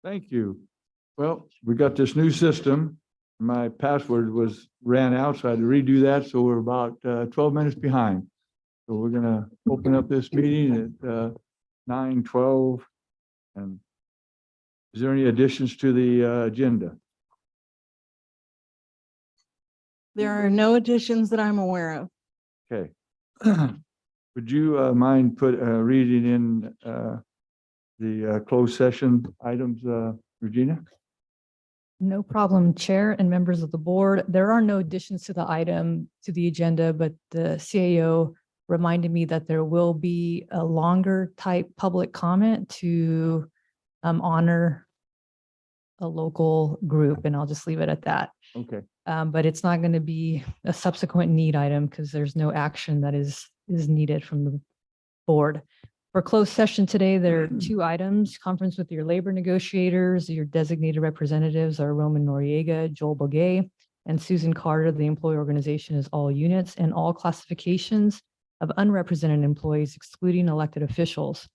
Thank you. Well, we got this new system. My password ran out, so I had to redo that. So we're about 12 minutes behind. So we're gonna open up this meeting at 9:12. And is there any additions to the agenda? There are no additions that I'm aware of. Okay. Would you mind reading in the closed session items, Regina? No problem, Chair and members of the board. There are no additions to the item to the agenda, but the CAO reminded me that there will be a longer type public comment to honor a local group, and I'll just leave it at that. Okay. But it's not going to be a subsequent need item because there's no action that is needed from the board. For closed session today, there are two items: conference with your labor negotiators. Your designated representatives are Roman Noriega, Joel Boguet, and Susan Carter. The employee organization is all units and all classifications of unrepresented employees, excluding elected officials.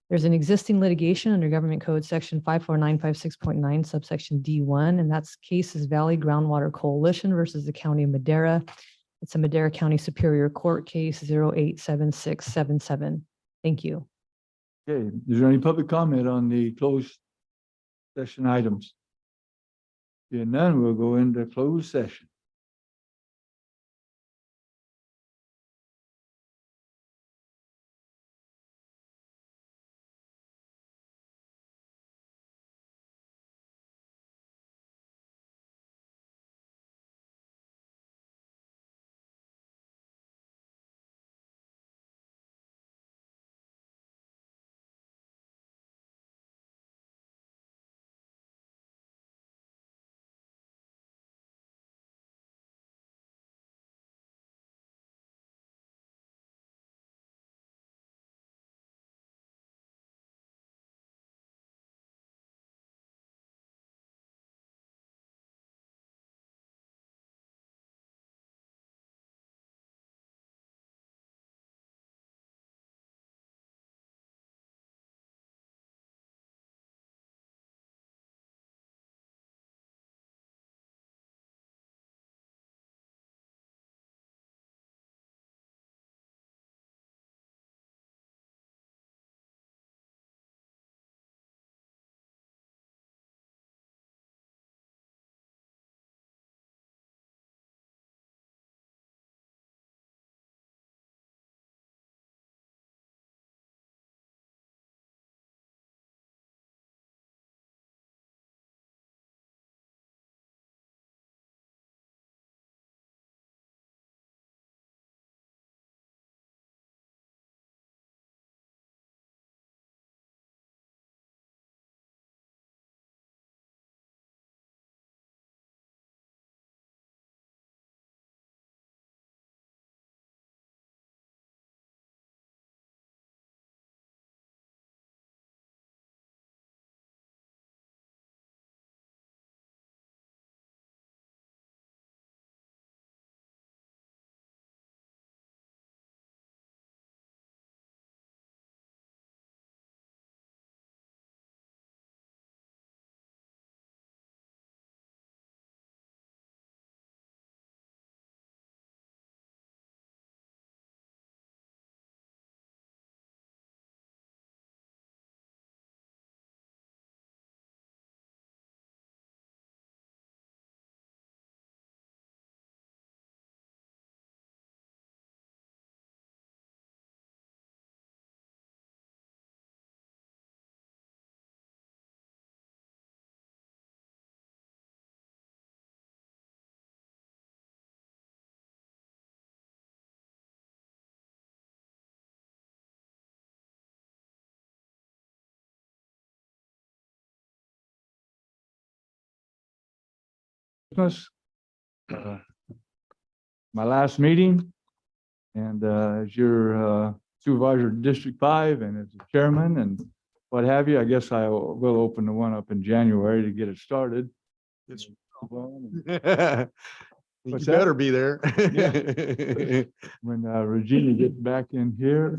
There's an existing litigation under Government Code Section 54956.9, subsection D1, and that's case is Valley Groundwater Coalition versus the County of Madera. It's a Madera County Superior Court case 087677. Thank you. Okay, is there any public comment on the closed session items? Seeing none, we'll go into closed session. Christmas. My last meeting, and as your supervisor of District 5 and as the chairman and what have you, I guess I will open the one up in January to get it started. It's What's you that? better be there. When Regina gets back in here.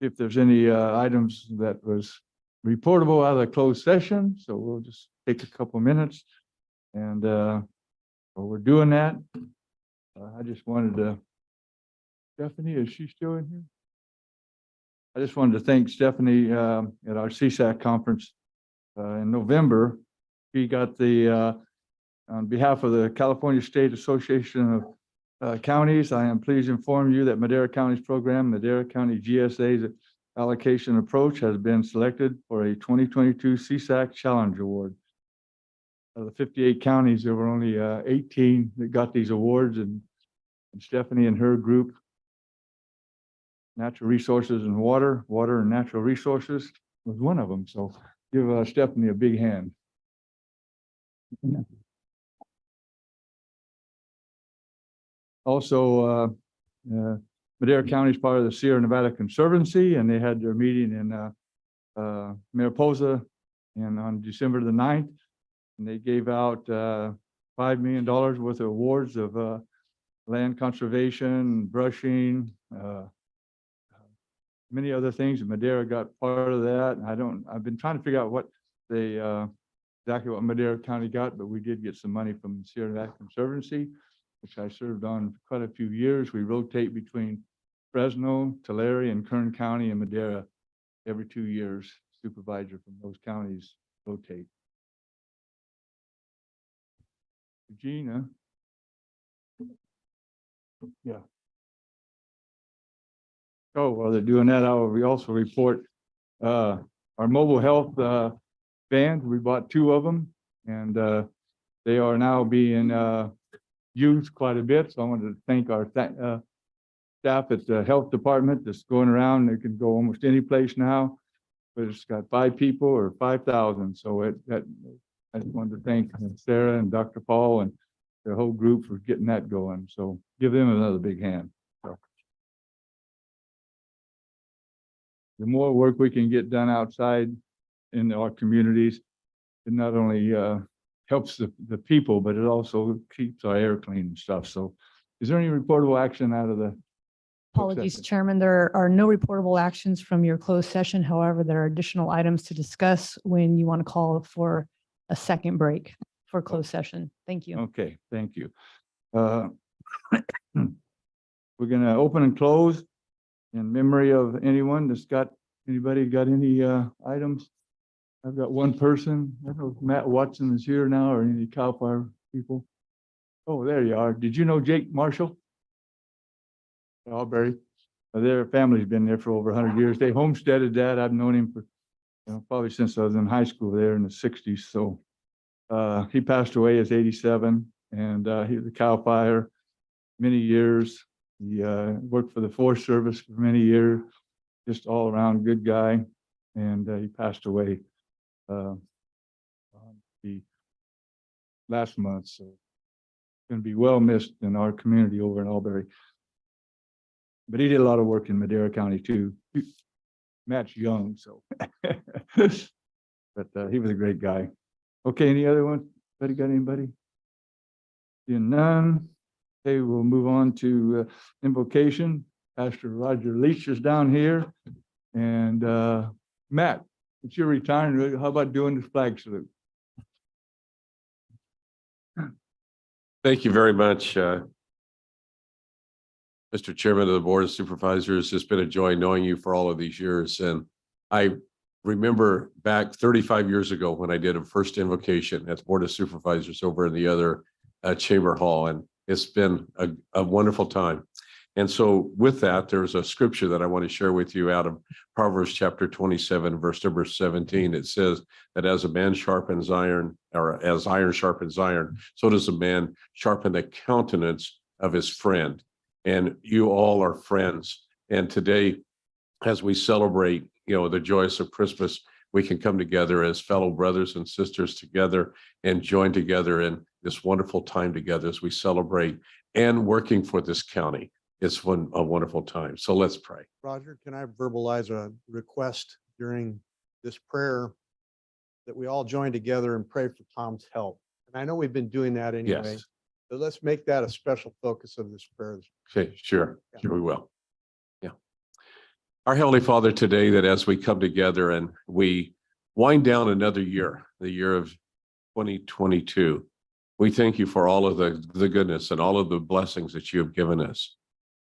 if there's any items that was reportable out of the closed session. So we'll just take a couple minutes. And while we're doing that, I just wanted to, Stephanie, is she still in here? I just wanted to thank Stephanie at our CSAC conference in November. She got the, on behalf of the California State Association of Counties, I am pleased to inform you that Madera County's program, Madera County GSA's allocation approach, has been selected for a 2022 CSAC Challenge Award. Of the 58 counties, there were only 18 that got these awards, and Stephanie and her group, Natural Resources and Water and Natural Resources, was one of them. So give Stephanie a big hand. Also, Madera County is part of the Sierra Nevada Conservancy, and they had their meeting in Mariposa and on December the 9th, and they gave out $5 million worth of awards of land conservation, brushing, many other things. And Madera got part of that. I've been trying to figure out what they, exactly what Madera County got, but we did get some money from the Sierra Nevada Conservancy, which I served on quite a few years. We rotate between Fresno, Tulare, and Kern County and Madera every 2 years. Supervisor from those counties rotate. Regina. Yeah. Oh, while they're doing that, we also report our mobile health vans. We bought 2 of them, and they are now being used quite a bit. So I wanted to thank our staff at the health department that's going around. They can go almost any place now, but it's got 5 people or 5,000. So I just wanted to thank Sarah and Dr. Paul and the whole group for getting that going. So give them another big hand. So the more work we can get done outside in our communities, it not only helps the people, but it also keeps our air clean and stuff. So is there any reportable action out of the? Apologies, Chairman. There are no reportable actions from your closed session. However, there are additional items to discuss when you want to call for a second break for closed session. Thank you. Okay, thank you. We're going to open and close in memory of anyone that's anybody got any items? I've got one person. I don't know if Matt Watson is here now or any CAL FIRE people. Oh, there you are. Did you know Jake Marshall? Albury. Their family's been there for over 100 years. They homesteaded that. I've known him for probably since I was in high school there in the 60s. So he passed away at 87, and he was a CAL FIRE many years. He worked for the Forest Service for many years. Just all around good guy, and he passed away the last month. So going to be well missed in our community over in Albury. But he did a lot of work in Madera County too. Matt's young, so but he was a great guy. Okay, any other one? Anybody? Seeing none. Okay, we'll move on to invocation. Pastor Roger Leach is down here, and Matt, it's your retiring. How about doing the flag salute? Thank you very much, Mr. Chairman of the Board of Supervisors. It's been a joy knowing you for all of these years. And I remember back 35 years ago when I did a first invocation at the Board of Supervisors over in the other chamber hall. And it's been a wonderful time. And so with that, there's a scripture that I want to share with you out of Proverbs chapter 27, verse number 17. It says that as a man sharpens iron, or as iron sharpens iron, so does a man sharpen the countenance of his friend. And you all are friends. And today, as we celebrate, the joys of Christmas, we can come together as fellow brothers and sisters together and join together in this wonderful time together as we celebrate and working for this county. It's a wonderful time. So let's pray. Roger, can I verbalize a request during this prayer that we all join together and pray for Tom's health? And I know we've been doing that anyway, Yes. but let's make that a special focus of this prayer. Okay, sure. Yeah. Sure we will. Yeah. Our Heavenly Father, today that as we come together and we wind down another year, the year of 2022, we thank you for all of the goodness and all of the blessings that you have given us.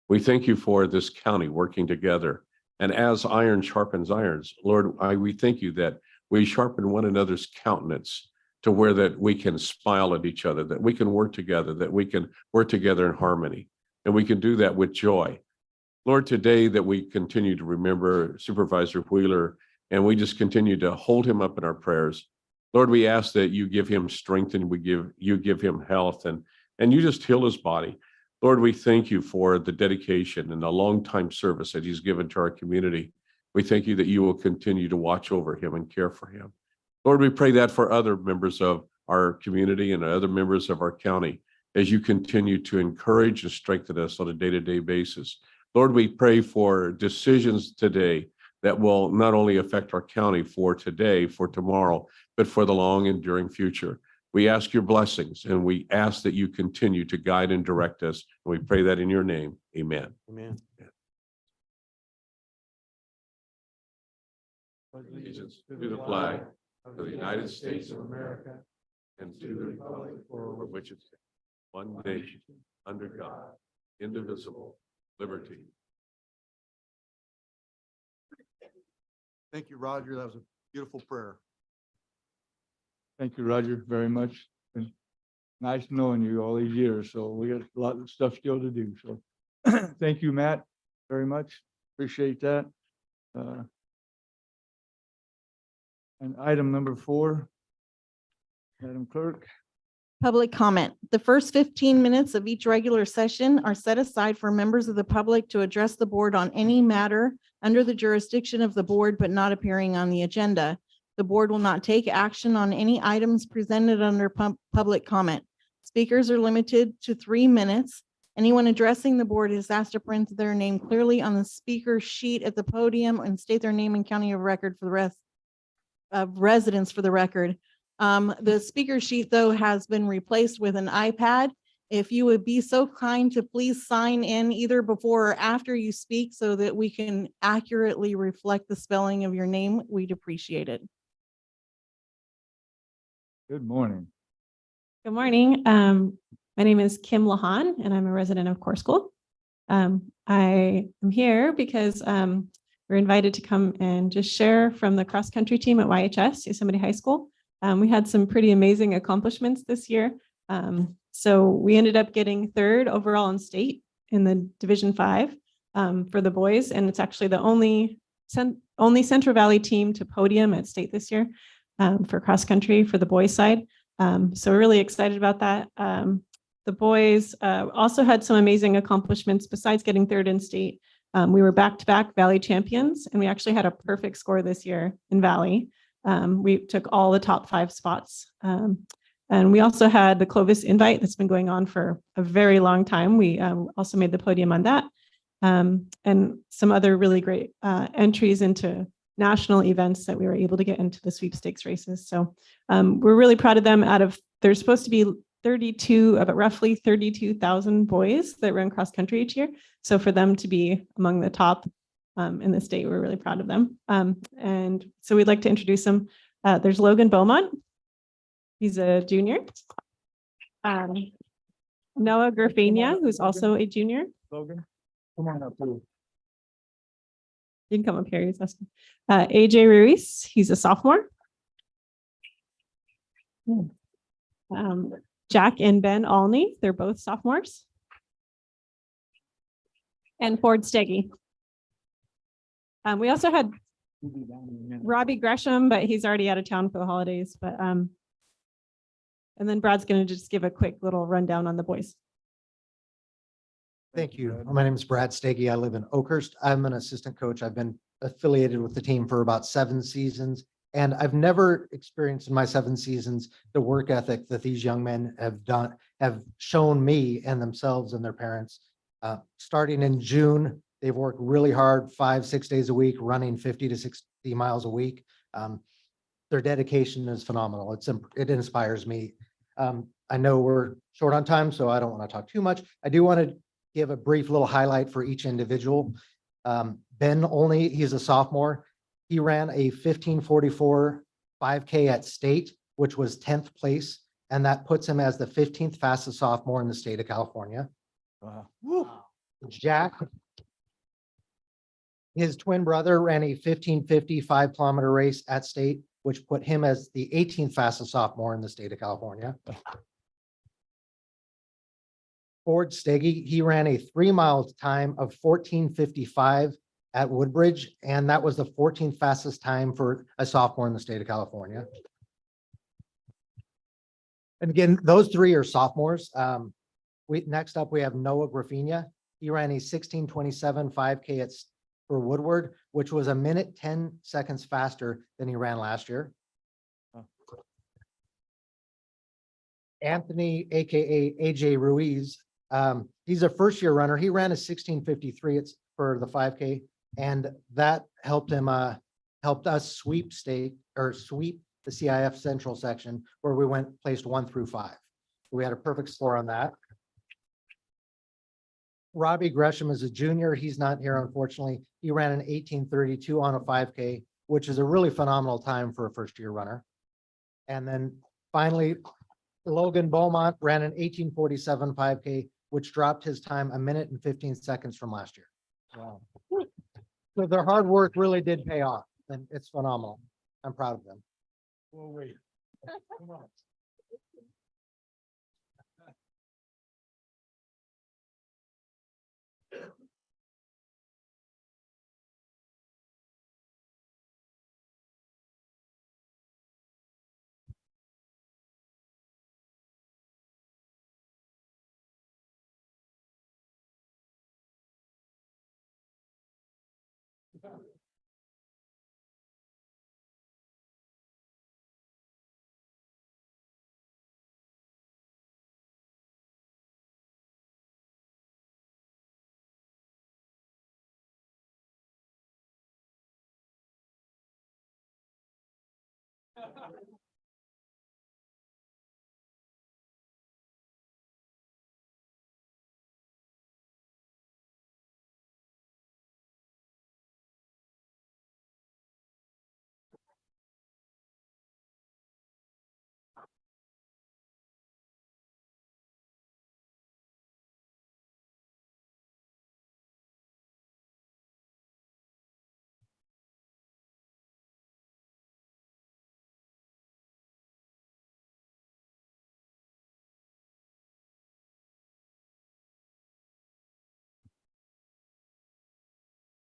We thank you for this county working together. And as iron sharpens irons, Lord, we thank you that we sharpen one another's countenance to where that we can smile at each other, that we can work together, that we can work together in harmony, and we can do that with joy. Lord, today that we continue to remember Supervisor Wheeler, and we just continue to hold him up in our prayers. Lord, we ask that you give him strength and you give him health and you just heal his body. Lord, we thank you for the dedication and the long time service that he's given to our community. We thank you that you will continue to watch over him and care for him. Lord, we pray that for other members of our community and other members of our county as you continue to encourage and strengthen us on a day-to-day basis. Lord, we pray for decisions today that will not only affect our county for today, for tomorrow, but for the long enduring future. We ask your blessings and we ask that you continue to guide and direct us. And we pray that in your name. Amen. Amen. Allegiance to the flag of the United States of America and to the republic for which it stands, one nation, under God, indivisible, liberty. Thank you, Roger. That was a beautiful prayer. Thank you, Roger, very much. Been nice knowing you all these years. So we got a lot of stuff still to do. So thank you, Matt, very much. Appreciate that. And item number 4, Madam Clerk. Public comment. The first 15 minutes of each regular session are set aside for members of the public to address the board on any matter under the jurisdiction of the board, but not appearing on the agenda. The board will not take action on any items presented under public comment. Speakers are limited to 3 minutes. Anyone addressing the board is asked to print their name clearly on the speaker sheet at the podium and state their name and county of record for the rest of residents for the record. The speaker sheet, though, has been replaced with an iPad. If you would be so kind to please sign in either before or after you speak so that we can accurately reflect the spelling of your name, we'd appreciate it. Good morning. Good morning. My name is Kim Lahan, and I'm a resident of Core School. I am here because we're invited to come and just share from the cross-country team at YHS, Yosemite High School. We had some pretty amazing accomplishments this year. So we ended up getting 3rd overall in state in the Division 5 for the boys, and it's actually the only Central Valley team to podium at state this year for cross-country for the boys side. So we're really excited about that. The boys also had some amazing accomplishments besides getting 3rd in state. We were back-to-back Valley champions, and we actually had a perfect score this year in Valley. We took all the top 5 spots. And we also had the Clovis Invite that's been going on for a very long time. We also made the podium on that. And some other really great entries into national events that we were able to get into the sweepstakes races. So we're really proud of them. There's supposed to be 32, about roughly 32,000 boys that run cross country each year. So for them to be among the top in the state, we're really proud of them. And so we'd like to introduce them. There's Logan Beaumont. He's a junior. Noah Grafenia, who's also a junior. Logan, come on up, please. You can come up here. He's asking. AJ Ruiz, he's a sophomore. Jack and Ben Alney, they're both sophomores. And Ford Steggy. We also had Robbie Gresham, but he's already out of town for the holidays. But and then Brad's going to just give a quick little rundown on the boys. Thank you. My name is Brad Steggy. I live in Oakhurst. I'm an assistant coach. I've been affiliated with the team for about 7 seasons, and I've never experienced in my 7 seasons the work ethic that these young men have shown me and themselves and their parents. Starting in June, they've worked really hard, 5-6 days a week, running 50 to 60 miles a week. Their dedication is phenomenal. It inspires me. I know we're short on time, so I don't want to talk too much. I do want to give a brief little highlight for each individual. Ben only, he's a sophomore. He ran a 15:44 5K at state, which was 10th place. And that puts him as the 15th fastest sophomore in the state of California. Jack, his twin brother ran a 15:50 5-kilometer race at state, which put him as the 18th fastest sophomore in the state of California. Ford Steggy, he ran a 3-mile time of 14:55 at Woodbridge, and that was the 14th fastest time for a sophomore in the state of California. And again, those three are sophomores. Next up, we have Noah Graffinia. He ran a 16:27 5K for Woodward, which was 1:10 faster than he ran last year. Anthony, AKA AJ Ruiz, he's a first-year runner. He ran a 16:53 for the 5K, and that helped him, helped us sweep the CIF Central section where we placed 1 through 5. We had a perfect score on that. Robbie Gresham is a junior. He's not here, unfortunately. He ran an 18:32 on a 5K, which is a really phenomenal time for a first-year runner. And then finally, Logan Beaumont ran an 18:47 5K, which dropped his time 1:15 from last year. Wow. So their hard work really did pay off, and it's phenomenal. I'm proud of them. Well, wait. Come on.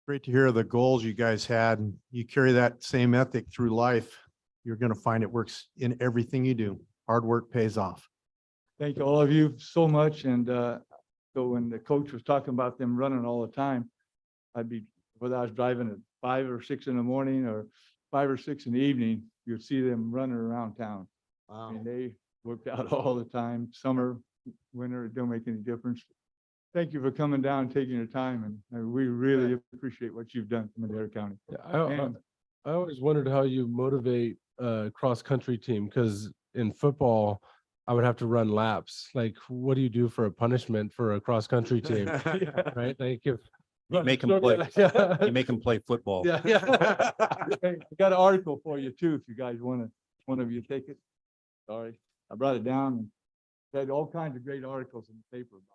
Great to hear the goals you guys had, and you carry that same ethic through life. You're going to find it works in everything you do. Hard work pays off. Thank all of you so much. And so when the coach was talking about them running all the time, whether I was driving at 5 or 6 in the morning or 5 or 6 in the evening, you'd see them running around town. I mean, they worked out all the time, summer, winter, it don't make any difference. Thank you for coming down and taking your time, and we really appreciate what you've done for Madera County. Yeah, I always wondered how you motivate a cross-country team, because in football, I would have to run laps. Like, what do you do for a punishment for a cross-country team? Right? Like if You make them play, you make them play football. Yeah. I got an article for you too, if you guys one of you take it. Sorry, I brought it down and had all kinds of great articles in the paper about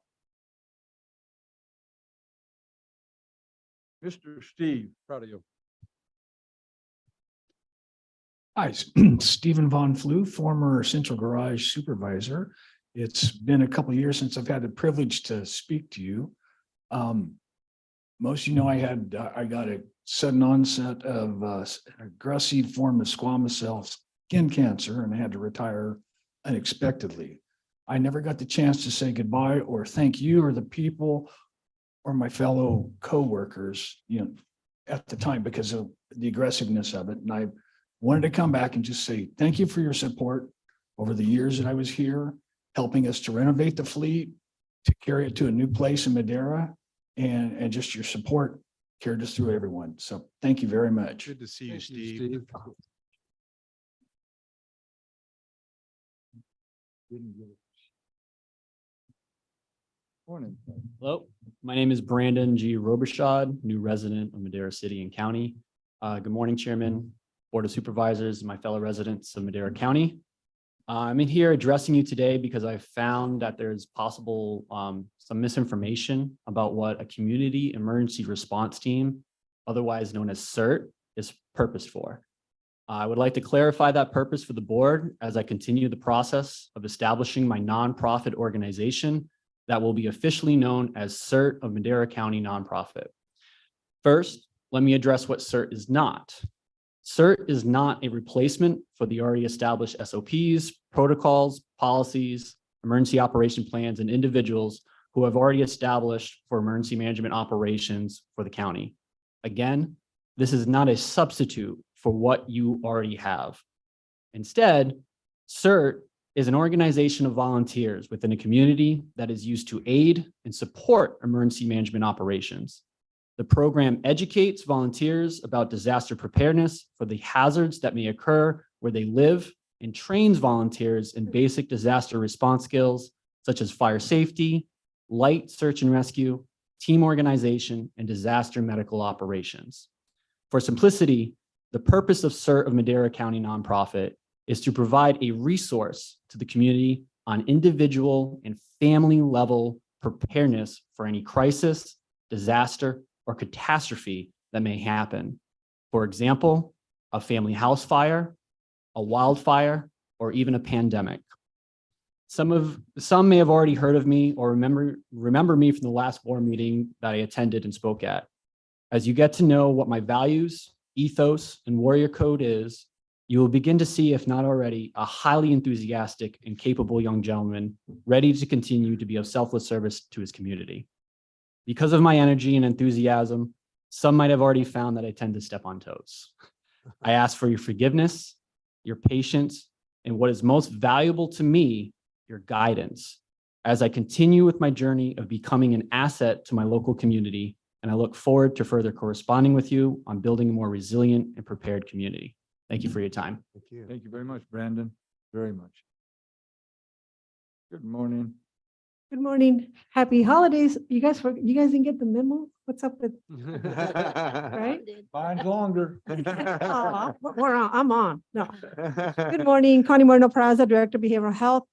it. Mr. Steve. proud of you. Hi, Stephen Von Flew, former Central Garage supervisor. It's been a couple of years since I've had the privilege to speak to you. Most of you know I got a sudden onset of an aggressive form of squamous cell skin cancer, and I had to retire unexpectedly. I never got the chance to say goodbye or thank you or the people or my fellow coworkers, at the time because of the aggressiveness of it. And I wanted to come back and just say thank you for your support over the years that I was here, helping us to renovate the fleet, to carry it to a new place in Madera, and just your support carried us through everyone. So thank you very much. Good to see you, Thank you, Steve. Didn't get it. Morning. Hello, My name is Brandon G. Robershad, new resident of Madera City and County. Good morning, Chairman, Board of Supervisors, and my fellow residents of Madera County. I'm in here addressing you today because I found that there's possible some misinformation about what a community emergency response team, otherwise known as CERT, is purposed for. I would like to clarify that purpose for the board as I continue the process of establishing my nonprofit organization that will be officially known as CERT of Madera County Nonprofit. First, let me address what CERT is not. CERT is not a replacement for the already established SOPs, protocols, policies, emergency operation plans, and individuals who have already established for emergency management operations for the county. Again, this is not a substitute for what you already have. Instead, CERT is an organization of volunteers within a community that is used to aid and support emergency management operations. The program educates volunteers about disaster preparedness for the hazards that may occur where they live and trains volunteers in basic disaster response skills such as fire safety, light search and rescue, team organization, and disaster medical operations. For simplicity, the purpose of CERT of Madera County Nonprofit is to provide a resource to the community on individual and family level preparedness for any crisis, disaster, or catastrophe that may happen. For example, a family house fire, a wildfire, or even a pandemic. Some may have already heard of me or remember me from the last board meeting that I attended and spoke at. As you get to know what my values, ethos, and warrior code is, you will begin to see, if not already, a highly enthusiastic and capable young gentleman ready to continue to be of selfless service to his community. Because of my energy and enthusiasm, some might have already found that I tend to step on toes. I ask for your forgiveness, your patience, and what is most valuable to me, your guidance, as I continue with my journey of becoming an asset to my local community, and I look forward to further corresponding with you on building a more resilient and prepared community. Thank you for your time. Thank you. Thank you very much, Brandon, very much. Good morning. Good morning. Happy holidays. You guys didn't get the memo? What's up with, right? Mine's longer. Aw, I'm on. No. Good morning, Connie Moreno Peraza, Director of Behavioral Health.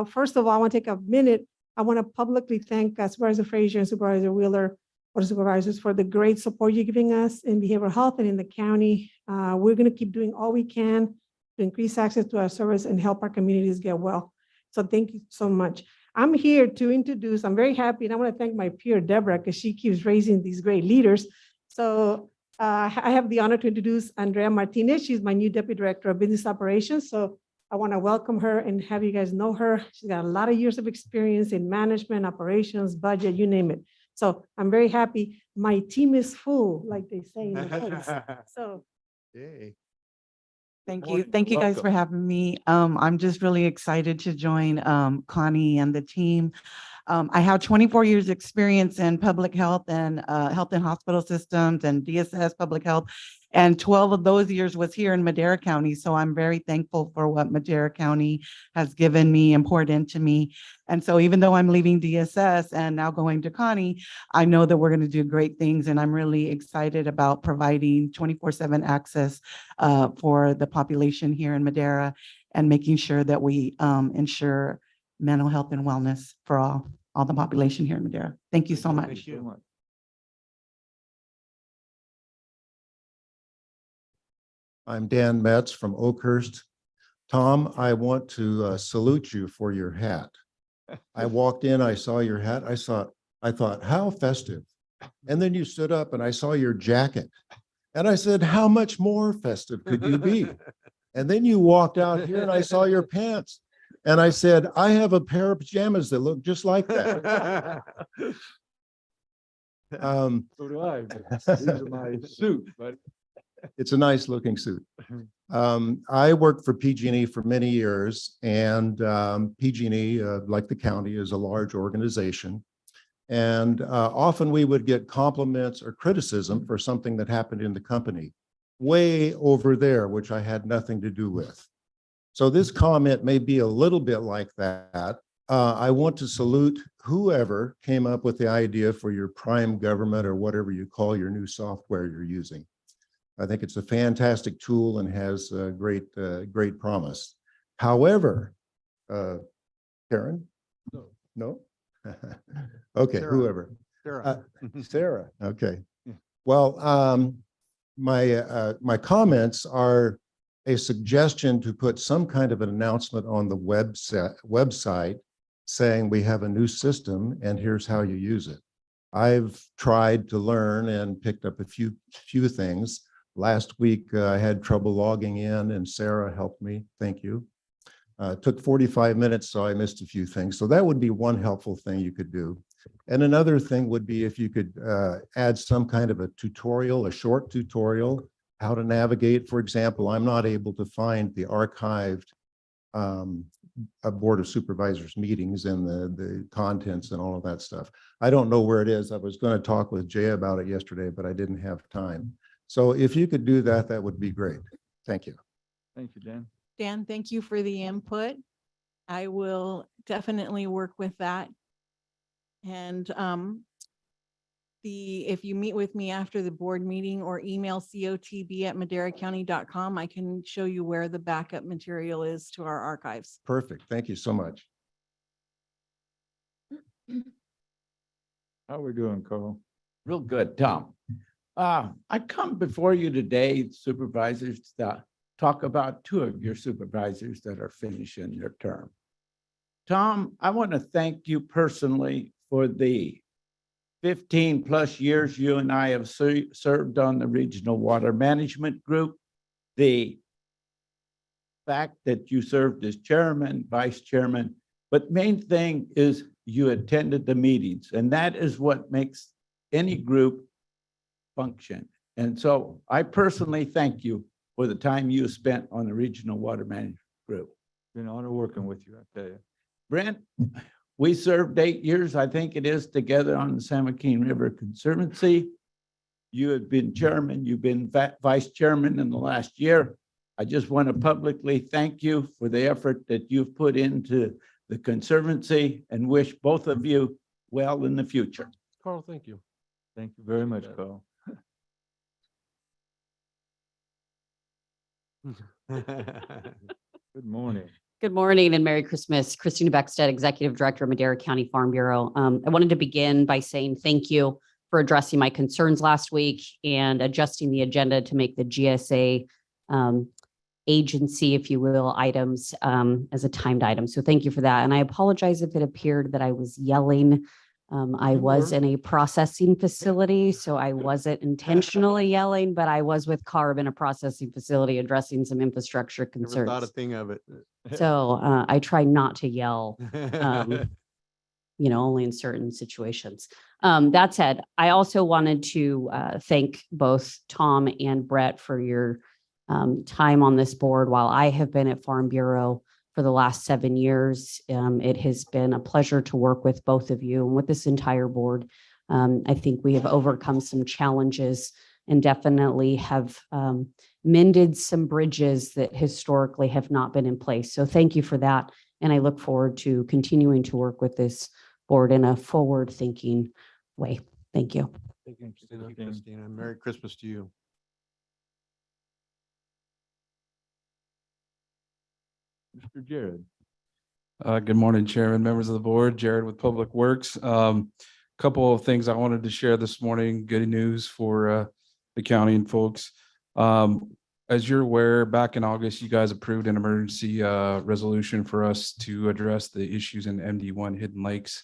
First of all, I want to take a minute. I want to publicly thank Supervisor Frazier and Supervisor Wheeler, Board of Supervisors, for the great support you're giving us in behavioral health and in the county. We're going to keep doing all we can to increase access to our service and help our communities get well. So thank you so much. I'm here to introduce, I'm very happy, and I want to thank my peer Deborah because she keeps raising these great leaders. So I have the honor to introduce Andrea Martinez. She's my new Deputy Director of Business Operations. So I want to welcome her and have you guys know her. She's got a lot of years of experience in management, operations, budget, you name it. So I'm very happy. My team is full, like they say in the States. So Yay. Thank you. Thank you guys for having me. I'm just really excited to join Connie and the team. I have 24 years experience in public health and hospital systems and DSS public health. And 12 of those years was here in Madera County. So I'm very thankful for what Madera County has given me and poured into me. And so even though I'm leaving DSS and now going to Connie, I know that we're going to do great things. And I'm really excited about providing 24/7 access for the population here in Madera and making sure that we ensure mental health and wellness for all the population here in Madera. Thank you so much. Thank you so much. I'm Dan Metz from Oakhurst. Tom, I want to salute you for your hat. I walked in, I saw your hat. I thought, how festive. And then you stood up and I saw your jacket. And I said, how much more festive could you be? And then you walked out here and I saw your pants. And I said, I have a pair of pajamas that look just like that. So do I. These are my suit, but It's a nice looking suit. I worked for PG&E for many years, and PG&E, like the county, is a large organization. And often we would get compliments or criticism for something that happened in the company way over there, which I had nothing to do with. So this comment may be a little bit like that, I want to salute whoever came up with the idea for your prime government or whatever you call your new software you're using. I think it's a fantastic tool and has great promise. However, Karen? No? Okay, Sarah. whoever. Sarah. Sarah, okay. Yeah. Well, my comments are a suggestion to put some kind of an announcement on the website saying we have a new system and here's how you use it. I've tried to learn and picked up a few things. Last week, I had trouble logging in and Sarah helped me. Thank you. It took 45 minutes, so I missed a few things. So that would be one helpful thing you could do. And another thing would be if you could add some kind of a tutorial, a short tutorial, how to navigate. For example, I'm not able to find the archived a Board of Supervisors meetings and the contents and all of that stuff. I don't know where it is. I was going to talk with Jay about it yesterday, but I didn't have time. So if you could do that, that would be great. Thank you. Thank you, Dan. Dan, thank you for the input. I will definitely work with that. And if you meet with me after the board meeting or email cotb@maderacounty.com, I can show you where the backup material is to our archives. Perfect. Thank you so much. How we doing, Carl? Real good, Tom. I come before you today, supervisors, to talk about two of your supervisors that are finishing their term. Tom, I want to thank you personally for the 15 plus years you and I have served on the Regional Water Management Group. The fact that you served as chairman, vice chairman, but main thing is you attended the meetings, and that is what makes any group function. And so I personally thank you for the time you spent on the Regional Water Management Group. Been an honor working with you, I tell you. Brent, we served 8 years, I think it is, together on the San Joaquin River Conservancy. You have been chairman, you've been vice chairman in the last year. I just want to publicly thank you for the effort that you've put into the Conservancy and wish both of you well in the future. Carl, thank you. Thank you very much, Carl. Good morning. Good morning and Merry Christmas. Christina Beckstead, Executive Director of Madera County Farm Bureau. I wanted to begin by saying thank you for addressing my concerns last week and adjusting the agenda to make the GSA agency, if you will, items as a timed item. So thank you for that. And I apologize if it appeared that I was yelling. I was in a processing facility, so I wasn't intentionally yelling, but I was with CARB in a processing facility addressing some infrastructure Never thought a concerns. thing of it. So I try not to yell, only in certain situations. That said, I also wanted to thank both Tom and Brett for your time on this board while I have been at Farm Bureau for the last 7 years. It has been a pleasure to work with both of you and with this entire board. I think we have overcome some challenges and definitely have mended some bridges that historically have not been in place. So thank you for that. And I look forward to continuing to work with this board in a forward-thinking way. Thank you. Thank you, Christina. Merry Christmas to you. Mr. Jared. Good morning, Chairman, members of the board. Jared with Public Works. Couple of things I wanted to share this morning. Good news for the county and folks. As you're aware, back in August, you guys approved an emergency resolution for us to address the issues in MD1 Hidden Lakes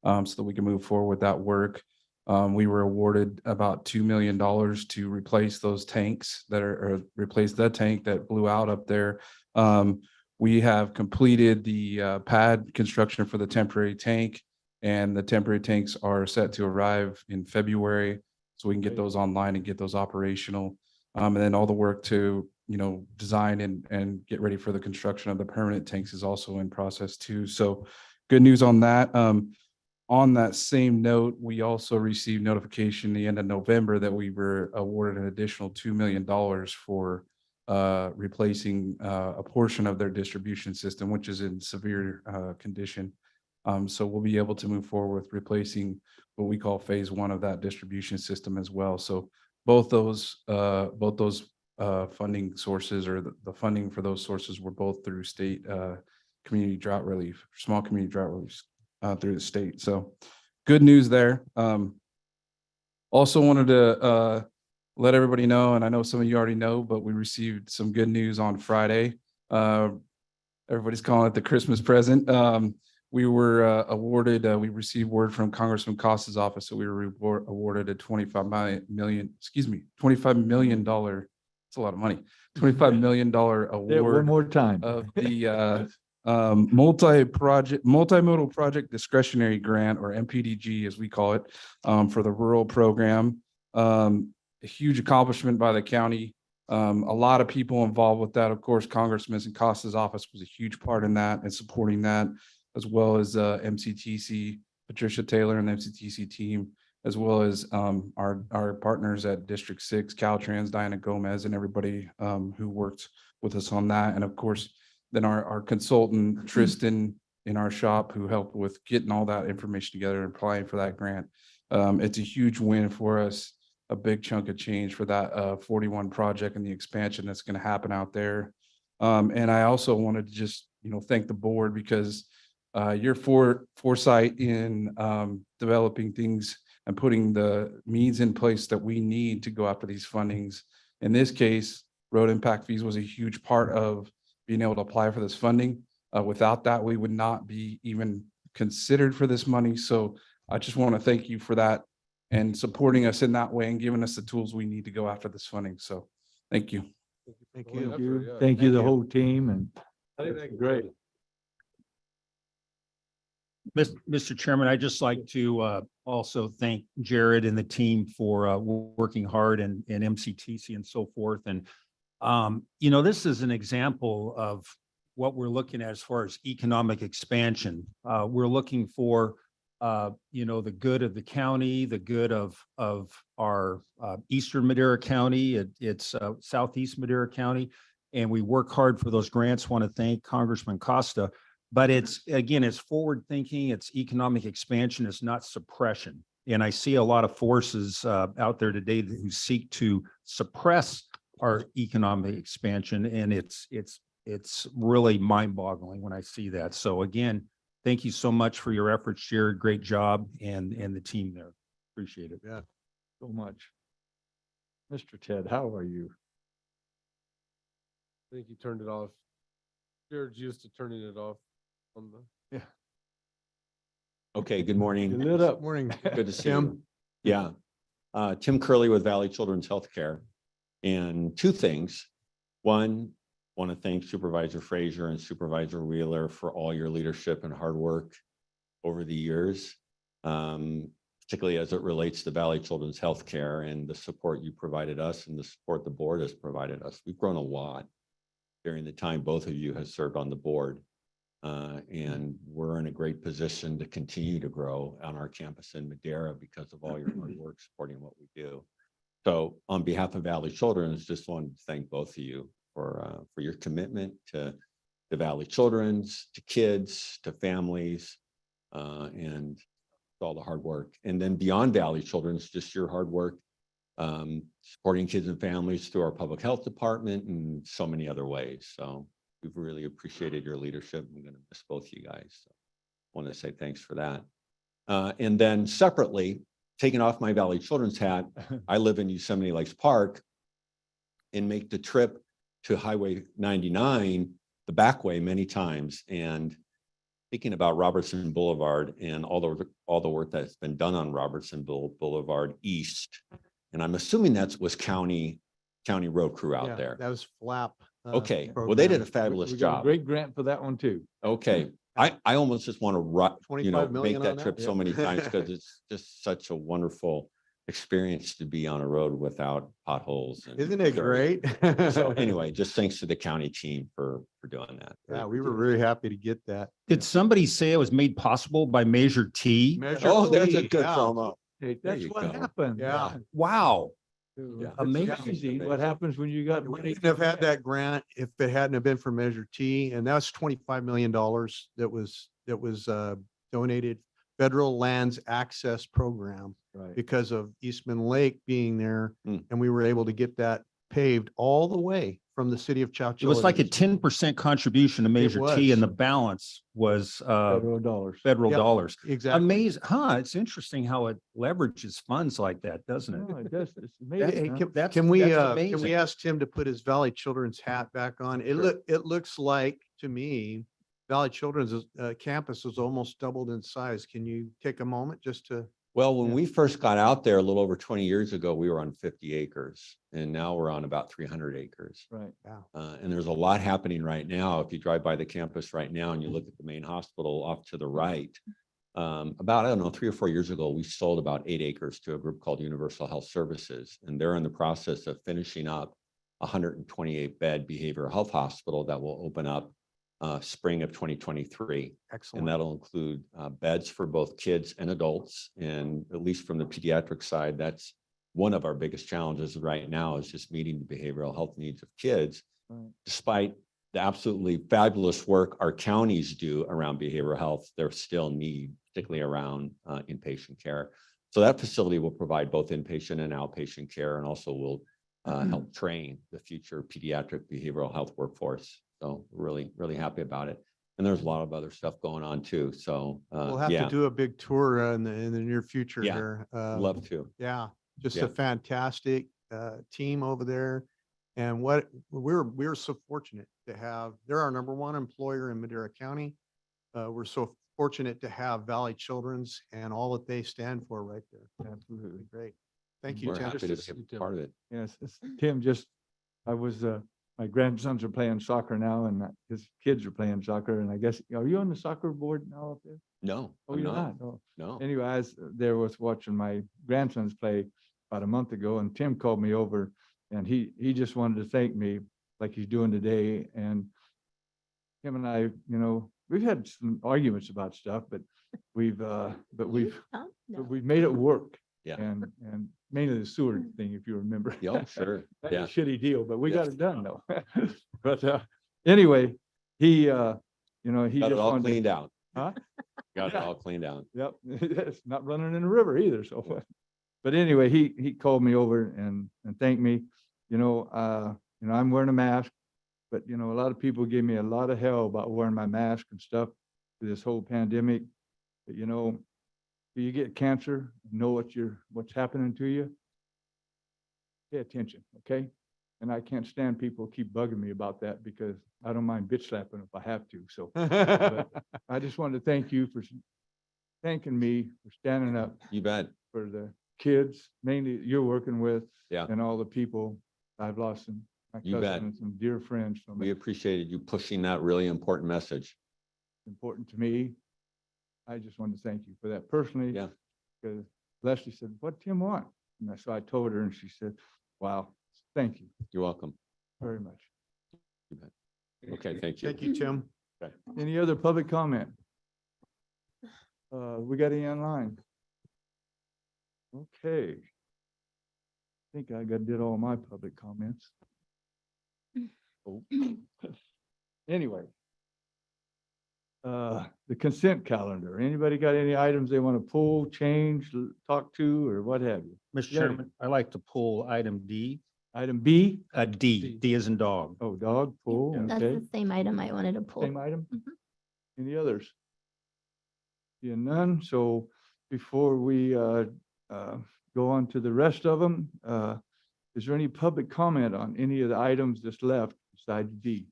so that we can move forward with that work. We were awarded about $2 million to replace those tanks or replace the tank that blew out up there. We have completed the pad construction for the temporary tank, and the temporary tanks are set to arrive in February, so we can get those online and get those operational. And then all the work to, design and get ready for the construction of the permanent tanks is also in process too. So good news on that. On that same note, we also received notification the end of November that we were awarded an additional $2 million for replacing a portion of their distribution system, which is in severe condition. So we'll be able to move forward with replacing what we call phase one of that distribution system as well. So both those funding sources, or the funding for those sources, were both through state community drought relief, small community drought relief through the state. So good news there. Also wanted to let everybody know, and I know some of you already know, but we received some good news on Friday. Everybody's calling it the Christmas present. We were awarded, we received word from Congressman Costa's office that we were awarded a $25 million, it's a lot of money, $25 million Say it one award more time. of the multimodal project discretionary grant, or MPDG as we call it, for the rural program. A huge accomplishment by the county. A lot of people involved with that. Of course, Congressman Costa's office was a huge part in that and supporting that, as well as MCTC, Patricia Taylor and the MCTC team, as well as our partners at District 6, Caltrans, Diana Gomez, and everybody who worked with us on that. And of course, then our consultant, Tristan, in our shop, who helped with getting all that information together and applying for that grant. It's a huge win for us, a big chunk of change for that 41 project and the expansion that's going to happen out there. And I also wanted to just, thank the board, because your foresight in developing things and putting the means in place that we need to go after these fundings. In this case, road impact fees was a huge part of being able to apply for this funding. Without that, we would not be even considered for this money. So I just want to thank you for that and supporting us in that way and giving us the tools we need to go after this funding. So thank you. Thank Thank you. you. Thank you, the whole team, and great. Mr. Chairman, I'd just like to also thank Jared and the team for working hard, and MCTC and so forth. And, this is an example of what we're looking at as far as economic expansion. We're looking for, the good of the county, the good of our Eastern Madera County. It's Southeast Madera County. And we work hard for those grants. Want to thank Congressman Costa. But it's forward thinking, it's economic expansion, it's not suppression. And I see a lot of forces out there today who seek to suppress our economic expansion. And it's really mind boggling when I see that. So again, thank you so much for your efforts, Jared. Great job, and the team there. Appreciate it. Yeah. So much. Mr. Ted, how are you? I think you turned it off. Jared's used to turning it off on the. Yeah. Okay, good You morning. lit up. Morning. Good to see Tim. you. Yeah. Tim Curley with Valley Children's Healthcare. And two things. One, want to thank Supervisor Frazier and Supervisor Wheeler for all your leadership and hard work over the years, particularly as it relates to Valley Children's Healthcare and the support you provided us and the support the board has provided us. We've grown a lot during the time both of you have served on the board. And we're in a great position to continue to grow on our campus in Madera because of all your hard work supporting what we do. So on behalf of Valley Children's, just wanted to thank both of you for your commitment to the Valley Children's, to kids, to families, and all the hard work. And then beyond Valley Children's, just your hard work supporting kids and families through our public health department and so many other ways. So we've really appreciated your leadership. I'm going to miss both you guys. So I want to say thanks for that. And then separately, taking off my Valley Children's hat, I live in Yosemite Lakes Park and make the trip to Highway 99, the back way, many times. And thinking about Robertson Boulevard and all the work that's been done on Robertson Boulevard East. And I'm assuming that was county road crew out there. That was FLAP. Okay, well, they did a fabulous We got a job. great grant for that one too. Okay, I almost just want to 25 million make on that that? trip so Yeah. many times because it's just such a wonderful experience to be on a road without potholes. and Isn't it dirt. great? So anyway, just thanks to the county team for doing that. Yeah, we were really happy to get that. Did somebody say it was made possible by Measure T? Oh, there's a T, good yeah. promo. Hey, There that's you what go. happened. Yeah. Wow. It's Amazing. amazing what happens when you got We money. wouldn't have had that grant if it hadn't have been for Measure T, and that's $25 million that was donated federal lands access program Right. because of Eastman Lake being there. Mm. And we were able to get that paved all the way from the city of Chowchilla. It was like a 10% contribution to Measure T was. and the balance was Federal dollars. federal Yep, dollars. Exactly. Amazing, huh? It's interesting how it leverages funds like that, doesn't it? No, it does. It's Hey, amazing. huh? That's- can we that's amazing. ask Tim to put his Valley Children's hat back on? It looks like to me, Valley Children's campus is almost doubled in size. Can you take a moment just to? Well, when Yeah. we first got out there a little over 20 years ago, we were on 50 acres and now we're on about 300 acres. Right. And there's a lot happening right now. If you drive by the campus right now and you look at the main hospital off to the right, about, I don't know, 3 or 4 years ago, we sold about 8 acres to a group called Universal Health Services. And they're in the process of finishing up a 128 bed behavioral health hospital that will open up spring of 2023. Excellent. And that'll include beds for both kids and adults. And at least from the pediatric side, that's one of our biggest challenges right now is just meeting the behavioral health needs of kids. Right. Despite the absolutely fabulous work our counties do around behavioral health, there's still need, particularly around inpatient care. So that facility will provide both inpatient and outpatient care and also will help train the future pediatric behavioral health workforce. So we're really, really happy about it. And there's a lot of other stuff going on too. So We'll have yeah, to do a big tour in the near future Yeah. here. love to. Yeah, just Yeah. a fantastic team over there. And what we're so fortunate to have, they're our #1 employer in Madera County. We're so fortunate to have Valley Children's and all that they stand for right there. Absolutely. Great. Thank you, We're Tim. happy to be part of it. Yes, Tim, I was, my grandsons are playing soccer now and his kids are playing soccer. And I guess, are you on the soccer board now up there? No, Oh, I'm you're not. not? Oh. No. Anyway, I was there was watching my grandsons play about a month ago and Tim called me over and he just wanted to thank me like he's doing today. And him and I, we've had some arguments about stuff, but we've made it work. Yeah. And mainly the sewer thing, if you remember. Yeah, sure. That's Yeah. a shitty deal, but we Yeah. got it done though. But anyway, he Got just it all wanted to- cleaned out. Huh? Got it Yeah. all cleaned out. Yep, it's not running in the river either, so. But anyway, he called me over and thanked me. I'm wearing a mask, but a lot of people gave me a lot of hell about wearing my mask and stuff through this whole pandemic. But if you get cancer, know what's happening to you. Pay attention, okay? And I can't stand people keep bugging me about that because I don't mind bitch slapping if I have to, so. But I just wanted to thank you for thanking me for standing up You bet. for the kids, mainly you're working with. Yeah. And all the people I've lost some, my You bet. cousin and some dear friends from We it. appreciated you pushing that really important message. Important to me. I just wanted to thank you for that personally. Yeah. Because Leslie said, what Tim want? And so I told her and she said, wow, thank you You're welcome. very much. You bet. Okay, thank you. Thank you, Tim. Okay. Any other public comment? We got any online? Okay. I think did all my public comments. Oh. Anyway. The consent calendar. Anybody got any items they want to pull, change, talk to, or what have you? Mr. Yeah. Chairman, I like to pull item D, Item B? D as in dog. Oh, dog, pull, That's okay. the same item I wanted to pull. Same item? Mhm. Any others? Seeing none, so before we go on to the rest of them, is there any public comment on any of the items that's left besides D?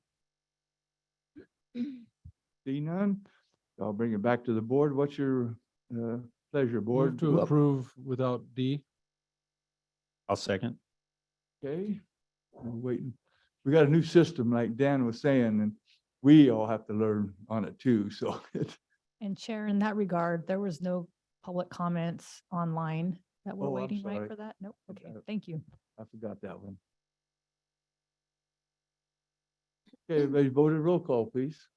See none? I'll bring it back to the board. What's your pleasure, Move board? to approve without D. I'll second. Okay, we're waiting. We got a new system, like Dan was saying, and we all have to learn on it too, so it's. And Chair, in that regard, there was no public comments online that we're Oh, I'm waiting, right, sorry. for that? Nope. Okay, Okay. thank you. I forgot that one. Okay, everybody voted roll call, please.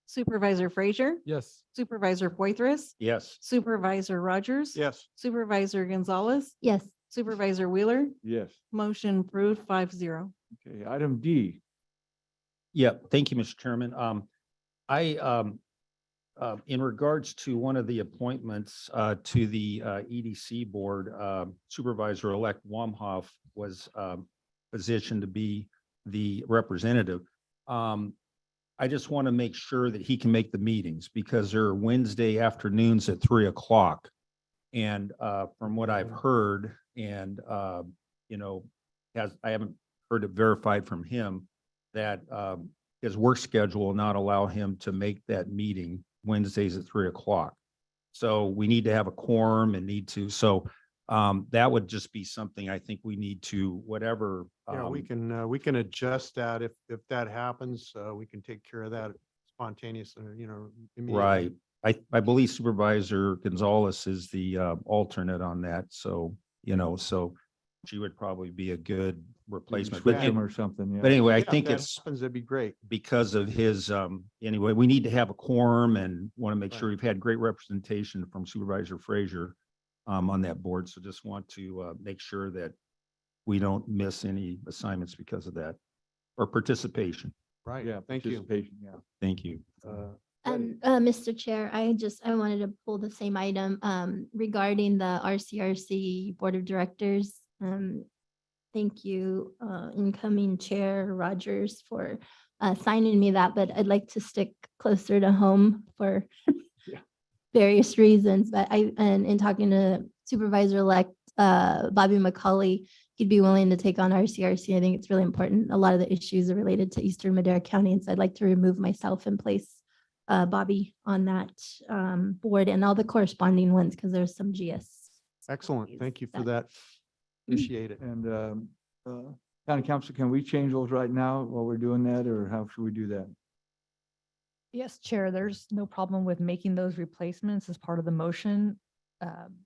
Supervisor Frazier, Yes. Supervisor Poythress, Yes. Supervisor Rogers. Yes. Supervisor Gonzalez, Yes. Supervisor Wheeler, Yes. motion approved 5-0. Okay, item D. Yeah, thank you, Mr. Chairman. In regards to one of the appointments to the EDC board, Supervisor-elect Wamhoff was positioned to be the representative. I just want to make sure that he can make the meetings because they're Wednesday afternoons at 3:00. And from what I've heard and, you know, I haven't heard it verified from him that his work schedule will not allow him to make that meeting Wednesdays at 3:00. So we need to have a quorum and that would just be something I think we need to, whatever. Yeah, we can adjust that if that happens. We can take care of that spontaneously, immediately. Right. I believe Supervisor Gonzalez is the alternate on that. So, so she would probably be a good replacement. Switch him or something, yeah. But anyway, I Yeah, if think that it's happens, that'd be great. because of his, anyway, we need to have a quorum and want to make sure Right. we've had great representation from Supervisor Frazier on that board. So just want to make sure that we don't miss any assignments because of that or participation. Right. Yeah, Thank you. participation, yeah. Thank you. Mr. Chair, I wanted to pull the same item regarding the RCRC Board of Directors. Thank you, incoming Chair Rogers, for signing me that, but I'd like to stick closer to home for various reasons. But in talking to Supervisor-elect Bobby McCauley, he'd be willing to take on RCRC. I think it's really important. A lot of the issues are related to Eastern Madera County, and so I'd like to remove myself and place Bobby on that board and all the corresponding ones because there's some GS. Excellent. Thank you for that. Appreciate it. And County Council, can we change those right now while we're doing that, or how should we do that? Yes, Chair, there's no problem with making those replacements as part of the motion.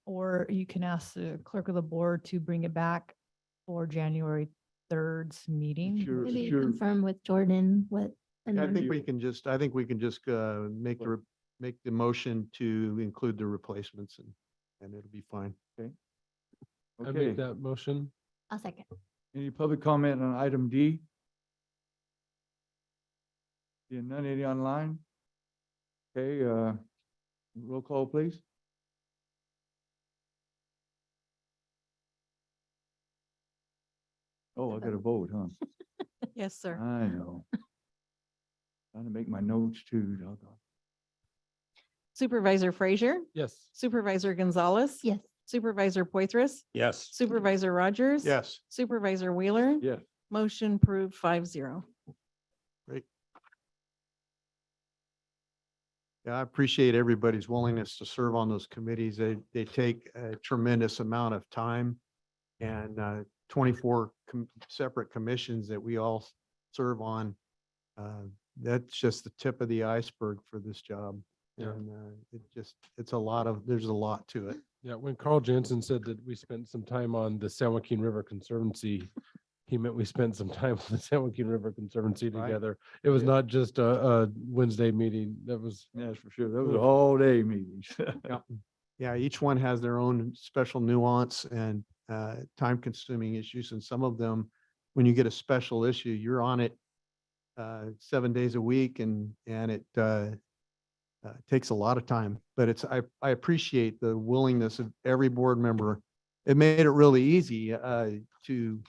Or you can ask the clerk of the board to bring it back for January 3rd's meeting. Sure, Maybe sure. confirm with Jordan what. and I then- think we can just make the motion to include the replacements and it'll be fine. I Okay, make that motion. I'll second. any public comment on item D? Seeing none, any online? Okay, roll call, please. Oh, I got to vote, huh? Yes, sir. I know. Trying to make my notes too, doggone. Supervisor Frazier, Yes. Supervisor Gonzalez. Yes. Supervisor Poitras, Yes. Supervisor Rogers. Yes. Supervisor Wheeler. Yes. Motion approved 5-0. Great. Yeah, I appreciate everybody's willingness to serve on those committees. They take a tremendous amount of time and 24 separate commissions that we all serve on. That's just the tip of the iceberg for this job. Yeah. And there's a lot to it. Yeah, when Carl Jensen said that we spent some time on the San Joaquin River Conservancy, he meant we spent some time on the San Joaquin River Conservancy Right. together. It was Yeah. not just a Wednesday meeting. That was, Yes, for sure. That was all day meetings. Yeah, each one has their own special nuance and time consuming issues. And some of them, when you get a special issue, you're on it 7 days a week and it takes a lot of time. But I appreciate the willingness of every board member. It made it really easy to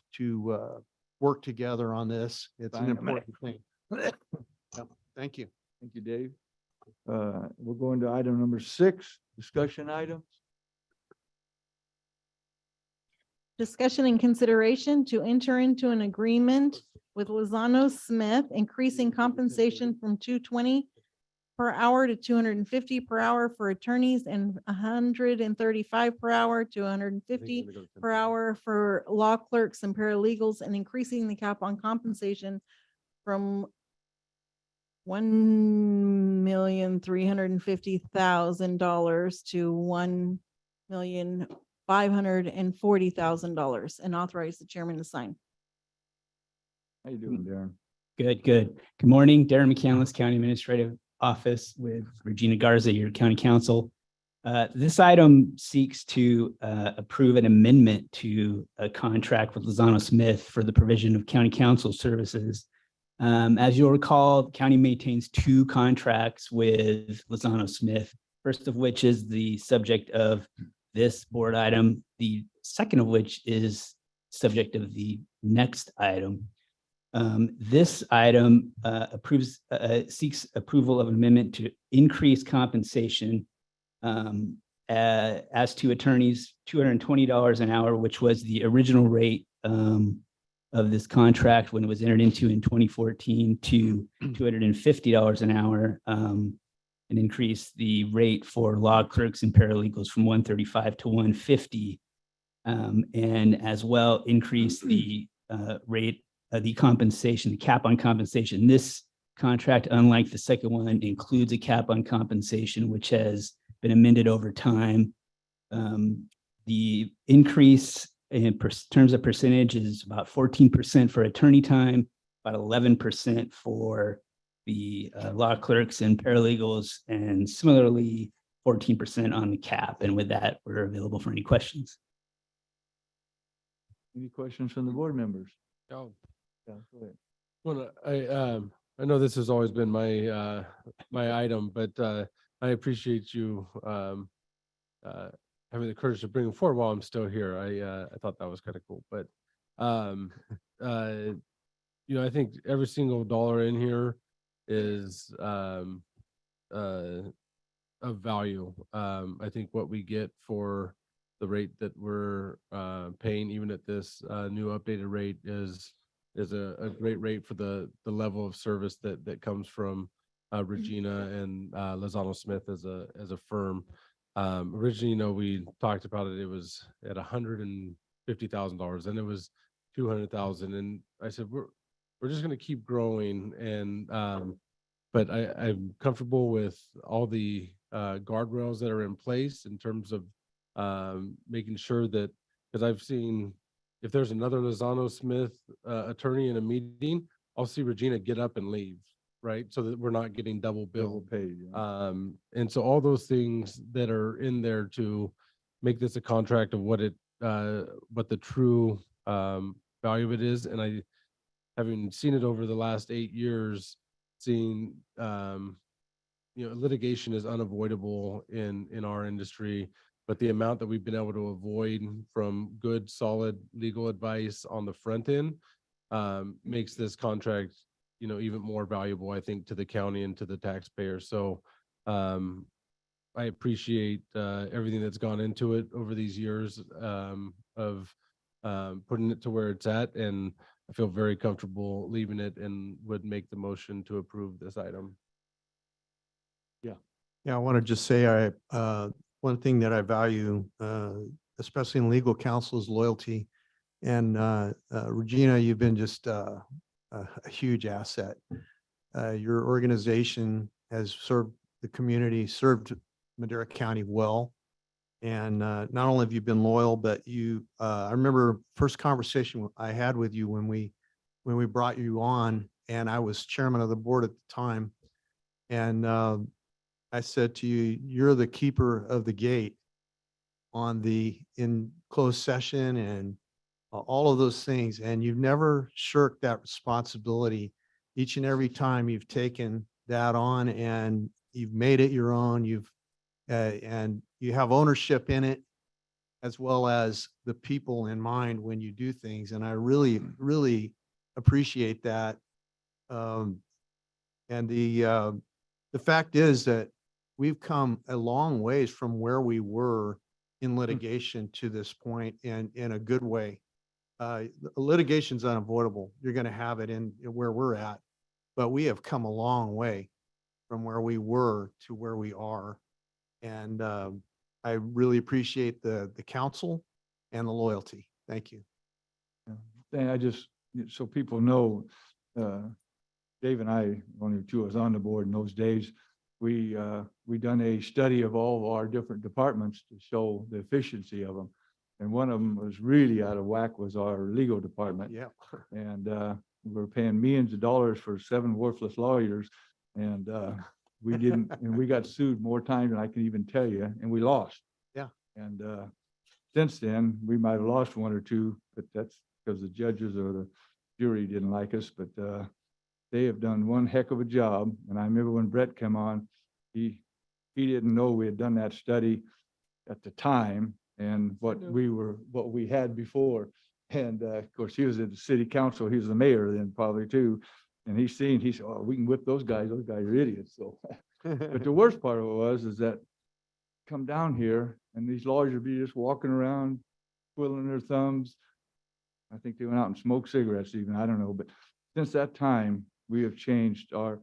work together on this. It's an Fine, I'm gonna- important thing. Yeah, thank you. Thank you, Dave. We'll go into item number 6, discussion items. Discussion and consideration to enter into an agreement with Lozano Smith, increasing compensation from $220 per hour to $250 per hour for attorneys and $135 per hour to $150 per hour for law clerks and paralegals, and increasing the cap on compensation from $1,350,000 to $1,540,000, and authorize the chairman to sign. How you doing, Darren? Good. Good morning, Darren McCandless, County Administrative Office with Regina Garza, your county counsel. This item seeks to approve an amendment to a contract with Lozano Smith for the provision of county counsel services As you'll recall, the county maintains two contracts with Lozano Smith, first of which is the subject of this board item, the second of which is subject of the next item. This item seeks approval of an amendment to increase compensation as to attorneys, $220 an hour, which was the original rate of this contract when it was entered into in 2014, to $250 an hour, and increase the rate for law clerks and paralegals from 135 to 150, and as well increase the rate, the compensation, the cap on compensation. This contract, unlike the second one, includes a cap on compensation, which has been amended over time. The increase in terms of percentage is about 14% for attorney time, about 11% for the law clerks and paralegals, and similarly 14% on the cap. And with that, we're available for any questions. Any questions from the board members? Oh, Yeah, go ahead. well, I know this has always been my my item, but I appreciate you having the courage to bring it forward while I'm still here. I thought that was kind of cool, but you know, I think every single dollar in here is of value. I think what we get for the rate that we're paying, even at this new updated rate, is a great rate for the level of service that comes from Regina and Lozano Smith as a firm. Originally, you know, we talked about it. It was at $150,000, and it was $200,000, and I said we're just going to keep growing, and but I'm comfortable with all the guardrails that are in place in terms of making sure that, because I've seen, if there's another Lozano Smith attorney in a meeting, I'll see Regina get up and leave, right? So that we're not getting double billed. Double paid. Yeah. And so all those things that are in there to make this a contract of what the true value of it is. And I, having seen it over the last 8 years, seeing, you know, litigation is unavoidable in our industry, but the amount that we've been able to avoid from good, solid legal advice on the front end makes this contract, you know, even more valuable, I think, to the county and to the taxpayer. So I appreciate everything that's gone into it over these years of putting it to where it's at, and I feel very comfortable leaving it and would make the motion to approve this item. Yeah, I want to just say one thing that I value, especially in legal counsel, is loyalty. And Regina, you've been just a huge asset. Your organization has served the community, served Madera County well. And not only have you been loyal, but I remember first conversation I had with you when we brought you on, and I was chairman of the board at the time. And I said to you, you're the keeper of the gate in closed session and all of those things. And you've never shirked that responsibility. Each and every time you've taken that on and you've made it your own, and you have ownership in it, as well as the people in mind when you do things. And I really, really appreciate that. And the fact is that we've come a long ways from where we were in litigation to this point, in a good way. Litigation's unavoidable. You're going to have it in where we're at, but we have come a long way from where we were to where we are. And I really appreciate the counsel and the loyalty. Thank you. And I just, so people know, Dave and I, only two of us on the board in those days, we done a study of all of our different departments to show the efficiency of them. And one of them was really out of whack, was our legal department. Yeah. And we were paying millions of dollars for 7 worthless lawyers. And we didn't, and we got sued more times than I can even tell you, and we lost. Yeah. And since then, we might have lost 1 or 2, but that's because the judges or the jury didn't like us. But they have done one heck of a job. And I remember when Brett came on, he didn't know we had done that study at the time and what we had before. And of course, he was at the city council. He was the mayor then probably too. And he said, oh, we can whip those guys. Those guys are idiots. So, but the worst part of it is that come down here and these lawyers would be just walking around twiddling their thumbs. I think they went out and smoked cigarettes even, I don't know. But since that time, we have changed our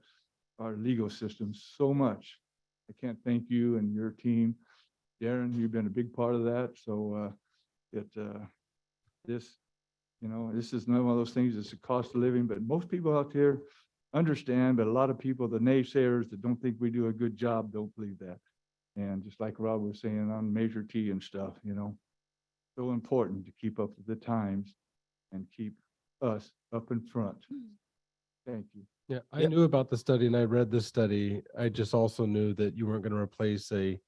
legal system so much. I can't thank you and your team. Darren, you've been a big part of that. So this is not one of those things, it's a cost of living, but most people out there understand, but a lot of people, the naysayers that don't think we do a good job, don't believe that. And just like Rob was saying on Measure T and stuff, so important to keep up with the times and keep us up in front. Thank you. Yeah, I knew about the study and I read this study. I just also knew that you weren't going to replace a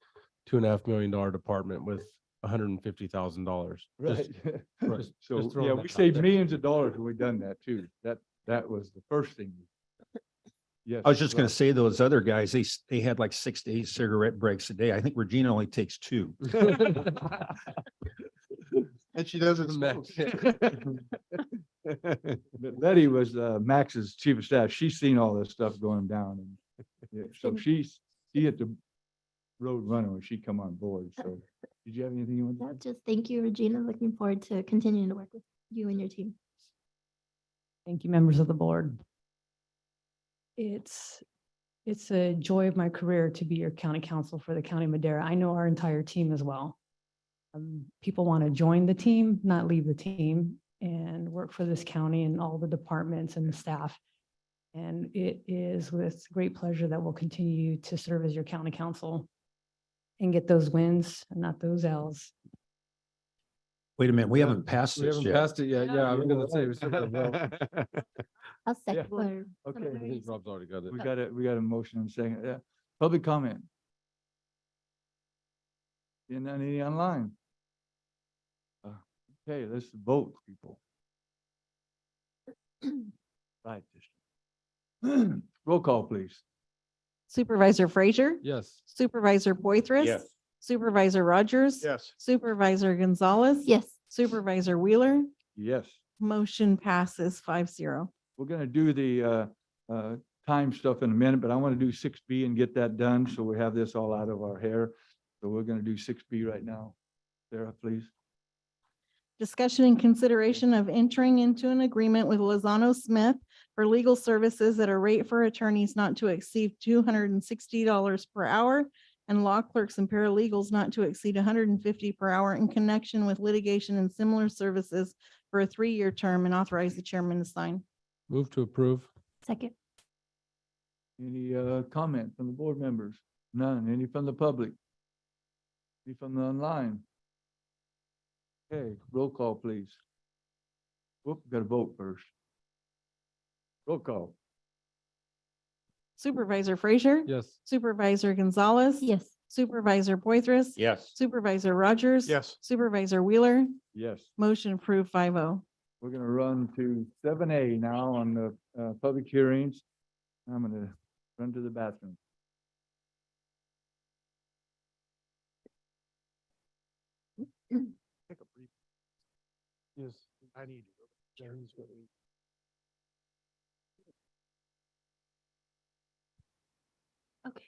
$2.5 million department with $150,000. Right. Right. So, Just throwing yeah, that we out saved there. millions of dollars when we done that too. That was the first thing. Yes. I was just going Rob. to say those other guys, they had like 6 to 8 cigarette breaks a day. I think Regina only takes 2. And she doesn't smoke. But Letty was Max's chief of staff. She's seen all this stuff going down. And yeah, so she hit the road running when she come on board. So did you have anything you want to No, just thank you, Regina. Looking forward to continuing to work with you and your team. Thank you, members of the board. It's a joy of my career to be your county council for the County of Madera. I know our entire team as well. People want to join the team, not leave the team, and work for this county and all the departments and the staff. And it is with great pleasure that we'll continue to serve as your county council and get those wins and not those L's. Wait a minute, we haven't passed We this haven't yet. passed it yet. Yeah, I was going to say. We still got well. I'll second. Yeah. or- Okay. I think Rob's already got it. we got a motion and second. Yeah. Public comment. Seeing none any online. Okay, let's vote, people. Right. Roll call, please. Supervisor Frazier, Yes. Supervisor Poythress. Yes. Supervisor Rogers. Yes. Supervisor Gonzalez. Yes. Supervisor Wheeler. Yes. Motion passes 5-0. We're gonna do the time stuff in a minute, but I want to do 6B and get that done, so we have this all out of our hair. So we're gonna do 6B right now. Sarah, please. Discussion and consideration of entering into an agreement with Lozano Smith for legal services at a rate for attorneys not to exceed $260 per hour and law clerks and paralegals not to exceed $150 per hour in connection with litigation and similar services for a 3-year term, and authorize the chairman to sign. Move to approve. Second. Any comment from the board members? None. Any from the public? Any from the online? Okay, roll call, please. Whoop, got to vote first. Roll call. Supervisor Frazier. Yes. Supervisor Gonzalez. Yes. Supervisor Poythress. Yes. Supervisor Rogers. Yes. Supervisor Wheeler. Yes. Motion approved 5-0. We're gonna run to 7A now on the public hearings. I'm gonna run to the bathroom. Take a brief. Yes, I need to go. Jerry's gonna leave. Okay.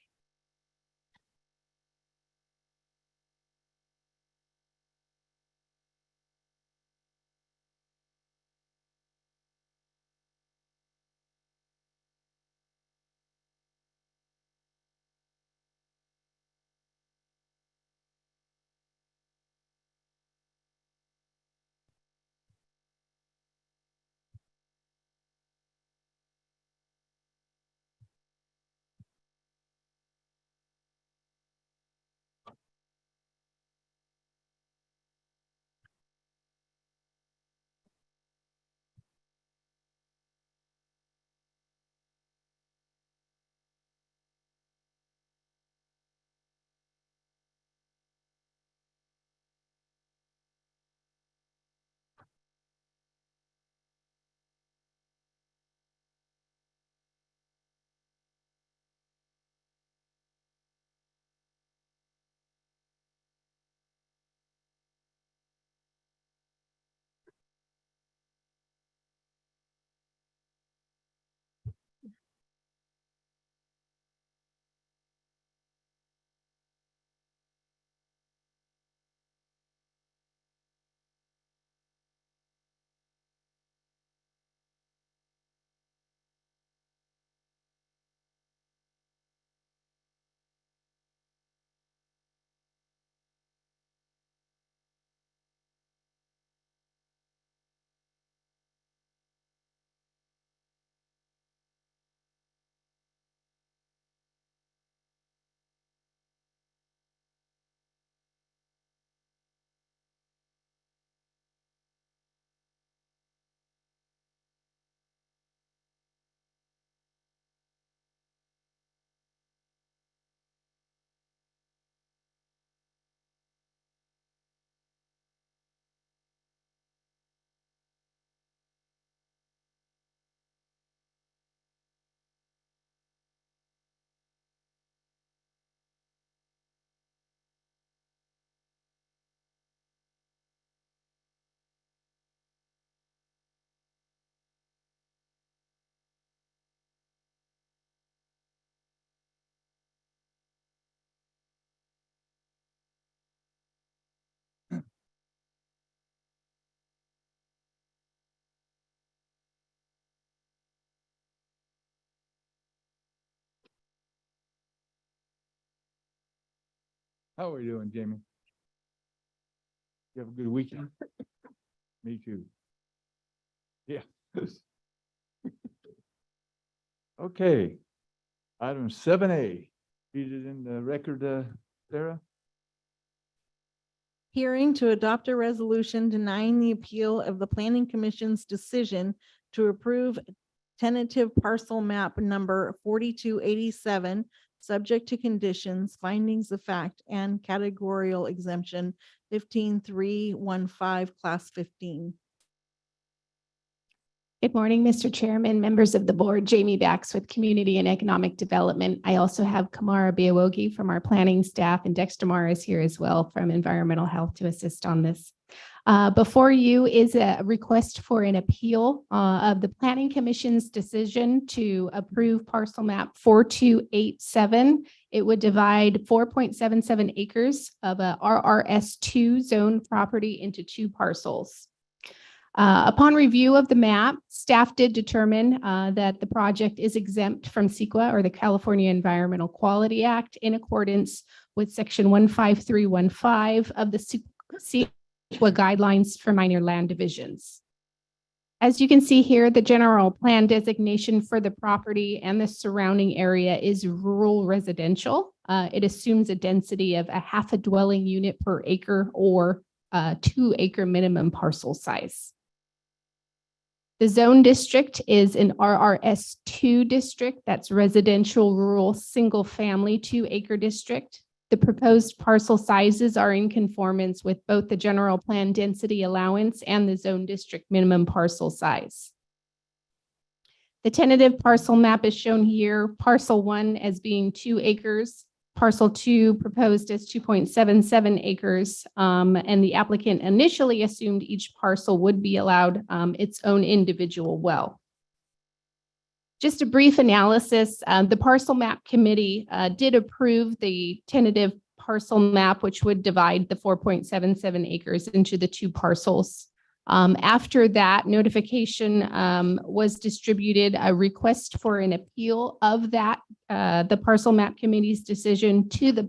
How are we doing, Jamie? You have a good weekend? Me too. Yeah. Okay. Item 7A. Read it in the record, Sarah? Hearing to adopt a resolution denying the appeal of the Planning Commission's decision to approve tentative parcel map number 4287, subject to conditions, findings of fact, and categorical exemption 15315, class 15. Good morning, Mr. Chairman, members of the board. Jamie Bax with Community and Economic Development. I also have Kamara Biawogi from our planning staff, and Dexter Mara is here as well from Environmental Health to assist on this. Before you is a request for an appeal of the Planning Commission's decision to approve parcel map 4287. It would divide 4.77 acres of a RRS2 zone property into 2 parcels. Upon review of the map, staff did determine that the project is exempt from CEQA, or the California Environmental Quality Act, in accordance with section 15315 of the CEQA guidelines for minor land divisions. As you can see here, the general plan designation for the property and the surrounding area is rural residential. It assumes a density of a half a dwelling unit per acre, or 2 acre minimum parcel size. The zone district is an RRS2 district. That's residential, rural, single family 2 acre district. The proposed parcel sizes are in conformance with both the general plan density allowance and the zone district minimum parcel size. The tentative parcel map is shown here. Parcel 1 as being 2 acres. Parcel 2 proposed as 2.77 acres, and the applicant initially assumed each parcel would be allowed its own individual well. Just a brief analysis, the parcel map committee did approve the tentative parcel map, which would divide the 4.77 acres into the 2 parcels. After that, notification was distributed. A request for an appeal of that, the parcel map committee's decision to the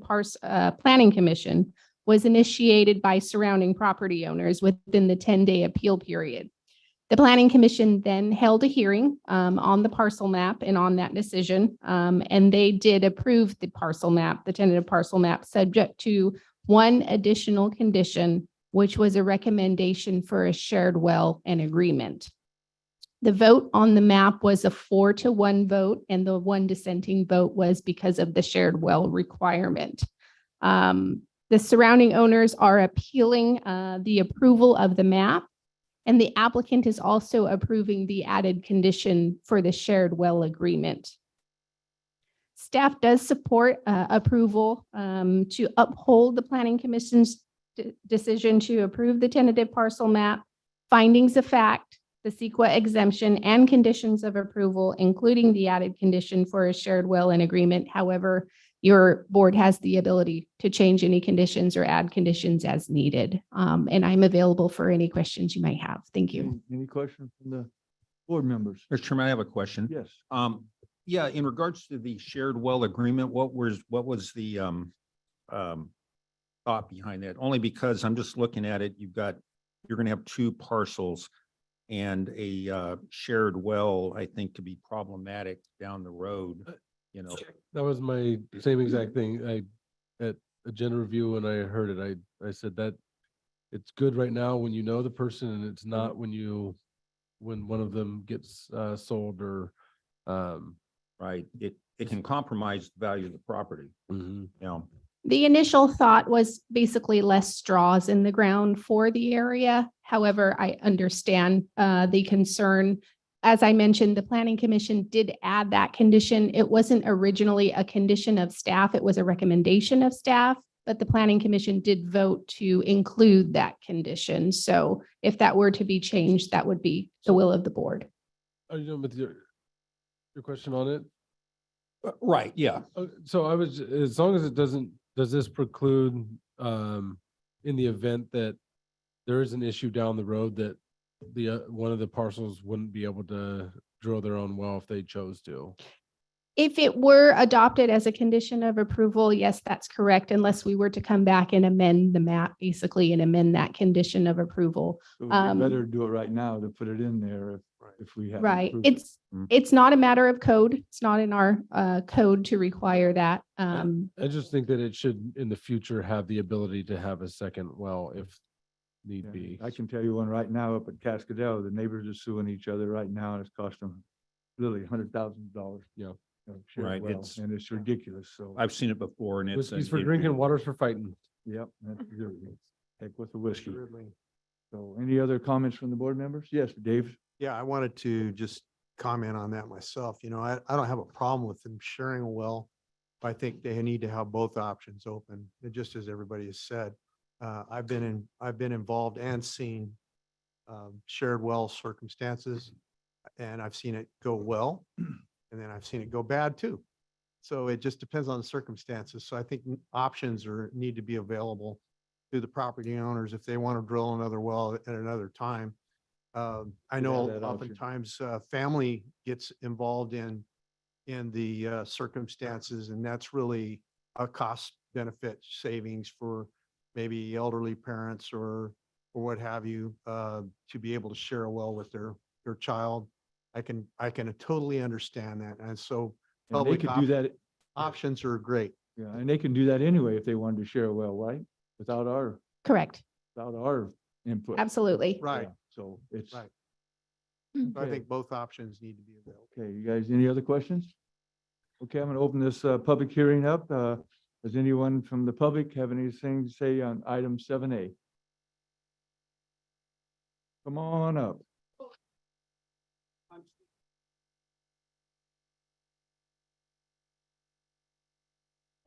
planning commission was initiated by surrounding property owners within the 10-day appeal period. The planning commission then held a hearing on the parcel map and on that decision, and they did approve the parcel map, the tentative parcel map, subject to one additional condition, which was a recommendation for a shared well and agreement. The vote on the map was a 4-1 vote, and the 1 dissenting vote was because of the shared well requirement. The surrounding owners are appealing the approval of the map, and the applicant is also approving the added condition for the shared well agreement. Staff does support approval to uphold the planning commission's decision to approve the tentative parcel map, findings of fact, the CEQA exemption, and conditions of approval, including the added condition for a shared well and agreement. However, your board has the ability to change any conditions or add conditions as needed. And I'm available for any questions you might have. Thank you. Any questions from the board members? Mr. Chairman, I have a question. Yes. Yeah, in regards to the shared well agreement, what was the thought behind that? Only because I'm just looking at it, you're gonna have 2 parcels, and a shared well, I think, could be problematic down the road, you know. That was my same exact thing. At agenda review, when I heard it, I said that it's good right now when you know the person, and it's not when one of them gets sold or right. It can compromise the value of the property. You know. The initial thought was basically less straws in the ground for the area. However, I understand the concern. As I mentioned, the planning commission did add that condition. It wasn't originally a condition of staff. It was a recommendation of staff, but the planning commission did vote to include that condition. So if that were to be changed, that would be the will of the board. Are you done with your question on it? Right, yeah. So I was, as long as it does this preclude in the event that there is an issue down the road that one of the parcels wouldn't be able to drill their own well if they chose to? If it were adopted as a condition of approval, yes, that's correct, unless we were to come back and amend the map, basically, and amend that condition of approval. It would be better to do it right now to put it in there if we have. Right. It's not a matter of code. It's not in our code to require that. I just think that it should in the future have the ability to have a second well if need be. I can tell you one right now up at Cascadel, the neighbors are suing each other right now and it's cost them literally $100,000. Yeah. Share Right, well, it's- and it's ridiculous. So, I've seen it before and it's. Whiskey's for drinking, water's for fighting. yep, that's good. Heck with the whiskey. So any other comments from the board members? Yes, Dave? Yeah, I wanted to just comment on that myself. You know, I don't have a problem with them sharing a well. But I think they need to have both options open, just as everybody has said. I've been involved and seen shared well circumstances, and I've seen it go well, and then I've seen it go bad too. So it just depends on the circumstances. So I think options need to be available to the property owners if they want to drill another well at another time. I know that option. oftentimes family gets involved in the circumstances, and that's really a cost benefit savings for maybe elderly parents or what have you, to be able to share a well with their child. I can totally understand that. And so And they public could do that. options are great. Yeah, and they can do that anyway if they wanted to share a well, right? Without our Correct. input. Absolutely. Right. Yeah, So it's, Right. So I Okay. think both options need to be available. okay, you guys, any other questions? Okay, I'm gonna open this public hearing up. Does anyone from the public have anything to say on item 7A? Come on up.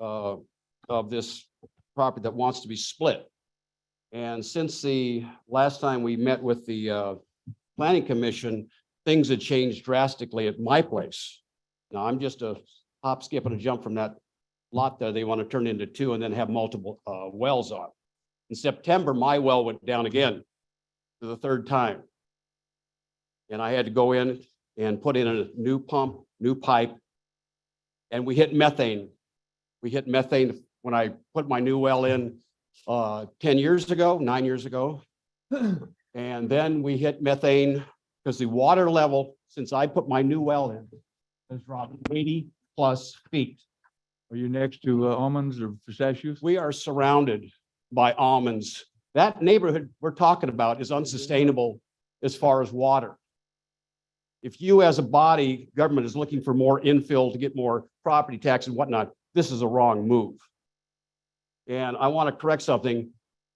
Of this property that wants to be split. And since the last time we met with the planning commission, things had changed drastically at my place. Now, I'm just a hop, skip, and a jump from that lot there. They want to turn into two and then have multiple wells on. In September, my well went down again for the third time. And I had to go in and put in a new pump, new pipe, and we hit methane. We hit methane when I put my new well in 10 years ago, 9 years ago. And then we hit methane because the water level, since I put my new well in, has dropped 80 plus feet. Are you next to almonds or pistachios? We are surrounded by almonds. That neighborhood we're talking about is unsustainable as far as water. If you as a body, government is looking for more infill to get more property tax and whatnot, this is a wrong move. And I want to correct something.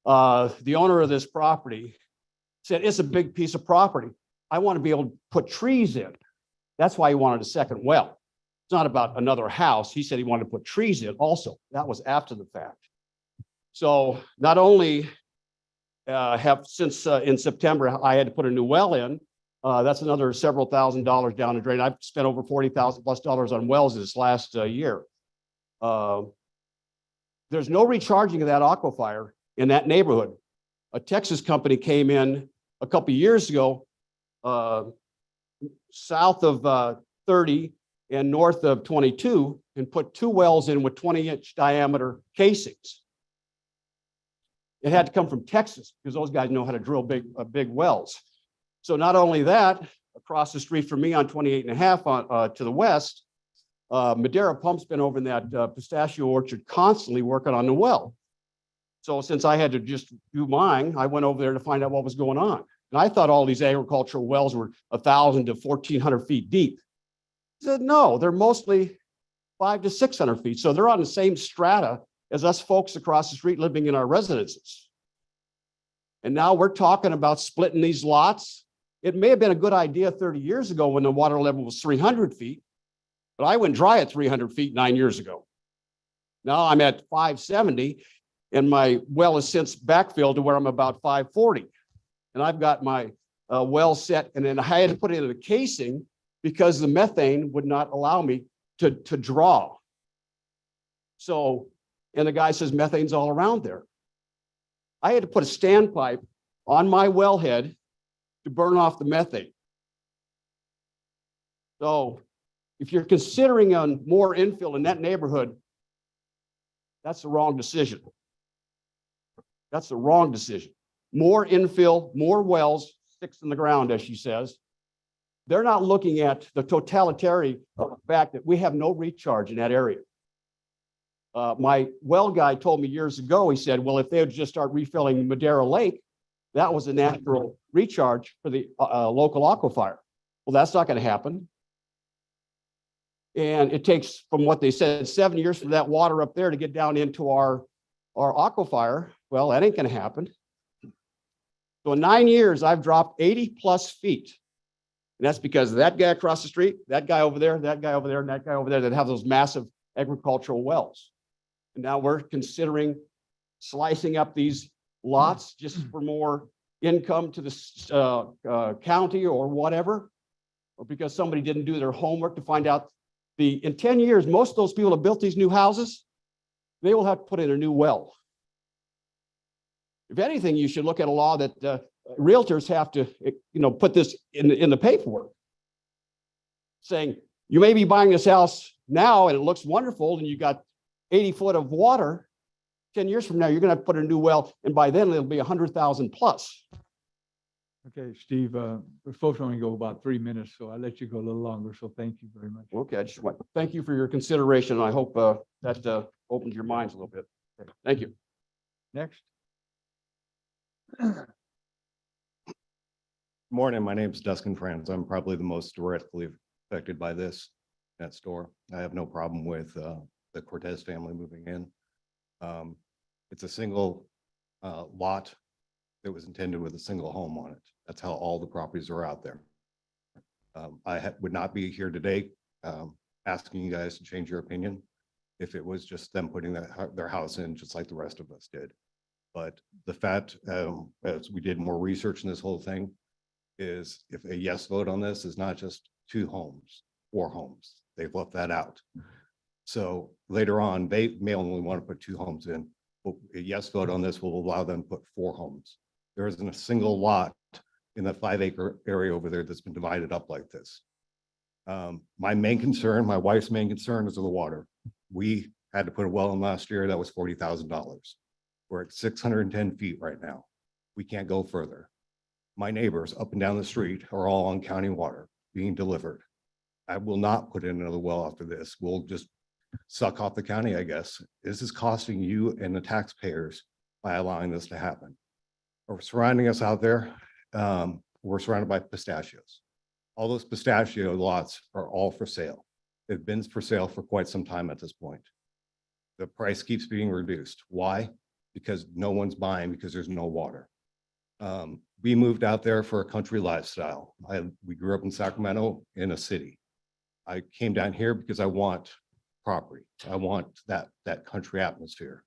The owner of this property said, it's a big piece of property. I want to be able to put trees in. That's why he wanted a second well. It's not about another house. He said he wanted to put trees in also. That was after the fact. So not only since in September, I had to put a new well in, that's another several $1,000s down the drain. I've spent over $40,000+ on wells this last year. There's no recharging of that aquifer in that neighborhood. A Texas company came in a couple of years ago, south of 30 and north of 22, and put two wells in with 20-inch diameter casings. It had to come from Texas because those guys know how to drill big wells. So not only that, across the street from me on 28 and a half to the west, Madera Pump's been over in that pistachio orchard constantly working on the well. So since I had to just do mine, I went over there to find out what was going on. And I thought all these agricultural wells were 1,000 to 1,400 feet deep. I said, no, they're mostly 500 to 600 feet. So they're on the same strata as us folks across the street living in our residences. And now we're talking about splitting these lots. It may have been a good idea 30 years ago when the water level was 300 feet, but I went dry at 300 feet 9 years ago. Now I'm at 570 and my well has since backfilled to where I'm about 540. And I've got my well set, and then I had to put it in a casing because the methane would not allow me to draw. So, and the guy says methane's all around there. I had to put a standpipe on my wellhead to burn off the methane. So If you're considering on more infill in that neighborhood, that's the wrong decision. That's the wrong decision. More infill, more wells, sticks in the ground, as she says. They're not looking at the totality of the fact that we have no recharge in that area. My well guy told me years ago, he said, well, if they would just start refilling Madera Lake, that was a natural recharge for the local aquifer. Well, that's not going to happen. And it takes, from what they said, 7 years for that water up there to get down into our aquifer. Well, that ain't going to happen. So in 9 years, I've dropped 80 plus feet. And that's because of that guy across the street, that guy over there, that guy over there, and that guy over there that have those massive agricultural wells. And now we're considering slicing up these lots just for more income to the county or whatever, or because somebody didn't do their homework to find out in 10 years, most of those people that built these new houses, they will have to put in a new well. If anything, you should look at a law that realtors have to, put this in the paperwork, saying you may be buying this house now and it looks wonderful and you got 80 foot of water. 10 years from now, you're going to have to put in a new well, and by then it'll be 100,000 plus. Okay, Steve, we're supposed to only go about 3 minutes, so I let you go a little longer. So thank you very much. Okay, I just want thank you for your consideration. I hope that opened your minds a little bit. Okay, thank you. Next. Morning, my name is Dustin Franz. I'm probably the most directly affected by this next door. I have no problem with the Cortez family moving in. It's a single lot that was intended with a single home on it. That's how all the properties are out there. I would not be here today asking you guys to change your opinion if it was just them putting their house in just like the rest of us did. But the fact, as we did more research in this whole thing, is if a yes vote on this is not just 2 homes, 4 homes, they've left that out. So later on, they may only want to put 2 homes in. But a yes vote on this will allow them to put 4 homes. There isn't a single lot in that 5-acre area over there that's been divided up like this. My main concern, my wife's main concern is the water. We had to put a well in last year. That was $40,000. We're at 610 feet right now. We can't go further. My neighbors up and down the street are all on county water being delivered. I will not put in another well after this. We'll just suck off the county, I guess. This is costing you and the taxpayers by allowing this to happen. Or surrounding us out there, we're surrounded by pistachios. All those pistachio lots are all for sale. They've been for sale for quite some time at this point. The price keeps being reduced. Why? Because no one's buying because there's no water. We moved out there for a country lifestyle. We grew up in Sacramento in a city. I came down here because I want property. I want that country atmosphere.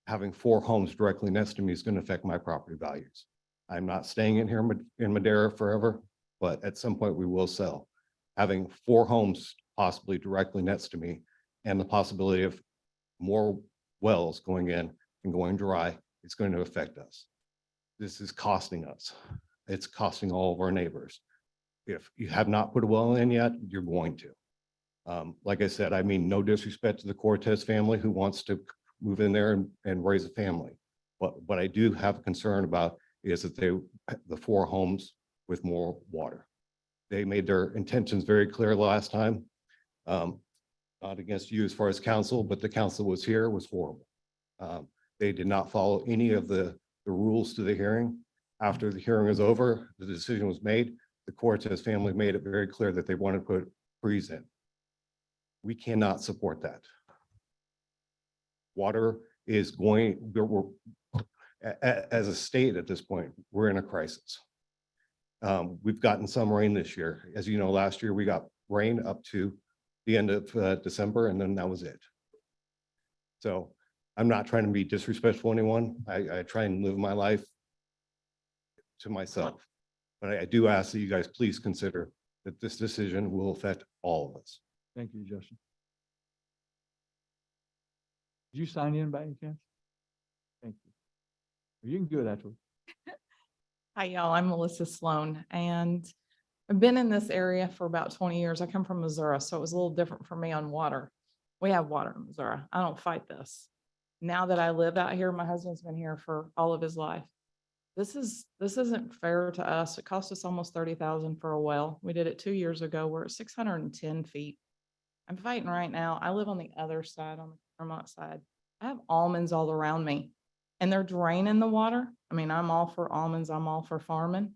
Having 4 homes directly next to me is going to affect my property values. I'm not staying in here in Madera forever, but at some point we will sell. Having 4 homes possibly directly next to me and the possibility of more wells going in and going dry, it's going to affect us. This is costing us. It's costing all of our neighbors. If you have not put a well in yet, you're going to. Like I said, I mean, no disrespect to the Cortez family who wants to move in there and raise a family. But what I do have a concern about is that the 4 homes with more water. They made their intentions very clear last time. Not against you as far as council, but the council was here, was horrible. They did not follow any of the rules to the hearing. After the hearing was over, the decision was made. The Cortez family made it very clear that they wanted to put freeze in. We cannot support that. Water is going, as a state at this point, we're in a crisis. We've gotten some rain this year. As you know, last year we got rain up to the end of December, and then that was it. So I'm not trying to be disrespectful to anyone. I try and live my life to myself. But I do ask that you guys please consider that this decision will affect all of us. Thank you, Justin. Did you sign in by any chance? Thank you. You can do it, actually. Hi, y'all. I'm Melissa Sloan, and I've been in this area for about 20 years. I come from Missouri, so it was a little different for me on water. We have water in Missouri. I don't fight this. Now that I live out here, my husband's been here for all of his life. This isn't fair to us. It cost us almost 30,000 for a well. We did it 2 years ago. We're at 610 feet. I'm fighting right now. I live on the other side, on the Vermont side. I have almonds all around me and they're draining the water. I mean, I'm all for almonds. I'm all for farming.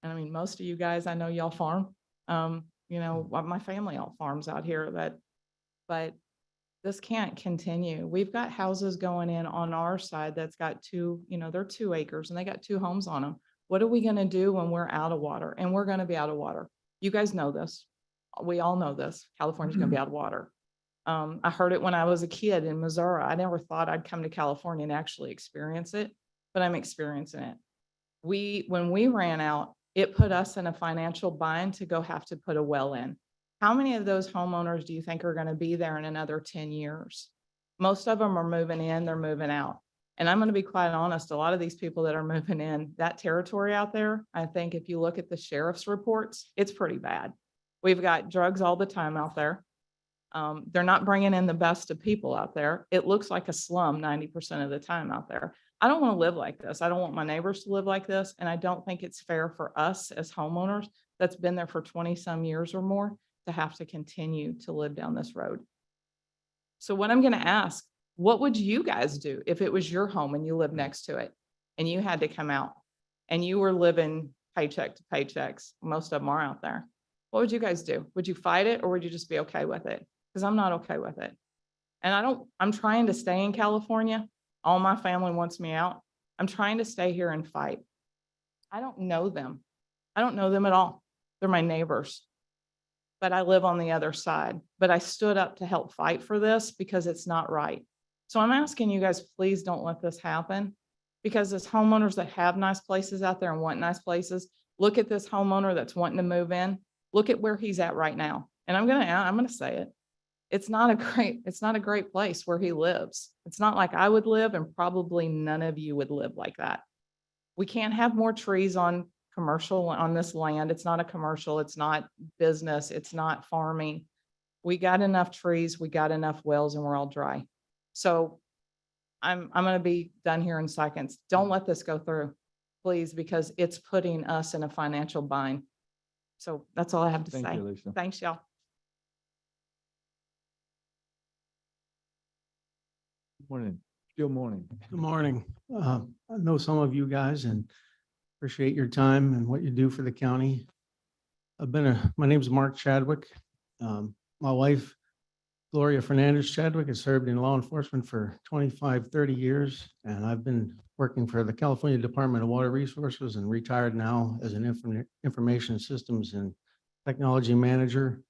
And I mean, most of you guys, I know y'all farm. My family all farms out here but this can't continue. We've got houses going in on our side that's got they're 2 acres and they got 2 homes on them. What are we going to do when we're out of water? And we're going to be out of water. You guys know this. We all know this. California's going to be out of water. I heard it when I was a kid in Missouri. I never thought I'd come to California and actually experience it, but I'm experiencing it. When we ran out, it put us in a financial bind to go have to put a well in. How many of those homeowners do you think are going to be there in another 10 years? Most of them are moving in, they're moving out. And I'm going to be quite honest, a lot of these people that are moving in, that territory out there, I think if you look at the sheriff's reports, it's pretty bad. We've got drugs all the time out there. They're not bringing in the best of people out there. It looks like a slum 90% of the time out there. I don't want to live like this. I don't want my neighbors to live like this. And I don't think it's fair for us as homeowners that's been there for 20 some years or more to have to continue to live down this road. So what I'm going to ask, what would you guys do if it was your home and you lived next to it and you had to come out and you were living paycheck to paychecks? Most of them are out there. What would you guys do? Would you fight it or would you just be okay with it? Because I'm not okay with it. And I'm trying to stay in California. All my family wants me out. I'm trying to stay here and fight. I don't know them. I don't know them at all. They're my neighbors. But I live on the other side. But I stood up to help fight for this because it's not right. So I'm asking you guys, please don't let this happen. Because as homeowners that have nice places out there and want nice places, look at this homeowner that's wanting to move in. Look at where he's at right now. And I'm gonna say it. It's not a great place where he lives. It's not like I would live, and probably none of you would live like that. We can't have more trees on this land. It's not a commercial, it's not business, it's not farming. We got enough trees, we got enough wells, and we're all dry. So I'm gonna be done here in seconds. Don't let this go through, please, because it's putting us in a financial bind. So that's all I have to say. Thank you, Lisa. Thanks, y'all. Morning, still morning. Good morning. I know some of you guys and appreciate your time and what you do for the county. My name's Mark Chadwick. My wife, Gloria Fernandez Chadwick, has served in law enforcement for 25, 30 years. And I've been working for the California Department of Water Resources and retired now as an information systems and technology manager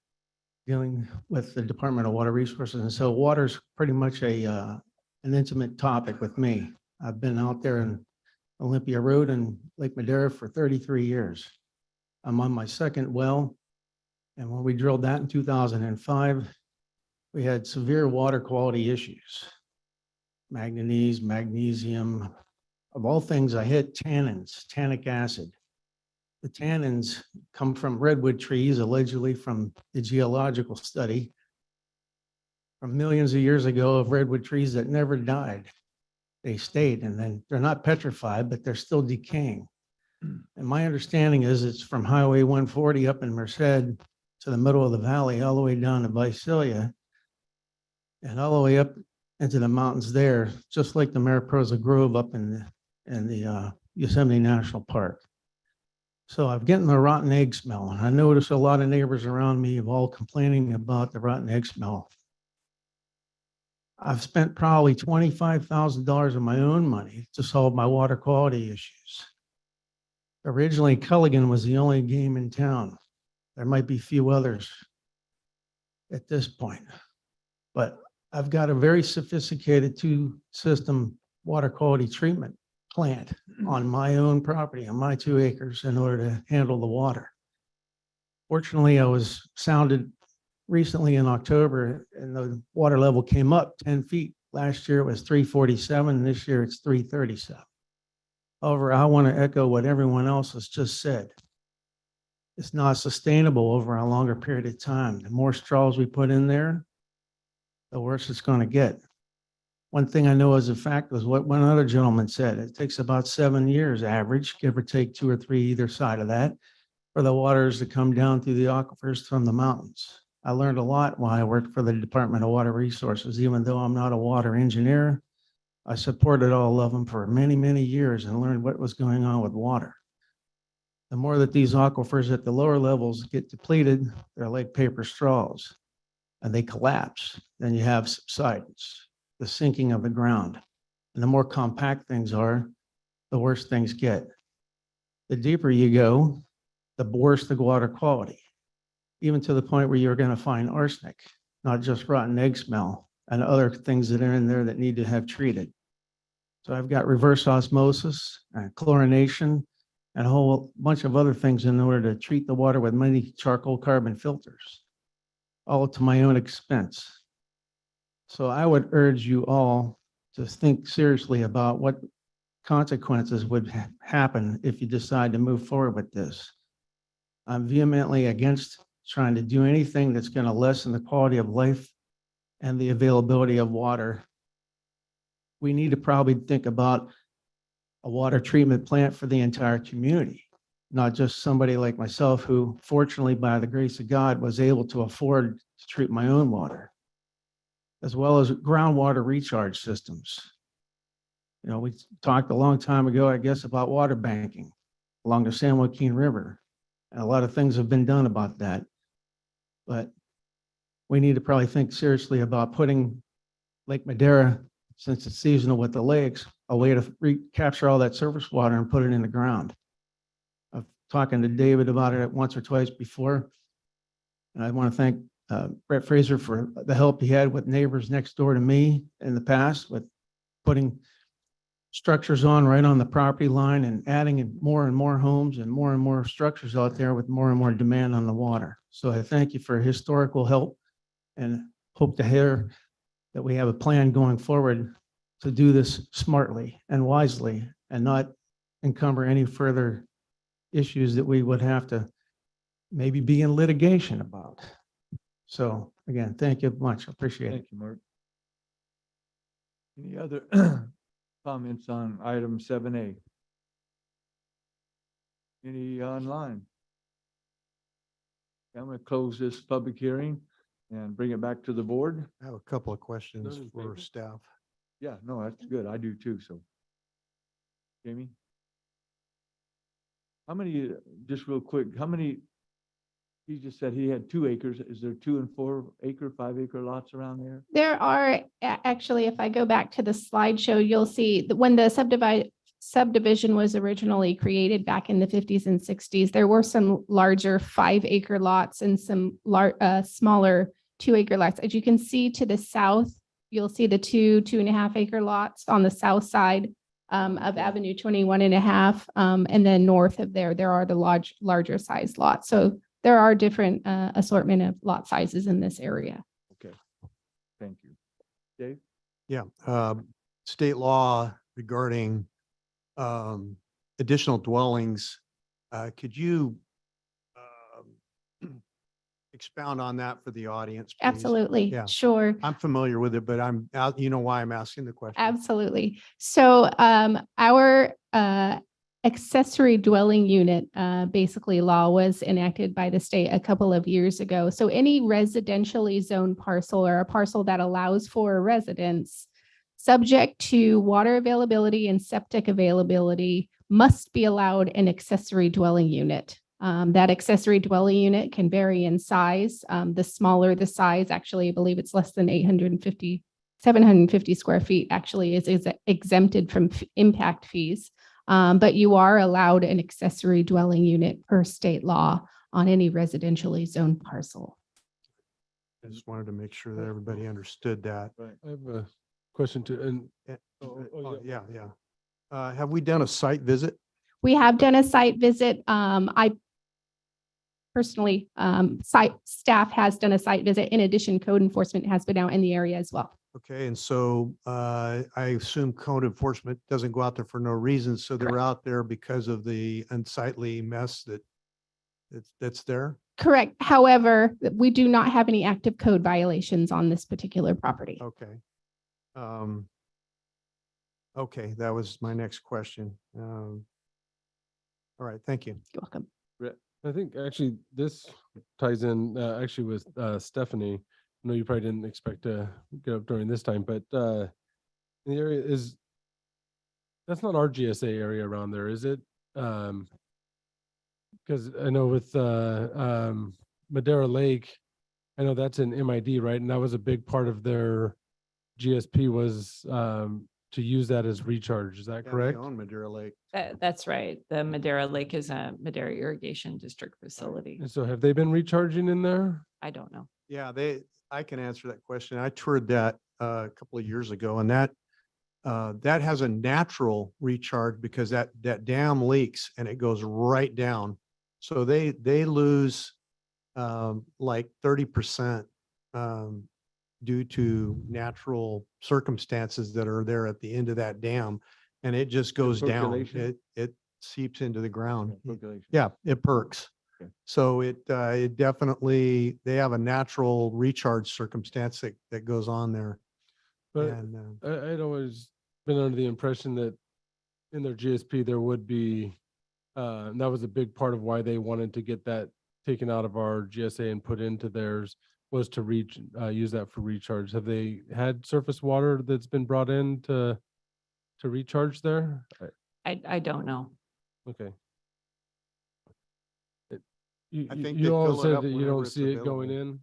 dealing with the Department of Water Resources. And so water's pretty much an intimate topic with me. I've been out there in Olympia Road and Lake Madera for 33 years. I'm on my second well. And when we drilled that in 2005, we had severe water quality issues. Manganese, magnesium, of all things, I hit tannins, tannic acid. The tannins come from redwood trees, allegedly from the geological study from millions of years ago of redwood trees that never died. They stayed, and then they're not petrified, but they're still decaying. And my understanding is it's from Highway 140 up in Merced to the middle of the valley, all the way down to Visalia, and all the way up into the mountains there, just like the Mariposa Grove up in the Yosemite National Park. So I'm getting the rotten egg smell, and I notice a lot of neighbors around me have all complaining about the rotten egg smell. I've spent probably $25,000 of my own money to solve my water quality issues. Originally, Culligan was the only game in town. There might be a few others at this point, but I've got a very sophisticated 2-system water quality treatment plant on my own property, on my 2 acres, in order to handle the water. Fortunately, I was sounded recently in October, and the water level came up 10 feet. Last year it was 347, and this year it's 337. However, I want to echo what everyone else has just said. it's not sustainable over a longer period of time. The more straws we put in there, the worse it's going to get. One thing I know as a fact was what one other gentleman said. It takes about 7 years average, give or take 2 or 3 either side of that, for the waters to come down through the aquifers from the mountains. I learned a lot while I worked for the Department of Water Resources. Even though I'm not a water engineer, I supported all of them for many, many years and learned what was going on with water. The more that these aquifers at the lower levels get depleted, they're like paper straws and they collapse. Then you have subsidence, the sinking of the ground. And the more compact things are, the worse things get. The deeper you go, the worse the water quality, even to the point where you're going to find arsenic, not just rotten egg smell and other things that are in there that need to have treated. So I've got reverse osmosis and chlorination and a whole bunch of other things in order to treat the water with many charcoal carbon filters, all to my own expense. So I would urge you all to think seriously about what consequences would happen if you decide to move forward with this. I'm vehemently against trying to do anything that's going to lessen the quality of life and the availability of water. We need to probably think about a water treatment plant for the entire community, not just somebody like myself who, fortunately, by the grace of God, was able to afford to treat my own water, as well as groundwater recharge systems. You know, we talked a long time ago, I guess, about water banking along the San Joaquin River. And a lot of things have been done about that. But we need to probably think seriously about putting Lake Madera, since it's seasonal with the lakes, a way to recapture all that surface water and put it in the ground. I've talking to David about it once or twice before. And I want to thank Brett Fraser for the help he had with neighbors next door to me in the past with putting structures on right on the property line and adding in more and more homes and more structures out there with more and more demand on the water. So I thank you for historical help and hope to hear that we have a plan going forward to do this smartly and wisely and not encumber any further issues that we would have to maybe be in litigation about. So again, thank you much. I appreciate it. Thank you, Mark. Any other comments on item 7A? Any online? I'm going to close this public hearing and bring it back to the board. I have a couple of questions Those for papers? staff. Yeah, no, that's good. I do too. So, Jamie? How many, just real quick, how many, he just said he had 2 acres. Is there 2 and 4 acre, 5 acre lots around there? There are, actually, if I go back to the slideshow, you'll see that when the subdivision was originally created back in the 50s and 60s, there were some larger 5 acre lots and some smaller 2 acre lots. As you can see to the south, you'll see the 2.5 acre lots on the south side of Avenue 21.5. And then north of there are the larger size lots. So there are different assortment of lot sizes in this area. Okay, thank you. Dave? Yeah, state law regarding additional dwellings. Could you expound on that for the audience, please? Absolutely, Yeah. sure. I'm familiar with it, but I'm out, you know why I'm asking the question. Absolutely. So our accessory dwelling unit basically law was enacted by the state a couple of years ago. So any residentially zoned parcel or a parcel that allows for a residence subject to water availability and septic availability must be allowed an accessory dwelling unit. That accessory dwelling unit can vary in size. The smaller the size, actually, I believe it's less than 750 square feet actually is exempted from impact fees. But you are allowed an accessory dwelling unit per state law on any residentially zoned parcel. I just wanted to make sure that everybody understood that. Right. I have a question too, and Yeah. Have we done a site visit? We have done a site visit. I personally, site staff has done a site visit. In addition, code enforcement has been out in the area as well. Okay, and so I assume code enforcement doesn't go out there for no reason. So they're out there because of the unsightly mess that that's there? Correct. However, we do not have any active code violations on this particular property. Okay. Okay, that was my next question. All right, thank you. You're welcome. I think actually this ties in actually with Stephanie. I know you probably didn't expect to get up during this time, but the area is, that's not our GSA area around there, is it? Because I know with Madera Lake, I know that's in MID, right? And that was a big part of their GSP was to use that as recharge. Is that Yeah, they correct? own Madera Lake. That's right. The Madera Lake is a Madera Irrigation District facility. And so have they been recharging in there? I don't know. Yeah, I can answer that question. I toured that a couple of years ago, and that has a natural recharge because that dam leaks and it goes right down. So they lose like 30% due to natural circumstances that are there at the end of that dam, and it just goes down. percolation? It seeps into the ground. Percolation. Yeah, it perks. Okay. So it definitely, they have a natural recharge circumstance that goes on there. But And I'd always been under the impression that in their GSP, there would be, and that was a big part of why they wanted to get that taken out of our GSA and put into theirs, was to use that for recharge. Have they had surface water that's been brought in to recharge there? I don't know. Okay. I think they You all fill it said up that you whenever don't it's see it going available.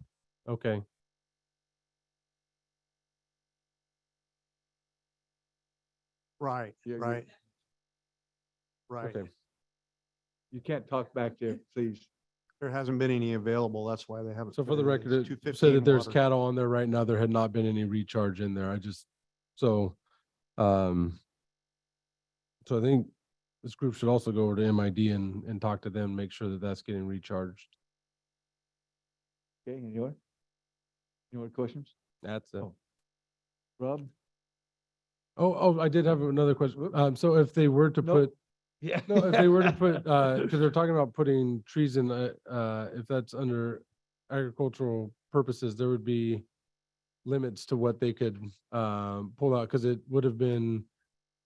in? Okay. right, Yeah, right. Right. Okay. You can't talk back there, please. There hasn't been any available. That's why they haven't. So put for the it in. record, It's it 215 said that there's water. cattle on there right now. There had not been any recharge in there. So I think this group should also go over to MID and talk to them, make sure that that's getting recharged. Okay, any more questions? That's it. Oh. Rob? Oh, I did have another question. So if they were to No. put, Yeah. no, if they were to put, because they're talking about putting trees in, if that's under agricultural purposes, there would be limits to what they could pull out, because it would have been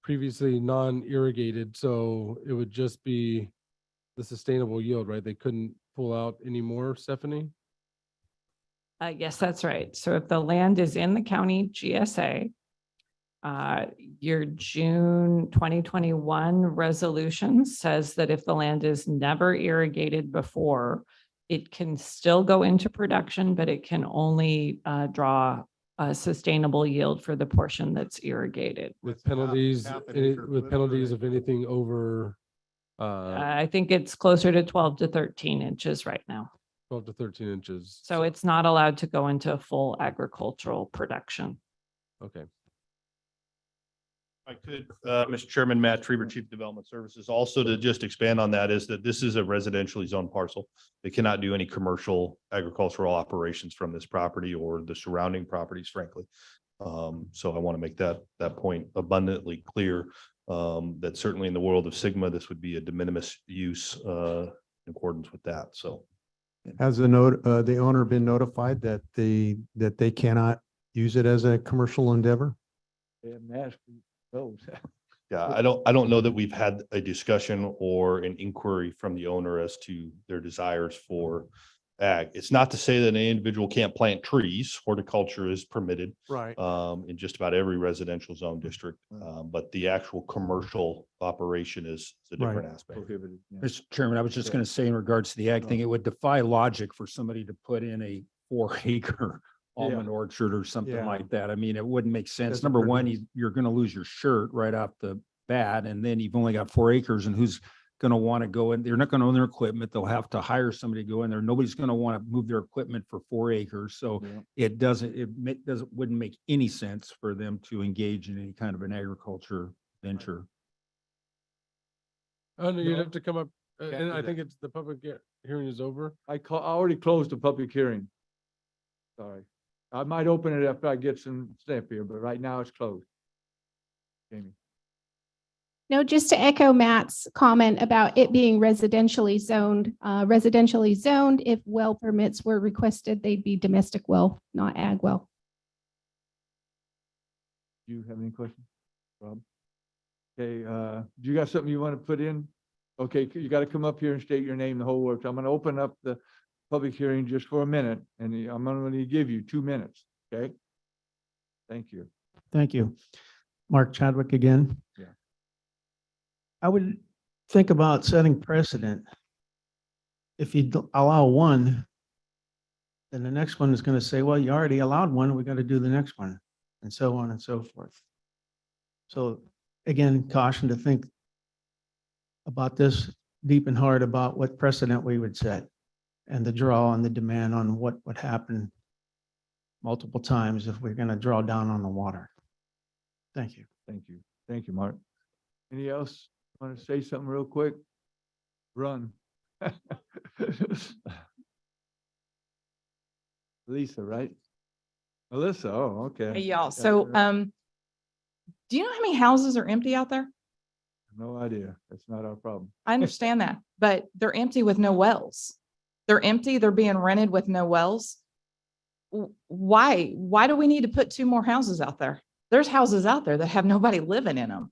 previously non-irrigated, so it would just be the sustainable yield, right? They couldn't pull out any more, Stephanie? Yes, that's right. So if the land is in the county GSA, your June 2021 resolution says that if the land is never irrigated before, it can still go into production, but it can only draw a sustainable yield for the portion that's irrigated. With penalties, half an acre with equivalent penalties or of anything over I think it's closer to 12 to 13 inches right now. 12 to 13 inches. So it's not allowed to go into full agricultural production. Okay. I could, Mr. Chairman, Matt Trieber, Chief Development Services, also to just expand on that is that this is a residentially zoned parcel. They cannot do any commercial agricultural operations from this property or the surrounding properties, frankly. So I want to make that point abundantly clear, that certainly in the world of Sigma, this would be a de minimis use in accordance with that. So. Has the owner been notified that they cannot use it as a commercial endeavor? They haven't asked for those. Yeah, I don't know that we've had a discussion or an inquiry from the owner as to their desires for ag. It's not to say that an individual can't plant trees. Horticulture is permitted Right. in just about every residential zone district. But the actual commercial operation is a different Right. aspect. Prohibited. Yeah. Mr. Chairman, I was just going to say in regards to the ag thing, it would defy logic for somebody to put in a 4-acre almond orchard or something Yeah. like that. I mean, it wouldn't make sense. Doesn't Number one, produce. you're going to lose your shirt right off the bat, and then you've only got 4 acres, and who's going to want to go in? They're not going to own their equipment. They'll have to hire somebody to go in there. Nobody's going to want to move their equipment for 4 acres. So Yeah. it wouldn't make any sense for them to engage in any kind of an agriculture venture. Oh, no, you'd No. have to come up, Can't and do I that. think it's the public hearing is over. I already closed the public hearing. Sorry. I might open it after I get some stuff here, but right now it's closed. Jamie. No, just to echo Matt's comment about it being residentially zoned, if well permits were requested, they'd be domestic well, not ag well. Do you have any questions, Rob? Okay, do you got something you want to put in? Okay, you got to come up here and state your name, the whole works. I'm going to open up the public hearing just for a minute, and I'm going to give you 2 minutes, okay? Thank you. Thank you. Mark Chadwick again. Yeah. I would think about setting precedent. If you allow one, then the next one is going to say, well, you already allowed one, we got to do the next one, and so on and so forth. So again, caution to think about this deep and hard about what precedent we would set and the draw and the demand on what would happen multiple times if we're going to draw down on the water. Thank you. Thank you. Thank you, Mark. Any else want to say something real quick? Run. Lisa, right? Alyssa, oh, okay. Hey, y'all. So, do you know how many houses are empty out there? No idea. That's not our problem. I understand that, but they're empty with no wells. They're empty. They're being rented with no wells. Why? Why do we need to put 2 more houses out there? There's houses out there that have nobody living in them.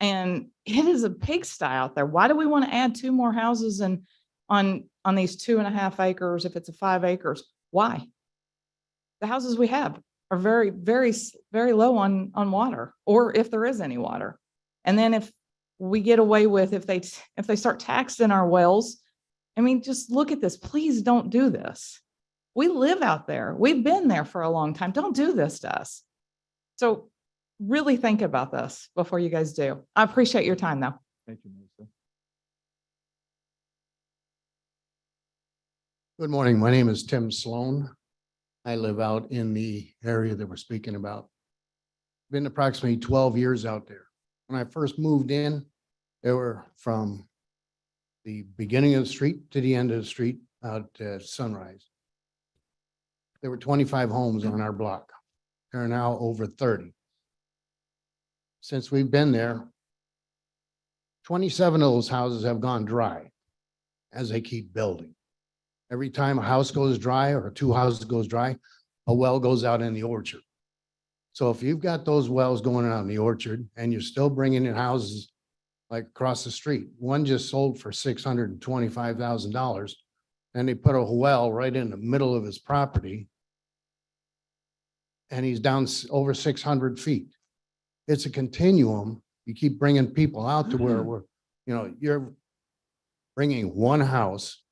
And it is a pigsty out there. Why do we want to add 2 more houses and on these 2.5 acres if it's a 5 acres? Why? The houses we have are very, very, very low on water, or if there is any water. And then if we get away with, if they start taxing our wells, I mean, just look at this. Please don't do this. We live out there. We've been there for a long time. Don't do this to us. So really think about this before you guys do. I appreciate your time though. Thank you, Melissa. Good morning. My name is Tim Sloan. I live out in the area that we're speaking about. Been approximately 12 years out there. When I first moved in, there were from the beginning of the street to the end of the street out to Sunrise. There were 25 homes on our block. There are now over 30. Since we've been there, 27 of those houses have gone dry as they keep building. Every time a house goes dry or 2 houses goes dry, a well goes out in the orchard. So if you've got those wells going out in the orchard and you're still bringing in houses like across the street, one just sold for $625,000, and they put a well right in the middle of his property, and he's down over 600 feet. It's a continuum. You keep bringing people out to where we're, you're bringing one house,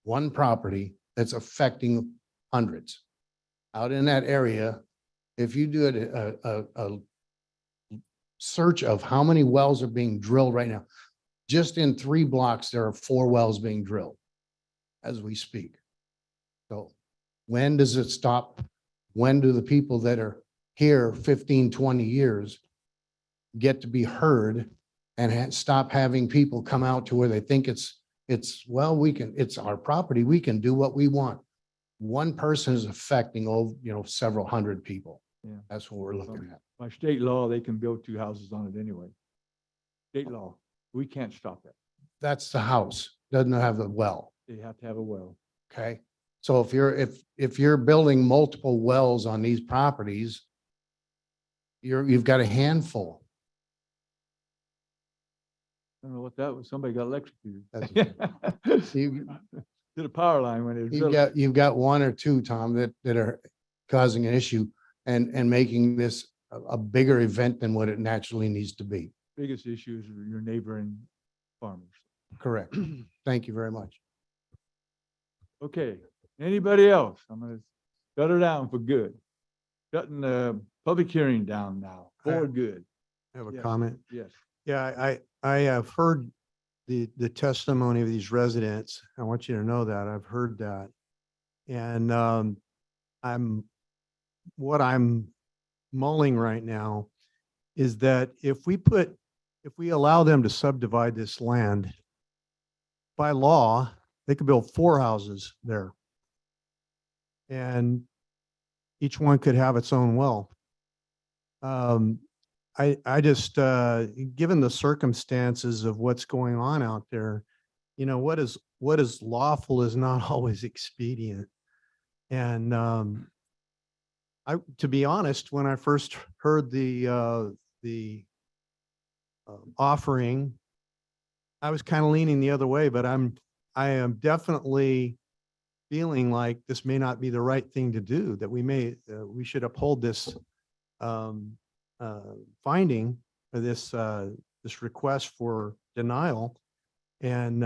one property that's affecting hundreds. Out in that area, if you do a search of how many wells are being drilled right now, just in 3 blocks, there are 4 wells being drilled as we speak. So when does it stop? When do the people that are here 15, 20 years get to be heard and stop having people come out to where they think it's our property. We can do what we want. One person is affecting several hundred people. Yeah. That's what we're looking at. By state law, they can build 2 houses on it anyway. State law, we can't stop that. That's the house, doesn't have the well. They have to have a well. Okay. So if you're building multiple wells on these properties, you've got a handful. I don't know what that was. Somebody got electrocuted. You- Did a power line when it was. You've got 1 or 2, Tom, that are causing an issue and making this a bigger event than what it naturally needs to be. Biggest issue is your neighboring farmers. Correct. Thank you very much. Okay, anybody else? I'm gonna shut her down for good. Shutting the public hearing down now for good. I have a Yes. comment. Yes. Yeah, I have heard the testimony of these residents. I want you to know that. I've heard that. And what I'm mulling right now is that if we allow them to subdivide this land, by law, they could build 4 houses there. And each one could have its own well. I just, given the circumstances of what's going on out there, you know, what is lawful is not always expedient. And, to be honest, when I first heard the offering, I was kind of leaning the other way, but I am definitely feeling like this may not be the right thing to do, that we should uphold this finding, or this request for denial, and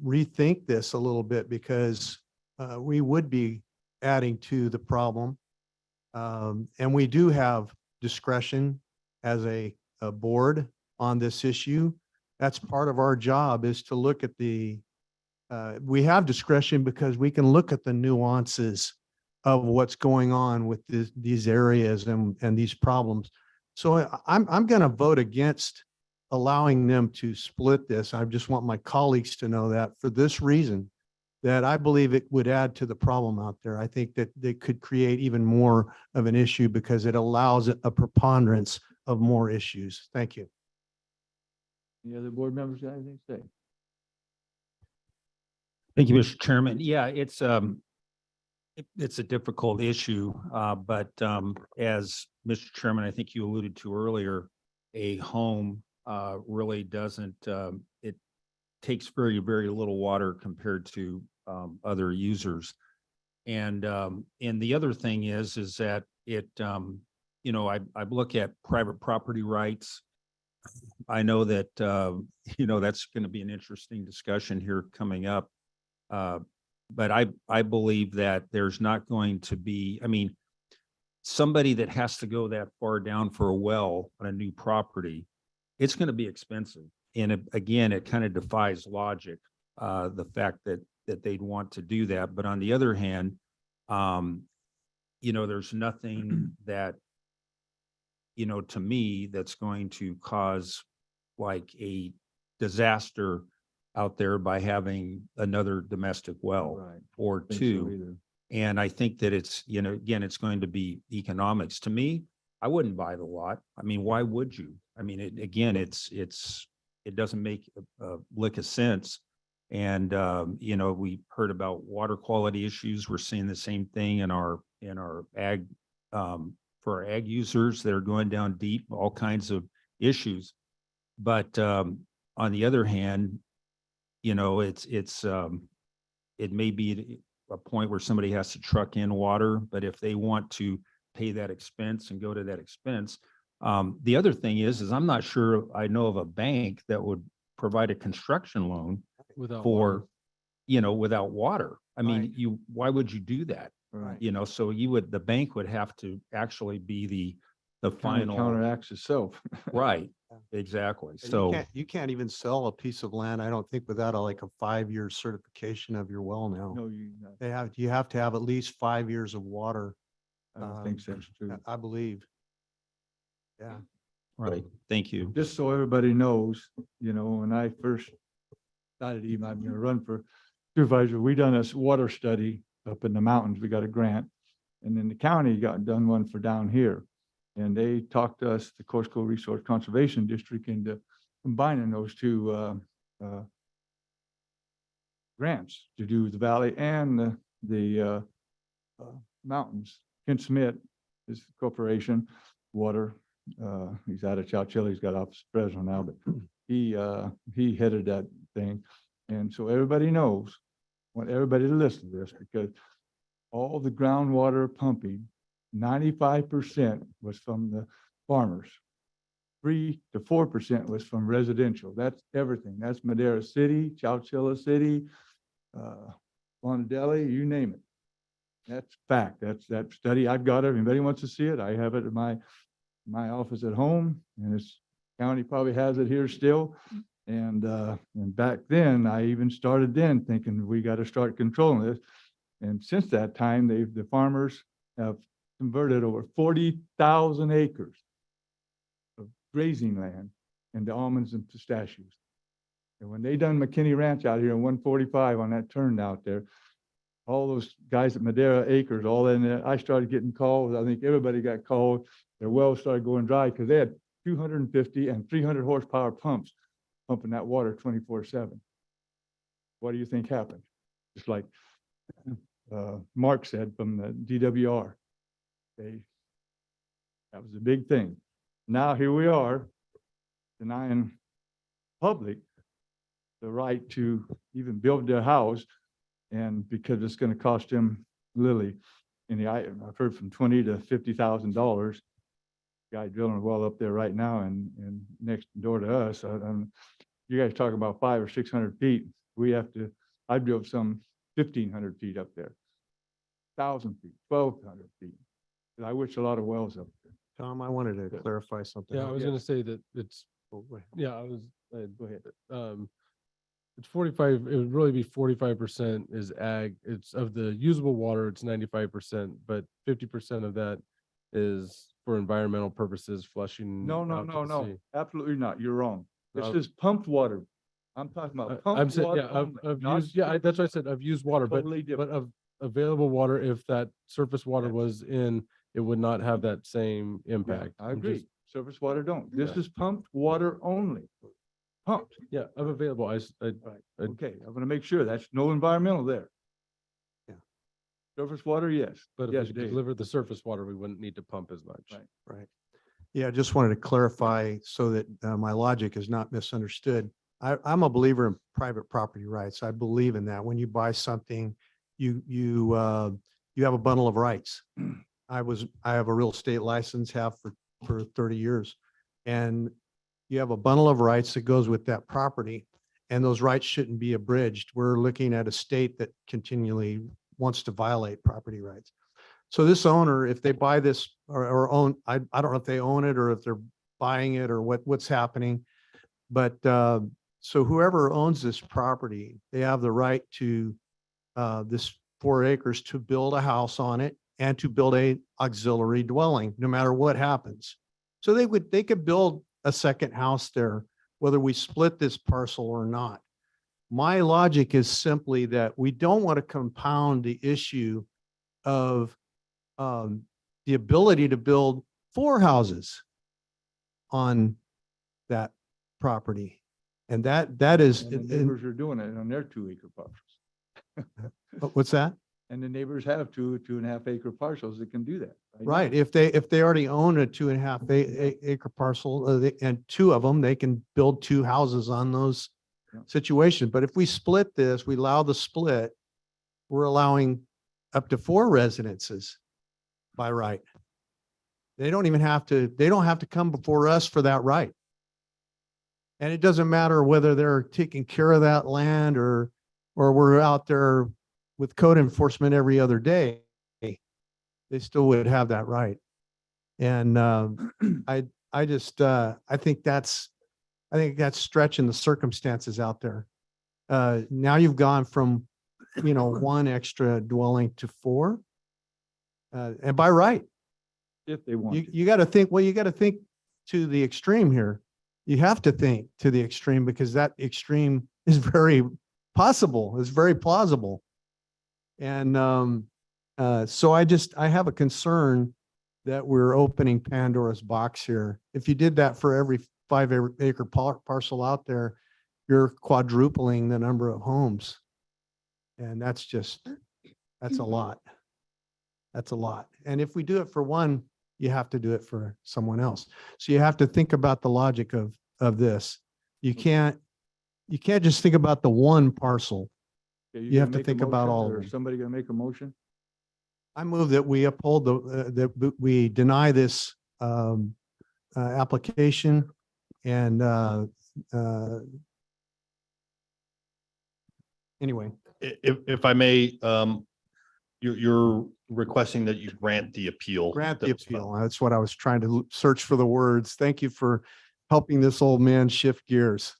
rethink this a little bit, because we would be adding to the problem. And we do have discretion as a board on this issue. That's part of our job, is to look at we have discretion because we can look at the nuances of what's going on with these areas and these problems. So I'm going to vote against allowing them to split this. I just want my colleagues to know that, for this reason, that I believe it would add to the problem out there. I think that they could create even more of an issue because it allows a preponderance of more issues. Thank you. Any other board members got anything to say? Thank you, Mr. Chairman. Yeah, it's a difficult issue, but as Mr. Chairman, I think you alluded to earlier, a home really doesn't, it takes very, very little water compared to other users. And the other thing is that it, you know, I look at private property rights. I know that, you know, that's going to be an interesting discussion here coming up. But I believe that there's not going to be, I mean, somebody that has to go that far down for a well on a new property, it's going to be expensive. And again, it kind of defies logic, the fact that they'd want to do that. But on the other hand, you know, there's nothing that, you know, to me, that's going to cause like a disaster out there by having another domestic well Right. or Think so two. either. And I think that it's, you know, again, it's going to be economics. To me, I wouldn't buy the lot. I mean, why would you? I mean, it doesn't make a lick of sense. And, you know, we heard about water quality issues. We're seeing the same thing in our ag, for our ag users that are going down deep, all kinds of issues. But on the other hand, you know, it may be a point where somebody has to truck in water, but if they want to pay that expense and go to that expense. The other thing is I'm not sure I know of a bank that would provide a construction loan Without for, water. you know, without water. I mean, Right. why would you do that? Right. You know, so the bank would have to actually be the Kind of final, counteracts itself. right, exactly. And So, you can't even sell a piece of land, I don't think, without like a 5-year certification of your well now. No, You have to have at least 5 years of water. I don't think so. That's true. I believe. Yeah. right, thank you. Just so everybody knows, you know, when I first decided even I'm gonna run for supervisor, we done a water study up in the mountains. We got a grant. And then the county done one for down here. And they talked to us, the Coastal Resource Conservation District, into combining those two grants to do the valley and the mountains. Ken Smith, his corporation, water, he's out of Chowchilla, he's got office in Fresno now, but he headed that thing. And so everybody knows, want everybody to listen to this, because all the groundwater pumping, 95% was from the farmers. 3 to 4% was from residential. That's everything. That's Madera City, Chowchilla City, Montedelli, you name it. That's fact. That's that study. I've got it. If anybody wants to see it, I have it in my office at home, and this county probably has it here still. And back then, I even started then thinking we got to start controlling this. And since that time, the farmers have converted over 40,000 acres of grazing land into almonds and pistachios. And when they done McKinney Ranch out here in 145 on that turn out there, all those guys at Madera Acres, all in there, I started getting calls. I think everybody got called. Their wells started going dry because they had 250 and 300 horsepower pumps pumping that water 24/7. What do you think happened? Just like Mark said from the DWR. That was a big thing. Now here we are denying public the right to even build their house, and because it's going to cost them literally, I've heard from $20,000 to $50,000. Guy drilling a well up there right now, and next door to us. You guys talk about 500 or 600 feet. I built some 1,500 feet up there, 1,000 feet, 1,200 feet. I wish a lot of wells up there. Tom, I wanted to clarify something. Yeah, I was gonna say that it's, Oh, go ahead. yeah, go ahead. It's 45, it would really be 45% is ag. It's of the usable water, it's 95%, but 50% of that is for environmental purposes, flushing. No, out to the no, sea. absolutely not. You're wrong. This Uh, is pumped water. I'm talking about I'm pumped saying, water yeah, only, of not used, yeah, that's what I said, of used water, but, totally different. but of available water, if that surface water was in, it would not have that same Yeah, impact. I I'm agree. just- Surface water don't. This Yeah. is pumped water only. Pumped. Yeah, of available, Right. Okay, I'm gonna make sure that's no environmental there. Yeah. Surface water, yes. but if Yes, we could Dave. deliver the surface water, we wouldn't need to pump as much. Right. Right. Yeah, I just wanted to clarify so that my logic is not misunderstood. I'm a believer in private property rights. I believe in that. When you buy something, you have a bundle of rights. I have a real estate license, have for 30 years. And you have a bundle of rights that goes with that property, and those rights shouldn't be abridged. We're looking at a state that continually wants to violate property rights. So this owner, if they buy this or own, I don't know if they own it or if they're buying it or what's happening. But so whoever owns this property, they have the right to this 4 acres to build a house on it and to build a auxiliary dwelling, no matter what happens. So they could build a second house there, whether we split this parcel or not. My logic is simply that we don't want to compound the issue of the ability to build 4 houses on that property. And that is, And the neighbors are doing it on their 2-acre parcels. what's that? And the neighbors have 2.5 acre parcels that can do that. Right. If they already own a 2.5 acre parcel and 2 of them, they can build 2 houses on those Yeah. situations. But if we split this, we allow the split, we're allowing up to 4 residences by right. They don't have to come before us for that right. And it doesn't matter whether they're taking care of that land or we're out there with code enforcement every other day. They still would have that right. And I think that's stretching the circumstances out there. Now you've gone from, 1 extra dwelling to 4. And by right, If they want. you got to think to the extreme here. You have to think to the extreme because that extreme is very possible. It's very plausible. And so I have a concern that we're opening Pandora's box here. If you did that for every 5 acre parcel out there, you're quadrupling the number of homes. And that's a lot. That's a lot. And if we do it for one, you have to do it for someone else. So you have to think about the logic of this. You can't just think about the one parcel. Okay, You have gonna to make a think about motion, all of or them. Somebody gonna make a motion? I move that we uphold that we deny this application and anyway. If I may, you're requesting that you grant the appeal. Grant the appeal. That's what I was trying to search for the words. Thank you for helping this old man shift gears.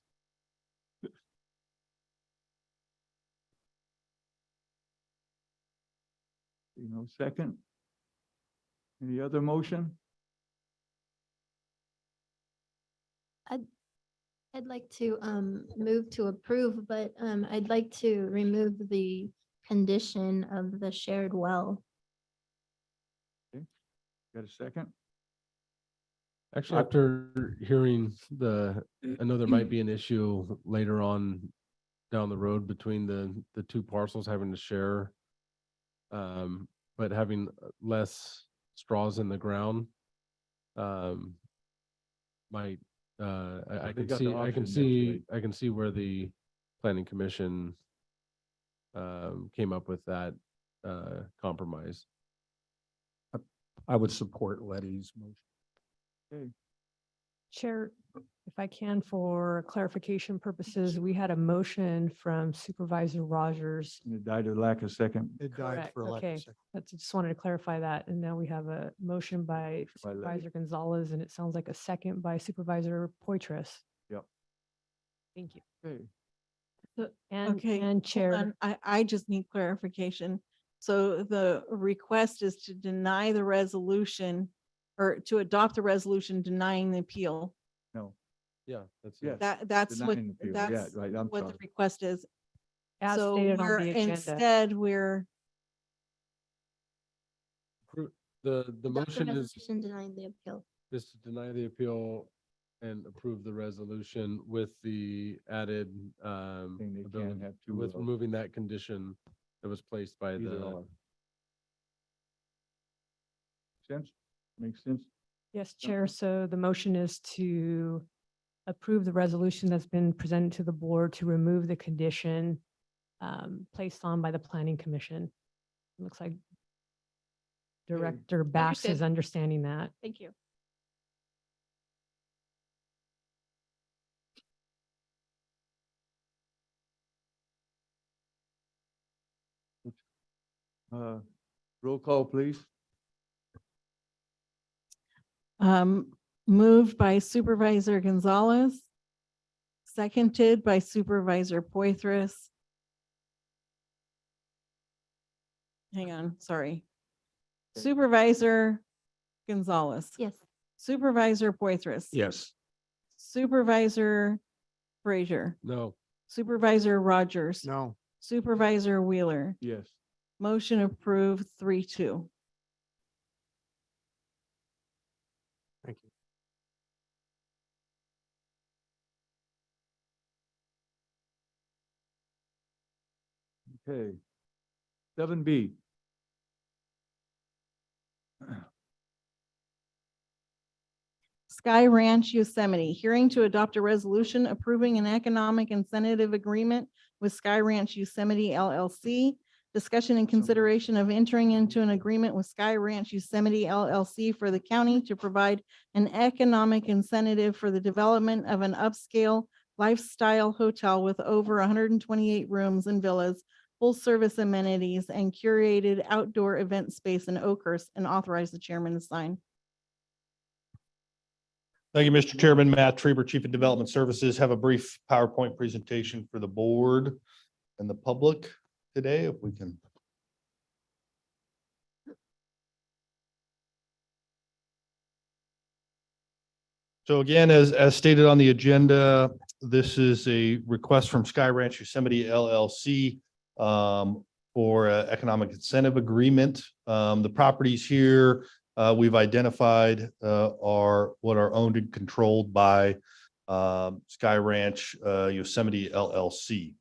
Second? Any other motion? I'd like to move to approve, but I'd like to remove the condition of the shared well. Got a second? Actually, after hearing I know there might be an issue later on down the road between the two parcels having to share. But having less straws in the ground. Might, I They can got the see, option next week. I can see where the planning commission came up with that compromise. I would support Letty's motion. Okay. Chair, if I can, for clarification purposes, we had a motion from Supervisor Rogers. And it died of lack of second. It died Correct, for lack of okay. second. That's, just wanted to clarify that. And now we have a motion by By Levy. Supervisor Gonzalez, and it sounds like a second by Supervisor Poitras. Yep. Thank you. Okay. And, Okay, and hold Chair, on. I just need clarification. So the request is to deny the resolution or to adopt the resolution denying the appeal. No. Yeah, that's Yeah. it. That's what, Denying the appeal. Yeah, that's right, I'm what the sorry. request is. as So stated on we're the agenda. instead, we're, The Adopt the motion is resolution denying the appeal. to deny the appeal and approve the resolution with the added Saying they ability- can't have two with wells. removing that condition that was placed by Either the or. Sense? Makes sense? Yes, Chair. So the motion is to approve the resolution that's been presented to the board to remove the condition placed on by the Planning Commission. It looks like Director Bax is Understood. understanding that. thank you. Roll call, please. Moved by Supervisor Gonzalez, seconded by Supervisor Poitras. Hang on, sorry. Supervisor Gonzalez. Yes. Supervisor Poitras. Yes. Supervisor Frazier. No. Supervisor Rogers. No, Supervisor Wheeler. Yes. Motion approved 3-2. thank you. Okay. 7B. Sky Ranch Yosemite, hearing to adopt a resolution approving an economic incentive agreement with Sky Ranch Yosemite LLC. Discussion and consideration of entering into an agreement with Sky Ranch Yosemite LLC for the county to provide an economic incentive for the development of an upscale lifestyle hotel with over 128 rooms and villas, full-service amenities, and curated outdoor event space in Oakhurst, and authorize the chairman to sign. Thank you, Mr. Chairman. Matt Treber, Chief of Development Services. Have a brief PowerPoint presentation for the board and the public today, if we can. So again, as stated on the agenda, this is a request from Sky Ranch Yosemite LLC for an economic incentive agreement. The properties here we've identified are what are owned and controlled by Sky Ranch Yosemite LLC.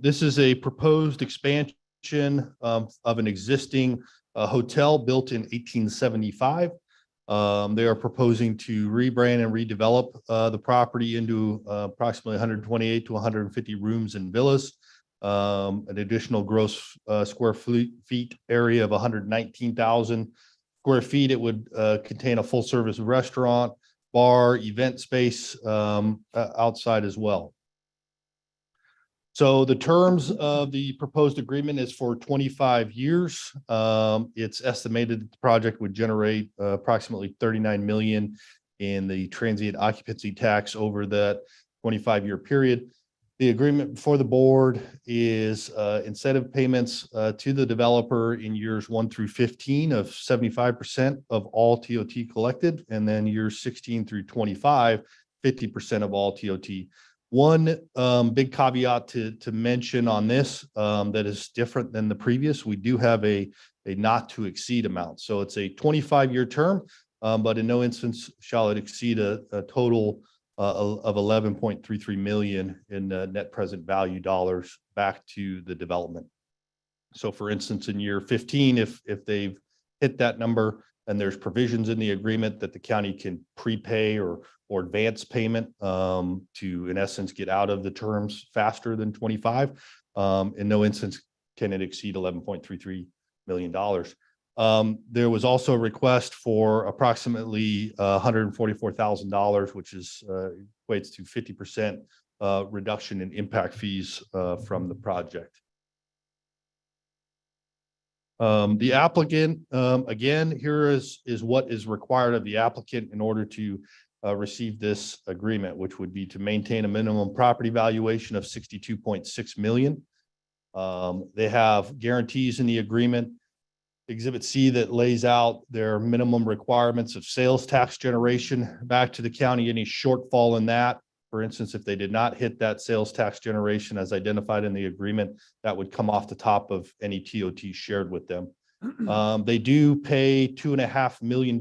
This is a proposed expansion of an existing hotel built in 1875. They are proposing to rebrand and redevelop the property into approximately 128 to 150 rooms and villas. An additional gross square feet area of 119,000 square feet. It would contain a full service restaurant, bar, event space outside as well. So the terms of the proposed agreement is for 25 years. It's estimated that the project would generate approximately 39 million in the transient occupancy tax over that 25-year period. The agreement before the board is incentive payments to the developer in years 1 through 15 of 75% of all TOT collected, and then years 16 through 25, 50% of all TOT. One big caveat to mention on this that is different than the previous, we do have a not to exceed amount. So it's a 25-year term, but in no instance shall it exceed a total of 11.33 million in net present value dollars back to the development. So for instance, in year 15, if they've hit that number and there's provisions in the agreement that the county can prepay or advance payment to, in essence, get out of the terms faster than 25. In no instance can it exceed $11.33 million. There was also a request for approximately $144,000, which is equates to 50% reduction in impact fees from the project. The applicant, again, here is what is required of the applicant in order to receive this agreement, which would be to maintain a minimum property valuation of 62.6 million. They have guarantees in the agreement. Exhibit C that lays out their minimum requirements of sales tax generation back to the county. Any shortfall in that, for instance, if they did not hit that sales tax generation as identified in the agreement, that would come off the top of any TOT shared with them. They do pay $2.5 million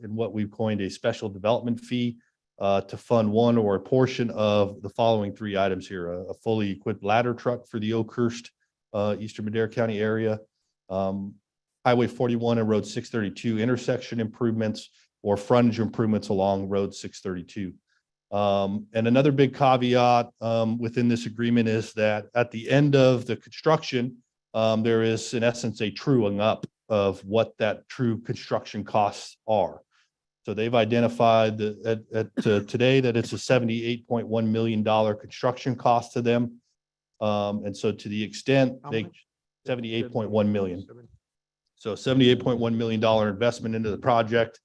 in what we've coined a special development fee to fund one or a portion of the following three items here: a fully equipped ladder truck for the Oakhurst, Eastern Madera County area, Highway 41 and Road 632 intersection improvements, or frontage improvements along Road 632. And another big caveat within this agreement is that at the end of the construction, there is in essence a truing up of what that true construction costs are. So they've identified that today that it's a $78.1 million construction cost to them. And so to the extent How they, much? 78.1 million. So $78.1 million investment into the project.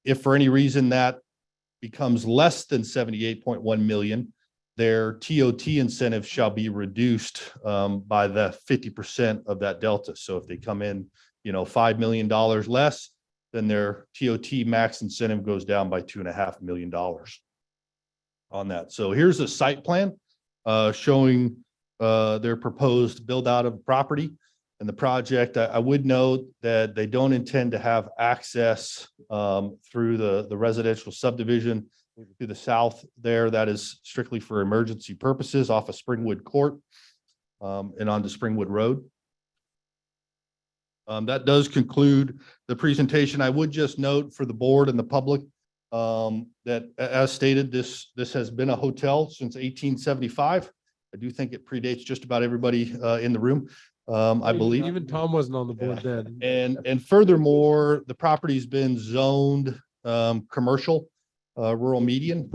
If for any reason that becomes less than 78.1 million, their TOT incentive shall be reduced by the 50% of that delta. So if they come in, $5 million less, then their TOT max incentive goes down by $2.5 million on that. So here's a site plan showing their proposed build out of property and the project. I would note that they don't intend to have access through the residential subdivision to the south there. That is strictly for emergency purposes off of Springwood Court and onto Springwood Road. That does conclude the presentation. I would just note for the board and the public that as stated, this has been a hotel since 1875. I do think it predates just about everybody in the room. I believe even Tom wasn't on the board then. And furthermore, the property's been zoned commercial rural median,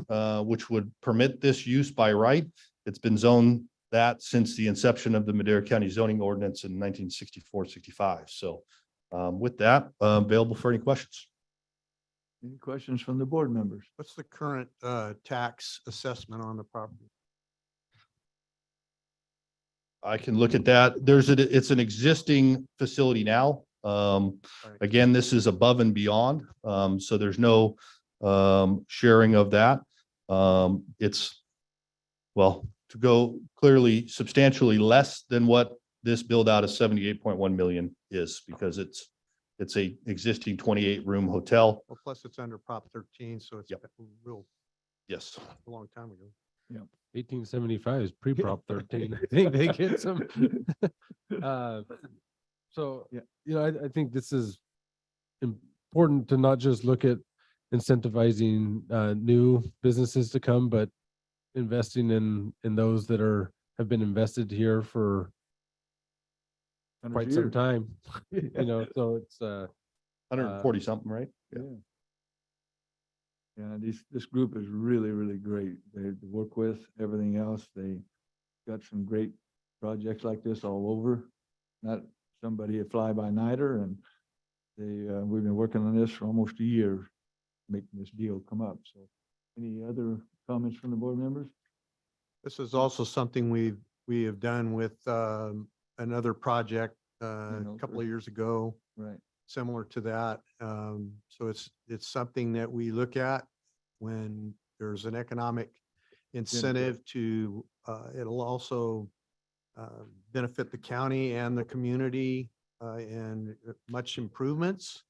which would permit this use by right. It's been zoned that since the inception of the Madera County zoning ordinance in 1964-65. So with that, available for any questions. Any questions from the board members? What's the current tax assessment on the property? I can look at that. It's an existing facility now. Again, this is above and beyond. So there's no sharing of that. It's, well, to go clearly substantially less than what this build out of 78.1 million is, because it's a existing 28-room hotel. Well, plus it's under Prop 13, so it's real, Yes. a long time ago. Yeah. 1875 is pre-prop 13. I think they get some. So, I think this is important to not just look at incentivizing new businesses to come, but investing in those that have been invested here for quite some time. So it's 140 something, right? Yeah. Yeah, this group is really, really great. They work with everything else. They got some great projects like this all over. Not somebody a fly-by-nighter, and we've been working on this for almost a year, making this deal come up. So any other comments from the board members? This is also something we have done with another project a couple of years ago. Right. Similar to that. So it's something that we look at when there's an economic incentive to, it'll also benefit the county and the community and much improvements.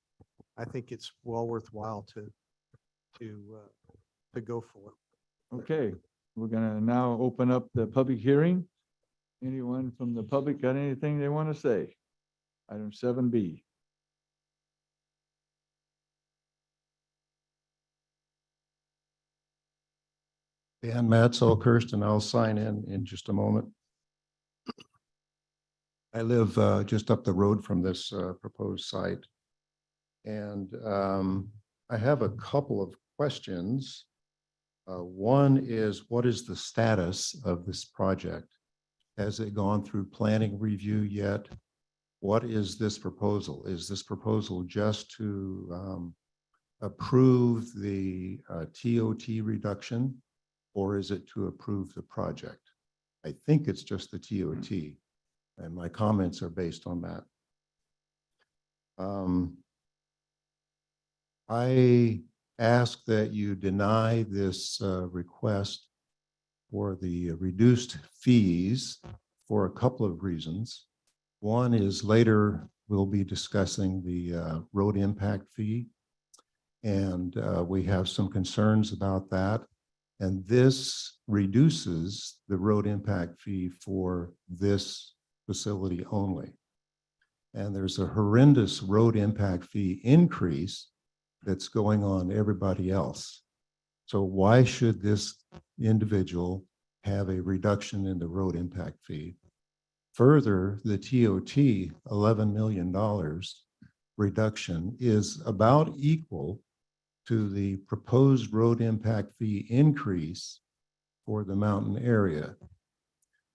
I think it's well worthwhile to go for. Okay, we're gonna now open up the public hearing. Anyone from the public got anything they want to say? Item 7B. Dan Matz, Oakhurst, and I'll sign in just a moment. I live just up the road from this proposed site. And I have a couple of questions. One is, what is the status of this project? Has it gone through planning review yet? What is this proposal? Is this proposal just to approve the TOT reduction, or is it to approve the project? I think it's just the TOT, and my comments are based on that. I ask that you deny this request for the reduced fees for a couple of reasons. One is later we'll be discussing the road impact fee, and we have some concerns about that. And this reduces the road impact fee for this facility only. And there's a horrendous road impact fee increase that's going on everybody else. So why should this individual have a reduction in the road impact fee? Further, the TOT $11 million reduction is about equal to the proposed road impact fee increase for the mountain area.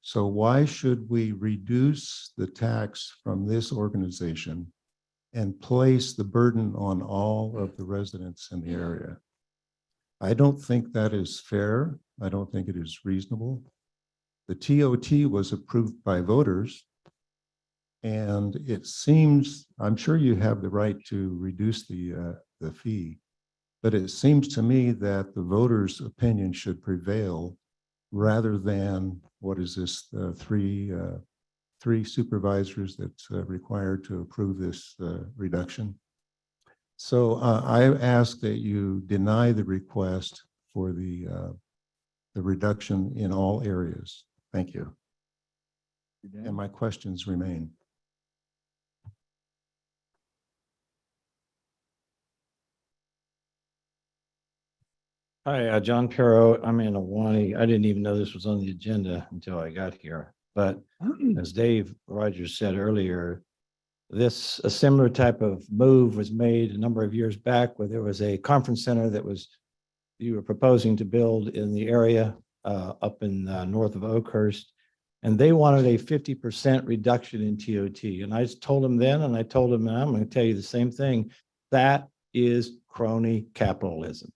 So why should we reduce the tax from this organization and place the burden on all of the residents in the area? I don't think that is fair. I don't think it is reasonable. The TOT was approved by voters, and it seems, I'm sure you have the right to reduce the fee, but it seems to me that the voters' opinion should prevail rather than, what is this, three supervisors that's required to approve this reduction. So I ask that you deny the request for the reduction in all areas. Thank you. And my questions remain. Hi, John Caro. I'm in Awani. I didn't even know this was on the agenda until I got here. But as Dave Rogers said earlier, a similar type of move was made a number of years back where there was a conference center that you were proposing to build in the area up in north of Oakhurst. And they wanted a 50% reduction in TOT. And I told them then, and I told them, and I'm going to tell you the same thing, that is crony capitalism.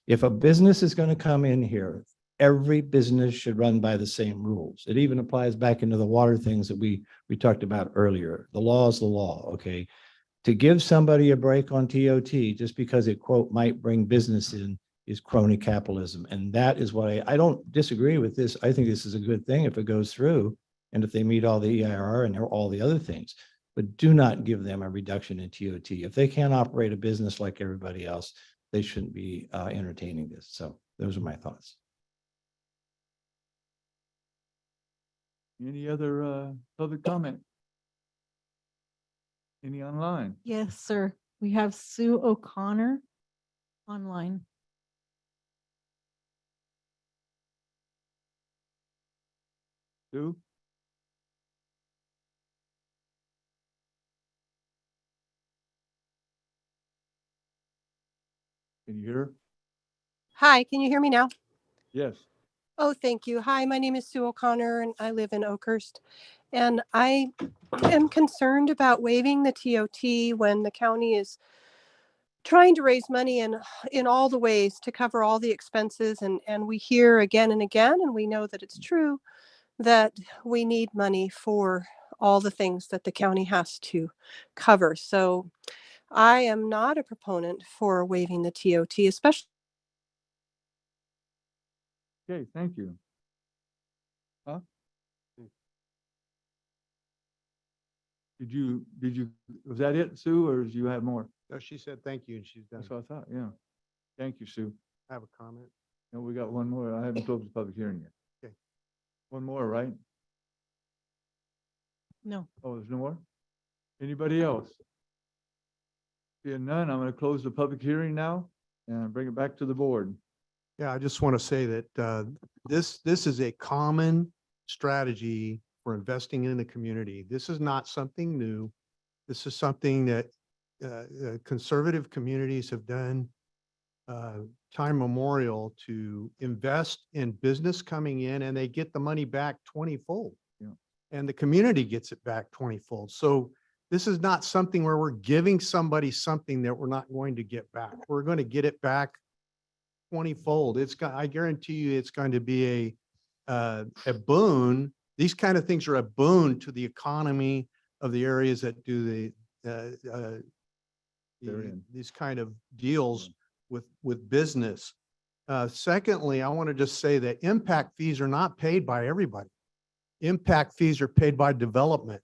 If a business is going to come in here, every business should run by the same rules. It even applies back into the water things that we talked about earlier. The law is the law, okay? To give somebody a break on TOT just because it, quote, might bring business in is crony capitalism. And that is what I don't disagree with this. I think this is a good thing if it goes through and if they meet all the EIR and all the other things. But do not give them a reduction in TOT. If they can't operate a business like everybody else, they shouldn't be entertaining this. So those are my thoughts. Any other public comment? Any online? Yes, sir. We have Sue O'Connor online. Sue? Can you hear her? Hi, can you hear me now? Yes. Oh, thank you. Hi, my name is Sue O'Connor and I live in Oakhurst. And I am concerned about waiving the TOT when the county is trying to raise money in all the ways to cover all the expenses. And we hear again and again, and we know that it's true, that we need money for all the things that the county has to cover. So I am not a proponent for waiving the TOT, especially. Okay, thank you. Huh? Was that it, Sue, or did you have more? No, she said thank you and she's done. That's what I thought, yeah. Thank you, Sue. I have a comment. No, we got one more. I haven't closed the public hearing yet. Okay. One more, right? No. Oh, there's no more? Anybody else? Seeing none, I'm going to close the public hearing now and bring it back to the board. Yeah, I just want to say that this is a common strategy for investing in the community. This is not something new. This is something that conservative communities have done time memorial to invest in business coming in, and they get the money back 20-fold. Yeah. And the community gets it back 20-fold. So this is not something where we're giving somebody something that we're not going to get back. We're going to get it back 20-fold. I guarantee you it's going to be a boon. These kind of things are a boon to the economy of the areas that do these kind of deals with business. Secondly, I want to just say that impact fees are not paid by everybody. Impact fees are paid by development.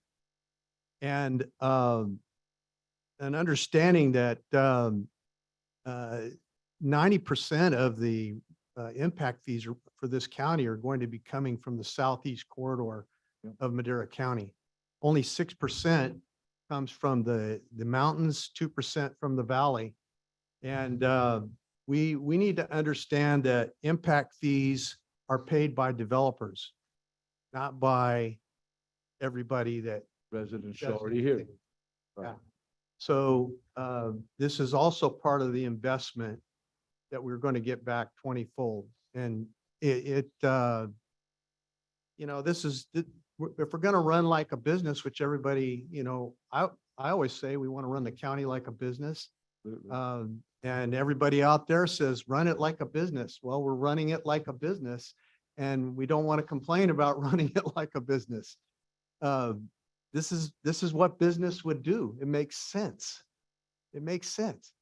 And understanding that 90% of the impact fees for this county are going to be coming from the southeast corridor of Madera County. Only 6% comes from the mountains, 2% from the valley. And we need to understand that impact fees are paid by developers, not by everybody that Residents does already here. anything. Yeah. So this is also part of the investment that we're going to get back 20-fold. And this is, if we're going to run like a business, which everybody, I always say we want to run the county like a business. And everybody out there says, run it like a business. Well, we're running it like a business, and we don't want to complain about running it like a business. This is what business would do. It makes sense. It makes sense.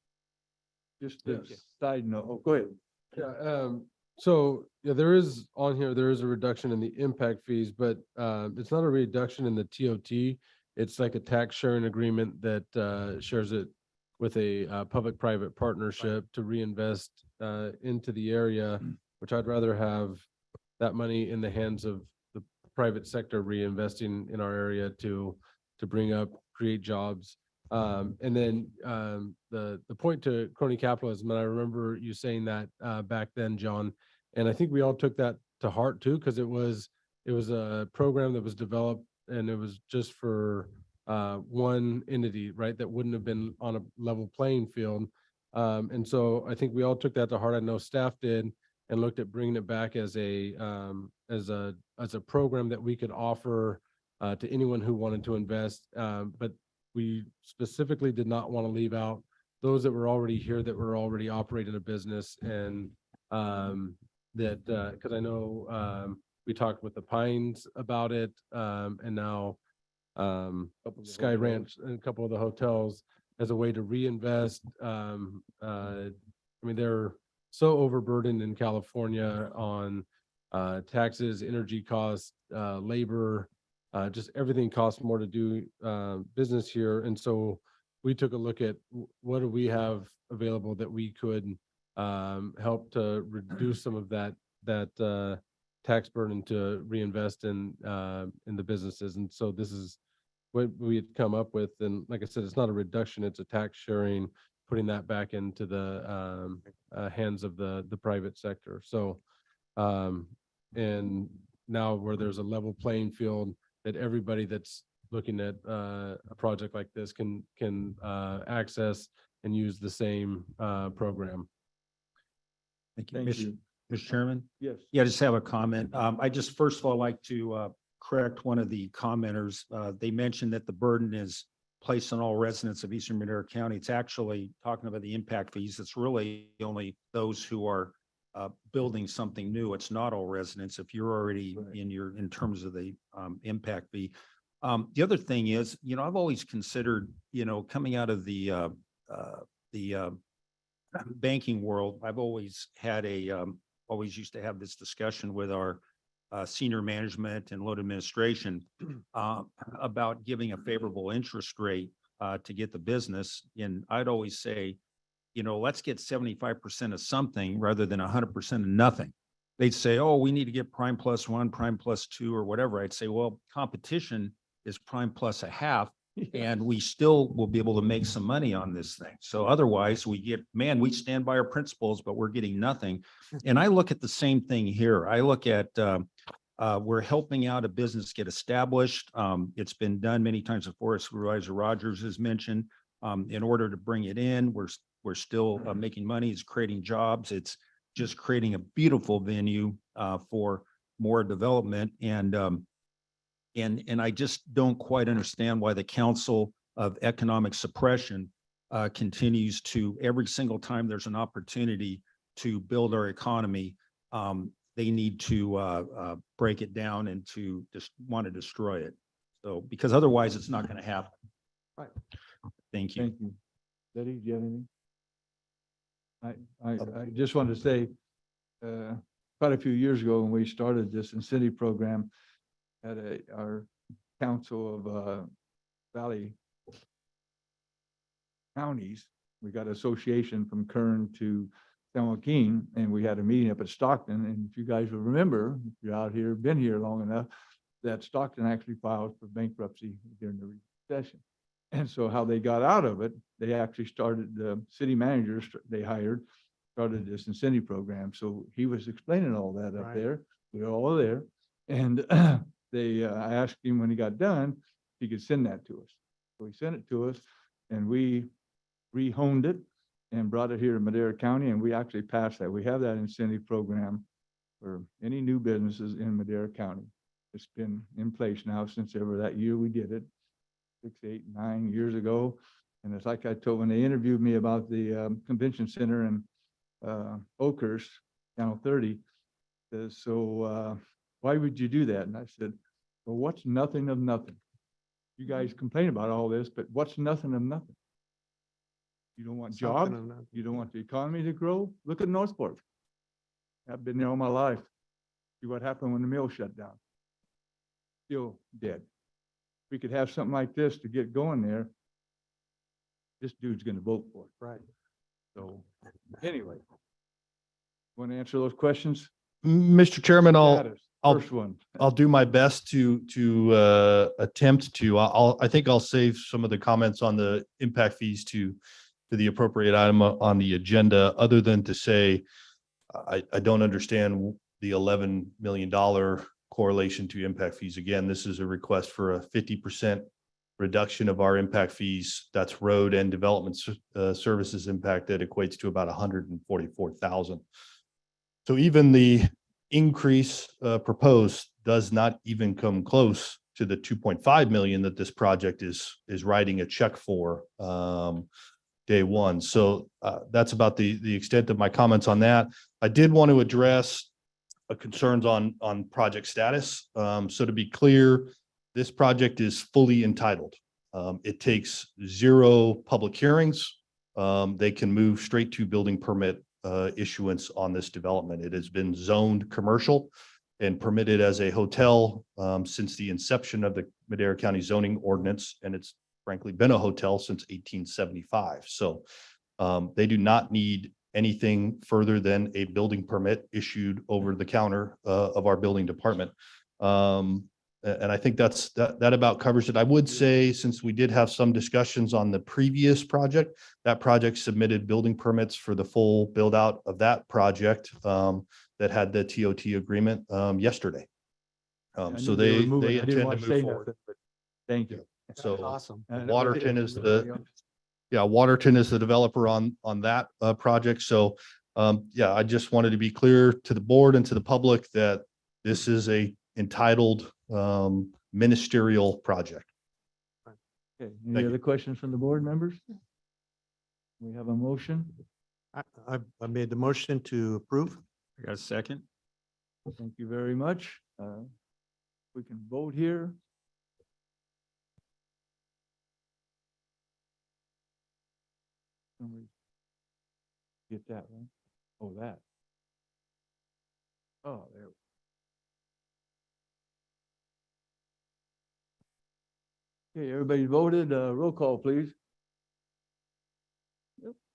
Just a side note. Oh, go ahead. Yeah, so yeah, there is a reduction in the impact fees, but it's not a reduction in the TOT. It's like a tax sharing agreement that shares it with a public-private partnership to reinvest into the area, which I'd rather have that money in the hands of the private sector reinvesting in our area to bring up, create jobs. And then the point to crony capitalism, and I remember you saying that back then, John, and I think we all took that to heart too, because it was a program that was developed and it was just for one entity, right? That wouldn't have been on a level playing field. And so I think we all took that to heart. I know staff did, and looked at bringing it back as a program that we could offer to anyone who wanted to invest. But we specifically did not want to leave out those that were already here, that were already operating a business, and that because I know we talked with the Pines about it, and now Sky Ranch and a couple of the hotels as a way to reinvest. I mean, they're so overburdened in California on taxes, energy costs, labor, just everything costs more to do business here. And so we took a look at what do we have available that we could help to reduce some of that tax burden to reinvest in the businesses. And so this is what we had come up with. And like I said, it's not a reduction, it's a tax sharing, putting that back into the hands of the private sector. So, and now where there's a level playing field, that everybody that's looking at a project like this can access and use the same program. Thank you. Thank you. Mr. Chairman? Yes. Yeah, I just have a comment. I just first of all like to correct one of the commenters. They mentioned that the burden is placed on all residents of Eastern Madera County. It's actually talking about the impact fees. It's really only those who are building something new. It's not all residents. If you're already in terms of the impact fee. The other thing is, I've always considered, coming out of the banking world, I've always had a always used to have this discussion with our senior management and loan administration about giving a favorable interest rate to get the business. And I'd always say, you know, let's get 75% of something rather than 100% of nothing. They'd say, oh, we need to get prime plus one, prime plus two, or whatever. I'd say, well, competition is prime plus a half, and we still will be able to make some money on this thing. So otherwise we get, man, we stand by our principles, but we're getting nothing. And I look at the same thing here. I look at, we're helping out a business get established. It's been done many times before, as Supervisor Rogers has mentioned. In order to bring it in, we're still making money. It's creating jobs. It's just creating a beautiful venue for more development. And I just don't quite understand why the Council of Economic Suppression continues to, every single time there's an opportunity to build our economy, they need to break it down and to just want to destroy it. So, because otherwise it's not going to happen. Right. Thank you. Thank you. Betty, do you have anything? I just wanted to say, quite a few years ago when we started this incentive program at our council of Valley counties, we got association from Kern to San Joaquin, and we had a meeting up at Stockton. And if you guys will remember, if you're out here, been here long enough, that Stockton actually filed for bankruptcy during the recession. And so how they got out of it, they actually started, the city managers they hired, started this incentive program. So he was explaining all that up Right. there. We were all there. And I asked him when he got done, if he could send that to us. So he sent it to us and we rehoned it and brought it here to Madera County, and we actually passed that. We have that incentive program for any new businesses in Madera County. It's been in place now since ever that year we did it, 6, 8, 9 years ago. And it's like I told when they interviewed me about the convention center in Oakhurst, Channel 30, so why would you do that? And I said, well, what's nothing of nothing? You guys complain about all this, but what's nothing of nothing? You don't want Something jobs? of nothing. You don't want the economy to grow? Look at Northport. I've been there all my life. See what happened when the mill shut down. Still dead. If we could have something like this to get going there, this dude's gonna vote for it. Right. So anyway, want to answer those questions? Mr. Chairman, Status, I'll First one. I'll do my best to attempt to. I think I'll save some of the comments on the impact fees to the appropriate item on the agenda, other than to say I don't understand the $11 million correlation to impact fees. Again, this is a request for a 50% reduction of our impact fees. That's road and development services impact that equates to about 144,000. So even the increase proposed does not even come close to the 2.5 million that this project is writing a check for day one. So that's about the extent of my comments on that. I did want to address concerns on project status. So to be clear, this project is fully entitled. It takes 0 public hearings. They can move straight to building permit issuance on this development. It has been zoned commercial and permitted as a hotel since the inception of the Madera County zoning ordinance, and it's frankly been a hotel since 1875. So they do not need anything further than a building permit issued over the counter of our building department. And I think that about covers it. I would say, since we did have some discussions on the previous project, that project submitted building permits for the full build out of that project that had the TOT agreement yesterday. I So knew they were moving. I didn't intend want to say move forward. nothing, but thank you. So Awesome. Waterton is Waterton is the developer on that project. So yeah, I just wanted to be clear to the board and to the public that this is a entitled ministerial project. Okay, Thank any you. other questions from the board members? We have a motion. I made the motion to approve. I got a second. Thank you very much. We can vote here. Somebody get that one. Oh, that. Oh, there. Okay, everybody voted. Roll call, please.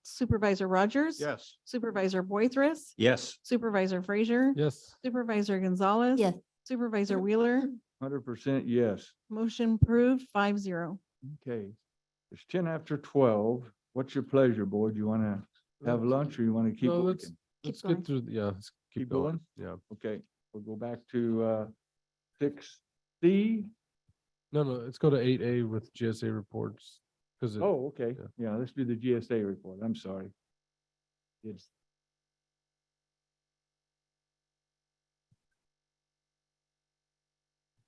Supervisor Rogers. Yes. Supervisor Boythris. Yes. Supervisor Frazier. Yes. Supervisor Gonzalez. Yes. Supervisor Wheeler. 100% yes. Motion approved 5-0. Okay. It's 10 after 12. What's your pleasure, board? You want to have lunch or you want to keep No, working? let's going. get through, yeah, let's keep going. Yeah. Okay, we'll go back to 6C. No, let's go to 8A with GSA reports. Because Oh, okay. Yeah, let's do the GSA report. I'm sorry. Yes.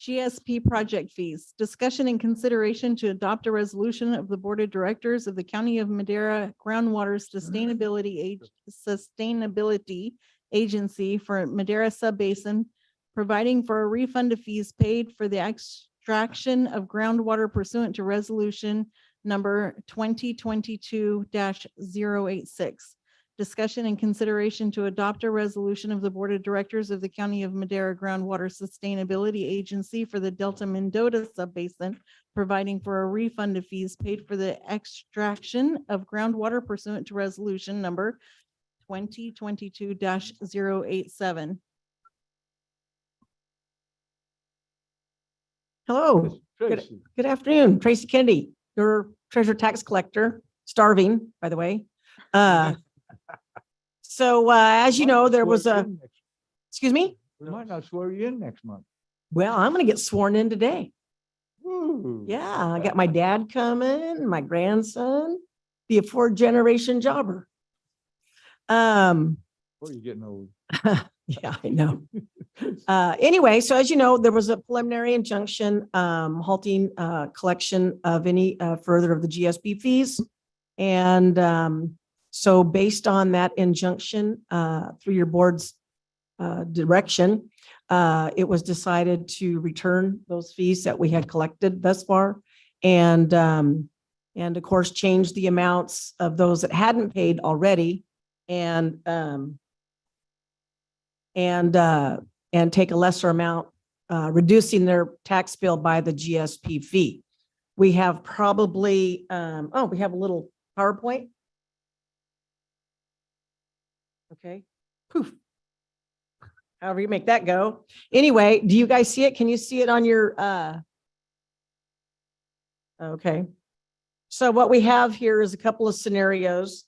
GSP project fees, discussion and consideration to adopt a resolution of the Board of Directors of the County of Madera Groundwater Sustainability Agency for Madera Subbasin, providing for a refund of fees paid for the extraction of groundwater pursuant to resolution number 2022-086. Discussion and consideration to adopt a resolution of the Board of Directors of the County of Madera Groundwater Sustainability Agency for the Delta Mendota Subbasin, providing for a refund of fees paid for the extraction of groundwater pursuant to resolution number 2022-087. Hello, Tracy. good afternoon. Tracy Kennedy, your treasure tax collector, starving, by the way. So as you know, there was a, excuse me? We might not swear you in next month. Well, I'm going to get sworn in today. Woo. Yeah, I got my dad coming, my grandson, be a 4th-generation jobber. Oh, you're getting old. Yeah, I know. Anyway, so as you know, there was a preliminary injunction halting collection of any further of the GSP fees. And so based on that injunction, through your board's direction, it was decided to return those fees that we had collected thus far. And of course, change the amounts of those that hadn't paid already and take a lesser amount, reducing their tax bill by the GSP fee. We have probably, we have a little PowerPoint. Okay, poof. However you make that go. Anyway, do you guys see it? Can you see it on your, okay. So what we have here is a couple of scenarios.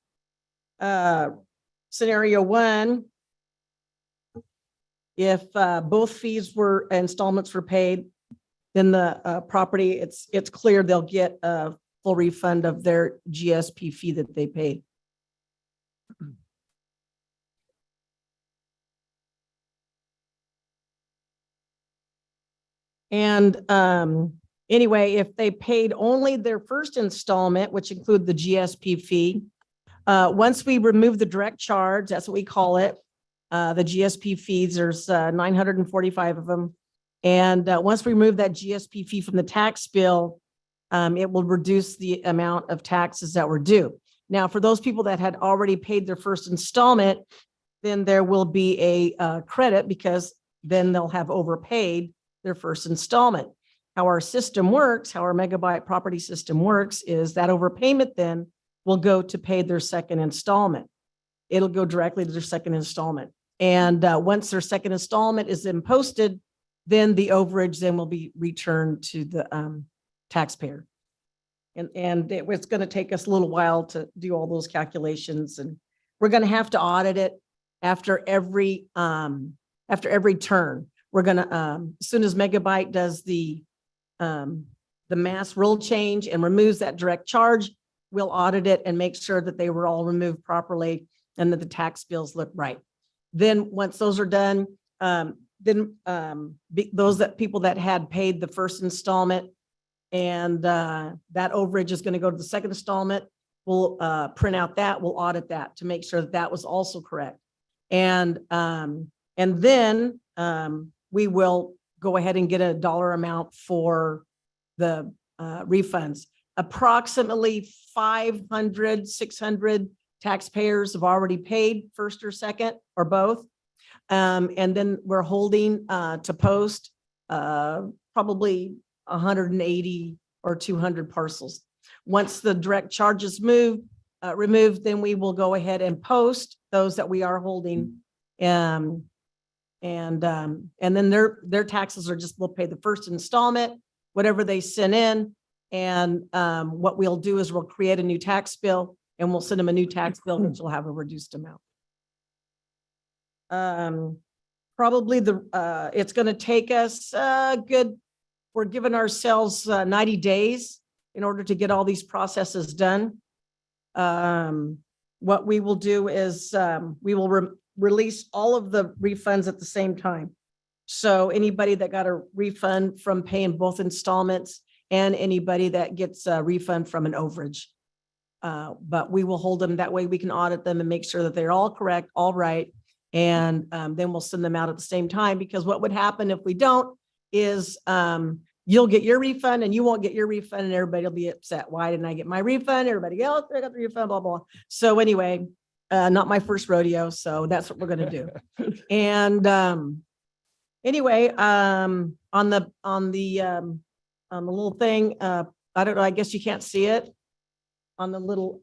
Scenario 1, if both fees were, installments were paid, then the property, it's clear they'll get a full refund of their GSP fee that they paid. And anyway, if they paid only their first installment, which include the GSP fee, once we remove the direct charge, that's what we call it, the GSP fees, there's 945 of them. And once we remove that GSP fee from the tax bill, it will reduce the amount of taxes that were due. Now, for those people that had already paid their first installment, then there will be a credit because then they'll have overpaid their first installment. How our system works, how our megabyte property system works is that overpayment then will go to pay their second installment. It'll go directly to their second installment. And once their second installment is then posted, then the overage then will be returned to the taxpayer. And it's going to take us a little while to do all those calculations, and we're going to have to audit it after every turn. We're going to, as soon as Megabyte does the mass rule change and removes that direct charge, we'll audit it and make sure that they were all removed properly and that the tax bills look right. Then once those are done, people that had paid the first installment and that overage is going to go to the second installment, we'll print out that, we'll audit that to make sure that that was also correct. And then we will go ahead and get a dollar amount for the refunds. Approximately 500, 600 taxpayers have already paid first or second or both. And then we're holding to post probably 180 or 200 parcels. Once the direct charges removed, then we will go ahead and post those that we are holding. And then their taxes are just, we'll pay the first installment, whatever they send in. And what we'll do is we'll create a new tax bill and we'll send them a new tax bill, which will have a reduced amount. Probably it's going to take us we're giving ourselves 90 days in order to get all these processes done. What we will do is we will release all of the refunds at the same time. So anybody that got a refund from paying both installments and anybody that gets a refund from an overage. But we will hold them, that way we can audit them and make sure that they're all correct, all right. And then we'll send them out at the same time, because what would happen if we don't is you'll get your refund and you won't get your refund and everybody will be upset. Why didn't I get my refund? Everybody else, I got the refund, blah, blah. So anyway, not my first rodeo. So that's what we're going to do. And anyway, on the little thing, I don't know, I guess you can't see it on the little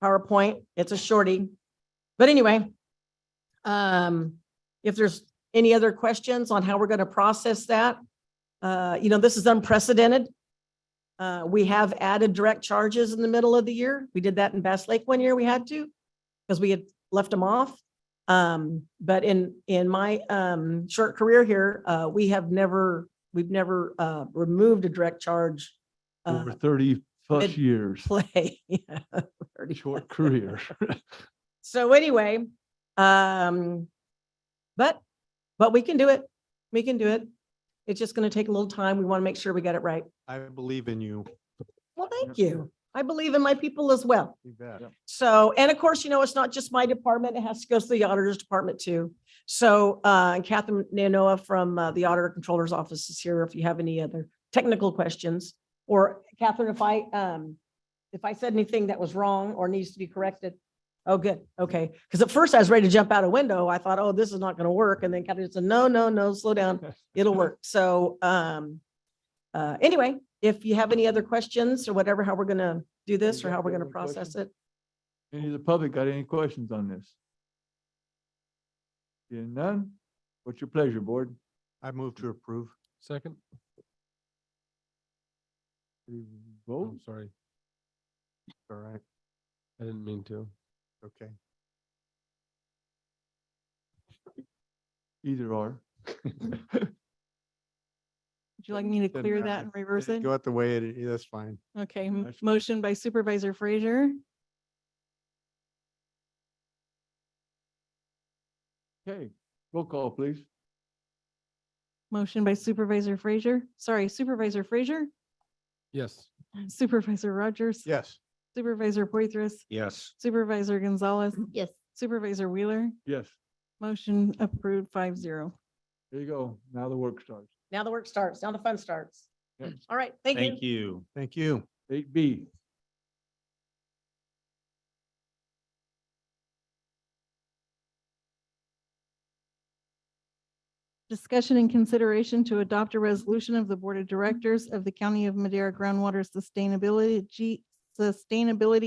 PowerPoint. It's a shorty. But anyway, if there's any other questions on how we're going to process that, this is unprecedented. We have added direct charges in the middle of the year. We did that in Bass Lake one year. We had to, because we had left them off. But in my short career here, we've never removed a direct charge. Over 30 plus years. Play. Yeah, 30. Short career. So anyway, but we can do it. We can do it. It's just going to take a little time. We want to make sure we get it right. I believe in you. Well, thank you. I believe in my people as well. You bet. So, and of course, it's not just my department. It has to go to the auditor's department too. So, Catherine Nanoa from the Auditor Controller's Office is here if you have any other technical questions. Or Catherine, if I said anything that was wrong or needs to be corrected. Oh, good. Okay. Because at first I was ready to jump out a window. I thought, oh, this is not going to work. And then Catherine said, no, slow down. It'll work. So, anyway, if you have any other questions or whatever, how we're going to do this or how we're going to process it. Any of the public got any questions on this? Seeing none? What's your pleasure, board? I move to approve. Second. Vote? I'm sorry. All right. I didn't mean to. Okay. Either or. Would you like me to Doesn't clear matter. that and reverse it? Go out the way it is. That's fine. Okay, motion by Supervisor Frazier, Okay, roll call, please. motion by Supervisor Frazier. Sorry, Supervisor Frazier, Yes. Supervisor Rogers. Yes. Supervisor Poitras, Yes. Supervisor Gonzalez, Yes. Supervisor Wheeler, Yes, motion approved 5-0. there you go. Now the work starts. Now the work starts. Now the fun starts. Yep. All right. Thank you. Thank you. Thank you. 8B. Discussion and consideration to adopt a resolution of the Board of Directors of the County of Madera Groundwater Sustainability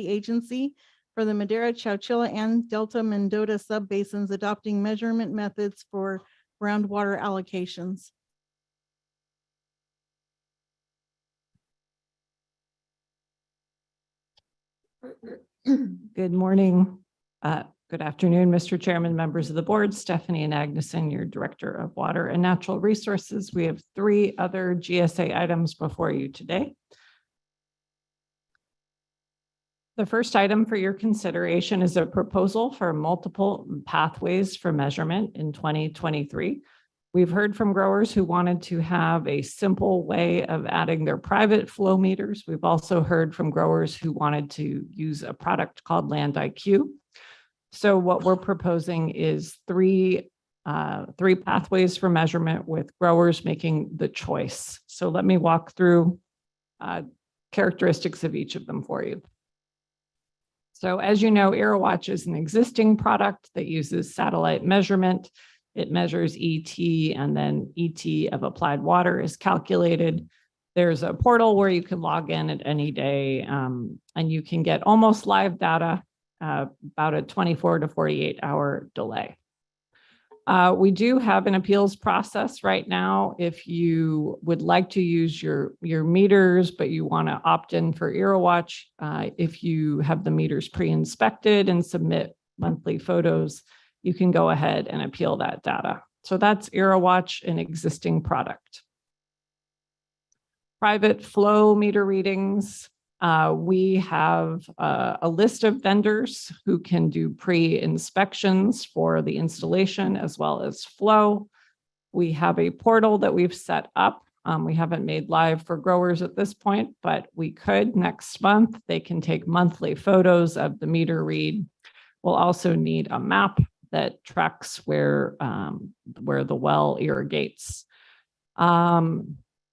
Agency for the Madera, Chowchilla, and Delta Mendota subbasins, adopting measurement methods for groundwater allocations. Good morning. Good afternoon, Mr. Chairman, members of the board, Stephanie and Agneson, your Director of Water and Natural Resources. We have 3 other GSA items before you today. The first item for your consideration is a proposal for multiple pathways for measurement in 2023. We've heard from growers who wanted to have a simple way of adding their private flow meters. We've also heard from growers who wanted to use a product called Land IQ. So what we're proposing is three pathways for measurement with growers making the choice. So let me walk through characteristics of each of them for you. So as you know, AeroWatch is an existing product that uses satellite measurement. It measures ET, and then ET of applied water is calculated. There's a portal where you can log in at any day, and you can get almost live data, about a 24 to 48 hour delay. We do have an appeals process right now. If you would like to use your meters, but you want to opt in for EraWatch, if you have the meters pre-inspected and submit monthly photos, you can go ahead and appeal that data. So that's EraWatch, an existing product. Private flow meter readings. We have a list of vendors who can do pre-inspections for the installation as well as flow. We have a portal that we've set up. We haven't made live for growers at this point, but we could next month. They can take monthly photos of the meter read. We'll also need a map that tracks where the well irrigates.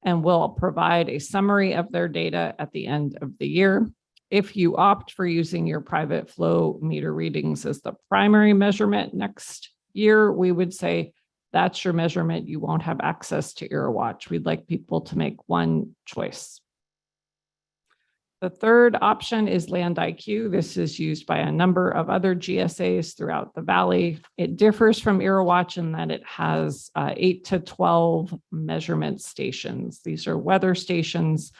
And we'll provide a summary of their data at the end of the year. If you opt for using your private flow meter readings as the primary measurement next year, we would say that's your measurement. You won't have access to EraWatch. We'd like people to make one choice. The third option is Land IQ. This is used by a number of other GSAs throughout the valley. It differs from EraWatch in that it has 8 to 12 measurement stations. These are weather stations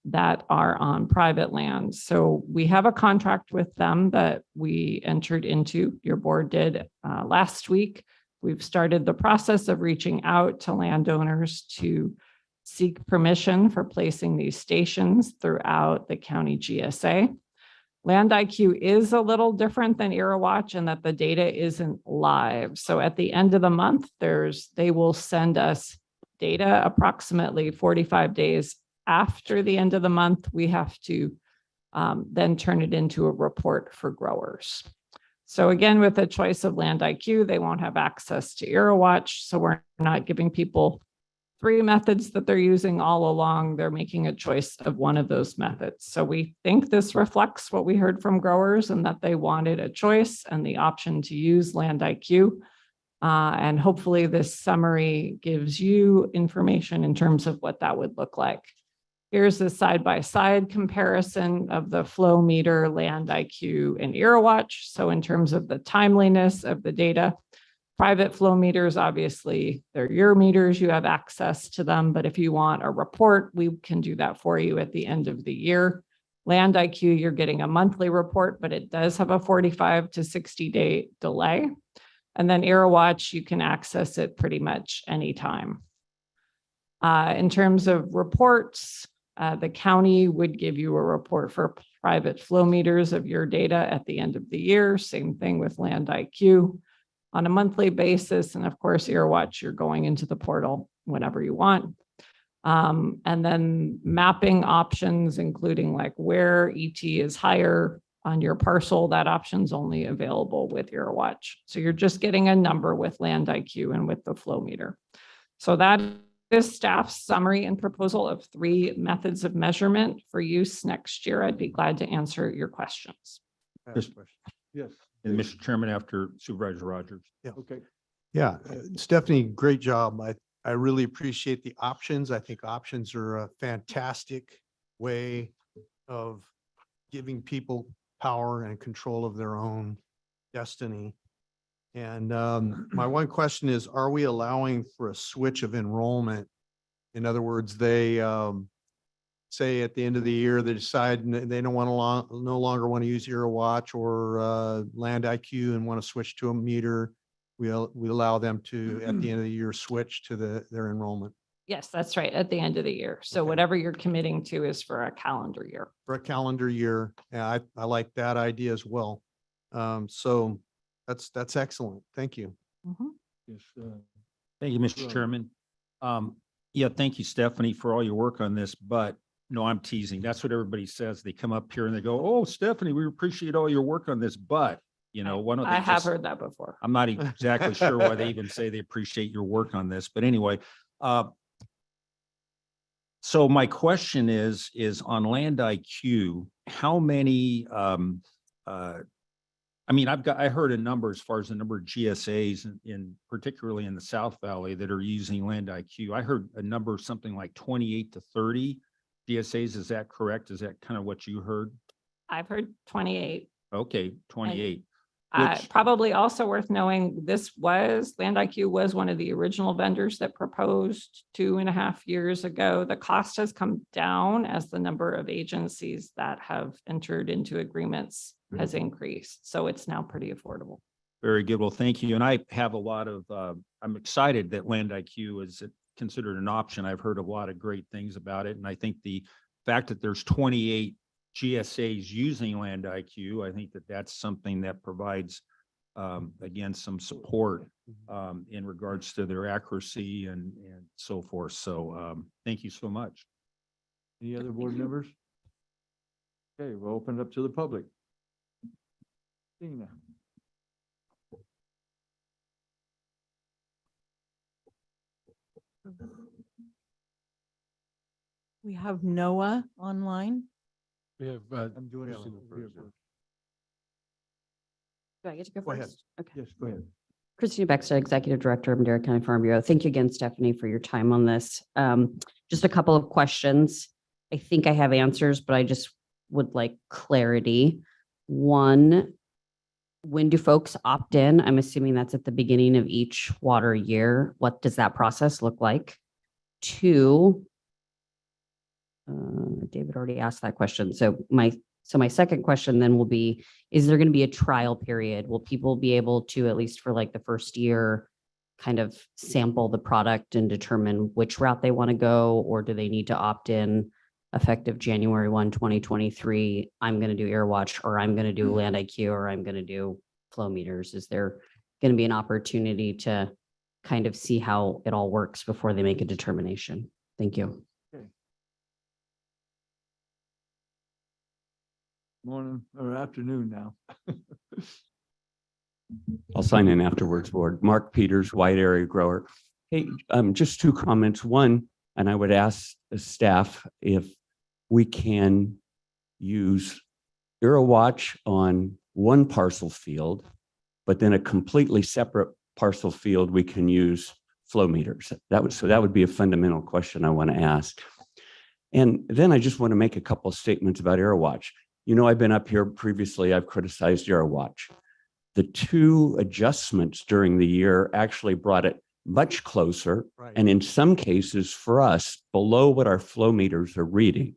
that are on private land. So we have a contract with them that we entered into, your board did last week. We've started the process of reaching out to landowners to seek permission for placing these stations throughout the county GSA. Land IQ is a little different than EraWatch in that the data isn't live. So at the end of the month, they will send us data approximately 45 days after the end of the month. We have to then turn it into a report for growers. So again, with the choice of Land IQ, they won't have access to EraWatch. So we're not giving people 3 methods that they're using all along. They're making a choice of one of those methods. So we think this reflects what we heard from growers and that they wanted a choice and the option to use Land IQ. And hopefully this summary gives you information in terms of what that would look like. Here's the side-by-side comparison of the flow meter, Land IQ, and EraWatch. So in terms of the timeliness of the data, private flow meters, obviously, they're your meters, you have access to them, but if you want a report, we can do that for you at the end of the year. Land IQ, you're getting a monthly report, but it does have a 45 to 60-day delay. And then EraWatch, you can access it pretty much anytime. In terms of reports, the county would give you a report for private flow meters of your data at the end of the year. Same thing with Land IQ. On a monthly basis. And of course, EraWatch, you're going into the portal whenever you want. And then mapping options, including like where ET is higher on your parcel, that option's only available with EraWatch. So you're just getting a number with Land IQ and with the flow meter. So that is staff's summary and proposal of 3 methods of measurement for use next year. I'd be glad to answer your questions. Yes. And Mr. Chairman, after Supervisor Rogers. Yeah. Okay. Yeah, Stephanie, great job. I really appreciate the options. I think options are a fantastic way of giving people power and control of their own destiny. And my one question is, are we allowing for a switch of enrollment? In other words, they say at the end of the year, they decide they don't want to no longer want to use EraWatch or Land IQ and want to switch to a meter. We allow them to, at the end of the year, switch to their enrollment. Yes, that's right, at the end of the year. So whatever you're committing to is for a calendar year. For a calendar year. Yeah, I like that idea as well. So that's excellent. Thank you. Yes, Thank you, Mr. Chairman. Yeah, thank you, Stephanie, for all your work on this, but no, I'm teasing. That's what everybody says. They come up here and they go, "Oh, Stephanie, we appreciate all your work on this, but," you know, why don't they I have just- heard that before. I'm not exactly sure why they even say they appreciate your work on this, but anyway, so my question is on Land IQ, how many I mean, I heard a number as far as the number of GSAs particularly in the South Valley that are using Land IQ. I heard a number, something like 28 to 30 GSAs. Is that correct? Is that kind of what you heard? I've heard 28. Okay, 28. Which, Probably also worth knowing, Land IQ was one of the original vendors that proposed 2.5 years ago. The cost has come down as the number of agencies that have entered into agreements has increased. So it's now pretty affordable. very good. Well, thank you. And I have a lot of, I'm excited that Land IQ is considered an option. I've heard a lot of great things about it. And I think the fact that there's 28 GSAs using Land IQ, I think that that's something that provides, again, some support in regards to their accuracy and so forth. So thank you so much. Any other board members? Okay, we'll open it up to the public. Tina. We have Noah online. We have, I'm doing it. Do I get to go Go ahead. first? Okay. Yes, go ahead. Christina Beckstead, Executive Director of Madera County Farm Bureau. Thank you again, Stephanie, for your time on this. Just a couple of questions. I think I have answers, but I just would like clarity. One, when do folks opt in? I'm assuming that's at the beginning of each water year. What does that process look like? Two, David already asked that question. So my second question then will be, is there going to be a trial period? Will people be able to, at least for like the first year, kind of sample the product and determine which route they want to go? Or do they need to opt in effective January 1, 2023? I'm going to do AirWatch, or I'm going to do Land IQ, or I'm going to do flow meters. Is there going to be an opportunity to kind of see how it all works before they make a determination? Thank you. Morning or afternoon now. I'll sign in afterwards, board. Mark Peters, wide area grower. Hey, just two comments. One, and I would ask the staff if we can use AirWatch on one parcel field, but then a completely separate parcel field, we can use flow meters. That would be a fundamental question I want to ask. And then I just want to make a couple of statements about AirWatch. You know, I've been up here previously, I've criticized AirWatch. The two adjustments during the year actually brought it much closer, and in some cases for us, below what our flow meters are reading.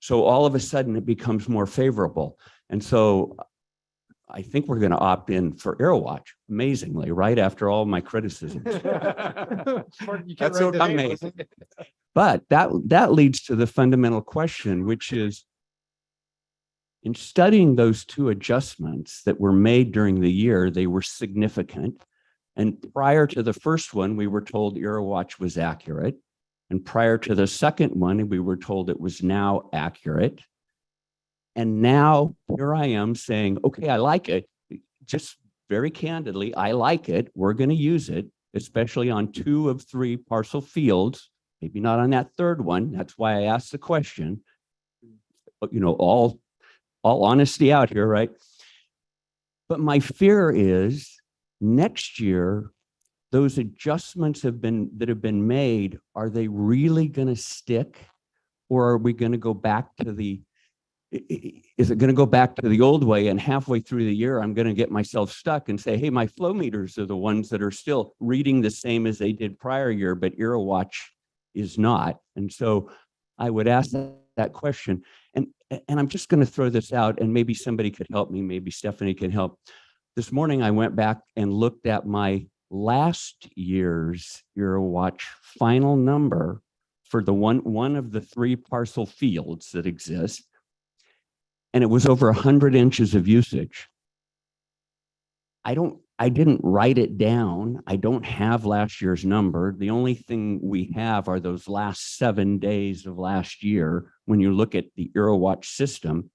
So all of a sudden it becomes more favorable. And so I think we're going to opt in for AirWatch, amazingly, right after all my criticisms. That's okay. Amazing. But that leads to the fundamental question, which is, in studying those two adjustments that were made during the year, they were significant. And prior to the first one, we were told AirWatch was accurate. And prior to the second one, we were told it was now accurate. And now here I am saying, okay, I like it. Just very candidly, I like it. We're going to use it, especially on 2 of 3 parcel fields, maybe not on that third one. That's why I asked the question. But, you know, all honesty out here, right? But my fear is next year, those adjustments that have been made, are they really going to stick? Or are we going to go back to is it going to go back to the old way? And halfway through the year, I'm going to get myself stuck and say, hey, my flow meters are the ones that are still reading the same as they did prior year, but AirWatch is not. And so I would ask that question. And I'm just going to throw this out, and maybe somebody could help me. Maybe Stephanie can help. This morning, I went back and looked at my last year's AirWatch final number for the one of the 3 parcel fields that exist. And it was over 100 inches of usage. I didn't write it down. I don't have last year's number. The only thing we have are those last 7 days of last year. When you look at the AirWatch system,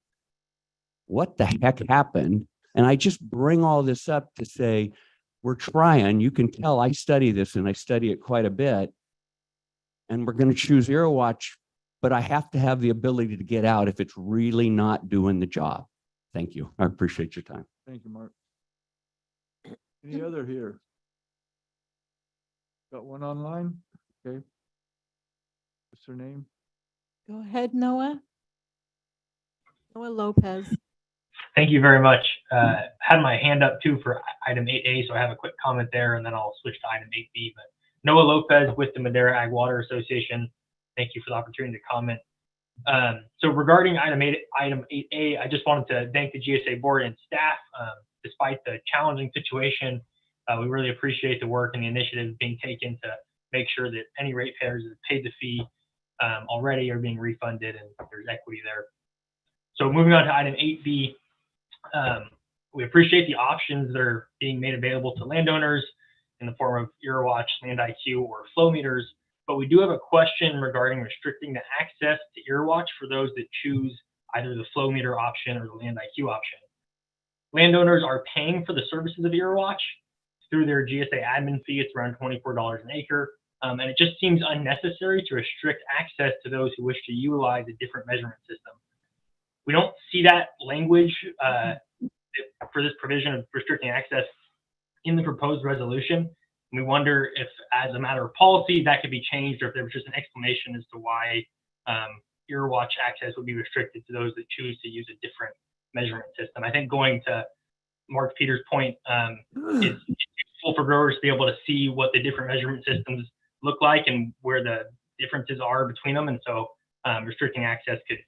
what the heck happened? And I just bring all this up to say, we're trying. You can tell I study this, and I study it quite a bit. And we're going to choose AirWatch, but I have to have the ability to get out if it's really not doing the job. Thank you. I appreciate your time. Thank you, Mark. Any other here? Got one online? Okay. What's her name? Go ahead, Noah. Noah Lopez. Thank you very much. Had my hand up too for item 8A, so I have a quick comment there, and then I'll switch to item 8B. But Noah Lopez with the Madera Ag Water Association. Thank you for the opportunity to comment. So regarding item 8A, I just wanted to thank the GSA board and staff. Despite the challenging situation, we really appreciate the work and the initiatives being taken to make sure that any ratepayers that paid the fee already are being refunded and there's equity there. So moving on to item 8B, we appreciate the options that are being made available to landowners in the form of EarWatch, Land IQ, or flow meters, but we do have a question regarding restricting the access to EarWatch for those that choose either the flow meter option or the Land IQ option. Landowners are paying for the services of EarWatch through their GSA admin fee. It's around $24 an acre, and it just seems unnecessary to restrict access to those who wish to utilize a different measurement system. We don't see that language for this provision of restricting access in the proposed resolution. We wonder if, as a matter of policy, that could be changed, or if there was just an explanation as to why EarWatch access would be restricted to those that choose to use a different measurement system. I think going to Mark Peters' point, it's useful for growers to be able to see what the different measurement systems look like and where the differences are between them. And so restricting access could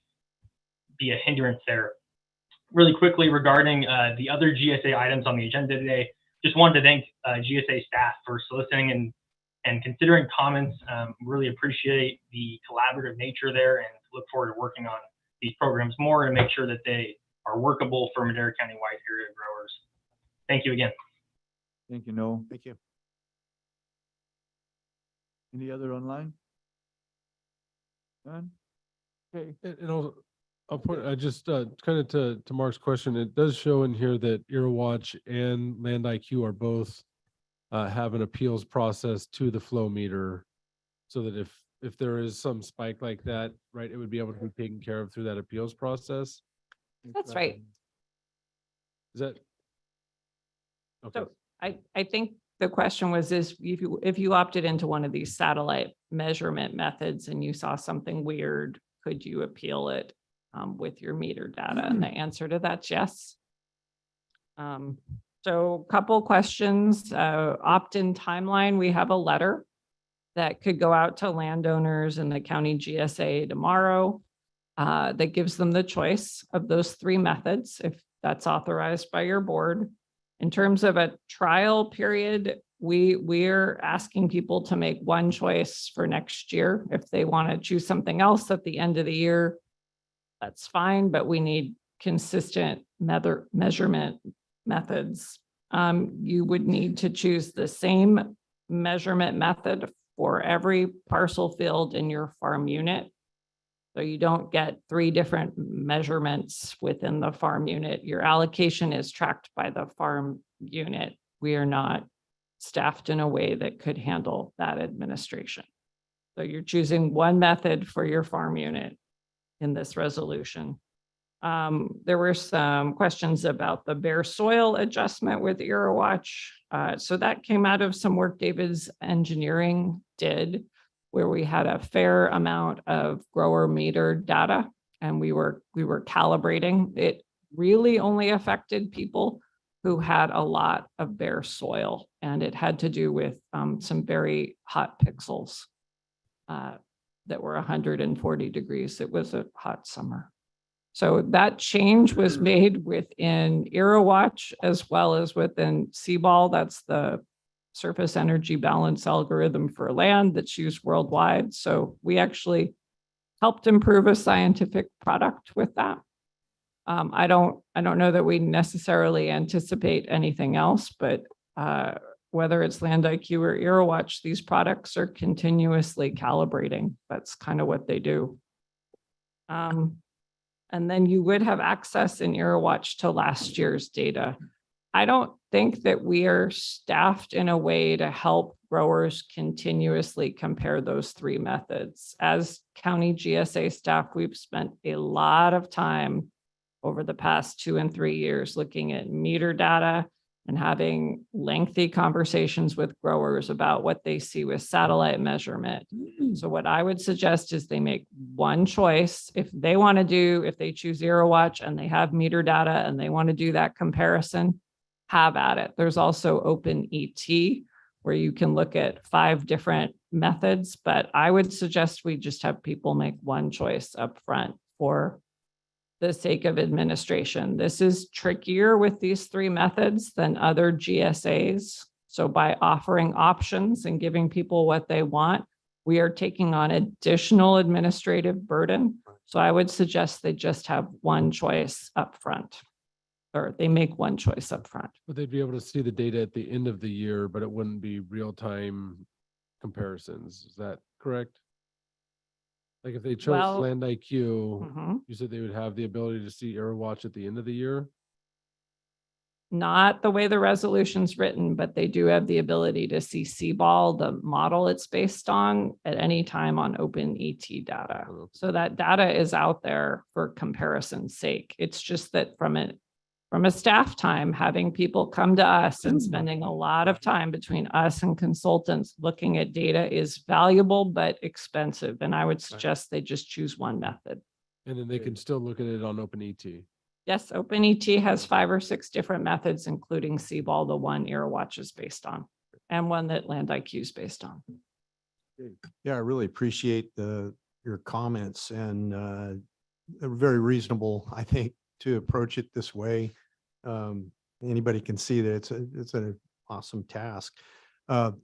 be a hindrance there. Really quickly regarding the other GSA items on the agenda today, just wanted to thank GSA staff for soliciting and considering comments. Really appreciate the collaborative nature there and look forward to working on these programs more to make sure that they are workable for Madera County wide area growers. Thank you again. Thank you, Noel. Thank you. Any other online? None? Okay. And I'll point, I just kind of to Mark's question, it does show in here that EarWatch and Land IQ are both have an appeals process to the flow meter, so that if there is some spike like that, right, it would be able to be taken care of through that appeals process. That's right. Is that? Okay. So I think the question was if you opted into one of these satellite measurement methods and you saw something weird, could you appeal it with your meter data? And the answer to that's yes. So a couple questions, opt-in timeline. We have a letter that could go out to landowners in the county GSA tomorrow that gives them the choice of those three methods, if that's authorized by your board. In terms of a trial period, we're asking people to make one choice for next year. If they want to choose something else at the end of the year, that's fine, but we need consistent measurement methods. You would need to choose the same measurement method for every parcel field in your farm unit. So you don't get three different measurements within the farm unit. Your allocation is tracked by the farm unit. We are not staffed in a way that could handle that administration. So you're choosing one method for your farm unit in this resolution. There were some questions about the bare soil adjustment with EarWatch. So that came out of some work David's engineering did, where we had a fair amount of grower meter data and we were calibrating. It really only affected people who had a lot of bare soil, and it had to do with some very hot pixels that were 140 degrees. It was a hot summer. So that change was made within EarWatch as well as within CBAL. That's the surface energy balance algorithm for land that's used worldwide. So we actually helped improve a scientific product with that. I don't know that we necessarily anticipate anything else, but whether it's Land IQ or EarWatch, these products are continuously calibrating. That's kind of what they do. And then you would have access in EarWatch to last year's data. I don't think that we are staffed in a way to help growers continuously compare those three methods. As county GSA staff, we've spent a lot of time over the past 2 and 3 years, looking at meter data and having lengthy conversations with growers about what they see with satellite measurement. So what I would suggest is they make one choice. If they want to do, if they choose Zero Watch and they have meter data and they want to do that comparison, have at it. There's also Open ET, where you can look at 5 different methods, but I would suggest we just have people make one choice up front for the sake of administration. This is trickier with these 3 methods than other GSAs. So by offering options and giving people what they want, we are taking on additional administrative burden. So I would suggest they just have one choice up front, or they make one choice up front. But they'd be able to see the data at the end of the year, but it wouldn't be real-time comparisons. Is that correct? Like if they chose Well, Land IQ, Mhm. you said they would have the ability to see AirWatch at the end of the year? Not the way the resolution's written, but they do have the ability to see C-ball, the model it's based on, at any time on Open ET data. So that data is out there for comparison's sake. It's just that from a staff time, having people come to us and spending a lot of time between us and consultants looking at data is valuable but expensive. And I would suggest they just choose one method. And then they can still look at it on Open ET. Yes, Open ET has 5 or 6 different methods, including C-ball, the one AirWatch is based on, and one that Land IQ is based on. Yeah, I really appreciate your comments, and they're very reasonable, I think, to approach it this way. Anybody can see that it's an awesome task. To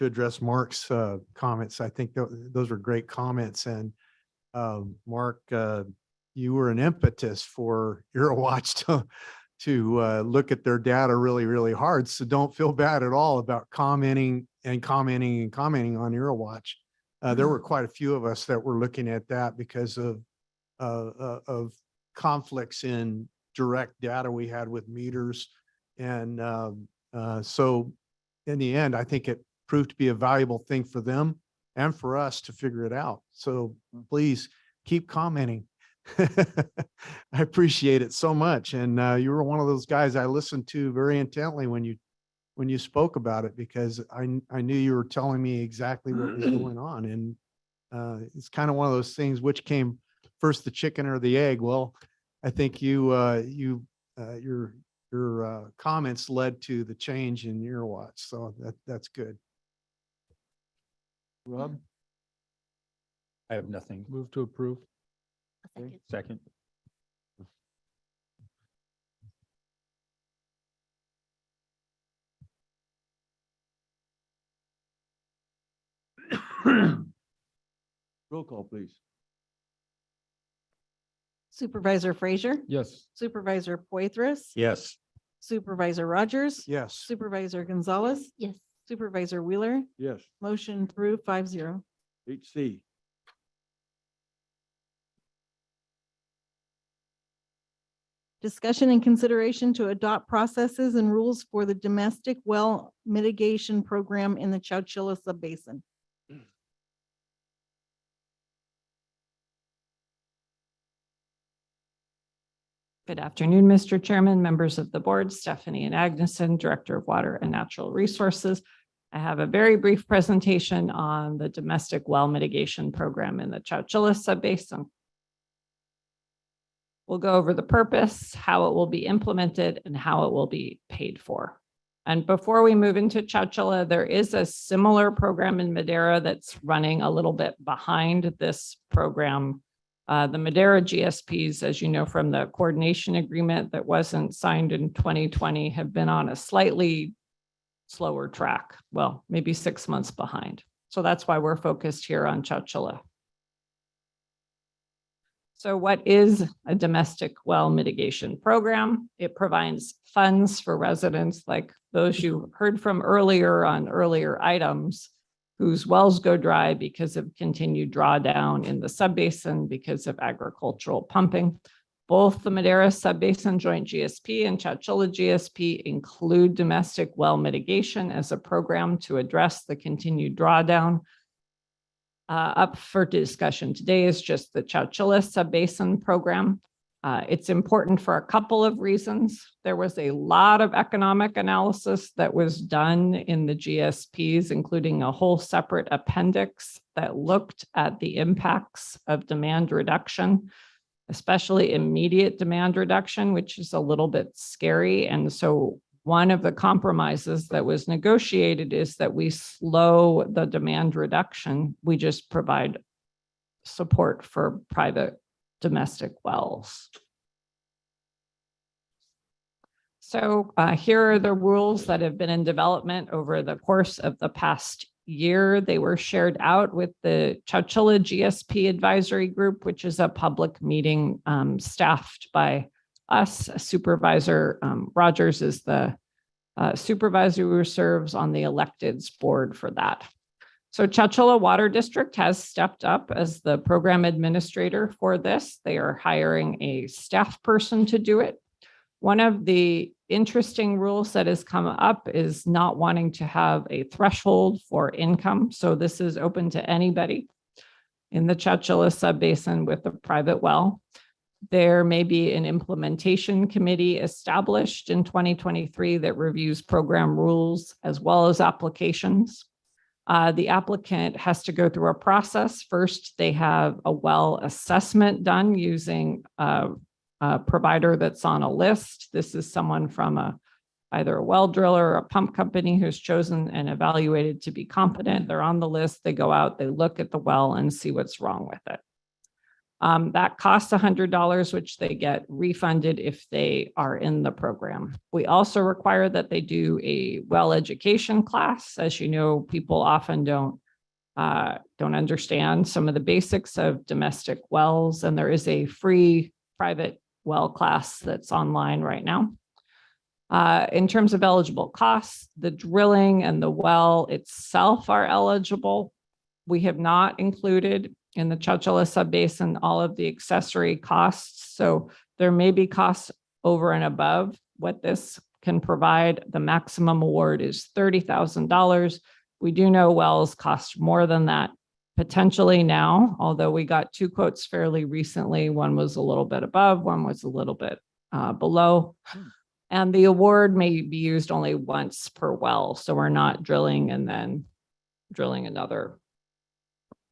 address Mark's comments, I think those were great comments. And Mark, you were an impetus for Eurowatch to look at their data really, really hard. So don't feel bad at all about commenting on Eurowatch. There were quite a few of us that were looking at that because of conflicts in direct data we had with meters. And so in the end, I think it proved to be a valuable thing for them and for us to figure it out. So please keep commenting. I appreciate it so much. And you were one of those guys I listened to very intently when you spoke about it, because I knew you were telling me exactly what was going on. And it's kind of one of those things, which came first, the chicken or the egg? Well, I think your comments led to the change in your watch. So that's good. Rob, I have nothing. Move to approve. Second. roll call, please. Supervisor Frazier, Yes. Supervisor Poitras, Yes. Supervisor Rogers, Yes. Supervisor Gonzalez, Yes. Supervisor Wheeler, Yes. motion approved 5-0. HC. Discussion and consideration to adopt processes and rules for the domestic well mitigation program in the Chowchilla Subbasin. Good afternoon, Mr. Chairman, members of the board, Stephanie and Agneson, Director of Water and Natural Resources. I have a very brief presentation on the domestic well mitigation program in the Chowchilla Subbasin. We'll go over the purpose, how it will be implemented, and how it will be paid for. And before we move into Chowchilla, there is a similar program in Madera that's running a little bit behind this program. The Madera GSPs, as you know from the coordination agreement that wasn't signed in 2020, have been on a slightly slower track. Well, maybe 6 months behind. So that's why we're focused here on Chowchilla. So what is a domestic well mitigation program? It provides funds for residents like those you heard from earlier on earlier items, whose wells go dry because of continued drawdown in the subbasin because of agricultural pumping. Both the Madera Subbasin Joint GSP and Chowchilla GSP include domestic well mitigation as a program to address the continued drawdown. Up for discussion today is just the Chowchilla Subbasin program. It's important for a couple of reasons. There was a lot of economic analysis that was done in the GSPs, including a whole separate appendix that looked at the impacts of demand reduction, especially immediate demand reduction, which is a little bit scary. And so one of the compromises that was negotiated is that we slow the demand reduction. We just provide support for private domestic wells. So here are the rules that have been in development over the course of the past year. They were shared out with the Chowchilla GSP Advisory Group, which is a public meeting staffed by us. Supervisor Rogers is the supervisor who serves on the electeds board for that. So Chowchilla Water District has stepped up as the program administrator for this. They are hiring a staff person to do it. One of the interesting rules that has come up is not wanting to have a threshold for income. So this is open to anybody in the Chowchilla subbasin with a private well. There may be an implementation committee established in 2023 that reviews program rules as well as applications. The applicant has to go through a process. First, they have a well assessment done using a provider that's on a list. This is someone from either a well driller or a pump company who's chosen and evaluated to be competent. They're on the list. They go out, they look at the well and see what's wrong with it. That costs $100, which they get refunded if they are in the program. We also require that they do a well education class. As you know, people often don't understand some of the basics of domestic wells, and there is a free private well class that's online right now. In terms of eligible costs, the drilling and the well itself are eligible. We have not included in the Chowchilla subbasin all of the accessory costs. So there may be costs over and above what this can provide. The maximum award is $30,000. We do know wells cost more than that potentially now, although we got 2 quotes fairly recently. One was a little bit above, one was a little bit below. And the award may be used only once per well. So we're not drilling and then drilling another.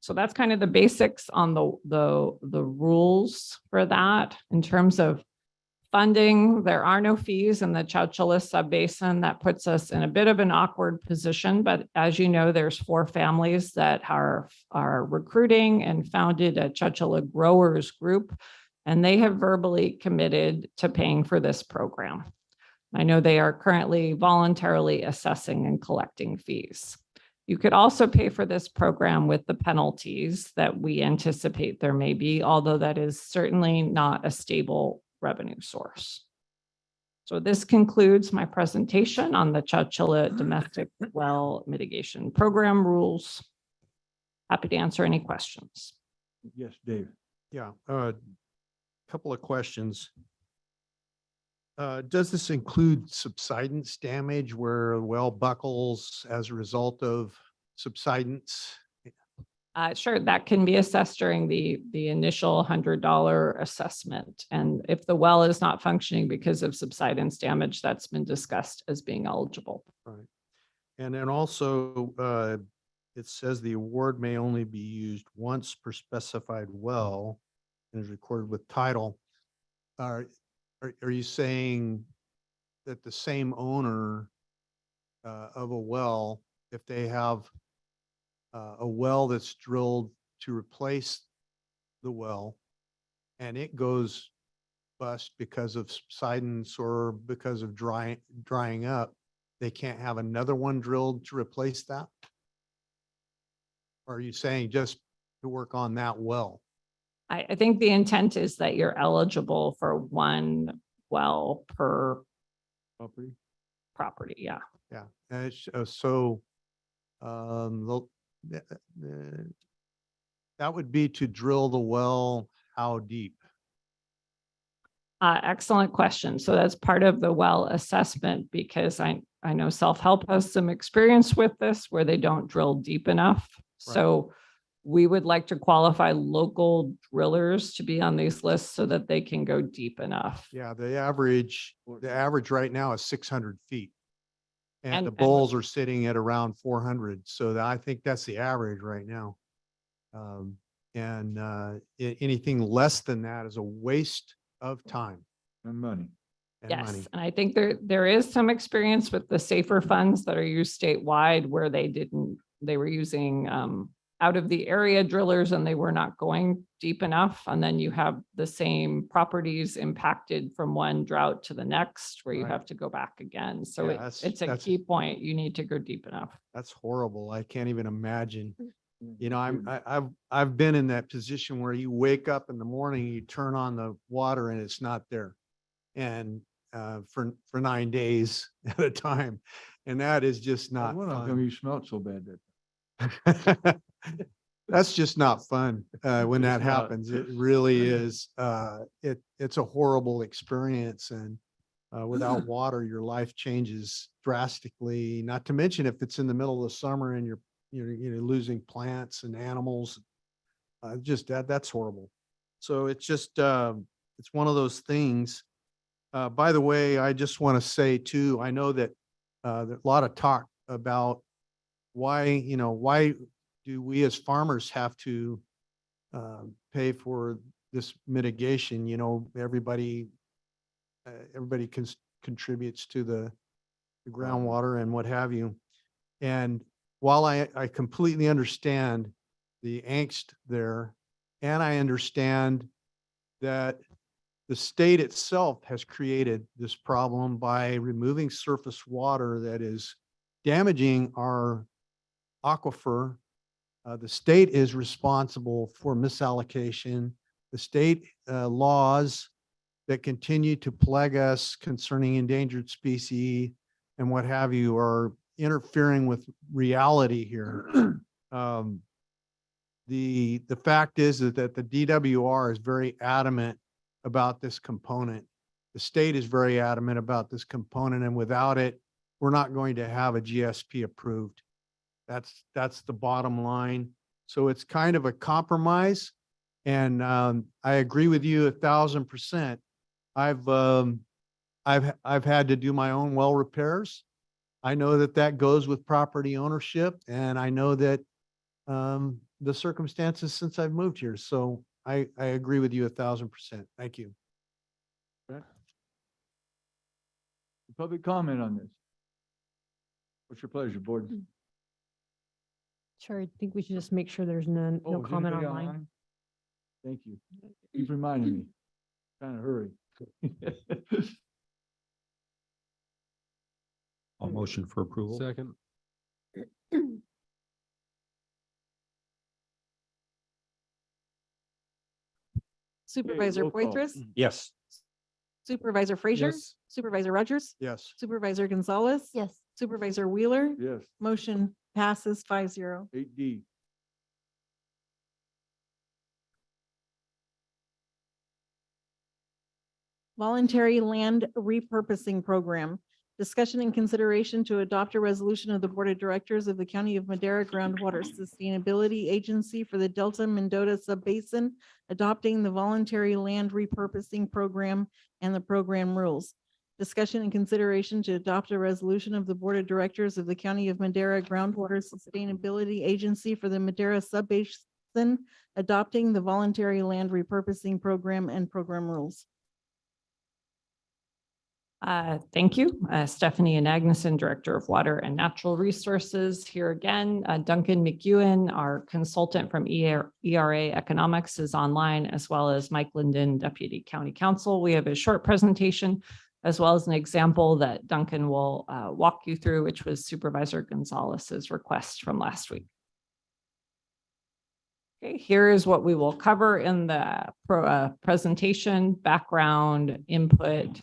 So that's kind of the basics on the rules for that. In terms of funding, there are no fees in the Chowchilla subbasin. That puts us in a bit of an awkward position. But as you know, there's 4 families that are recruiting and founded a Chowchilla Growers Group, and they have verbally committed to paying for this program. I know they are currently voluntarily assessing and collecting fees. You could also pay for this program with the penalties that we anticipate there may be, although that is certainly not a stable revenue source. So this concludes my presentation on the Chowchilla Domestic Well Mitigation Program rules. Happy to answer any questions. Yes, Dave. Yeah, couple of questions. Does this include subsidence damage where a well buckles as a result of subsidence? Sure, that can be assessed during the initial $100 assessment. And if the well is not functioning because of subsidence damage, that's been discussed as being eligible. Right. And then also, it says the award may only be used once per specified well and is recorded with title. Are you saying that the same owner of a well, if they have a well that's drilled to replace the well and it goes bust because of subsidence or because of drying up, they can't have another one drilled to replace that? Or are you saying just to work on that well? I think the intent is that you're eligible for one well per property. Yeah. Yeah. And it's, so that would be to drill the well how deep? Excellent question. So that's part of the well assessment, because I know self-help has some experience with this where they don't drill deep enough. Right. So we would like to qualify local drillers to be on these lists so that they can go deep enough. Yeah, the average right now is 600 feet. And And- the and- bulls are sitting at around 400. So I think that's the average right now. Anything less than that is a waste of time And money. and money. Yes, and I think there is some experience with the safer funds that are used statewide where they were using out of the area drillers and they were not going deep enough. And then you have the same properties impacted from one drought to the next where you Right. have to go back again. So Yeah, it's a key point. You need to go deep enough. That's horrible. I can't even imagine. You know, Mm. I've been in that position where you wake up in the morning, you turn on the water and it's not there. And for 9 days at a time. And that is just not Well, how come fun. you smelled so bad that? That's just not fun when that It's not. happens. It really is. It's a horrible experience, and without water, your life changes drastically. Not to mention if it's in the middle of the summer and you're losing plants and animals. Just that's horrible. So it's just it's one of those things. By the way, I just want to say too, I know that there's a lot of talk about why do we as farmers have to pay for this mitigation? You know, everybody contributes to the groundwater and what have you. And while I completely understand the angst there, and I understand that the state itself has created this problem by removing surface water that is damaging our aquifer. The state is responsible for misallocation. The state laws that continue to plague us concerning endangered species and what have you are interfering with reality here. The fact is that the DWR is very adamant about this component. The state is very adamant about this component, and without it, we're not going to have a GSP approved. That's the bottom line. So it's kind of a compromise. And I agree with you 1,000%. I've had to do my own well repairs. I know that goes with property ownership, and I know that the circumstances since I've moved here. So I agree with you 1,000%. Thank you. Public comment on this? What's your pleasure, board? Sure, I think we should just make sure there's no Oh, is comment anybody online. Thank you. Keep reminding me. Trying to hurry. I'll motion for approval. Second. Supervisor roll call. Poitras, Yes. Supervisor Frazier, Yes. Supervisor Rogers, Yes. Supervisor Gonzalez, Yes. Supervisor Wheeler, Yes, motion passes 5-0. 8D. Voluntary Land Repurposing Program. Discussion and consideration to adopt a resolution of the Board of Directors of the County of Madera Groundwater Sustainability Agency for the Delta Mendota Subbasin, adopting the Voluntary Land Repurposing Program and the program rules. Discussion and consideration to adopt a resolution of the Board of Directors of the County of Madera Groundwater Sustainability Agency for the Madera Subbasin, adopting the Voluntary Land Repurposing Program and program rules. Thank you. Stephanie Anagnuson, Director of Water and Natural Resources. Here again, Duncan McEwen, our consultant from ERA Economics, is online, as well as Mike Linden, Deputy County Counsel. We have a short presentation, as well as an example that Duncan will walk you through, which was Supervisor Gonzalez's request from last week. Okay, here is what we will cover in the presentation: background, input,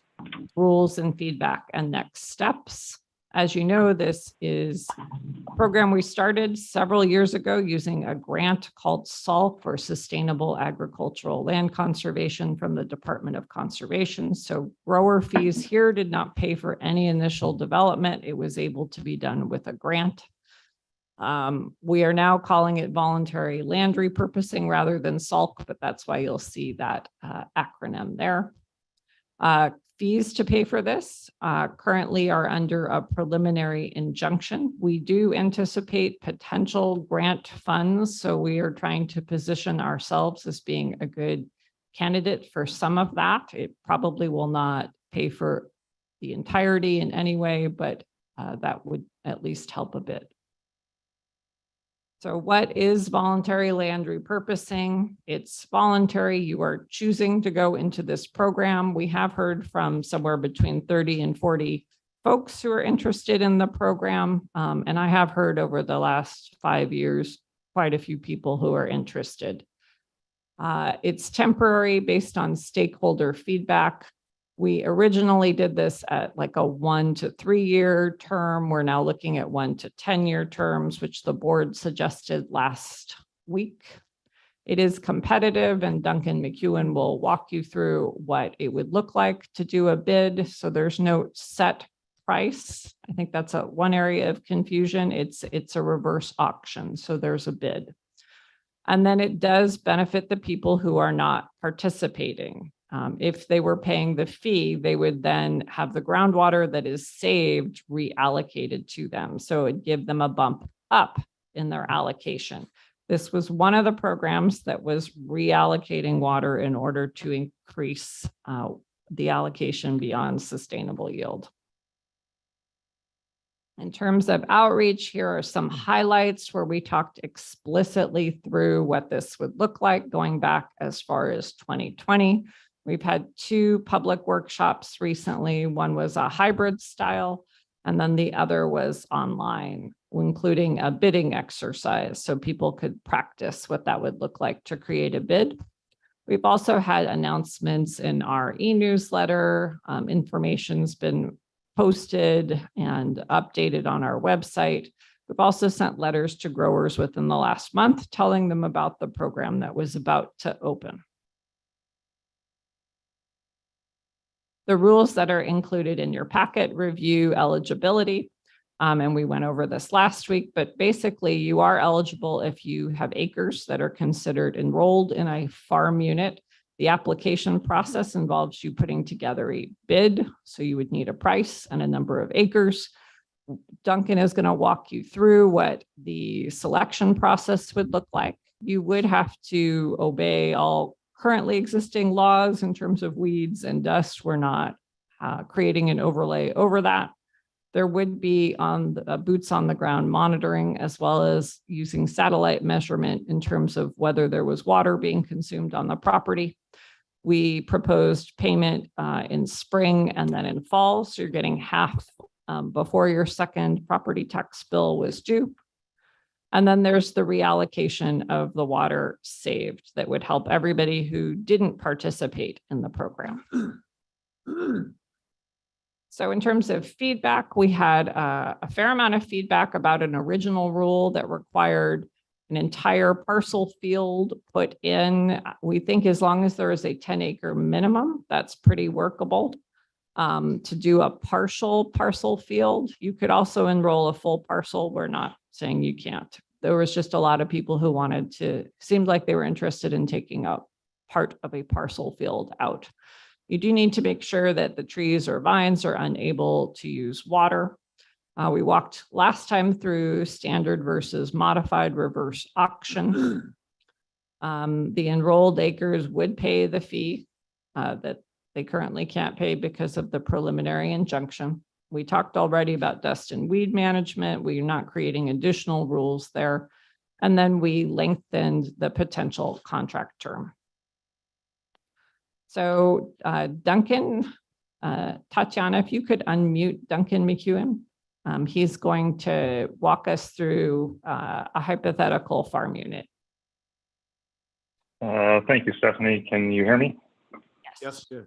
rules and feedback, and next steps. As you know, this is a program we started several years ago using a grant called SALT for Sustainable Agricultural Land Conservation from the Department of Conservation. So grower fees here did not pay for any initial development. It was able to be done with a grant. We are now calling it voluntary land repurposing rather than SALK, but that's why you'll see that acronym there. Fees to pay for this currently are under a preliminary injunction. We do anticipate potential grant funds, so we are trying to position ourselves as being a good candidate for some of that. It probably will not pay for the entirety in any way, but that would at least help a bit. So what is voluntary land repurposing? It's voluntary. You are choosing to go into this program. We have heard from somewhere between 30 and 40 folks who are interested in the program. And I have heard over the last 5 years, quite a few people who are interested. It's temporary based on stakeholder feedback. We originally did this at like a 1 to 3 year term. We're now looking at 1 to 10 year terms, which the board suggested last week. It is competitive, and Duncan McEwen will walk you through what it would look like to do a bid. So there's no set price. I think that's one area of confusion. It's a reverse auction. So there's a bid. And then it does benefit the people who are not participating. If they were paying the fee, they would then have the groundwater that is saved reallocated to them. So it'd give them a bump up in their allocation. This was one of the programs that was reallocating water in order to increase the allocation beyond sustainable yield. In terms of outreach, here are some highlights where we talked explicitly through what this would look like going back as far as 2020. We've had 2 public workshops recently. One was a hybrid style, and then the other was online, including a bidding exercise so people could practice what that would look like to create a bid. We've also had announcements in our e-newsletter. Information's been posted and updated on our website. We've also sent letters to growers within the last month telling them about the program that was about to open. The rules that are included in your packet review eligibility. And we went over this last week, but basically you are eligible if you have acres that are considered enrolled in a farm unit. The application process involves you putting together a bid. So you would need a price and a number of acres. Duncan is going to walk you through what the selection process would look like. You would have to obey all currently existing laws in terms of weeds and dust. We're not creating an overlay over that. There would be boots on the ground monitoring, as well as using satellite measurement in terms of whether there was water being consumed on the property. We proposed payment in spring and then in fall. So you're getting half before your second property tax bill was due. And then there's the reallocation of the water saved that would help everybody who didn't participate in the program. So in terms of feedback, we had a fair amount of feedback about an original rule that required an entire parcel field put in. We think as long as there is a 10-acre minimum, that's pretty workable. To do a partial parcel field, you could also enroll a full parcel. We're not saying you can't. There was just a lot of people who seemed like they were interested in taking a part of a parcel field out. You do need to make sure that the trees or vines are unable to use water. We walked last time through standard versus modified reverse auction. The enrolled acres would pay the fee that they currently can't pay because of the preliminary injunction. We talked already about dust and weed management. We're not creating additional rules there. And then we lengthened the potential contract term. So Duncan, Tatiana, if you could unmute Duncan McEwen. He's going to walk us through a hypothetical farm unit. Thank you, Stephanie. Can you hear me? Yes. Good.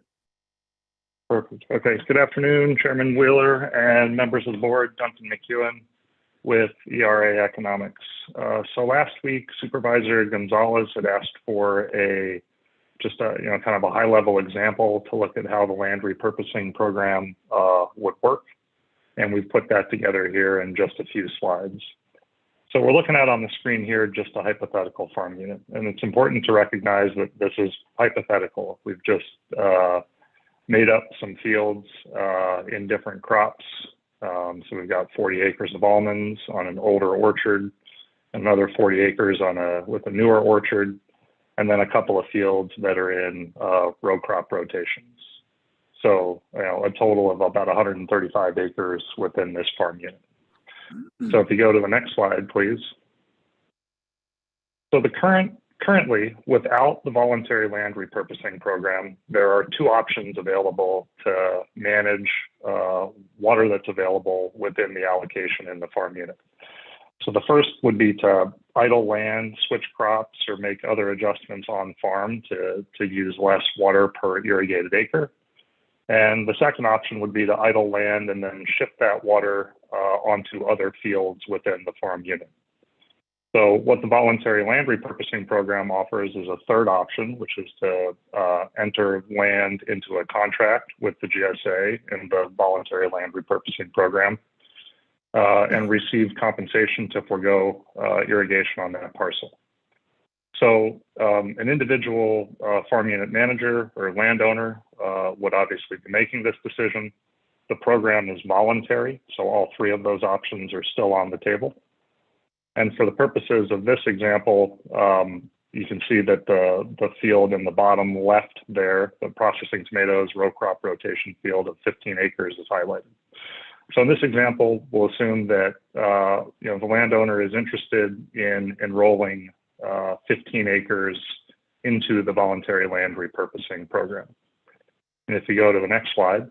Perfect. Okay. Good afternoon, Chairman Wheeler and members of the board. Duncan McEwen with ERA Economics. So last week, Supervisor Gonzalez had asked for kind of a high level example to look at how the land repurposing program would work. And we've put that together here in just a few slides. So we're looking at on the screen here just a hypothetical farm unit, and it's important to recognize that this is hypothetical. We've just made up some fields in different crops. So we've got 40 acres of almonds on an older orchard, another 40 acres with a newer orchard, and then a couple of fields that are in row crop rotations. So, a total of about 135 acres within this farm unit. So if you go to the next slide, please. So currently, without the voluntary land repurposing program, there are two options available to manage water that's available within the allocation in the farm unit. So the first would be to idle land, switch crops, or make other adjustments on farm to use less water per irrigated acre. And the second option would be to idle land and then shift that water onto other fields within the farm unit. So what the voluntary land repurposing program offers is a third option, which is to enter land into a contract with the GSA in the voluntary land repurposing program and receive compensation to forego irrigation on that parcel. So an individual farm unit manager or landowner would obviously be making this decision. The program is voluntary, so all three of those options are still on the table. And for the purposes of this example, you can see that the field in the bottom left there, the processing tomatoes row crop rotation field of 15 acres is highlighted. So in this example, we'll assume that the landowner is interested in enrolling 15 acres into the voluntary land repurposing program. And if you go to the next slide,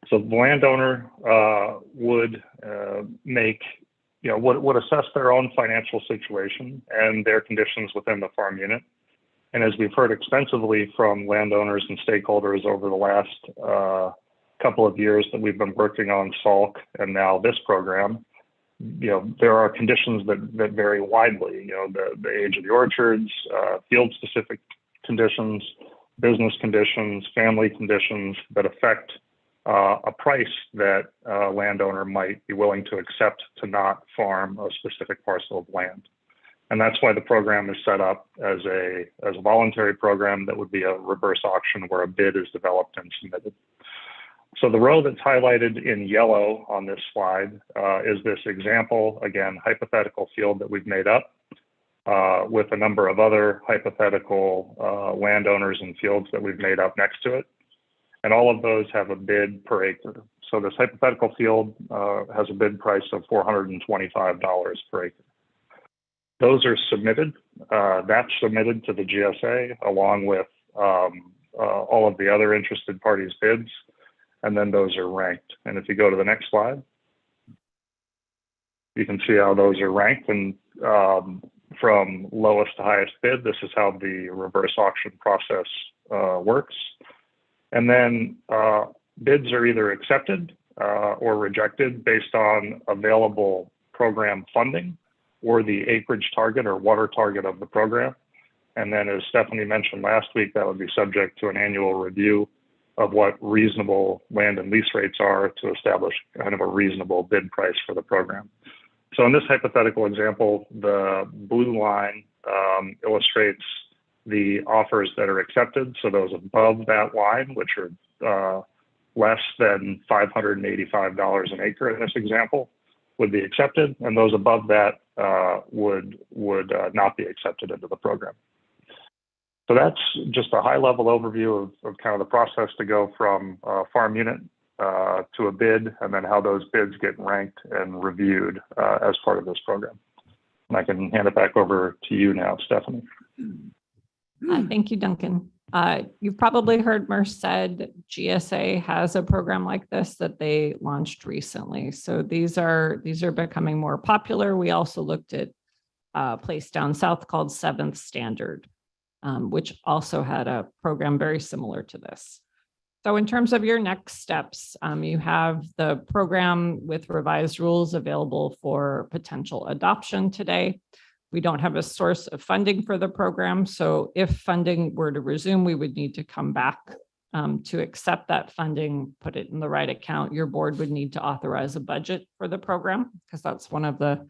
so the landowner would would assess their own financial situation and their conditions within the farm unit. And as we've heard extensively from landowners and stakeholders over the last couple of years that we've been working on SALC and now this program, there are conditions that vary widely. The age of the orchards, field-specific conditions, business conditions, family conditions that affect a price that a landowner might be willing to accept to not farm a specific parcel of land. And that's why the program is set up as a voluntary program that would be a reverse auction where a bid is developed and submitted. So the row that's highlighted in yellow on this slide is this example, again, hypothetical field that we've made up with a number of other hypothetical landowners and fields that we've made up next to it. And all of those have a bid per acre. So this hypothetical field has a bid price of $425 per acre. Those are submitted. That's submitted to the GSA along with all of the other interested parties' bids. And then those are ranked. And if you go to the next slide, you can see how those are ranked. And from lowest to highest bid, this is how the reverse auction process works. And then bids are either accepted or rejected based on available program funding or the acreage target or water target of the program. And then as Stephanie mentioned last week, that would be subject to an annual review of what reasonable land and lease rates are to establish kind of a reasonable bid price for the program. So in this hypothetical example, the blue line illustrates the offers that are accepted. So those above that line, which are less than $585 an acre in this example, would be accepted, and those above that would not be accepted into the program. So that's just a high-level overview of kind of the process to go from a farm unit to a bid, and then how those bids get ranked and reviewed as part of this program. And I can hand it back over to you now, Stephanie. Thank you, Duncan. You've probably heard Merce said GSA has a program like this that they launched recently. So these are becoming more popular. We also looked at a place down south called Seventh Standard, which also had a program very similar to this. So in terms of your next steps, you have the program with revised rules available for potential adoption today. We don't have a source of funding for the program. So if funding were to resume, we would need to come back to accept that funding, put it in the right account, your board would need to authorize a budget for the program because that's one of the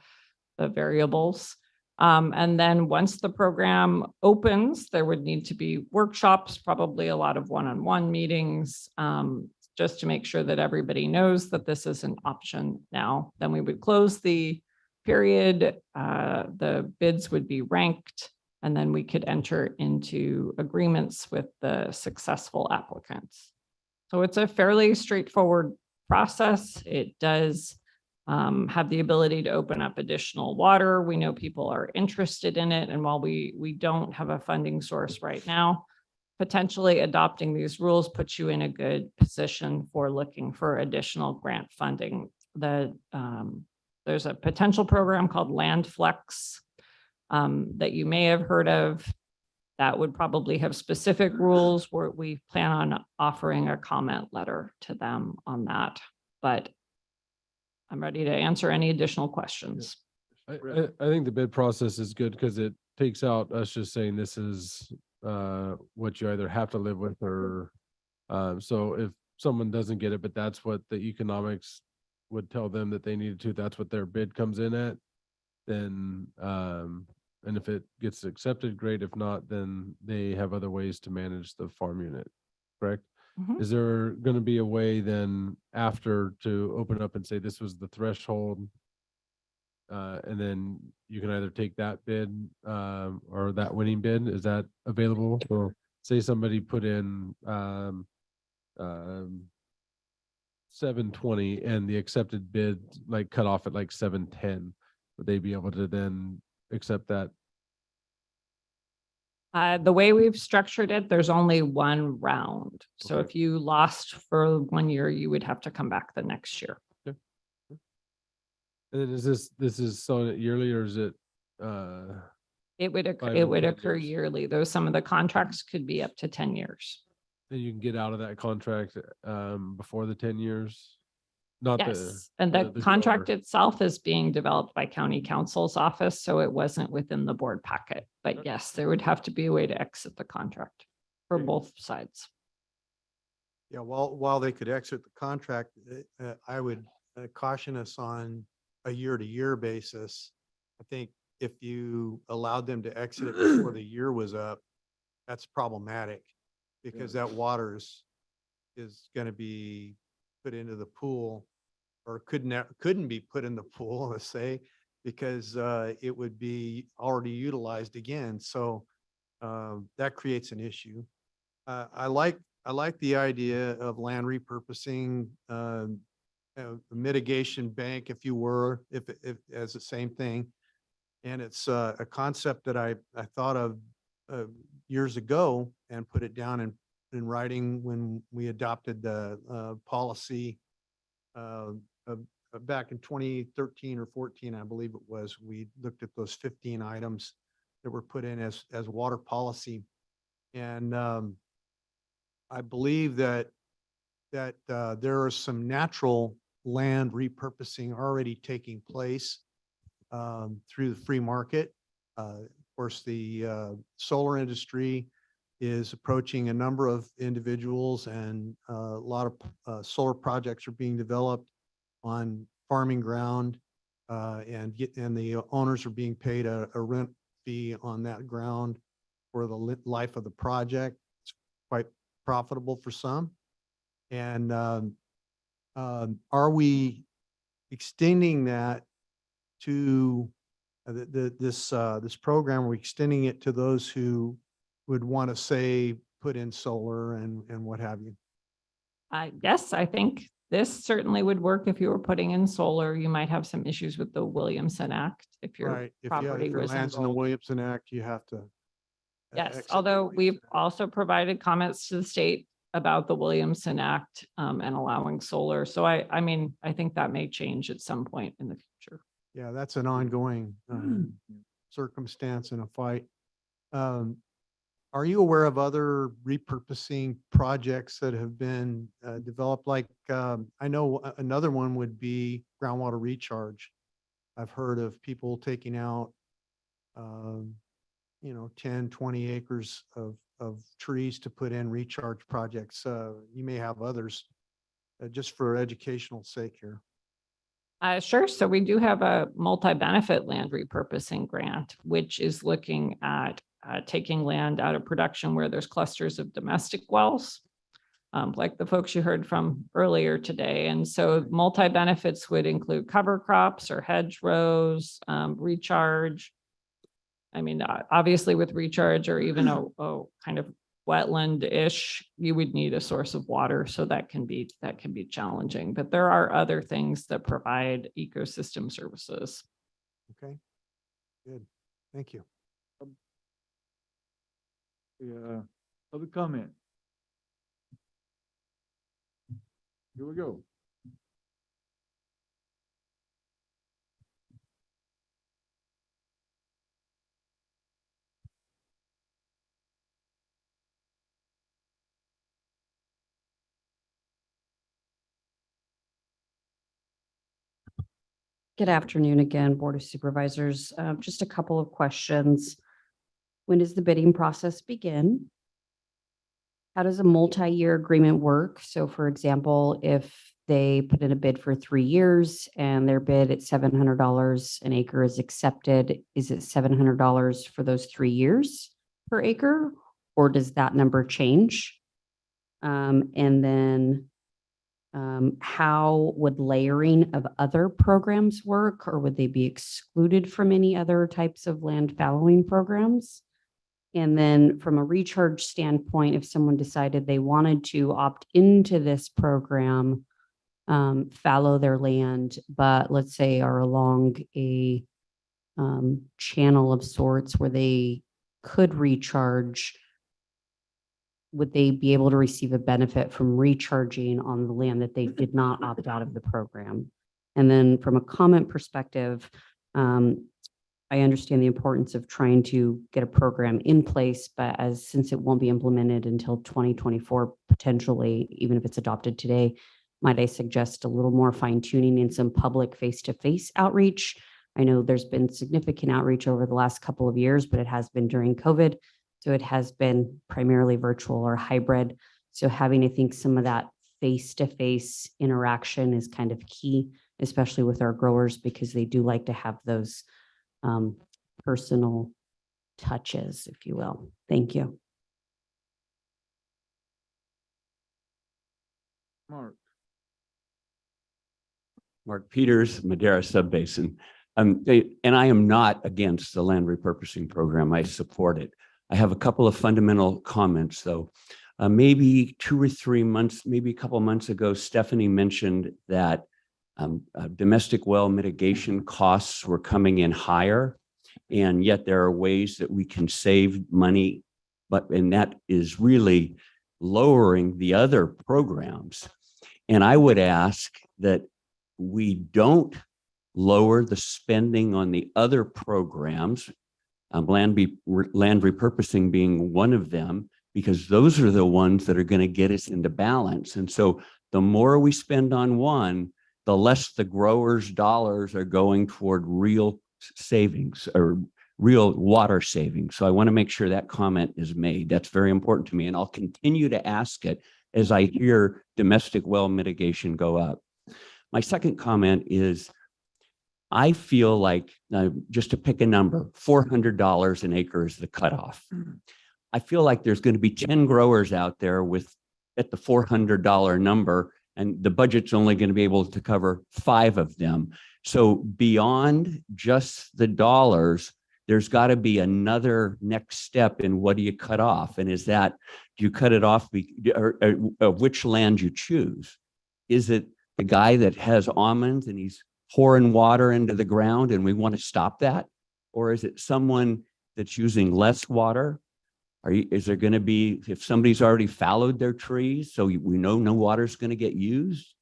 variables. And then once the program opens, there would need to be workshops, probably a lot of one-on-one meetings, just to make sure that everybody knows that this is an option now. Then we would close the period, the bids would be ranked, and then we could enter into agreements with the successful applicants. So it's a fairly straightforward process. It does have the ability to open up additional water. We know people are interested in it. And while we don't have a funding source right now, potentially adopting these rules puts you in a good position for looking for additional grant funding. There's a potential program called Land Flex that you may have heard of. That would probably have specific rules where we plan on offering a comment letter to them on that. But I'm ready to answer any additional questions. I think the bid process is good because it takes out us just saying this is what you either have to live with or so if someone doesn't get it, but that's what the economics would tell them that they needed to, that's what their bid comes in at, then and if it gets accepted, great. If not, then they have other ways to manage the farm unit, correct? Mhm. Is there going to be a way then after to open up and say this was the threshold? And then you can either take that bid or that winning bid. Is that available? So say somebody put in 720 and the accepted bid like cut off at like 710. Would they be able to then accept that? The way we've structured it, there's only one round. So Okay. if you lost for 1 year, you would have to come back the next year. And then is this is selling it yearly or is it It would occur, 5 it and would 10 occur years? yearly, though some of the contracts could be up to 10 years. and you can get out of that contract before the 10 years? Not Yes, and the contract grower. itself is being developed by county counsel's office, so it wasn't within the board packet. But yes, there would have to be a way to exit the contract for both sides. Yeah, while they could exit the contract, I would caution us on a year-to-year basis. I think if you allowed them to exit it before the year was up, that's problematic because that water is going to be put into the pool or couldn't be put in the pool, let's say, because it would be already utilized again. So that creates an issue. I like the idea of land repurposing, a mitigation bank, if you were, if as the same thing. And it's a concept that I thought of years ago and put it down in writing when we adopted the policy back in 2013 or 14, I believe it was. We looked at those 15 items that were put in as water policy. And I believe that there is some natural land repurposing already taking place through the free market. Of course, the solar industry is approaching a number of individuals and a lot of solar projects are being developed on farming ground and the owners are being paid a rent fee on that ground for the life of the project. It's quite profitable for some. And are we extending that to this program? Are we extending it to those who would want to say put in solar and what have you? Yes, I think this certainly would work if you were putting in solar. You might have some issues with the Williamson Act if your Right. If property your was land's in the enrolled. Williamson Act, you have to. Yes, exit the although Williamson we've Act. also provided comments to the state about the Williamson Act and allowing solar. So I mean, I think that may change at some point in the future. Yeah, that's an ongoing circumstance in a fight. Are you aware of other repurposing projects that have been developed? Like, I know another one would be groundwater recharge. I've heard of people taking out, 10, 20 acres of of trees to put in recharge projects. You may have others, just for educational sake here. Sure. So we do have a multi-benefit land repurposing grant, which is looking at taking land out of production where there's clusters of domestic wells, like the folks you heard from earlier today. And so multi-benefits would include cover crops or hedgerows, recharge. I mean, obviously with recharge or even a kind of wetland-ish, you would need a source of water. So that can be challenging, but there are other things that provide ecosystem services. Okay, good. Thank you. Other comment? Here we go. Good afternoon again, Board of Supervisors. Just a couple of questions. When does the bidding process begin? How does a multi-year agreement work? So for example, if they put in a bid for 3 years and their bid at $700 an acre is accepted, is it $700 for those 3 years per acre? Or does that number change? And then how would layering of other programs work, or would they be excluded from any other types of land fallowing programs? And then from a recharge standpoint, if someone decided they wanted to opt into this program, fallow their land, but let's say are along a channel of sorts where they could recharge, would they be able to receive a benefit from recharging on the land that they did not opt out of the program? And then from a comment perspective, I understand the importance of trying to get a program in place, but since it won't be implemented until 2024, potentially, even if it's adopted today, might I suggest a little more fine tuning and some public face-to-face outreach? I know there's been significant outreach over the last couple of years, but it has been during COVID. So it has been primarily virtual or hybrid. So having, I think, some of that face-to-face interaction is kind of key, especially with our growers, because they do like to have those personal touches, if you will. Thank you. Mark. Mark Peters, Madera Subbasin. And I am not against the land repurposing program. I support it. I have a couple of fundamental comments, though. Maybe 2 or 3 months, maybe a couple of months ago, Stephanie mentioned that domestic well mitigation costs were coming in higher, and yet there are ways that we can save money, and that is really lowering the other programs. And I would ask that we don't lower the spending on the other programs, land repurposing being one of them, because those are the ones that are going to get us into balance. And so the more we spend on one, the less the growers' dollars are going toward real savings or real water savings. So I want to make sure that comment is made. That's very important to me. And I'll continue to ask it as I hear domestic well mitigation go up. My second comment is, I feel like, just to pick a number, $400 an acre is the cutoff. I feel like there's going to be 10 growers out there at the $400 number, and the budget's only going to be able to cover 5 of them. So beyond just the dollars, there's got to be another next step in what do you cut off? And is that, do you cut it off, or which land you choose? Is it the guy that has almonds and he's pouring water into the ground and we want to stop that? Or is it someone that's using less water? Is there going to be, if somebody's already fallowed their trees, so we know no water is going to get used,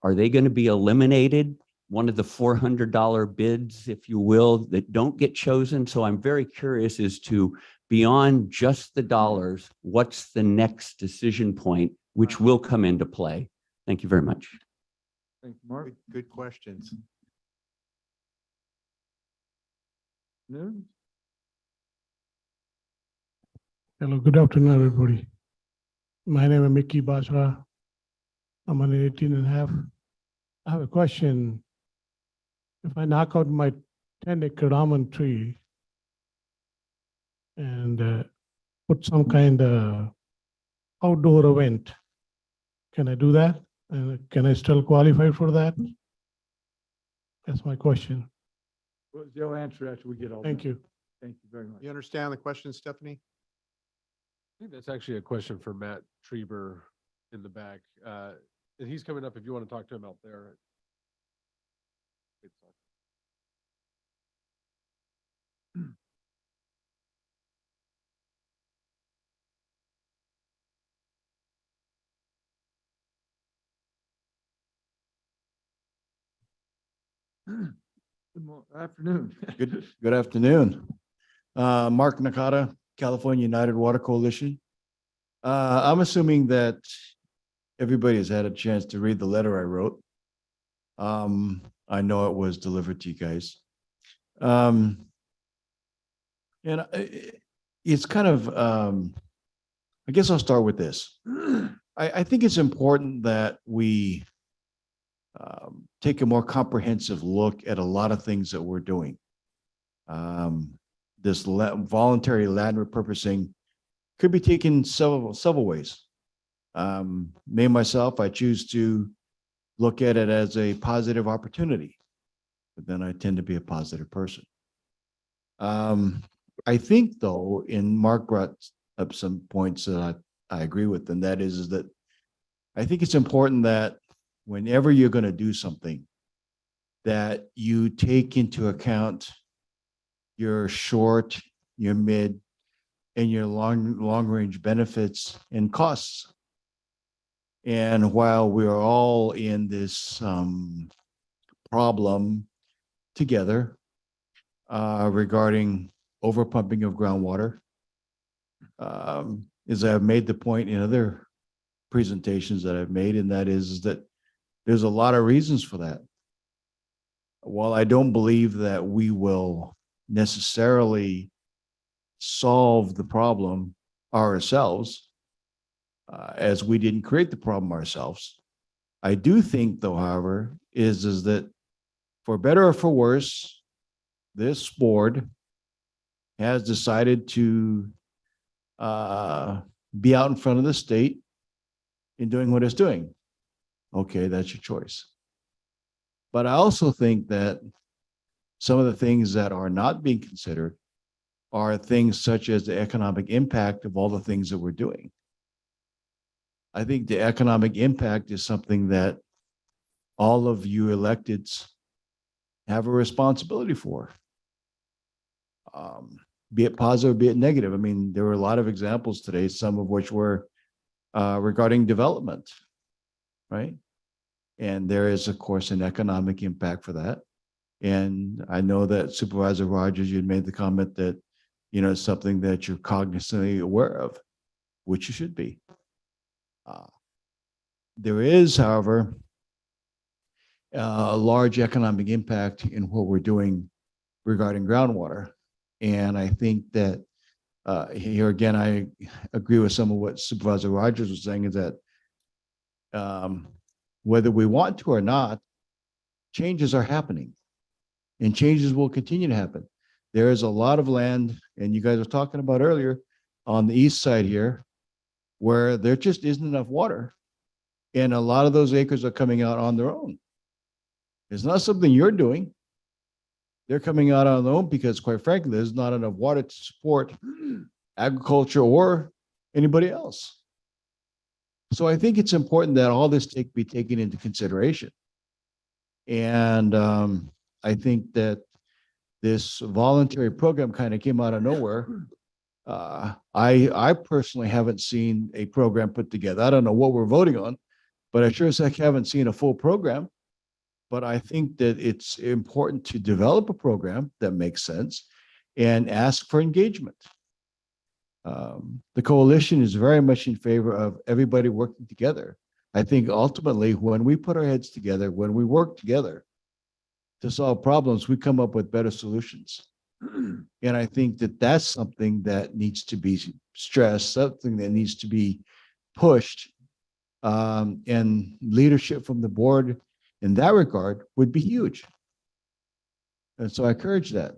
are they going to be eliminated? One of the $400 bids, if you will, that don't get chosen. So I'm very curious as to, beyond just the dollars, what's the next decision point, which will come into play? Thank you very much. Thank you, Mark. Good questions. No? Hello, good afternoon, everybody. My name is Mickey Basra. I'm on 18 and a half. I have a question. If I knock out my 10-acre almond tree and put some kind of outdoor event, can I do that? And can I still qualify for that? That's my question. Well, they'll answer after we get all. Thank done. you. Thank you very much. You understand the question, Stephanie? I think that's actually a question for Matt Treber in the back. And he's coming up if you want to talk to him out there. Afternoon. Good afternoon. Mark Nakata, California United Water Coalition. I'm assuming that everybody has had a chance to read the letter I wrote. I know it was delivered to you guys. It's kind of, I guess I'll start with this. I think it's important that we take a more comprehensive look at a lot of things that we're doing. This voluntary land repurposing could be taken several ways. Me, myself, I choose to look at it as a positive opportunity, but then I tend to be a positive person. I think though, and Mark brought up some points that I agree with, and that is that I think it's important that whenever you're going to do something, that you take into account your short, your mid, and your long range benefits and costs. And while we are all in this problem together regarding overpumping of groundwater, as I've made the point in other presentations that I've made, and that is that there's a lot of reasons for that. While I don't believe that we will necessarily solve the problem ourselves, as we didn't create the problem ourselves, I do think, though, however, is that for better or for worse, this board has decided to be out in front of the state in doing what it's doing. Okay, that's your choice. But I also think that some of the things that are not being considered are things such as the economic impact of all the things that we're doing. I think the economic impact is something that all of you electeds have a responsibility for. Be it positive, be it negative. I mean, there were a lot of examples today, some of which were regarding development, right? And there is, of course, an economic impact for that. And I know that Supervisor Rogers, you had made the comment that, it's something that you're cognizantly aware of, which you should be. There is, however, a large economic impact in what we're doing regarding groundwater. And I think that here again, I agree with some of what Supervisor Rogers was saying, is that whether we want to or not, changes are happening and changes will continue to happen. There is a lot of land, and you guys were talking about earlier, on the east side here, where there just isn't enough water. And a lot of those acres are coming out on their own. It's not something you're doing. They're coming out on their own because, quite frankly, there's not enough water to support agriculture or anybody else. So I think it's important that all this be taken into consideration. And I think that this voluntary program kind of came out of nowhere. I personally haven't seen a program put together. I don't know what we're voting on, but I sure as heck haven't seen a full program. But I think that it's important to develop a program that makes sense and ask for engagement. The coalition is very much in favor of everybody working together. I think ultimately, when we put our heads together, when we work together to solve problems, we come up with better solutions. And I think that that's something that needs to be stressed, something that needs to be pushed. And leadership from the board in that regard would be huge. And so I encourage that.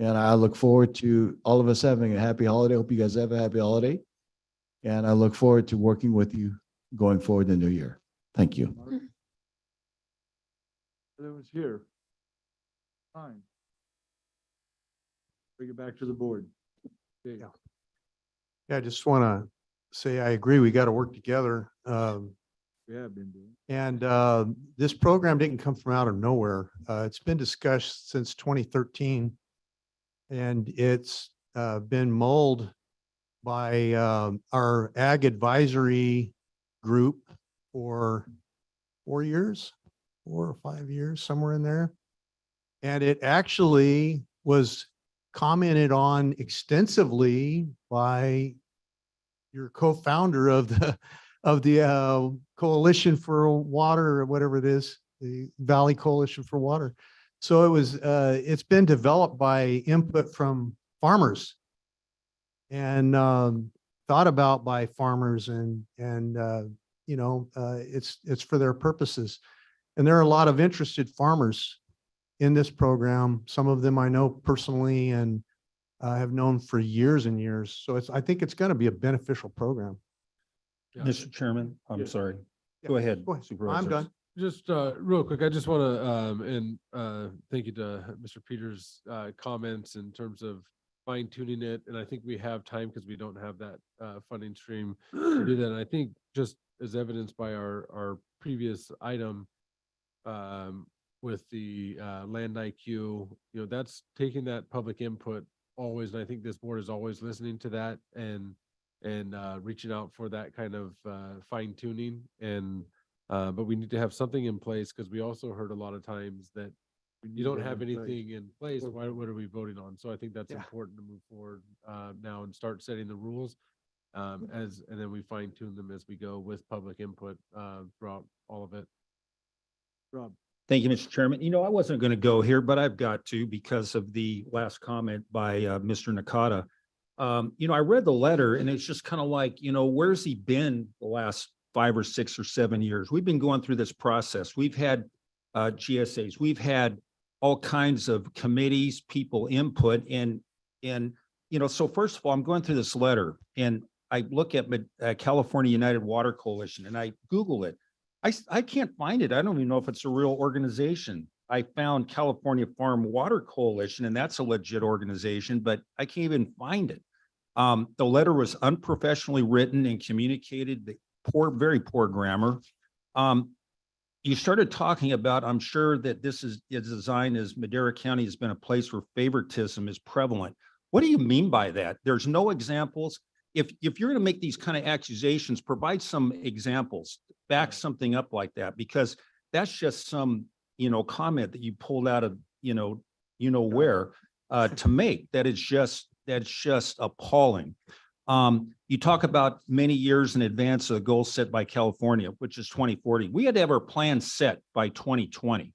And I look forward to all of us having a happy holiday. Hope you guys have a happy holiday. And I look forward to working with you going forward in the new year. Thank you. Everyone's here. Fine. Bring it back to the board. Okay. Yeah, I just want to say I agree. We got to work together. We have been doing. And this program didn't come from out of nowhere. It's been discussed since 2013. And it's been mulled by our ag advisory group for 4 years, 4 or 5 years, somewhere in there. And it actually was commented on extensively by your co-founder of the Coalition for Water, or whatever it is, the Valley Coalition for Water. So it was, it's been developed by input from farmers and thought about by farmers and it's for their purposes. And there are a lot of interested farmers in this program. Some of them I know personally and have known for years and years. So I think it's going to be a beneficial program. Mr. Chairman, I'm Yeah. sorry. Yeah, Go ahead, go ahead. Supervisor. I'm done. Just real quick, I just want to thank you to Mr. Peters' comments in terms of fine tuning it. And I think we have time because we don't have that funding stream to do that. And I think just as evidenced by our previous item with the land IQ, that's taking that public input always. And I think this board is always listening to that and reaching out for that kind of fine tuning. And but we need to have something in place because we also heard a lot of times that you don't have anything in place. What are we voting on? So I think that's important to move forward now and start setting the rules and then we fine tune them as we go with public input throughout all of it. Rob. Thank you, Mr. Chairman. I wasn't going to go here, but I've got to because of the last comment by Mr. Nakata. I read the letter and it's just kind of like, where's he been the last 5 or 6 or 7 years? We've been going through this process. We've had GSAs. We've had all kinds of committees, people input. And so first of all, I'm going through this letter and I look at California United Water Coalition and I Google it. I can't find it. I don't even know if it's a real organization. I found California Farm Water Coalition, and that's a legit organization, but I can't even find it. The letter was unprofessionally written and communicated, very poor grammar. You started talking about, I'm sure that this is designed as Madera County has been a place where favoritism is prevalent. What do you mean by that? There's no examples. If you're going to make these kind of accusations, provide some examples, back something up like that, because that's just some, comment that you pulled out of, where to make that's just appalling. You talk about many years in advance of the goal set by California, which is 2040. We had to have our plan set by 2020.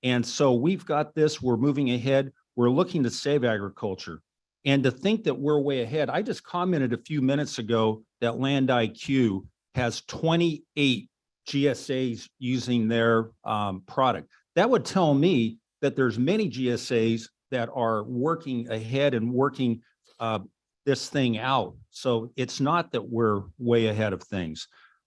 And so we've got this, we're moving ahead. We're looking to save agriculture. And to think that we're way ahead, I just commented a few minutes ago that Land IQ has 28 GSAs using their product. That would tell me that there's many GSAs that are working ahead and working this thing out. So it's not that we're way ahead of things.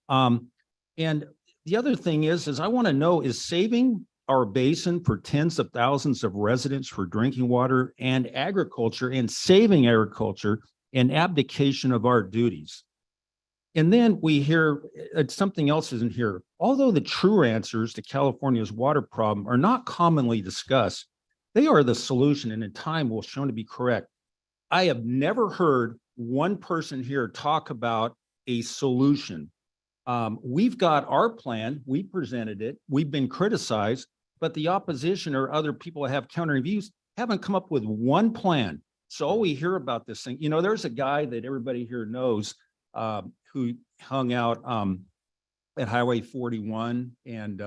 And the other thing is I want to know, is saving our basin for tens of thousands of residents for drinking water and agriculture and saving agriculture an abdication of our duties? And then we hear something else isn't here. Although the true answers to California's water problem are not commonly discussed, they are the solution and in time will show to be correct. I have never heard one person here talk about a solution. We've got our plan, we presented it, we've been criticized, but the opposition or other people that have counter views haven't come up with one plan. So all we hear about this thing, there's a guy that everybody here knows who hung out at Highway 41 and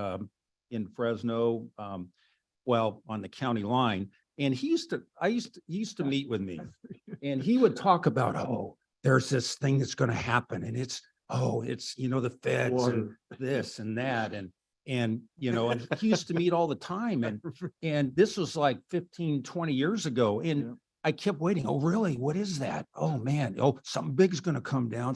in Fresno, on the county line. And he used to meet with me and he would talk about, oh, there's this thing that's going to happen. And it's the feds and this and that. And he used to meet all the time. And this was like 15, 20 years ago. And I kept waiting. Oh, really? What is that? Oh, man. Oh, something big is going to come down.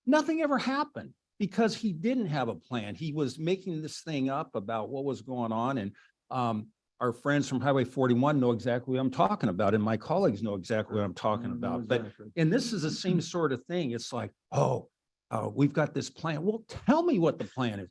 Nothing ever happened because he didn't have a plan. He was making this thing up about what was going on. And our friends from Highway 41 know exactly what I'm talking about. And my colleagues know exactly what I'm talking about. And this is the same sort of thing. It's like, we've got this plan. Well, tell me what the plan is.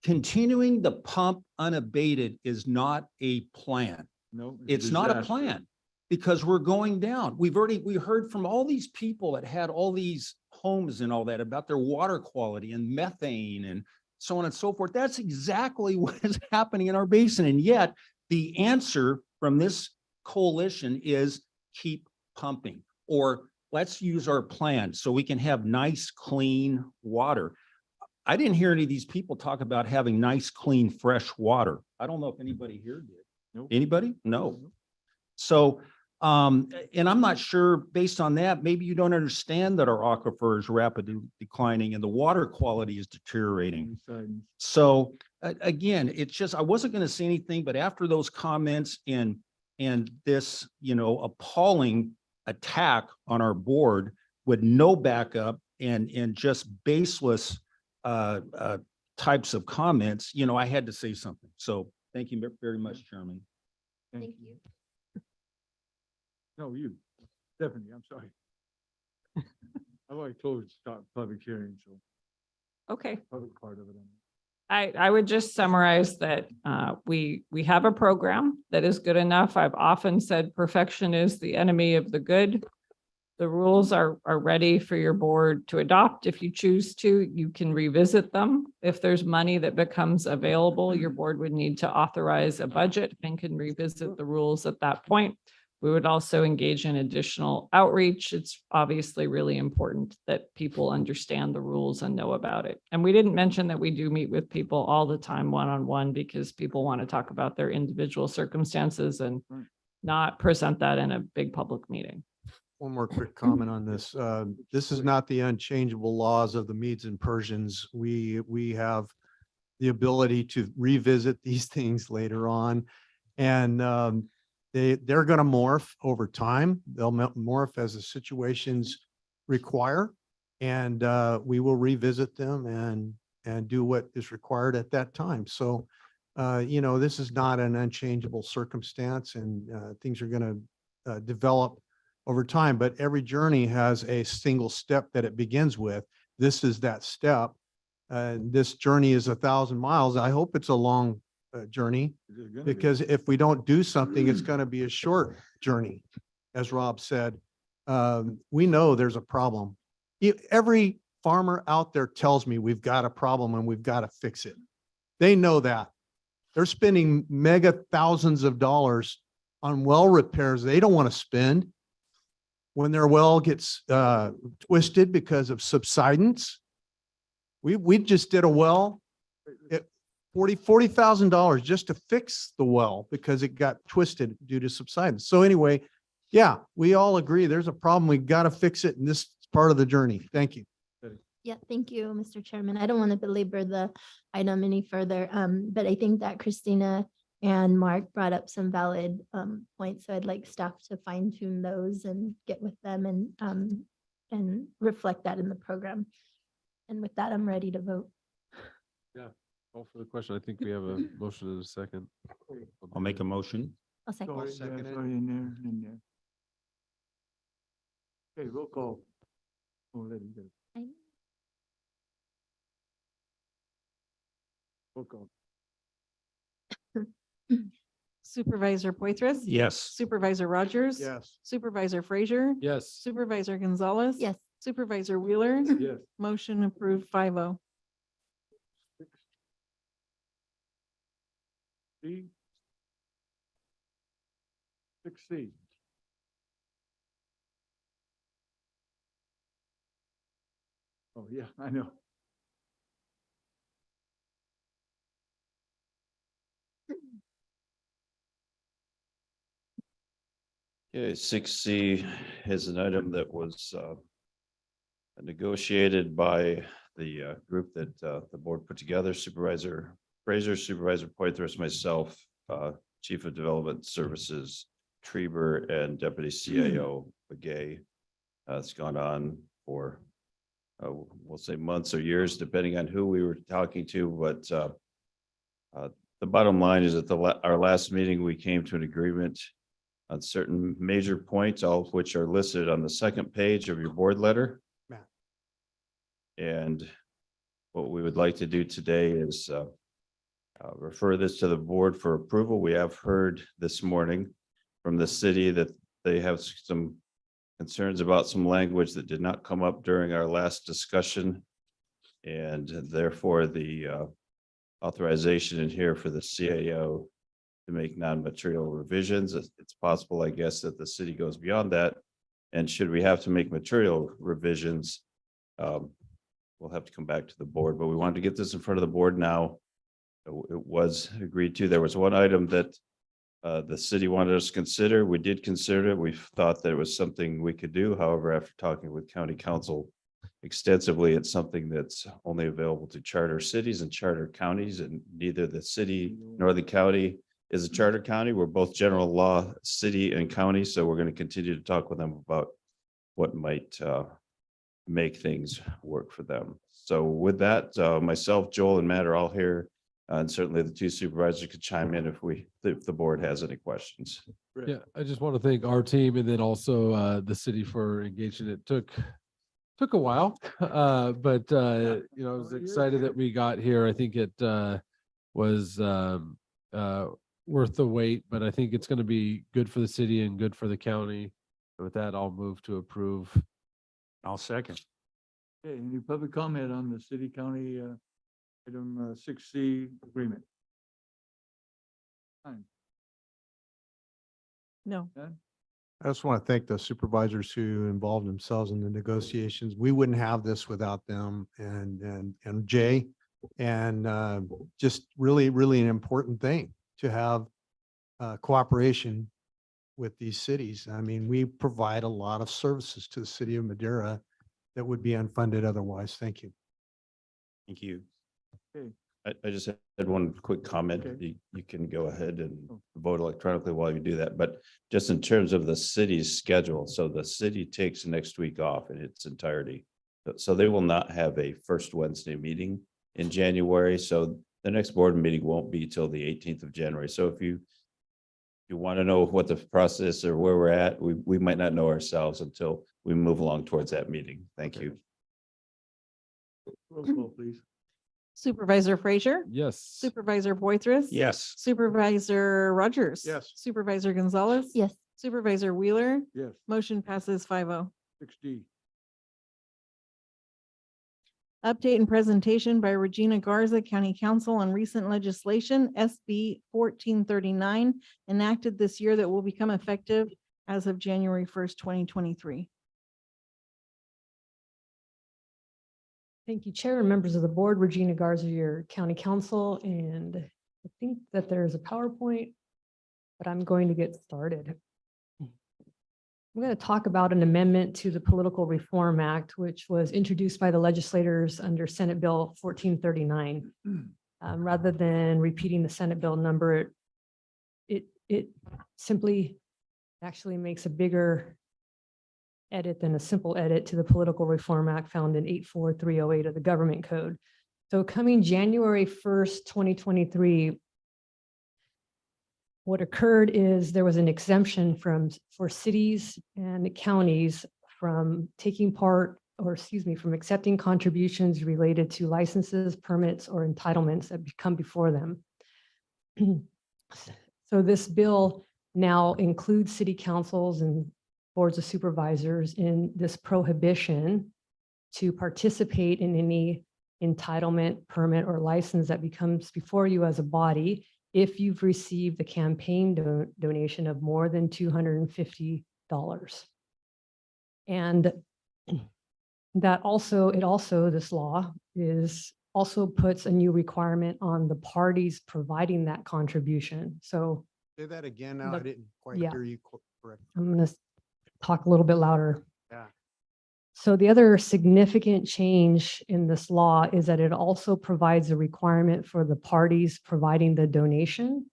Continuing the pump unabated is not a plan. No. It's not a plan because we're going down. We heard from all these people that had all these homes and all that about their water quality and methane and so on and so forth. That's exactly what is happening in our basin. And yet the answer from this coalition is keep pumping, or let's use our plan so we can have nice, clean water. I didn't hear any of these people talk about having nice, clean, fresh water. I don't know if anybody here did. Nope. Anybody? No. So, and I'm not sure based on that, maybe you don't understand that our aquifer is rapidly declining and the water quality is deteriorating. So again, it's just, I wasn't going to say anything, but after those comments and this, appalling attack on our board with no backup and just baseless types of comments, I had to say something. So thank you very much, Chairman. Thank you. No, you, Stephanie, I'm sorry. I've already closed public hearing, so Okay. public part of it. I would just summarize that we have a program that is good enough. I've often said perfection is the enemy of the good. The rules are ready for your board to adopt. If you choose to, you can revisit them. If there's money that becomes available, your board would need to authorize a budget and can revisit the rules at that point. We would also engage in additional outreach. It's obviously really important that people understand the rules and know about it. And we didn't mention that we do meet with people all the time one-on-one because people want to talk about their individual circumstances and not present that in a big public meeting. One more quick comment on this. This is not the unchangeable laws of the Medes and Persians. We have the ability to revisit these things later on. And they're going to morph over time. They'll morph as the situations require. And we will revisit them and do what is required at that time. So, this is not an unchangeable circumstance, and things are going to develop over time, but every journey has a single step that it begins with. This is that step. This journey is 1,000 miles. I hope it's a long journey, because if we don't do something, it's going to be a short journey. As Rob said, we know there's a problem. Every farmer out there tells me we've got a problem and we've got to fix it. They know that. They're spending mega thousands of dollars on well repairs they don't want to spend when their well gets twisted because of subsidence. We just did a well at $40,000 just to fix the well because it got twisted due to subsidence. So anyway, yeah, we all agree there's a problem. We got to fix it, and this is part of the journey. Thank you. Yeah, thank you, Mr. Chairman. I don't want to belabor the item any further, but I think that Christina and Mark brought up some valid points. So I'd like staff to fine tune those and get with them and reflect that in the program. And with that, I'm ready to vote. Yeah, call for the question. I think we have a motion and a second. I'll make a motion. I'll second. Sorry, yeah, sorry, in there. Okay, roll call. Oh, let him go. Roll call. Supervisor Poitras? Yes. Supervisor Rogers? Yes. Supervisor Frazier? Yes. Supervisor Gonzalez? Yes. Supervisor Wheeler? Yes. Motion approved 5-0. C. 6C. Oh, yeah, I know. Okay, 6C is an item that was negotiated by the group that the board put together, Supervisor Fraser, Supervisor Poitras, myself, Chief of Development Services, Treber, and Deputy CAO Begay. It's gone on for, we'll say months or years, depending on who we were talking to, but the bottom line is at our last meeting, we came to an agreement on certain major points, all of which are listed on the second page of your board letter. Matt. And what we would like to do today is refer this to the board for approval. We have heard this morning from the city that they have some concerns about some language that did not come up during our last discussion. And therefore the authorization in here for the CAO to make non-material revisions. It's possible, I guess, that the city goes beyond that. And should we have to make material revisions, we'll have to come back to the board, but we wanted to get this in front of the board now. It was agreed to. There was one item that the city wanted us to consider. We did consider it. We thought that it was something we could do. However, after talking with county council extensively, it's something that's only available to charter cities and charter counties, and neither the city nor the county is a charter county. We're both general law city and county, so we're going to continue to talk with them about what might make things work for them. So with that, myself, Joel, and Matt are all here, and certainly the two supervisors could chime in if the board has any questions. Yeah, I just want to thank our team and then also the city for engaging. It took a while, but I was excited that we got here. I think it was worth the wait, but I think it's going to be good for the city and good for the county. With that, I'll move to approve. I'll second. Okay, any public comment on the city county item 6C agreement? Fine. No. None? I just want to thank the supervisors who involved themselves in the negotiations. We wouldn't have this without them and Jay. And just really, really an important thing to have cooperation with these cities. I mean, we provide a lot of services to the city of Madera that would be unfunded otherwise. Thank you. Thank you. Okay. I just had one quick comment. Okay. You can go ahead and vote electronically while you do that, but just in terms of the city's schedule, so the city takes next week off in its entirety. So they will not have a first Wednesday meeting in January. So the next board meeting won't be till the 18th of January. So if you want to know what the process or where we're at, we might not know ourselves until we move along towards that meeting. Thank you. Roll call, please. Supervisor Frazier, Yes. Supervisor Poitras. Yes. Supervisor Rogers. Yes. Supervisor Gonzalez. Yes. Supervisor Wheeler. Yes, Motion passes 5-0. 6D. Update and presentation by Regina Garza, County Council on recent legislation, SB 1439, enacted this year that will become effective as of January 1st, 2023. Thank you, Chair and members of the board. Regina Garza, your county council, and I think that there's a PowerPoint, but I'm going to get started. I'm going to talk about an amendment to the Political Reform Act, which was introduced by the legislators under Senate Bill 1439. Rather than repeating the Senate bill number, it simply actually makes a bigger edit than a simple edit to the Political Reform Act found in 84308 of the Government Code. So coming January 1st, 2023, what occurred is there was an exemption for cities and counties from taking part, or excuse me, from accepting contributions related to licenses, permits, or entitlements that come before them. So this bill now includes city councils and boards of supervisors in this prohibition to participate in any entitlement, permit, or license that becomes before you as a body if you've received a campaign donation of more than $250. And that also, this law also puts a new requirement on the parties providing that contribution. So Say that again now. I But- didn't quite yeah. hear you. Correct. I'm going to talk a little bit louder. Yeah. So the other significant change in this law is that it also provides a requirement for the parties providing the donation,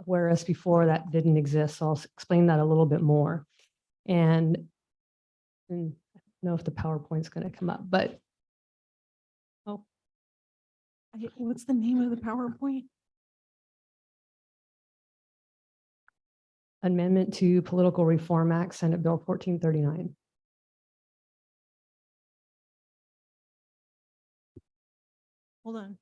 whereas before that didn't exist. So I'll explain that a little bit more. And I don't know if the PowerPoint's going to come up, but What's the name of the PowerPoint? Amendment to Political Reform Act, Senate Bill 1439. Hold on.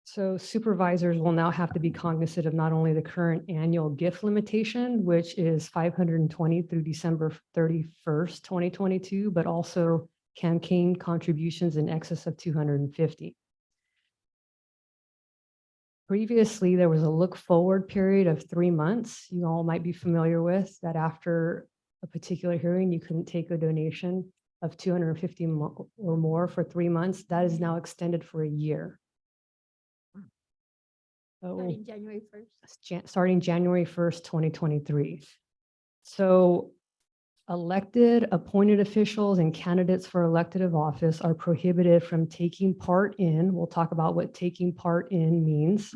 So supervisors will now have to be cognizant of not only the current annual gift limitation, which is 520 through December 31st, 2022, but also campaign contributions in excess of 250. Previously, there was a look forward period of 3 months. You all might be familiar with that. After a particular hearing, you couldn't take a donation of 250 or more for 3 months. That is now extended for a year. Starting January 1st. Starting January 1st, 2023. So elected, appointed officials and candidates for elective office are prohibited from taking part in, we'll talk about what taking part in means.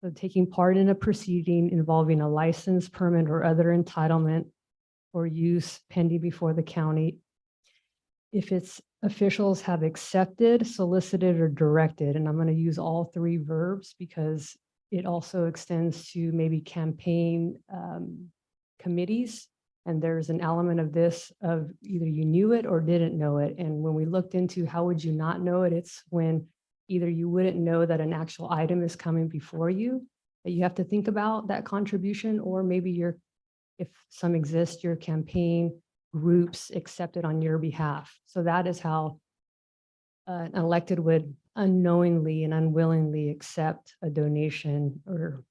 So taking part in a proceeding involving a license, permit, or other entitlement or use pending before the county if its officials have accepted, solicited, or directed. And I'm going to use all three verbs because it also extends to maybe campaign committees. And there's an element of this of either you knew it or didn't know it. And when we looked into how would you not know it, it's when either you wouldn't know that an actual item is coming before you, that you have to think about that contribution, or maybe your, if some exist, your campaign groups accepted on your behalf. So that is how an elected would unknowingly and unwillingly accept a donation or,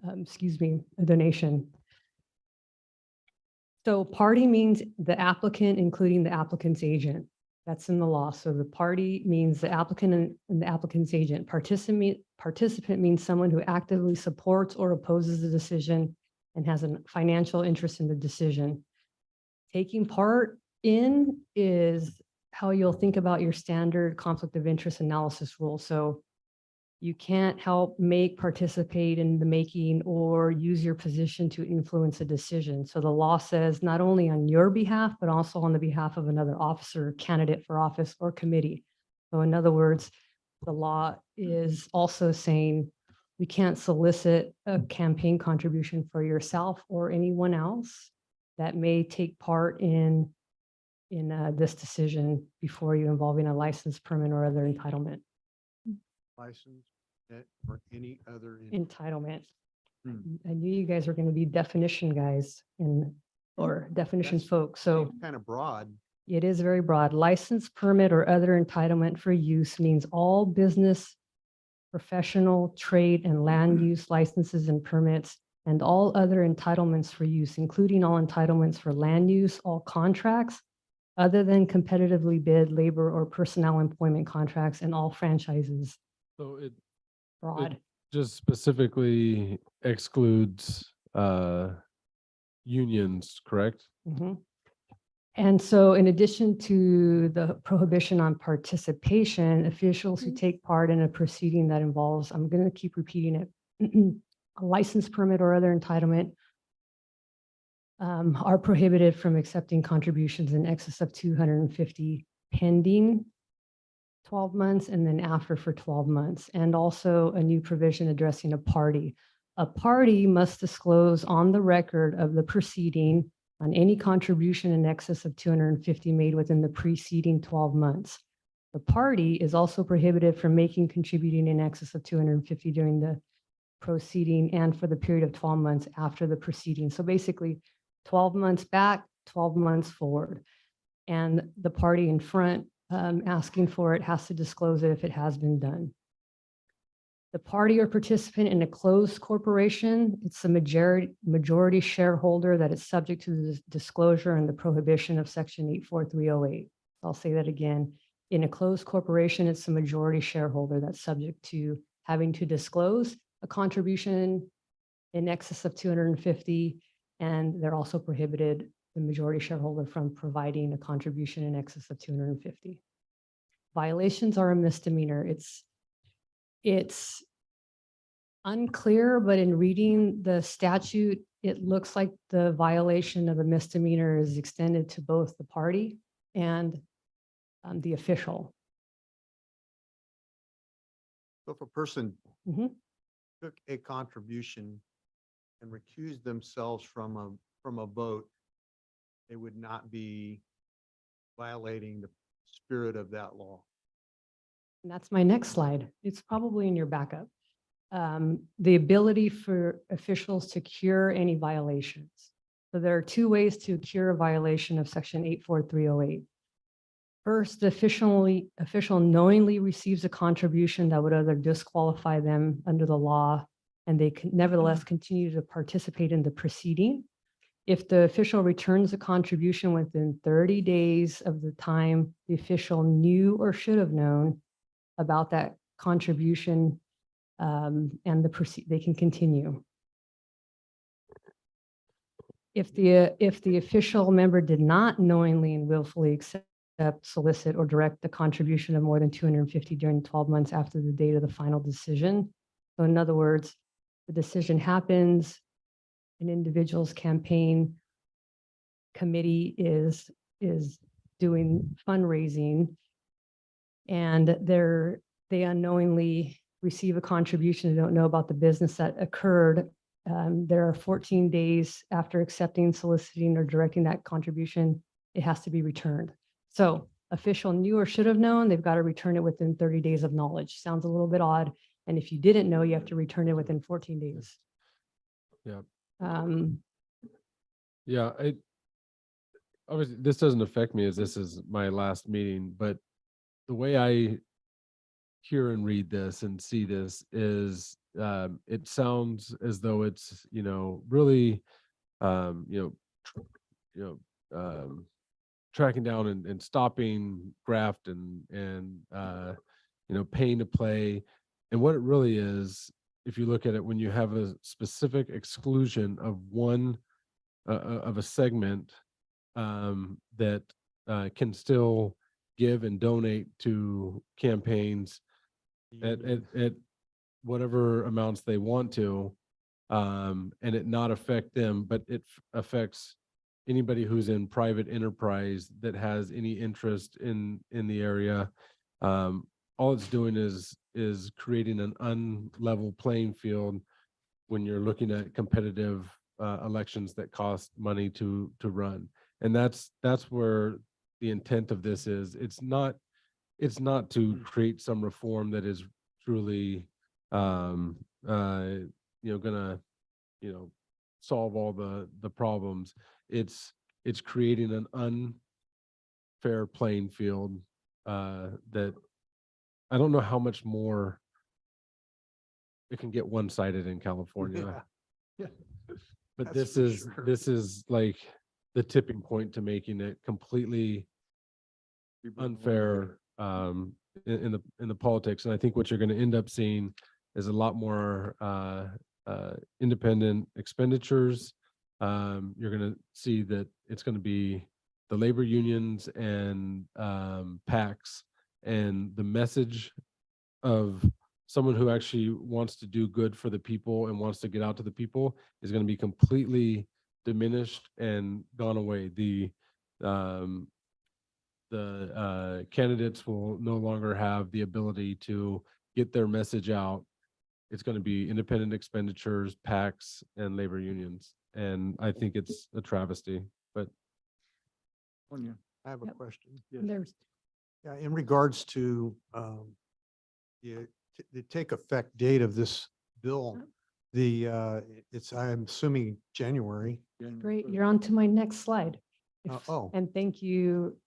a donation. So party means the applicant, including the applicant's agent. That's in the law. So the party means the applicant and the applicant's agent. Participant means someone who actively supports or opposes the decision and has a financial interest in the decision. Taking part in is how you'll think about your standard conflict of interest analysis rule. So you can't help, make, participate in the making, or use your position to influence a decision. So the law says not only on your behalf, but also on the behalf of another officer, candidate for office, or committee. So in other words, the law is also saying we can't solicit a campaign contribution for yourself or anyone else that may take part in this decision before you, involving a license, permit, or other entitlement. License or any other. Entitlement. I knew you guys were going to be definition guys or definition folks. So Kind of broad. it is very broad. License, permit, or other entitlement for use means all business, professional, trade, and land use licenses and permits, and all other entitlements for use, including all entitlements for land use, all contracts other than competitively bid labor or personnel employment contracts, and all franchises. So it Broad. just specifically excludes unions, correct? Mhm. And so in addition to the prohibition on participation, officials who take part in a proceeding that involves, I'm going to keep repeating it, a license, permit, or other entitlement are prohibited from accepting contributions in excess of 250 pending 12 months and then after for 12 months. And also a new provision addressing a party. A party must disclose on the record of the proceeding on any contribution in excess of 250 made within the preceding 12 months. The party is also prohibited from making, contributing in excess of 250 during the proceeding and for the period of 12 months after the proceeding. So basically 12 months back, 12 months forward. And the party in front asking for it has to disclose it if it has been done. The party or participant in a closed corporation, it's a majority shareholder that is subject to the disclosure and the prohibition of section 84308. I'll say that again. In a closed corporation, it's a majority shareholder that's subject to having to disclose a contribution in excess of 250, and they're also prohibited, the majority shareholder, from providing a contribution in excess of 250. Violations are a misdemeanor. It's unclear, but in reading the statute, it looks like the violation of a misdemeanor is extended to both the party and the official. So if a person Mhm. took a contribution and recused themselves from a vote, they would not be violating the spirit of that law. And that's my next slide. It's probably in your backup. The ability for officials to cure any violations. So there are two ways to cure a violation of section 84308. First, the official knowingly receives a contribution that would either disqualify them under the law, and they can nevertheless continue to participate in the proceeding. If the official returns a contribution within 30 days of the time the official knew or should have known about that contribution, and they can continue. If the official member did not knowingly and willfully accept, solicit, or direct the contribution of more than 250 during 12 months after the date of the final decision. So in other words, the decision happens, an individual's campaign committee is doing fundraising, and they unknowingly receive a contribution, they don't know about the business that occurred. There are 14 days after accepting, soliciting, or directing that contribution, it has to be returned. So official knew or should have known, they've got to return it within 30 days of knowledge. Sounds a little bit odd. And if you didn't know, you have to return it within 14 days. Yeah. Um, Yeah, obviously this doesn't affect me as this is my last meeting, but the way I hear and read this and see this is it sounds as though it's, really, tracking down and stopping graft and paying to play. And what it really is, if you look at it, when you have a specific exclusion of one of a segment that can still give and donate to campaigns at whatever amounts they want to, and it not affect them, but it affects anybody who's in private enterprise that has any interest in the area. All it's doing is creating an unlevel playing field when you're looking at competitive elections that cost money to run. And that's where the intent of this is. It's not to create some reform that is truly gonna solve all the problems. It's creating an unfair playing field that I don't know how much more it can get one-sided in California. Yeah. But That's this for sure. is like the tipping point to making it completely unfair in the politics. And I think what you're going to end up seeing is a lot more independent expenditures. You're going to see that it's going to be the labor unions and PACs, and the message of someone who actually wants to do good for the people and wants to get out to the people is going to be completely diminished and gone away. The candidates will no longer have the ability to get their message out. It's going to be independent expenditures, PACs, and labor unions. And I think it's a travesty, but. I have a question. There's Yeah, in regards to the take effect date of this bill, it's, I'm assuming January. great. You're on to my next slide. Oh. And thank you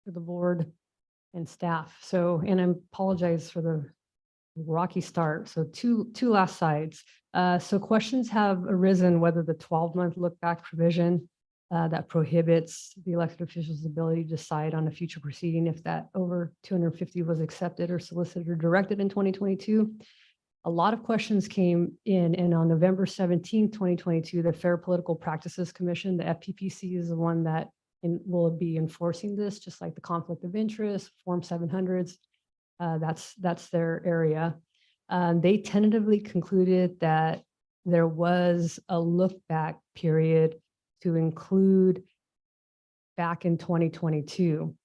to the board and staff. So, and I apologize for the rocky start. So two last sides. So questions have arisen whether the 12-month look back provision that prohibits the elected officials' ability to decide on a future proceeding if that over 250 was accepted or solicited or directed in 2022. a lot of questions came in, and on November 17th, 2022, the Fair Political Practices Commission, the FPPC, is the one that will be enforcing this, just like the conflict of interest, Form 700s. That's their area. They tentatively concluded that there was a look back period to include back in 2022.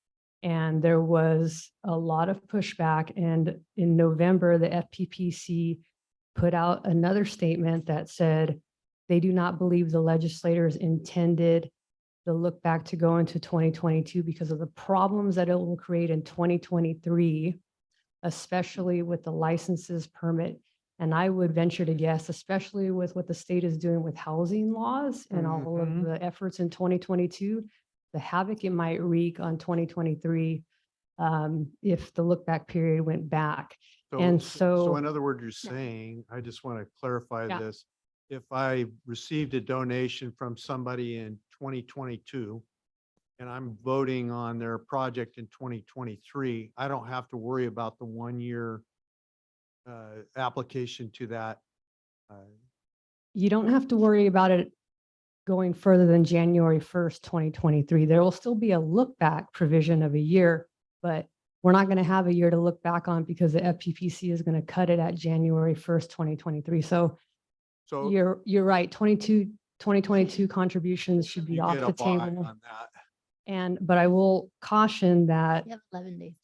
And there was a lot of pushback. And in November, the FPPC put out another statement that said they do not believe the legislators intended the look back to go into 2022 because of the problems that it will create in 2023, especially with the licenses permit. And I would venture to guess, especially with what the state is doing with housing laws and all of the efforts in 2022, the havoc it might wreak on 2023 if the look back period went back. And So in other words, you're saying, I just want to clarify Yeah. this. If I received a donation from somebody in 2022 and I'm voting on their project in 2023, I don't have to worry about the 1-year application to that. You don't have to worry about it going further than January 1st, 2023. There will still be a look back provision of a year, but we're not going to have a year to look back on because the FPPC is going to cut it at January 1st, 2023. So you're right. 2022 contributions should be You off get a the buy table. on that. But I will caution that You have 11 days.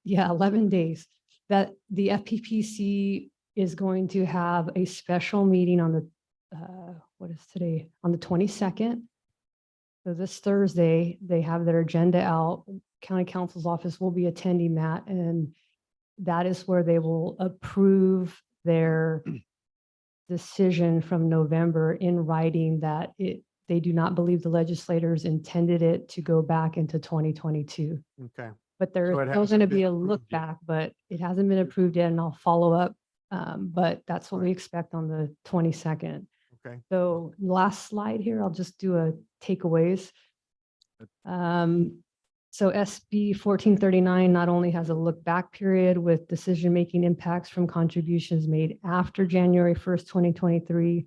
11 days, that the FPPC is going to have a special meeting on the, what is today? On the 22nd. So this Thursday, they have their agenda out. County Council's office will be attending that, and that is where they will approve their decision from November in writing that they do not believe the legislators intended it to go back into 2022. Okay. But So there's it still hasn't going to been be a approved look yet. back, but it hasn't been approved yet, and I'll follow up. But that's what we expect on the 22nd. Okay. So last slide here, I'll just do a takeaways. So SB 1439 not only has a look back period with decision-making impacts from contributions made after January 1st, 2023,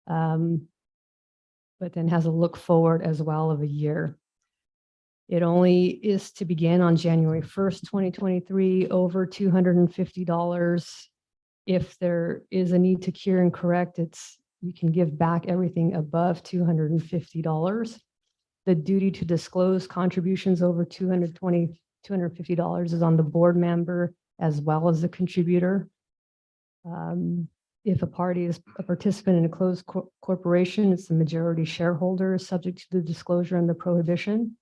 but then has a look forward as well of a year. It only is to begin on January 1st, 2023, over $250. If there is a need to cure and correct, you can give back everything above $250. The duty to disclose contributions over $250 is on the board member as well as the contributor. If a party is a participant in a closed corporation, it's the majority shareholder subject to the disclosure and the prohibition.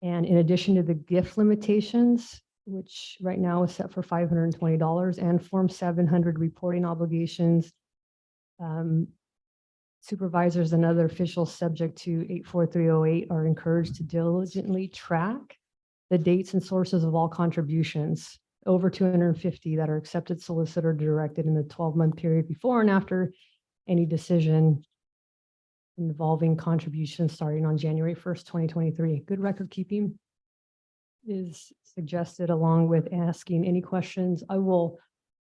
And in addition to the gift limitations, which right now is set for $520, and Form 700 reporting obligations, supervisors and other officials subject to 84308 are encouraged to diligently track the dates and sources of all contributions over 250 that are accepted, solicited, or directed in the 12-month period before and after any decision involving contributions starting on January 1st, 2023. Good record keeping is suggested along with asking any questions. I will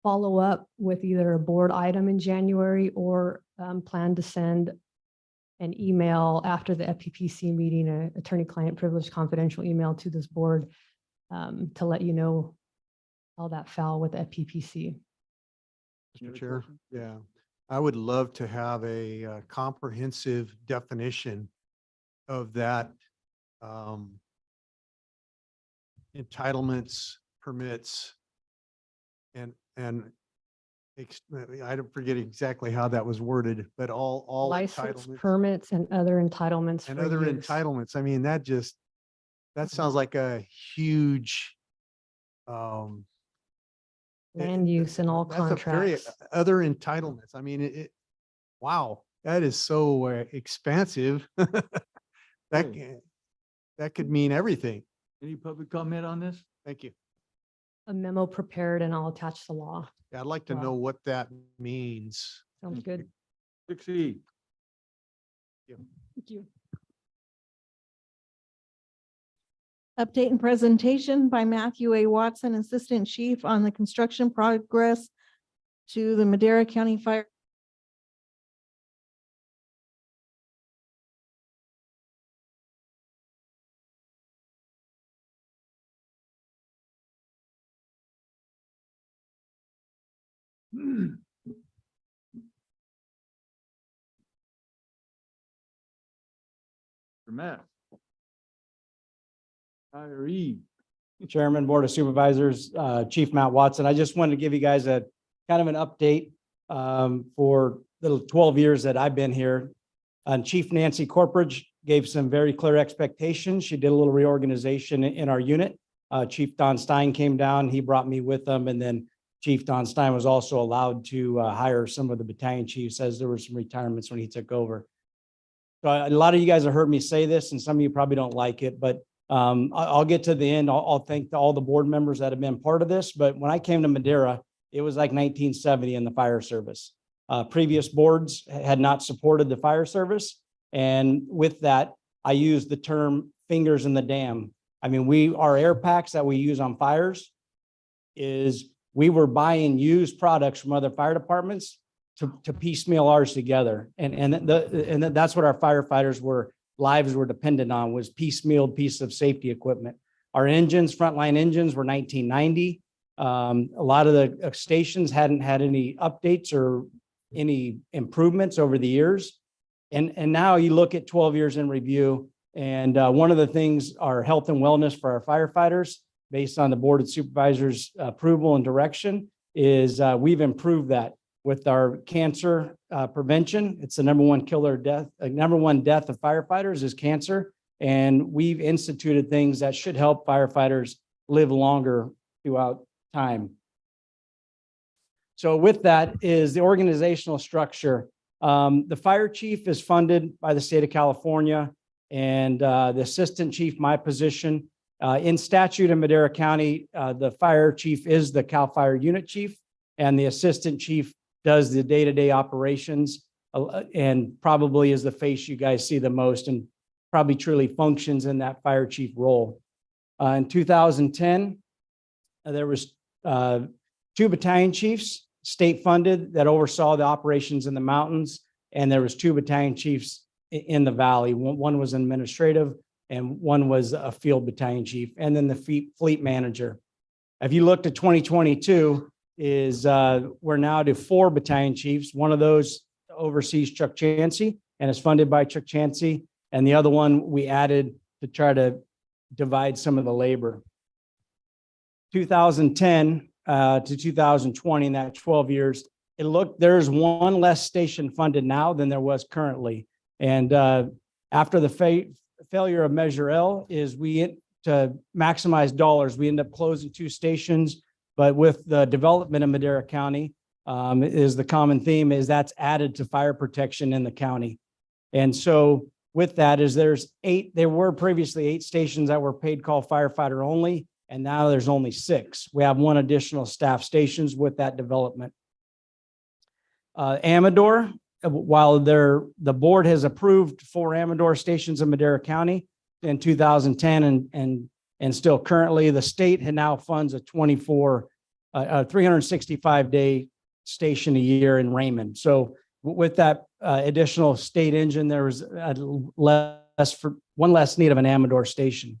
follow up with either a board item in January or plan to send an email after the FPPC meeting, an attorney-client privilege confidential email to this board to let you know how that fell with FPPC. Mr. Chair, yeah, I would love to have a comprehensive definition of that entitlements, permits, and I don't forget exactly how that was worded, but all License, entitlements permits, and other entitlements. and for other use. entitlements. I mean, that sounds like a huge Land use and all that's a very contracts. other entitlements. I mean, wow, that is so expansive. That could mean everything. Any public comment on this? Thank you. A memo prepared and I'll attach the law. Yeah, I'd like to Wow. know what that means. Sounds good. 6E. Thank you. Update and presentation by Matthew A. Watson, Assistant Chief, on the construction progress to the Madera County Fire. Matt. Irene. Chairman, Board of Supervisors, Chief Matt Watson. I just wanted to give you guys a kind of an update for the 12 years that I've been here. Chief Nancy Corporidge gave some very clear expectations. She did a little reorganization in our unit. Chief Don Stein came down. He brought me with him. And then Chief Don Stein was also allowed to hire some of the battalion chiefs as there were some retirements when he took over. So a lot of you guys have heard me say this, and some of you probably don't like it, but I'll get to the end. I'll thank all the board members that have been part of this. But when I came to Madera, it was like 1970 in the fire service. Previous boards had not supported the fire service. And with that, I used the term fingers in the dam. I mean, our air packs that we use on fires is we were buying used products from other fire departments to piecemeal ours together. And that's what our firefighters lives were dependent on, was piecemealed piece of safety equipment. Our engines, frontline engines, were 1990. A lot of the stations hadn't had any updates or any improvements over the years. And now you look at 12 years in review, and one of the things, our health and wellness for our firefighters, based on the Board of Supervisors approval and direction, is we've improved that with our cancer prevention. It's the number one death of firefighters is cancer. And we've instituted things that should help firefighters live longer throughout time. So with that is the organizational structure. The fire chief is funded by the state of California, and the assistant chief, my position, in statute in Madera County, the fire chief is the CAL FIRE unit chief, and the assistant chief does the day-to-day operations and probably is the face you guys see the most and probably truly functions in that fire chief role. In 2010, there was 2 battalion chiefs, state funded, that oversaw the operations in the mountains. And there was 2 battalion chiefs in the valley. One was administrative and one was a field battalion chief, and then the fleet manager. If you looked at 2022, we're now to 4 battalion chiefs. One of those oversees Chuck Chansey and is funded by Chuck Chansey. And the other one we added to try to divide some of the labor. 2010 to 2020, in that 12 years, there's 1 less station funded now than there was currently. And after the failure of Measure L to maximize dollars, we end up closing 2 stations. But with the development of Madera County, is the common theme is that's added to fire protection in the county. And so with that there were previously 8 stations that were paid call firefighter only, and now there's only 6. We have 1 additional staff stations with that development. Amador, while the board has approved 4 Amador stations in Madera County in 2010 and still currently, the state now funds a 365-day station a year in Raymond. So with that additional state engine, there was one less need of an Amador station.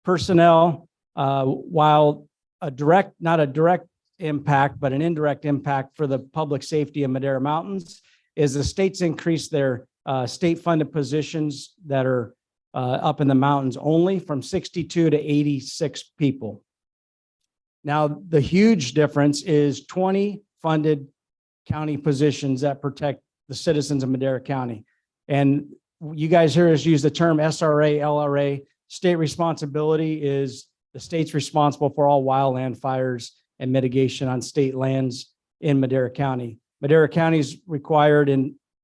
Personnel, while not a direct impact, but an indirect impact for the public safety of Madera Mountains, is the states increased their state-funded positions that are up in the mountains only from 62 to 86 people. Now, the huge difference is 20 funded county positions that protect the citizens of Madera County. And you guys hear us use the term SRA, LRA. State responsibility is the state's responsible for all wildland fires and mitigation on state lands in Madera County. Madera County is required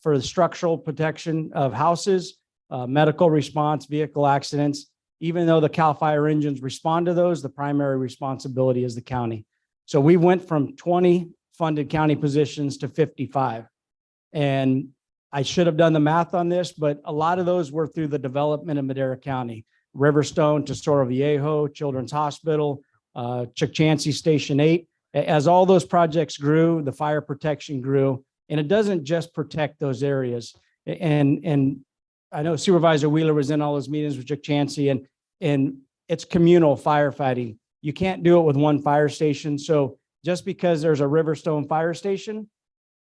for the structural protection of houses, medical response, vehicle accidents. Even though the CAL FIRE engines respond to those, the primary responsibility is the county. So we went from 20 funded county positions to 55. And I should have done the math on this, but a lot of those were through the development of Madera County. Riverstone, Tesoro Viejo, Children's Hospital, Chuck Chansey Station 8. As all those projects grew, the fire protection grew, and it doesn't just protect those areas. And I know Supervisor Wheeler was in all those meetings with Chuck Chansey, and it's communal firefighting. You can't do it with one fire station. So just because there's a Riverstone fire station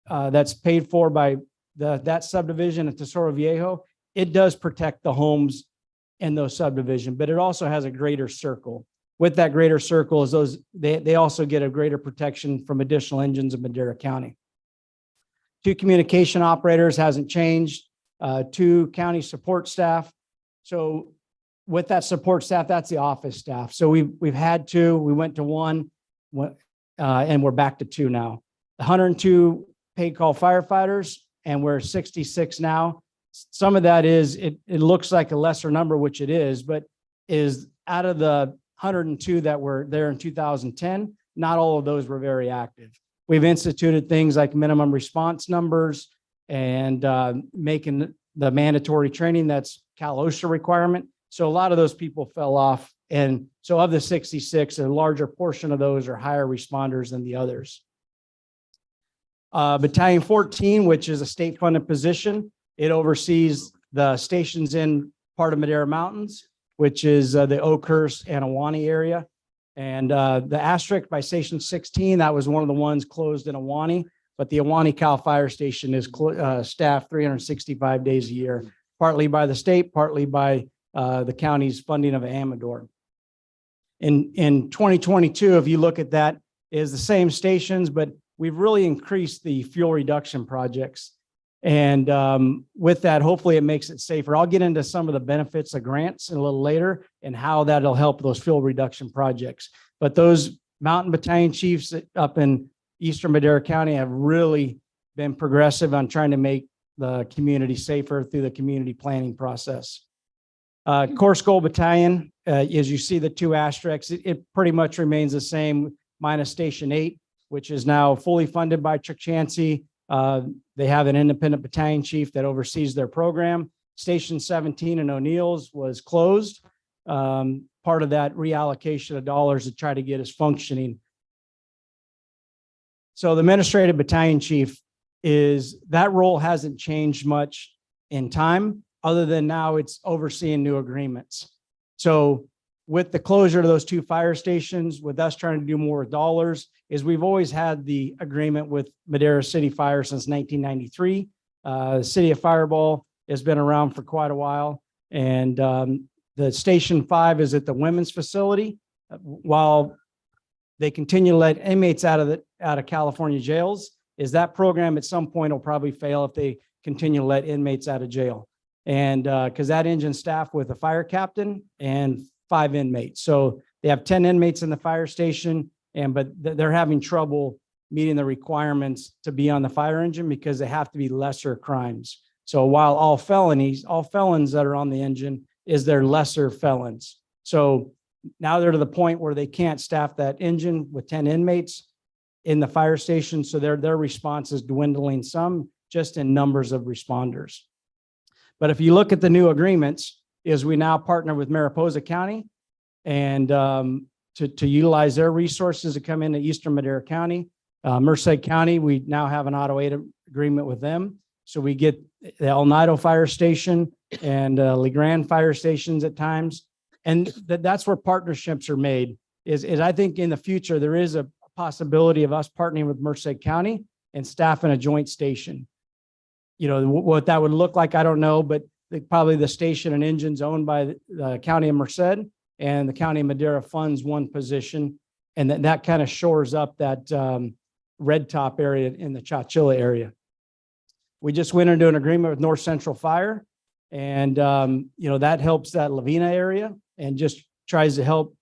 that's paid for by that subdivision at Tesoro Viejo, it does protect the homes in those subdivision, but it also has a greater circle. With that greater circle is they also get a greater protection from additional engines in Madera County. 2 communication operators hasn't changed, 2 county support staff. So with that support staff, that's the office staff. So we've had 2, we went to 1, and we're back to 2 now. 102 paid call firefighters, and we're 66 now. Some of that is, it looks like a lesser number, which it is, but is out of the 102 that were there in 2010, not all of those were very active. We've instituted things like minimum response numbers and making the mandatory training that's Cal OSHA requirement. So a lot of those people fell off. And so of the 66, a larger portion of those are higher responders than the others. Battalion 14, which is a state funded position, it oversees the stations in part of Madera Mountains, which is the Oakhurst and Ahwahnee area. And the asterisk by Station 16, that was one of the ones closed in Ahwahnee, but the Ahwahnee Cal Fire Station is staffed 365 days a year, partly by the state, partly by the county's funding of Amador. In 2022, if you look at that, is the same stations, but we've really increased the fuel reduction projects. And with that, hopefully it makes it safer. I'll get into some of the benefits of grants a little later and how that'll help those fuel reduction projects. But those mountain battalion chiefs up in Eastern Madera County have really been progressive on trying to make the community safer through the community planning process. Course Goal Battalion, as you see the 2 asterisks, it pretty much remains the same minus Station 8, which is now fully funded by Chuck Chansey. They have an independent battalion chief that oversees their program. Station 17 in O'Neill's was closed. Part of that reallocation of dollars to try to get us functioning. So the administrative battalion chief that role hasn't changed much in time, other than now it's overseeing new agreements. So with the closure of those 2 fire stations, with us trying to do more with dollars, is we've always had the agreement with Madera City Fire since 1993. The City of Fireball has been around for quite a while. And the Station 5 is at the women's facility. While they continue to let inmates out of California jails, is that program at some point will probably fail if they continue to let inmates out of jail. And because that engine staffed with a fire captain and 5 inmates. So they have 10 inmates in the fire station, but they're having trouble meeting the requirements to be on the fire engine because they have to be lesser crimes. So while all felons that are on the engine is their lesser felons. So now they're to the point where they can't staff that engine with 10 inmates in the fire station. So their response is dwindling some just in numbers of responders. But if you look at the new agreements, is we now partner with Mariposa County and to utilize their resources to come into Eastern Madera County. Merced County, we now have an auto aid agreement with them. So we get the El Nido Fire Station and LeGrand Fire Stations at times. And that's where partnerships are made is I think in the future, there is a possibility of us partnering with Merced County and staffing a joint station. You know, what that would look like, I don't know, but probably the station and engines owned by the County of Merced, and the County of Madera funds one position. And that kind of shores up that red top area in the Chowchilla area. We just went into an agreement with North Central Fire, and that helps that Lavina area and just tries to help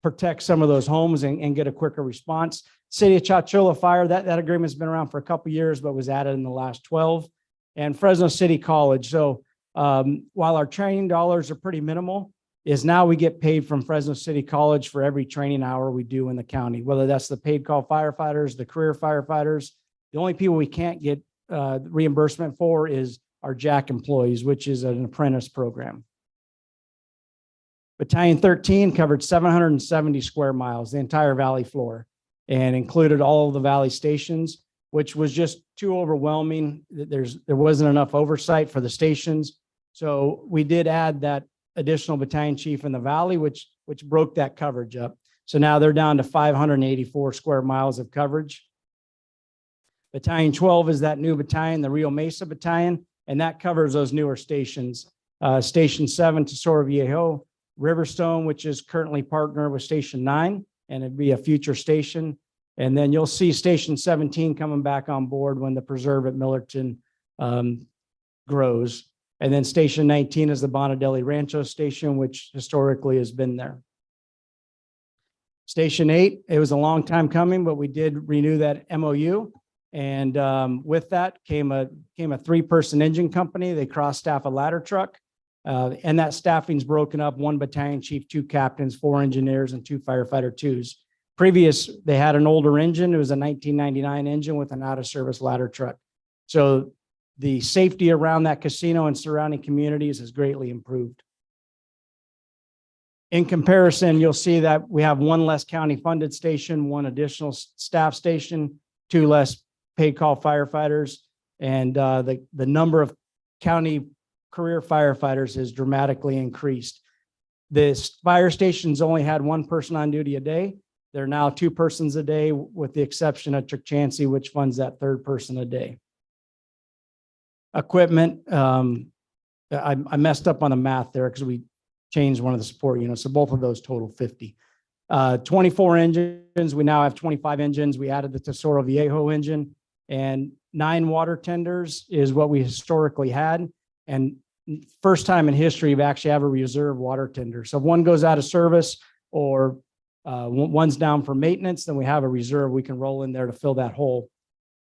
protect some of those homes and get a quicker response. City of Chowchilla Fire, that agreement's been around for a couple of years, but was added in the last 12. And Fresno City College. So while our training dollars are pretty minimal, is now we get paid from Fresno City College for every training hour we do in the county, whether that's the paid call firefighters, the career firefighters. The only people we can't get reimbursement for is our JAC employees, which is an apprentice program. Battalion 13 covered 770 square miles, the entire valley floor. and included all of the Valley stations, which was just too overwhelming. There wasn't enough oversight for the stations. So we did add that additional battalion chief in the Valley, which broke that coverage up. So now they're down to 584 square miles of coverage. Battalion 12 is that new battalion, the Rio Mesa Battalion, and that covers those newer stations. Station 7, Tesoro Viejo, Riverstone, which is currently partnered with Station 9, and it'd be a future station. And then you'll see Station 17 coming back on board when the preserve at Millerton grows. And then Station 19 is the Bonadelli Rancho Station, which historically has been there. Station 8, it was a long time coming, but we did renew that MOU. And with that came a 3-person engine company. They cross-staff a ladder truck. And that staffing's broken up: 1 battalion chief, 2 captains, 4 engineers, and 2 firefighter 2s. Previous, they had an older engine. It was a 1999 engine with an out-of-service ladder truck. So the safety around that casino and surrounding communities has greatly improved. In comparison, you'll see that we have 1 less county-funded station, 1 additional staff station, 2 less paid call firefighters, and the number of county career firefighters has dramatically increased. This fire stations only had 1 person on duty a day. They're now 2 persons a day, with the exception of Chancey, which funds that 3rd person a day. Equipment, I messed up on the math there because we changed one of the support units. So both of those total 50. 24 engines. We now have 25 engines. We added the Tesoro Viejo engine, and 9 water tenders is what we historically had. And first time in history, we actually have a reserve water tender. So if one goes out of service or one's down for maintenance, then we have a reserve we can roll in there to fill that hole.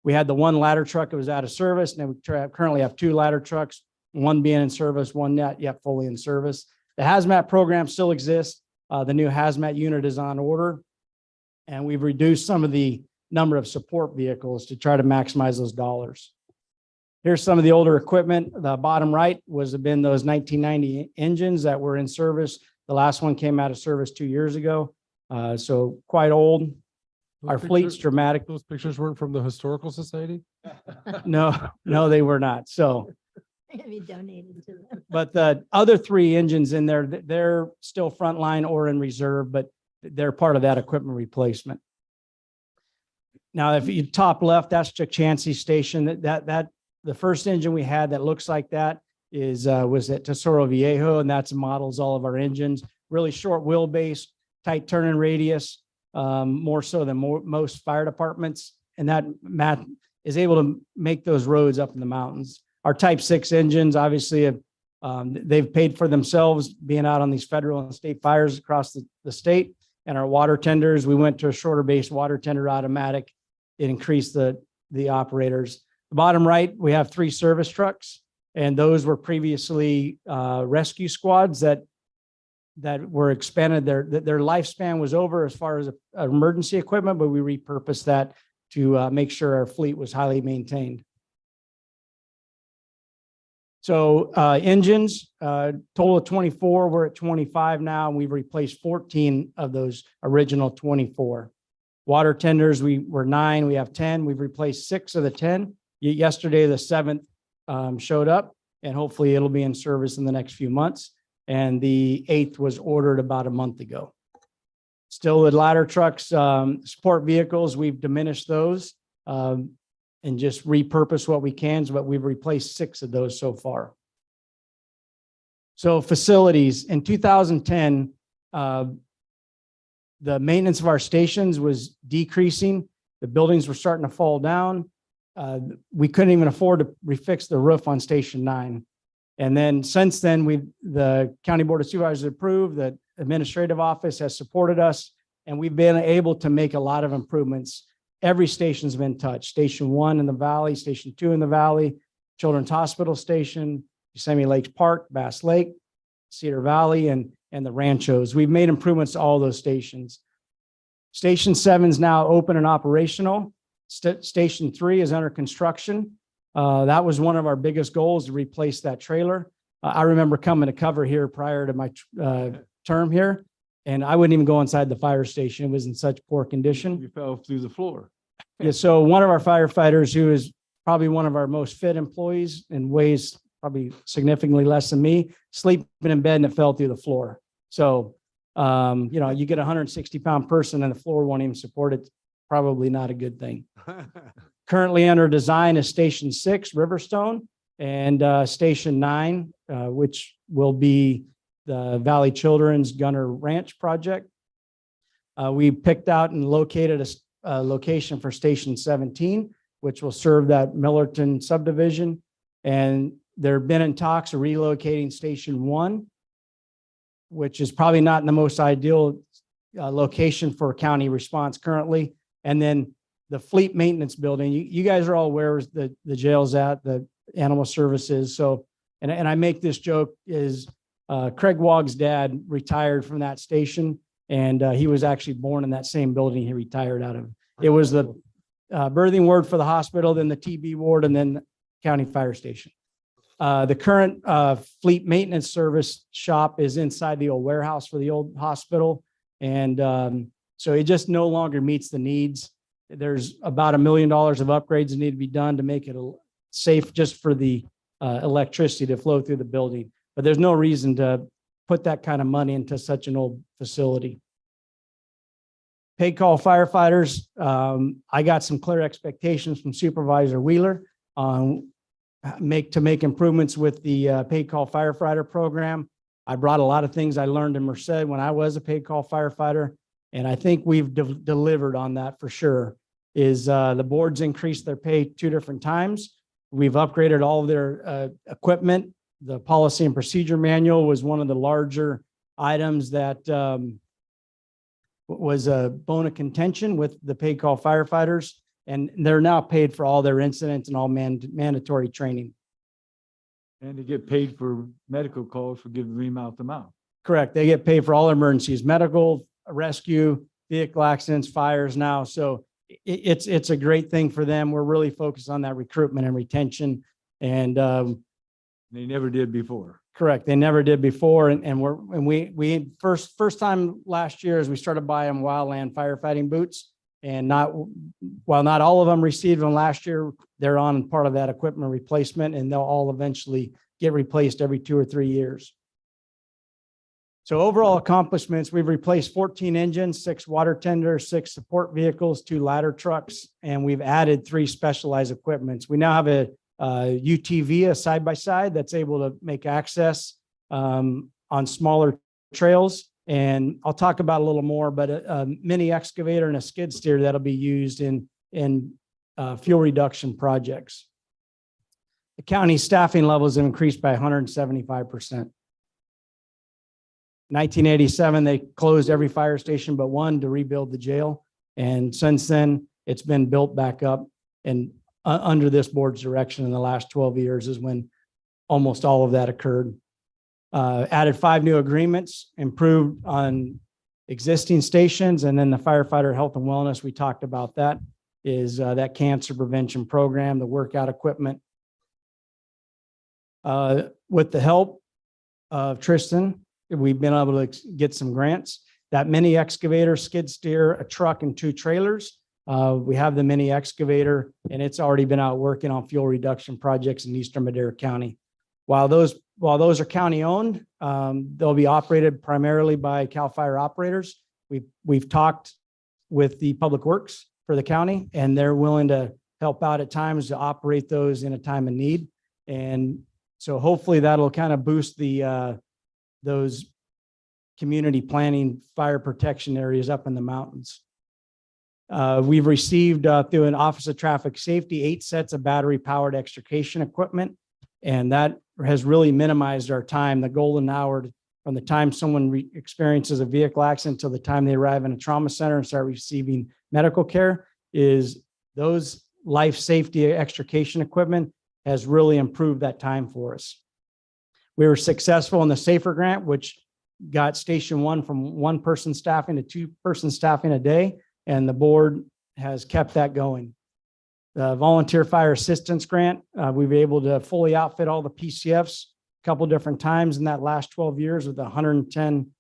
We had the 1 ladder truck that was out of service, and then we currently have 2 ladder trucks, 1 being in service, 1 not yet fully in service. The hazmat program still exists. The new hazmat unit is on order, and we've reduced some of the number of support vehicles to try to maximize those dollars. Here's some of the older equipment. The bottom right have been those 1990 engines that were in service. The last one came out of service 2 years ago. So quite old. Our fleet's dramatic. Those pictures weren't from the Historical Society? No, they were not. So, We donated to them. but the other 3 engines in there, they're still frontline or in reserve, but they're part of that equipment replacement. Now, if you top left, that's Chancey Station. That the first engine we had that looks like that was at Tesoro Viejo, and that's models all of our engines. Really short wheelbase, tight turning radius, more so than most fire departments, and that Matt is able to make those roads up in the mountains. Our Type 6 engines, obviously, they've paid for themselves being out on these federal and state fires across the state. And our water tenders, we went to a shorter base water tender automatic. It increased the operators. The bottom right, we have 3 service trucks, and those were previously rescue squads that were expanded. Their lifespan was over as far as emergency equipment, but we repurposed that to make sure our fleet was highly maintained. So engines, total of 24, we're at 25 now, and we've replaced 14 of those original 24. Water tenders, we were 9, we have 10. We've replaced 6 of the 10. Yesterday, the 7th showed up, and hopefully it'll be in service in the next few months. And the 8th was ordered about a month ago. Still the ladder trucks, support vehicles, we've diminished those and just repurpose what we can, but we've replaced 6 of those so far. So facilities, in 2010, the maintenance of our stations was decreasing. The buildings were starting to fall down. We couldn't even afford to refix the roof on Station 9. And then since then, the County Board of Supervisors approved, the administrative office has supported us, and we've been able to make a lot of improvements. Every station's been touched. Station 1 in the Valley, Station 2 in the Valley, Children's Hospital Station, Yosemite Lakes Park, Bass Lake, Cedar Valley, and the Ranchos. We've made improvements to all those stations. Station 7 is now open and operational. Station 3 is under construction. That was one of our biggest goals, to replace that trailer. I remember coming to cover here prior to my term here, And I wouldn't even go inside the fire station. It was in such poor condition. You fell through the floor. Yeah, so one of our firefighters, who is probably one of our most fit employees and weighs probably significantly less than me, sleeping in bed and it fell through the floor. So, you know, you get a 160-pound person and the floor won't even support it. Probably not a good thing. Currently under design is Station 6, Riverstone, and Station 9, which will be the Valley Children's Gunner Ranch project. We picked out and located a location for Station 17, which will serve that Millerton subdivision. And they've been in talks of relocating Station 1, which is probably not in the most ideal location for county response currently. And then the fleet maintenance building, you guys are all aware where the jail's at, the animal services. So, and I make this joke is Craig Wogg's dad retired from that station, and he was actually born in that same building he retired out of. It was the birthing ward for the hospital, then the TB ward, and then the county fire station. The current fleet maintenance service shop is inside the old warehouse for the old hospital. And so it just no longer meets the needs. There's about $1 million of upgrades that need to be done to make it safe just for the electricity to flow through the building. But there's no reason to put that kind of money into such an old facility. Paid call firefighters, I got some clear expectations from Supervisor Wheeler on make improvements with the paid call firefighter program. I brought a lot of things I learned in Merced when I was a paid call firefighter, and I think we've delivered on that for sure. Is the board's increased their pay 2 different times. We've upgraded all of their equipment. The policy and procedure manual was one of the larger items that was a bone of contention with the paid call firefighters, and they're now paid for all their incidents and all mandatory training. And to get paid for medical calls for giving me mouth to mouth. Correct. They get paid for all emergencies, medical, rescue, vehicle accidents, fires now. So it's a great thing for them. We're really focused on that recruitment and retention. And they never did before. Correct. They never did before. And we first time last year as we started buying wildland firefighting boots, and while not all of them received them last year, they're on part of that equipment replacement, and they'll all eventually get replaced every 2 or 3 years. So overall accomplishments, we've replaced 14 engines, 6 water tenders, 6 support vehicles, 2 ladder trucks, and we've added 3 specialized equipments. We now have a UTV, a side-by-side that's able to make access on smaller trails. And I'll talk about a little more, but a mini excavator and a skid steer that'll be used in fuel reduction projects. The county staffing levels have increased by 175%. 1987, they closed every fire station but one to rebuild the jail. And since then, it's been built back up. And under this board's direction in the last 12 years is when almost all of that occurred. Added 5 new agreements, improved on existing stations, and then the firefighter health and wellness, we talked about that, is that cancer prevention program, the workout equipment. With the help of Tristan, we've been able to get some grants. That mini excavator, skid steer, a truck, and 2 trailers. We have the mini excavator, and it's already been out working on fuel reduction projects in Eastern Madera County. While those are county owned, they'll be operated primarily by CAL FIRE operators. We've talked with the Public Works for the county, and they're willing to help out at times to operate those in a time of need. And so hopefully that'll kind of boost those community planning fire protection areas up in the mountains. We've received through an Office of Traffic Safety 8 sets of battery powered extrication equipment, and that has really minimized our time, the golden hour from the time someone experiences a vehicle accident till the time they arrive in a trauma center and start receiving medical care. Is those life safety extrication equipment has really improved that time for us. We were successful in the SAFER grant, which got Station 1 from 1 person staffing to 2 person staffing a day, and the board has kept that going. The Volunteer Fire Assistance Grant, we were able to fully outfit all the PCFs a couple different times in that last 12 years with 110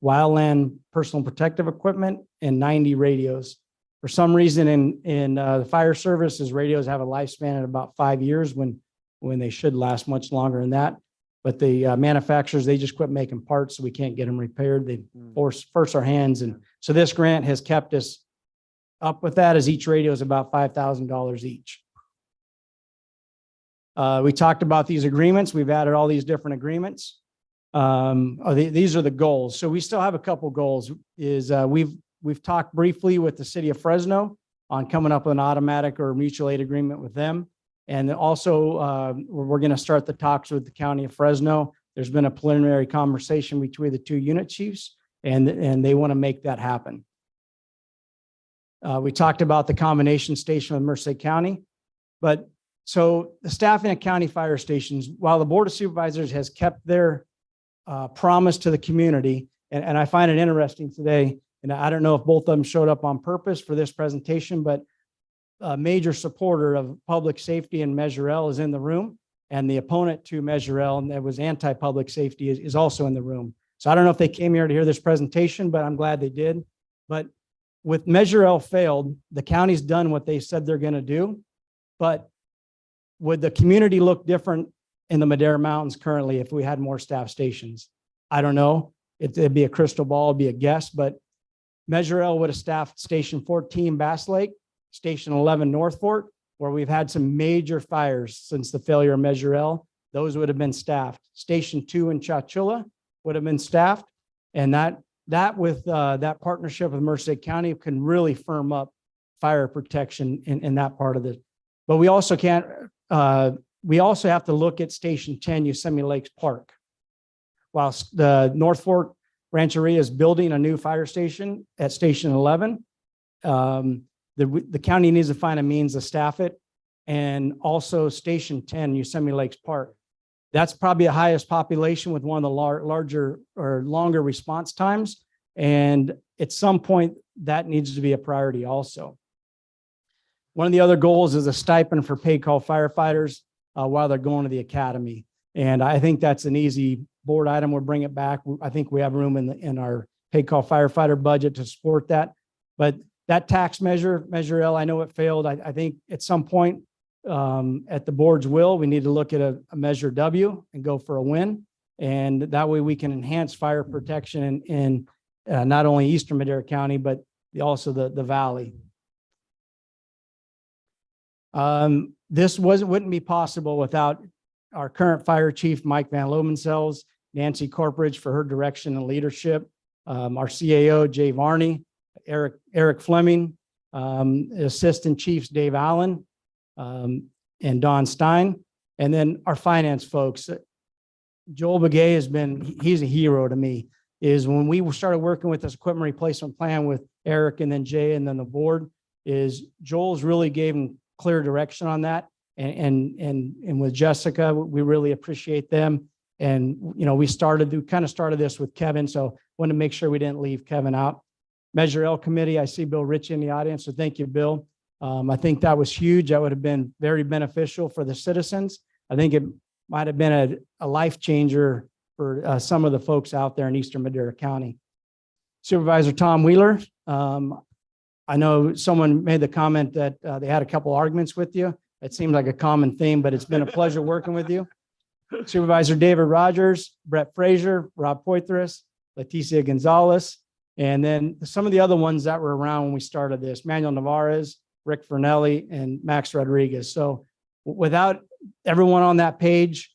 wildland personal protective equipment, and 90 radios. For some reason in the fire services, radios have a lifespan of about 5 years when they should last much longer than that. But the manufacturers, they just quit making parts, so we can't get them repaired. They force our hands. And so this grant has kept us up with that, as each radio is about $5,000 each. We talked about these agreements. We've added all these different agreements. These are the goals. So we still have a couple goals. We've talked briefly with the city of Fresno on coming up with an automatic or mutual aid agreement with them. And also, we're going to start the talks with the county of Fresno. There's been a preliminary conversation between the two unit chiefs, and they want to make that happen. We talked about the combination station with Merced County, but so the staffing at county fire stations, while the Board of Supervisors has kept their promise to the community, and I find it interesting today, and I don't know if both of them showed up on purpose for this presentation, but a major supporter of public safety and Measure L is in the room, and the opponent to Measure L, and that was anti-public safety, is also in the room. So I don't know if they came here to hear this presentation, but I'm glad they did. But with Measure L failed, the county's done what they said they're going to do. But would the community look different in the Madera Mountains currently if we had more staff stations? I don't know. It'd be a crystal ball, it'd be a guess, but Measure L would have staffed Station 14 Bass Lake, Station 11 North Fork, where we've had some major fires since the failure of Measure L. Those would have been staffed. Station 2 in Chachula would have been staffed. And that with that partnership with Merced County can really firm up fire protection in that part of it. But we also can't, we also have to look at Station 10, Yosemite Lakes Park. Whilst the North Fork Rancheria is building a new fire station at Station 11, the county needs to find a means to staff it. And also Station 10, Yosemite Lakes Park. That's probably the highest population with one of the larger or longer response times. And at some point that needs to be a priority also. One of the other goals is a stipend for paid call firefighters while they're going to the academy. And I think that's an easy board item. We'll bring it back. I think we have room in our paid call firefighter budget to support that. But that tax Measure L, I know it failed. I think at some point at the board's will, we need to look at a Measure W and go for a win. And that way we can enhance fire protection in not only Eastern Madera County, but also the valley. This wouldn't be possible without our current fire chief, Mike Van Loemensel's, Nancy Corporidge for her direction and leadership, our CAO, Jay Varney, Eric Fleming, Assistant Chiefs, Dave Allen, and Don Stein, and then our finance folks. Joel Begay he's a hero to me, is when we started working with this equipment replacement plan with Eric and then Jay and then the board, is Joel's really gave him clear direction on that. And with Jessica, we really appreciate them. And, you know, we kind of started this with Kevin, so wanted to make sure we didn't leave Kevin out. Measure L committee, I see Bill Ritchie in the audience, so thank you, Bill. I think that was huge. That would have been very beneficial for the citizens. I think it might have been a life changer for some of the folks out there in Eastern Madera County. Supervisor Tom Wheeler, I know someone made the comment that they had a couple arguments with you. It seemed like a common theme, but it's been a pleasure working with you. Supervisor David Rogers, Brett Frazier, Rob Poitras, Leticia Gonzalez, and then some of the other ones that were around when we started this, Manuel Navarez, Rick Fernelli, and Max Rodriguez. So without everyone on that page,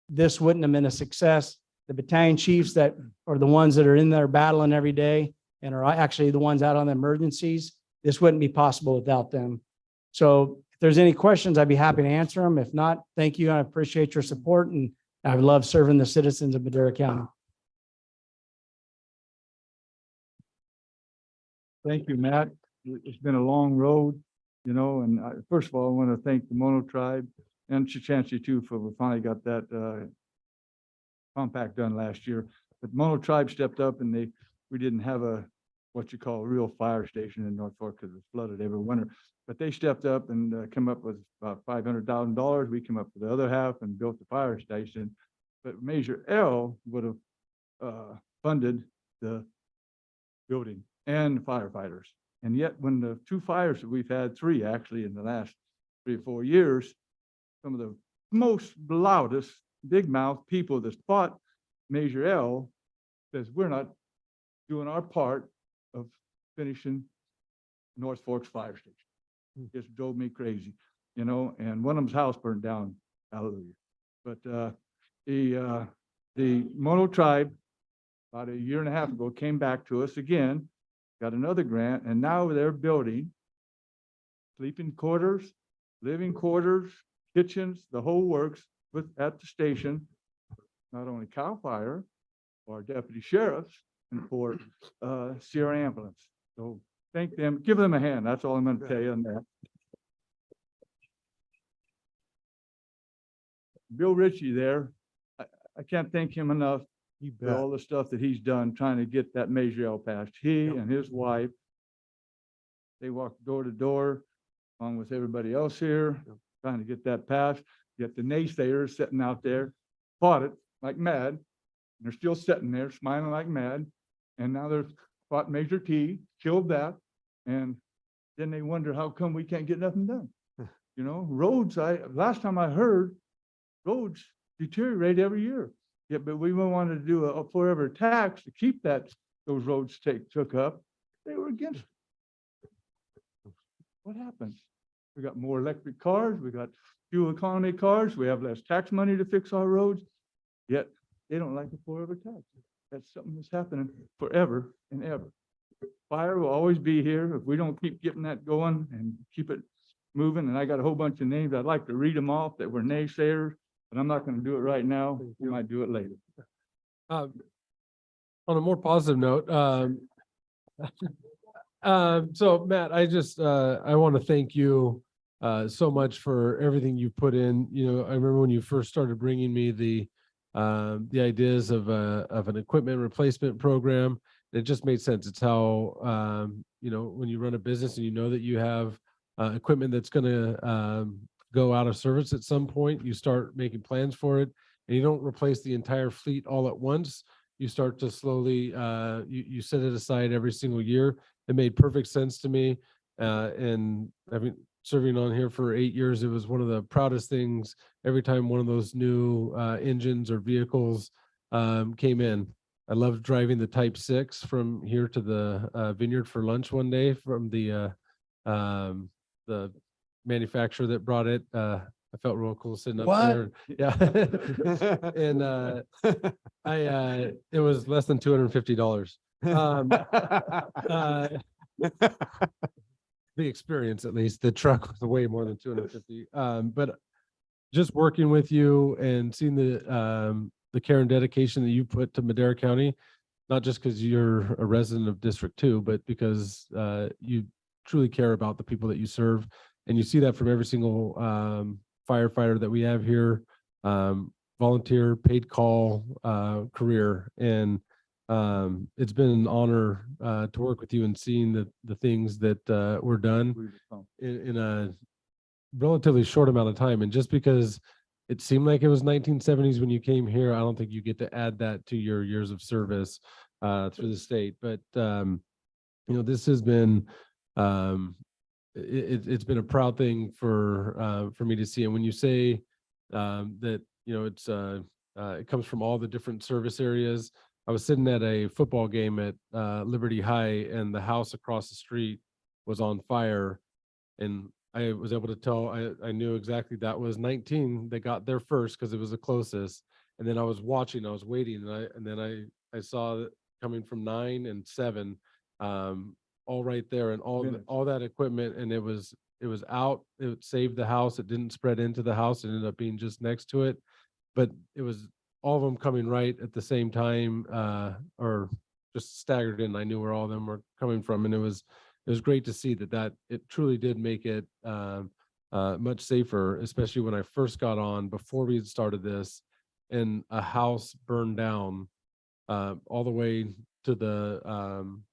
this wouldn't have been a success. The battalion chiefs that are the ones that are in there battling every day and are actually the ones out on the emergencies, this wouldn't be possible without them. So if there's any questions, I'd be happy to answer them. If not, thank you. I appreciate your support, and I love serving the citizens of Madera County. Thank you, Matt. It's been a long road, you know, and first of all, I want to thank the Mono Tribe and Chichanchi too for we finally got that compact done last year. But Mono Tribe stepped up and we didn't have what you call a real fire station in North Fork because it's flooded every winter. But they stepped up and come up with about $500,000. We came up with the other half and built the fire station. But Measure L would have funded the building and firefighters. And yet when the two fires that we've had, three actually in the last 3 or 4 years, some of the most loudest, big mouth people that fought Measure L says we're not doing our part of finishing North Forks Fire Station. Just drove me crazy, you know, and one of them's house burned down. Hallelujah. But the Mono tribe about 1.5 years ago came back to us again, got another grant, and now they're building sleeping quarters, living quarters, kitchens, the whole works at the station, not only CAL FIRE, or deputy sheriffs, and for Sierra Ambulance. So thank them, give them a hand. That's all I'm going to tell you on that. Bill Ritchie there, I can't thank him enough for all the stuff that he's done trying to get that Measure L passed. He and his wife, they walk door to door along with everybody else here, trying to get that passed. Yet the naysayers sitting out there fought it like mad. And they're still sitting there smiling like mad. And now they're fought Measure T, killed that. And then they wonder how come we can't get nothing done. You know, roads, last time I heard, roads deteriorate every year. Yeah, but we wanted to do a forever tax to keep those roads took up. They were against it. What happened? We got more electric cars, we got fuel economy cars, we have less tax money to fix our roads, yet they don't like a forever tax. That's something that's happening forever and ever. Fire will always be here if we don't keep getting that going and keep it moving. And I got a whole bunch of names. I'd like to read them off that were naysayers, but I'm not going to do it right now. We might do it later. On a more positive note, so Matt, I want to thank you so much for everything you put in. You know, I remember when you first started bringing me the ideas of an equipment replacement program. It just made sense. It's how you know, when you run a business and you know that you have equipment that's going to go out of service at some point, you start making plans for it, and you don't replace the entire fleet all at once. You start to slowly you set it aside every single year. It made perfect sense to me, and I've been serving on here for 8 years. It was one of the proudest things every time one of those new engines or vehicles came in. I loved driving the Type 6 from here to the vineyard for lunch one day from the manufacturer that brought it. I felt real cool sitting up there. Yeah. And it was less than $250. The experience, at least. The truck was way more than 250. But just working with you and seeing the care and dedication that you put to Madera County, not just because you're a resident of District 2, but because you truly care about the people that you serve. And you see that from every single firefighter that we have here, volunteer, paid call career. And it's been an honor to work with you and seeing the things that were done in a relatively short amount of time. And just because it seemed like it was 1970s when you came here, I don't think you get to add that to your years of service through the state. But you know, this has been it's been a proud thing for me to see. And when you say that, you know, it comes from all the different service areas. I was sitting at a football game at Liberty High, and the house across the street was on fire, and I was able to tell, I knew exactly that was 19 that got there first because it was the closest. And then I was watching, I was waiting, and then I saw that coming from 9 and 7, all right there, and all that equipment, and it was out. It saved the house. It didn't spread into the house. It ended up being just next to it, but it was all of them coming right at the same time, or just staggered in. I knew where all of them were coming from, and it was great to see that it truly did make it much safer, especially when I first got on before we had started this, and a house burned down all the way to the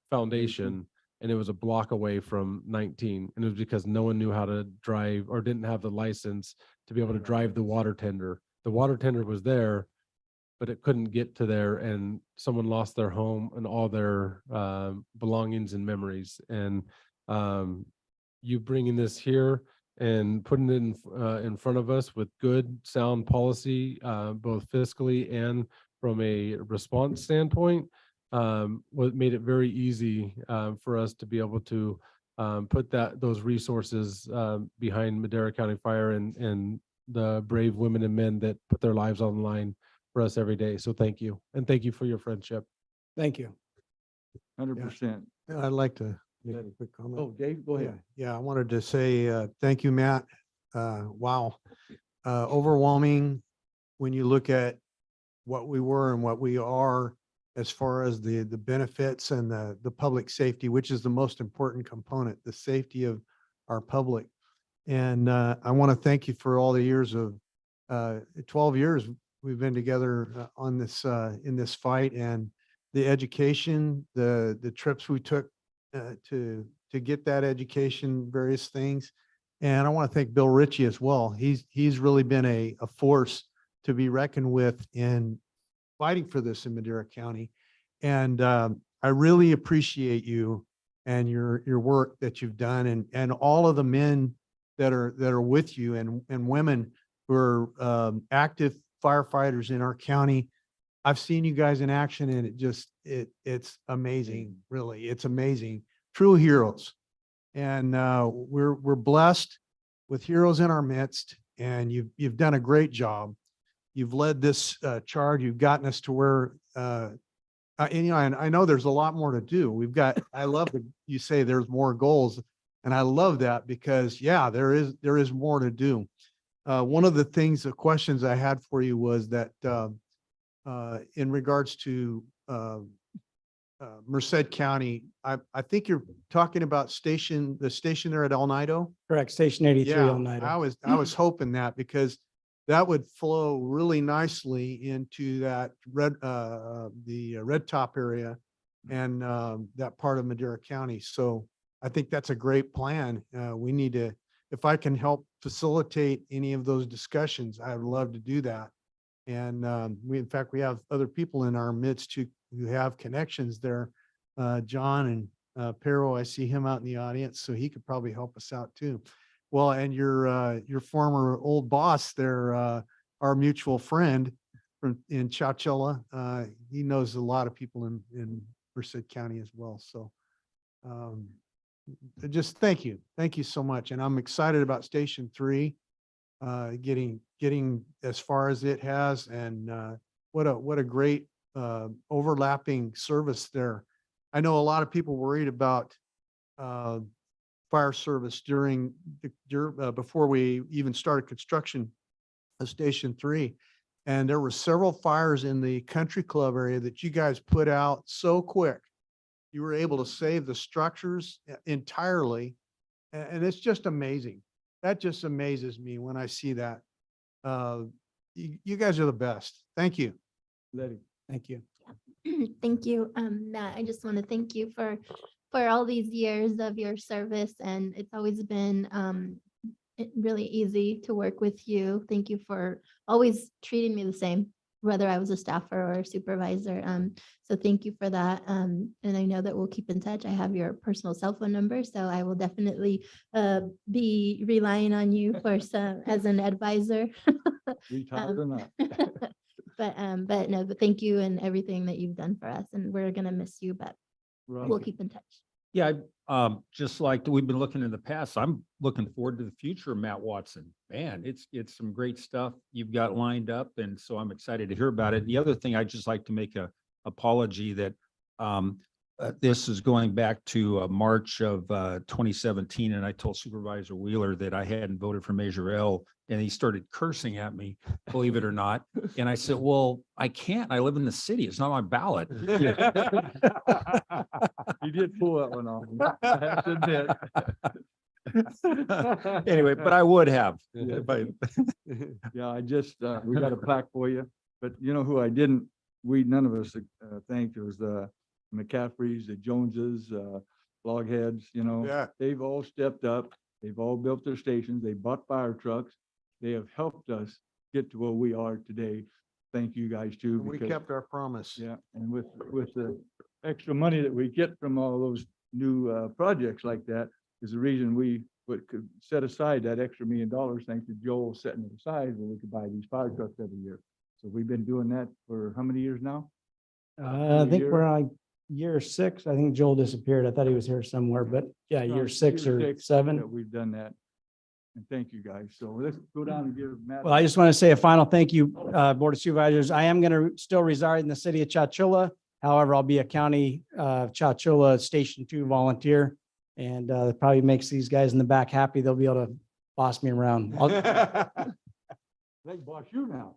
foundation, and it was a block away from 19, and it was because no one knew how to drive or didn't have the license to be able to drive the water tender. The water tender was there, but it couldn't get to there, and someone lost their home and all their belongings and memories. And you bringing this here and putting it in front of us with good, sound policy, both fiscally and from a response standpoint, what made it very easy for us to be able to put those resources behind Madera County Fire and the brave women and men that put their lives on the line for us every day. So thank you. And thank you for your friendship. Thank you. 100%. I'd like to make a quick comment. Oh, Dave, go ahead. Yeah, I wanted to say, thank you, Matt. Wow. Overwhelming when you look at what we were and what we are as far as the benefits and the public safety, which is the most important component, the safety of our public. And I want to thank you for all the years of 12 years we've been together on this in this fight, and the education, the trips we took to get that education, various things. And I want to thank Bill Ritchie as well. He's really been a force to be reckoned with in fighting for this in Madera County. And I really appreciate you and your work that you've done, and all of the men that are with you, and women who are active firefighters in our county. I've seen you guys in action, and it's amazing. Really, it's amazing. True heroes. And we're blessed with heroes in our midst, and you've done a great job. You've led this charge. You've gotten us to where, and I know there's a lot more to do. I love that you say there's more goals, and I love that because, yeah, there is more to do. One of the questions I had for you was that in regards to Merced County, I think you're talking about the station there at El Nido. Correct, Station 83 Yeah, all night. I was hoping that, because that would flow really nicely into that the Red Top area and that part of Madera County. So I think that's a great plan. We need to, if I can help facilitate any of those discussions, I would love to do that. And in fact, we have other people in our midst who have connections there. John and Pero, I see him out in the audience, so he could probably help us out too. Well, and your former old boss there, our mutual friend in Chowchilla, he knows a lot of people in Merced County as well. So just thank you. Thank you so much. And I'm excited about Station 3 getting as far as it has, and what a great overlapping service there. I know a lot of people worried about fire service before we even started construction of Station 3. And there were several fires in the country club area that you guys put out so quick. You were able to save the structures entirely. And it's just amazing. That just amazes me when I see that. You guys are the best. Thank you. Letty. Thank you. Thank you. Matt, I just want to thank you for all these years of your service, and it's always been really easy to work with you. Thank you for always treating me the same, whether I was a staffer or a supervisor. So thank you for that. And I know that we'll keep in touch. I have your personal cell phone number, so I will definitely be relying on you for some as an advisor. Retired or not. But thank you and everything that you've done for us, and we're gonna miss you, but we'll keep in touch. Yeah, just like we've been looking in the past, I'm looking forward to the future of Matt Watson. Man, it's some great stuff you've got lined up, and so I'm excited to hear about it. The other thing, I'd just like to make a apology that this is going back to March of 2017, and I told Supervisor Wheeler that I hadn't voted for Measure L, and he started cursing at me, believe it or not. And I said, well, I can't. I live in the city. It's not my ballot. You did pull that one off. I have to admit. Anyway, but I would have. Yeah. if I- Yeah, I just, we got a plaque for you, but you know who I didn't, none of us thanked, it was the McCaffreys, the Joneses, Logheads, Yeah. they've all stepped up. They've all built their stations. They bought fire trucks. They have helped us get to where we are today. thank you guys too. We because- kept our promise. Yeah, and with the extra money that we get from all those new projects like that is the reason we could set aside that extra $1 million, thanks to Joel setting it aside, where we could buy these fire trucks every year. So we've been doing that for how many years now? I think year? we're on year 6. I think Joel disappeared. I thought he was here somewhere, but yeah, year 6 or 7. That we've done that. And thank you guys. So let's go down and give Matt. Well, I just want to say a final thank you, Board of Supervisors. I am going to still reside in the city of Chowchilla. However, I'll be a county Chowchilla Station 2 volunteer. And it probably makes these guys in the back happy. They'll be able to boss me around. They boss you now.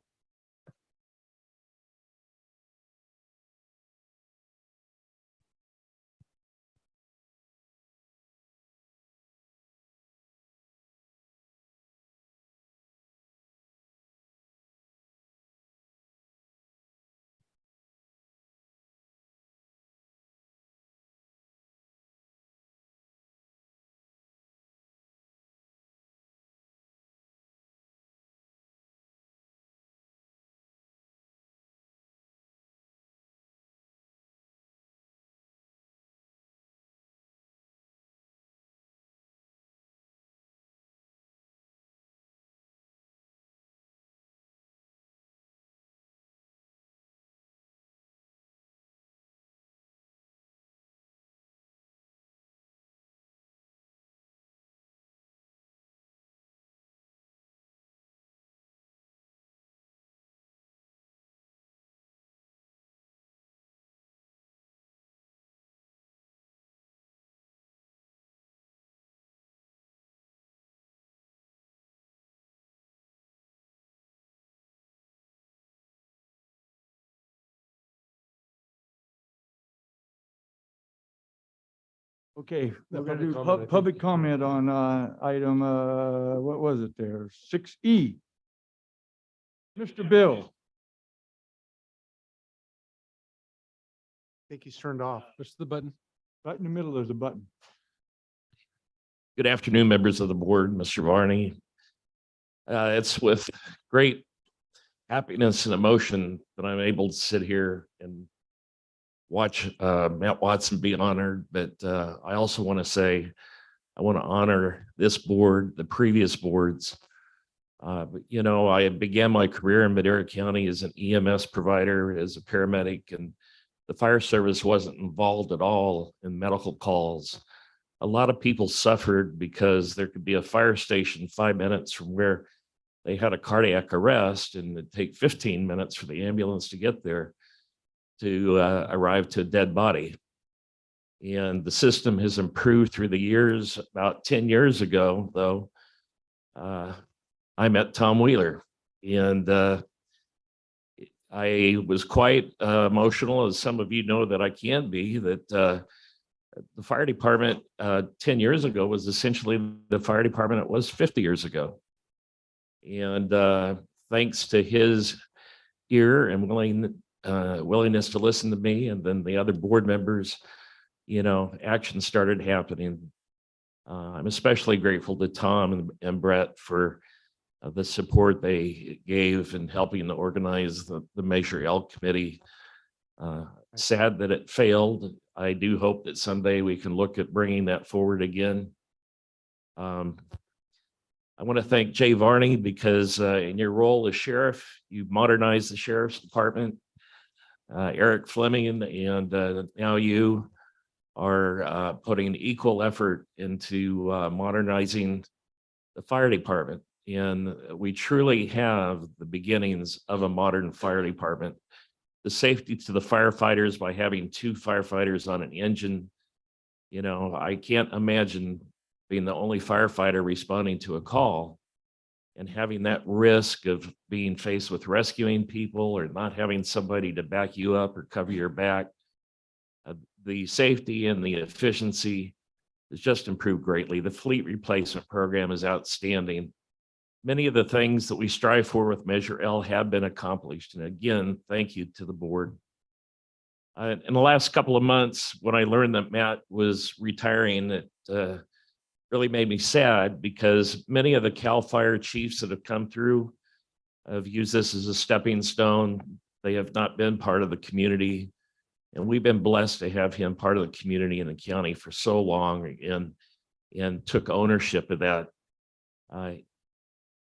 Okay, we're gonna do public comment on item, what was it there? 6E. Mr. Bill. I think he's turned off. Push the button. Right in the middle, there's a button. Good afternoon, members of the board, Mr. Varney. It's with great happiness and emotion that I'm able to sit here and watch Matt Watson be honored, but I also want to say I want to honor this board, the previous boards. But, you know, I began my career in Madera County as an EMS provider, as a paramedic, and the fire service wasn't involved at all in medical calls. A lot of people suffered because there could be a fire station 5 minutes from where they had a cardiac arrest, and it'd take 15 minutes for the ambulance to get there to arrive to a dead body. And the system has improved through the years. About 10 years ago, though, I met Tom Wheeler, and I was quite emotional, as some of you know that I can be, that the fire department 10 years ago was essentially the fire department it was 50 years ago. And thanks to his ear and willingness to listen to me, and then the other board members, you know, action started happening. I'm especially grateful to Tom and Brett for the support they gave in helping to organize the Measure L committee. Sad that it failed. I do hope that someday we can look at bringing that forward again. I want to thank Jay Varney, because in your role as sheriff, you modernized the sheriff's department. Eric Fleming and now you are putting equal effort into modernizing the fire department. And we truly have the beginnings of a modern fire department. The safety to the firefighters by having 2 firefighters on an engine. You know, I can't imagine being the only firefighter responding to a call and having that risk of being faced with rescuing people or not having somebody to back you up or cover your back. The safety and the efficiency has just improved greatly. The fleet replacement program is outstanding. Many of the things that we strive for with Measure L have been accomplished. And again, thank you to the board. In the last couple of months, when I learned that Matt was retiring, it really made me sad, because many of the CAL FIRE chiefs that have come through have used this as a stepping stone. They have not been part of the community. And we've been blessed to have him part of the community in the county for so long and took ownership of that.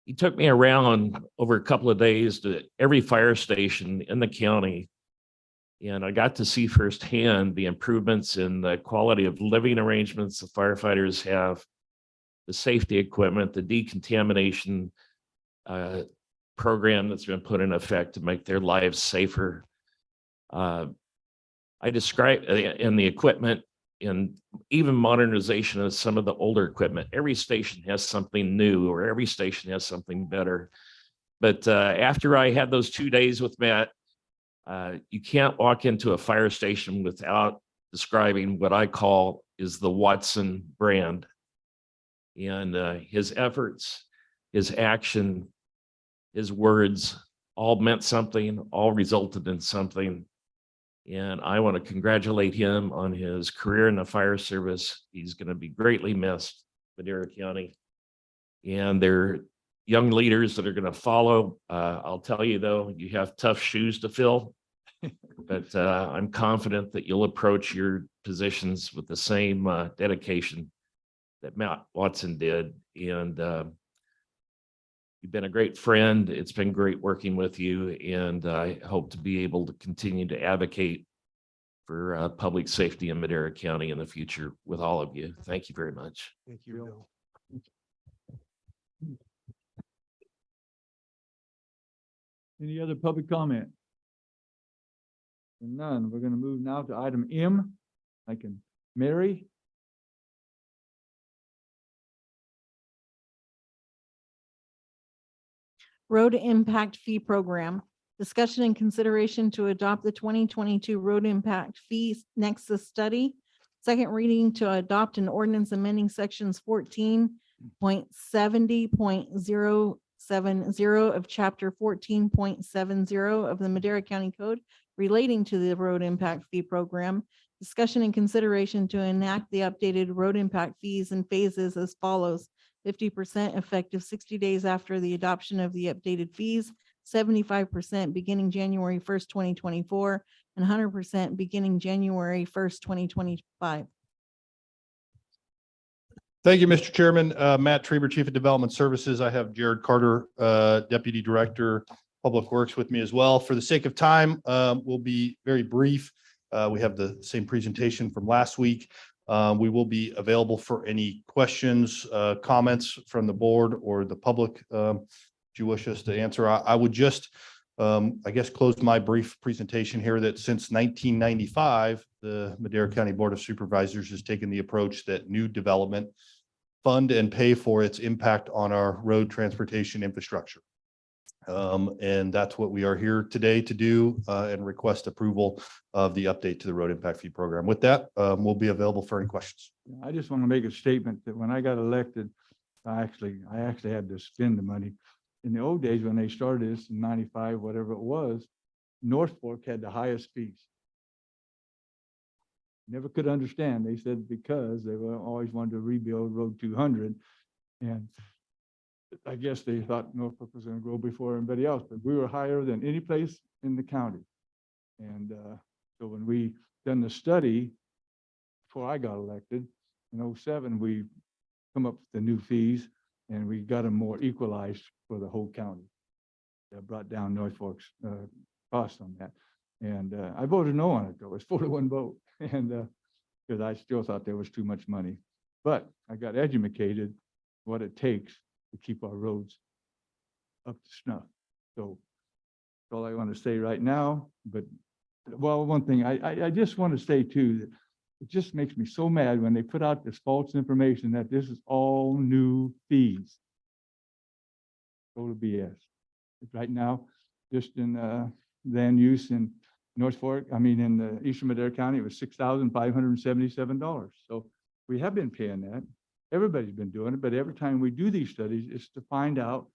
He took me around over a couple of days to every fire station in the county. And I got to see firsthand the improvements in the quality of living arrangements the firefighters have, the safety equipment, the decontamination program that's been put in effect to make their lives safer. I describe in the equipment and even modernization of some of the older equipment. Every station has something new, or every station has something better. But after I had those 2 days with Matt, you can't walk into a fire station without describing what I call is the Watson brand. And his efforts, his action, his words all meant something, all resulted in something. And I want to congratulate him on his career in the fire service. He's going to be greatly missed, Madera County. And they're young leaders that are going to follow. I'll tell you though, you have tough shoes to fill, but I'm confident that you'll approach your positions with the same dedication that Matt Watson did. And you've been a great friend. It's been great working with you. And I hope to be able to continue to advocate for public safety in Madera County in the future with all of you. Thank you very much. Thank you, Bill. Any other public comment? None. We're going to move now to item M. I can, Mary. Road Impact Fee Program. Discussion and consideration to adopt the 2022 Road Impact Fees Nexus Study. Second reading to adopt an ordinance amending sections 14.70.070 of chapter 14.70 of the Madera County Code relating to the Road Impact Fee Program. Discussion and consideration to enact the updated road impact fees in phases as follows: 50% effective 60 days after the adoption of the updated fees, 75% beginning January 1st, 2024, and 100% beginning January 1st, 2025. Thank you, Mr. Chairman. Matt Treber, Chief of Development Services. I have Jared Carter, Deputy Director, Public Works with me as well. For the sake of time, we'll be very brief. We have the same presentation from last week. We will be available for any questions, comments from the board or the public if you wish us to answer. I would just, I guess, close my brief presentation here that since 1995, the Madera County Board of Supervisors has taken the approach that new development fund and pay for its impact on our road transportation infrastructure. And that's what we are here today to do and request approval of the update to the road impact fee program. With that, we'll be available for any questions. I just want to make a statement that when I got elected, I actually had to spend the money. In the old days, when they started this in 95, whatever it was, North Fork had the highest fees. Never could understand. They said because they were always wanted to rebuild Road 200. And I guess they thought Norfolk was going to grow before everybody else, but we were higher than any place in the county. And so when we done the study before I got elected in 07, we come up with the new fees and we got them more equalized for the whole county. That brought down Norfolk's cost on that. And I voted no on it though. It was 4-1 vote. And because I still thought there was too much money, but I got educated what it takes to keep our roads up to snuff. So that's all I want to say right now. But well, one thing I just want to say too, that it just makes me so mad when they put out this false information that this is all new fees. Total BS. Right now, just in land use in North Fork, in the Eastern Madera County, it was $6,577. So we have been paying that. Everybody's been doing it, but every time we do these studies, it's to find out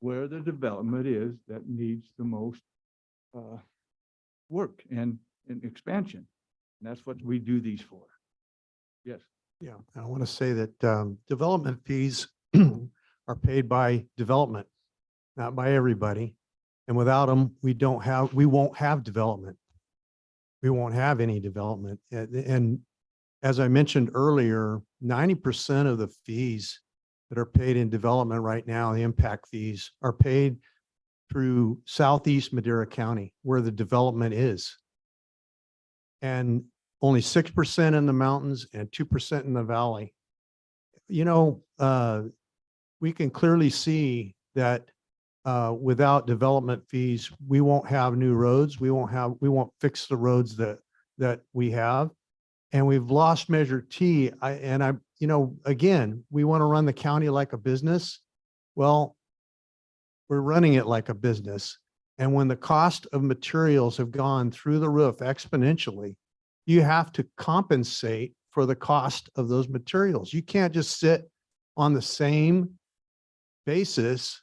where the development is that needs the most work and expansion. And that's what we do these for. Yes. Yeah, I want to say that development fees are paid by development, not by everybody. And without them, we won't have development. We won't have any development. And as I mentioned earlier, 90% of the fees that are paid in development right now, the impact fees, are paid through Southeast Madera County, where the development is. And only 6% in the mountains and 2% in the valley. You know, we can clearly see that without development fees, we won't have new roads. We won't fix the roads that we have. And we've lost Measure T. You know, again, we want to run the county like a business. Well, we're running it like a business. And when the cost of materials have gone through the roof exponentially, you have to compensate for the cost of those materials. You can't just sit on the same basis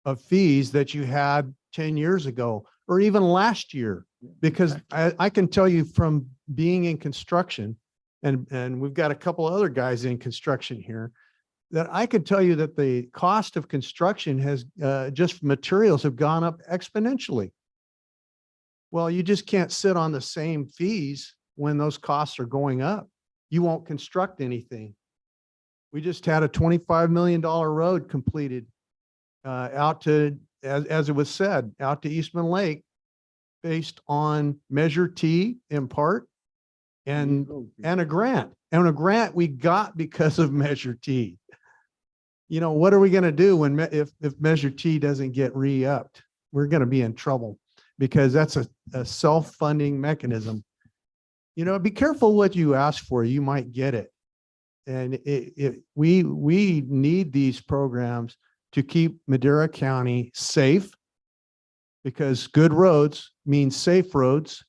of fees that you had 10 years ago or even last year, because I can tell you from being in construction, and we've got a couple other guys in construction here, that I could tell you that the cost of construction has just materials have gone up exponentially. Well, you just can't sit on the same fees when those costs are going up. You won't construct anything. We just had a $25 million road completed out to, as it was said, out to Eastman Lake, based on Measure T in part and a grant. And a grant we got because of Measure T. You know, what are we going to do when if Measure T doesn't get re-upped? We're going to be in trouble because that's a self-funding mechanism. You know, be careful what you ask for. You might get it. And we need these programs to keep Madera County safe, because good roads mean safe roads.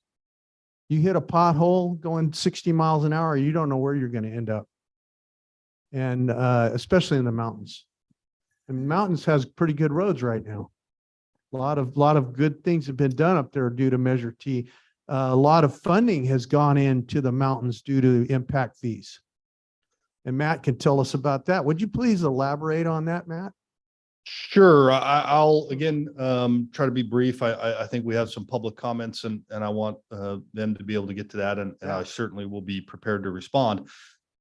You hit a pothole going 60 miles an hour, you don't know where you're going to end up. And especially in the mountains. And mountains has pretty good roads right now. A lot of good things have been done up there due to Measure T. A lot of funding has gone into the mountains due to impact fees. And Matt can tell us about that. Would you please elaborate on that, Matt? Sure. I'll again try to be brief. I think we have some public comments and I want them to be able to get to that, and I certainly will be prepared to respond.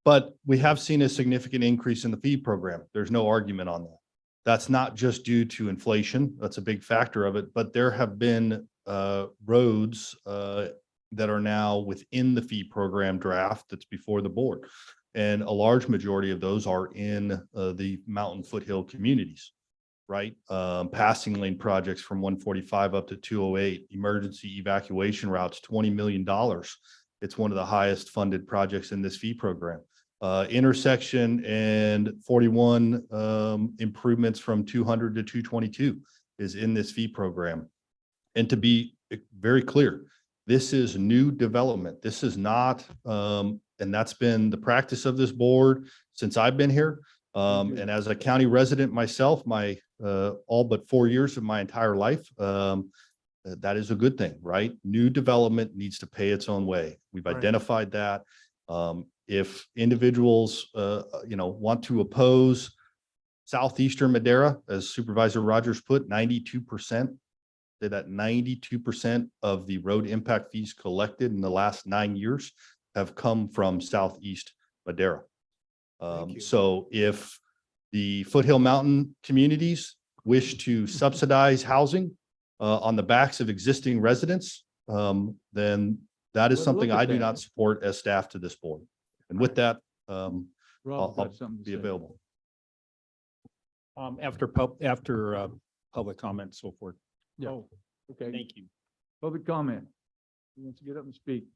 But we have seen a significant increase in the fee program. There's no argument on that. That's not just due to inflation. That's a big factor of it, but there have been roads that are now within the fee program draft that's before the board. And a large majority of those are in the mountain foothill communities, right? Passing lane projects from 145 up to 208, emergency evacuation routes, $20 million. It's one of the highest funded projects in this fee program. Intersection and 41 improvements from 200 to 222 is in this fee program. And to be very clear, this is new development. This is not, and that's been the practice of this board since I've been here. And as a county resident myself, my all but 4 years of my entire life, that is a good thing, right? New development needs to pay its own way. We've identified that. If individuals, want to oppose Southeastern Madera, as Supervisor Rogers put, 92%, say that 92% of the road impact fees collected in the last 9 years have come from Southeast Madera. So if the foothill mountain communities wish to subsidize housing on the backs of existing residents, then that is something I do not support as staff to this board. And with that, I'll be available. After public comment, so forth. Yeah. Oh, okay. Thank you. Public comment. Who wants to get up and speak?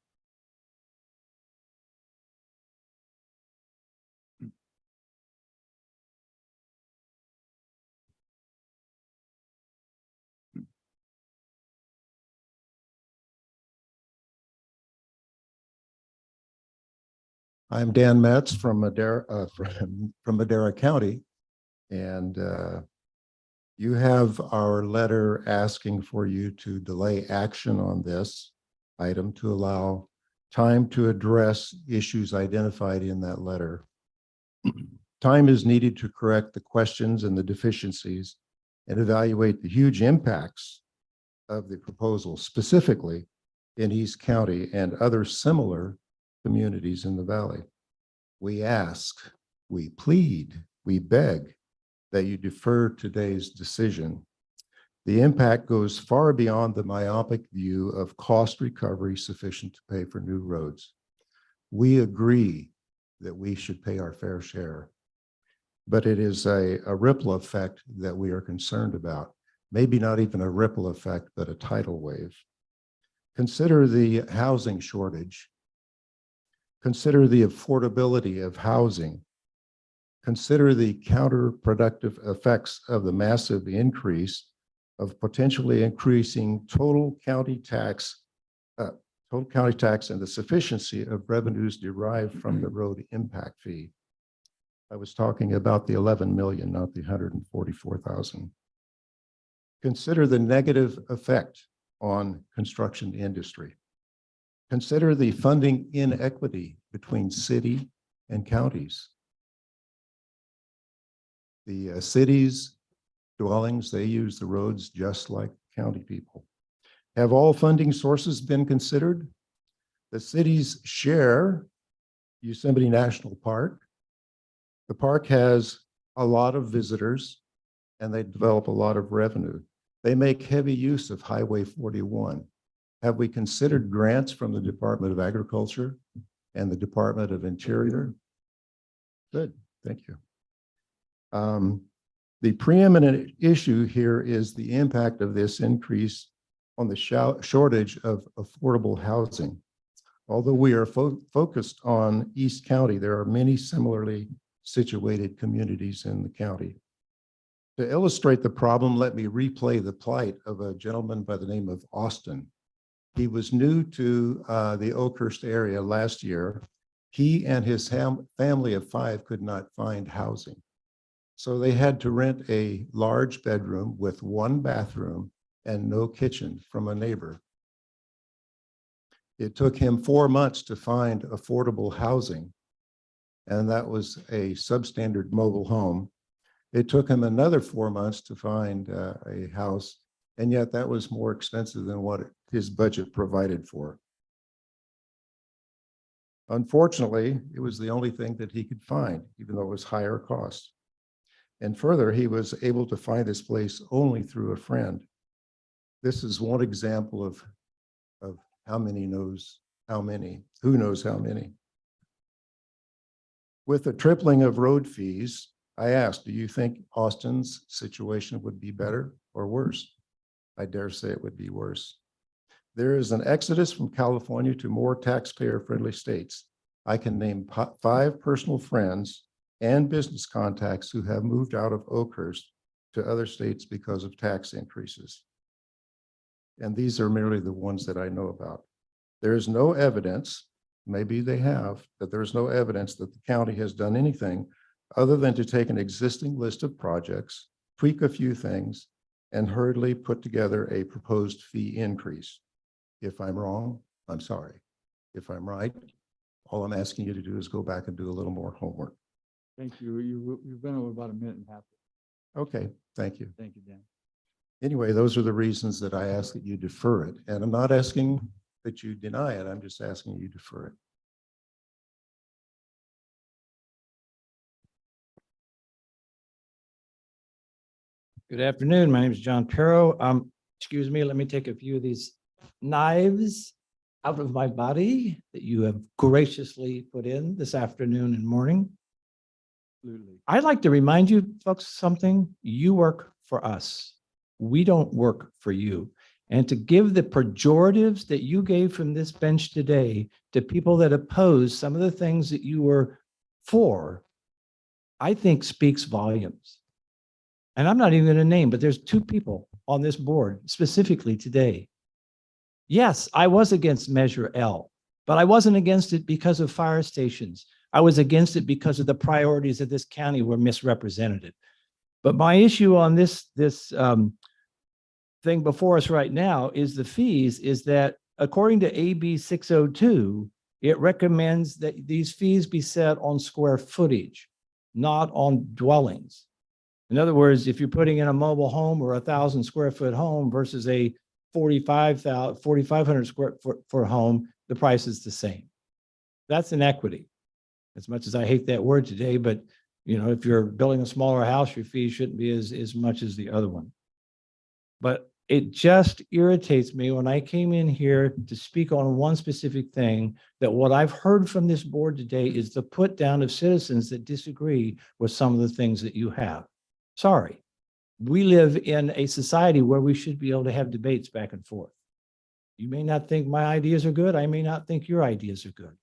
I'm Dan Metz from Madera, from Madera County, and you have our letter asking for you to delay action on this item to allow time to address issues identified in that letter. Time is needed to correct the questions and the deficiencies and evaluate the huge impacts of the proposal, specifically in East County and other similar communities in the valley. We ask, we plead, we beg that you defer today's decision. The impact goes far beyond the myopic view of cost recovery sufficient to pay for new roads. We agree that we should pay our fair share, but it is a ripple effect that we are concerned about. Maybe not even a ripple effect, but a tidal wave. Consider the housing shortage. Consider the affordability of housing. Consider the counterproductive effects of the massive increase of potentially increasing total county tax and the sufficiency of revenues derived from the road impact fee. I was talking about the 11 million, not the 144,000. Consider the negative effect on construction industry. Consider the funding inequity between city and counties. The cities, dwellings, they use the roads just like county people. Have all funding sources been considered? The cities share Yosemite National Park. The park has a lot of visitors and they develop a lot of revenue. They make heavy use of Highway 41. Have we considered grants from the Department of Agriculture and the Department of Interior? Good, thank you. The preeminent issue here is the impact of this increase on the shortage of affordable housing. Although we are focused on East County, there are many similarly situated communities in the county. To illustrate the problem, let me replay the plight of a gentleman by the name of Austin. He was new to the Oakhurst area last year. He and his family of 5 could not find housing. So they had to rent a large bedroom with 1 bathroom and no kitchen from a neighbor. It took him 4 months to find affordable housing, and that was a substandard mobile home. It took him another 4 months to find a house, and yet that was more expensive than what his budget provided for. Unfortunately, it was the only thing that he could find, even though it was higher cost. And further, he was able to find this place only through a friend. This is one example of how many knows how many, who knows how many. With the tripling of road fees, I asked, do you think Austin's situation would be better or worse? I dare say it would be worse. There is an exodus from California to more taxpayer-friendly states. I can name 5 personal friends and business contacts who have moved out of Oakhurst to other states because of tax increases. And these are merely the ones that I know about. There is no evidence, maybe they have, but there is no evidence that the county has done anything other than to take an existing list of projects, tweak a few things, and hurriedly put together a proposed fee increase. If I'm wrong, I'm sorry. If I'm right, all I'm asking you to do is go back and do a little more homework. Thank you. You've been over about a minute and a half. Okay, thank you. Thank you, Dan. Anyway, those are the reasons that I ask that you defer it. And I'm not asking that you deny it. I'm just asking you defer it. Good afternoon. My name is John Perro. Excuse me, let me take a few of these knives out of my body that you have graciously put in this afternoon and morning. Absolutely. I'd like to remind you folks something. You work for us. We don't work for you. And to give the pejoratives that you gave from this bench today to people that oppose some of the things that you were for, I think speaks volumes. And I'm not even going to name, but there's 2 people on this board specifically today. Yes, I was against Measure L, but I wasn't against it because of fire stations. I was against it because of the priorities of this county were misrepresented. But my issue on this thing before us right now is the fees, is that according to AB 602, it recommends that these fees be set on square footage, not on dwellings. In other words, if you're putting in a mobile home or 1,000 square foot home versus a 4,500 square foot for a home, the price is the same. That's inequity. As much as I hate that word today, but if you're building a smaller house, your fee shouldn't be as much as the other one. But it just irritates me when I came in here to speak on one specific thing, that what I've heard from this board today is the put down of citizens that disagree with some of the things that you have. Sorry. We live in a society where we should be able to have debates back and forth. You may not think my ideas are good. I may not think your ideas are good.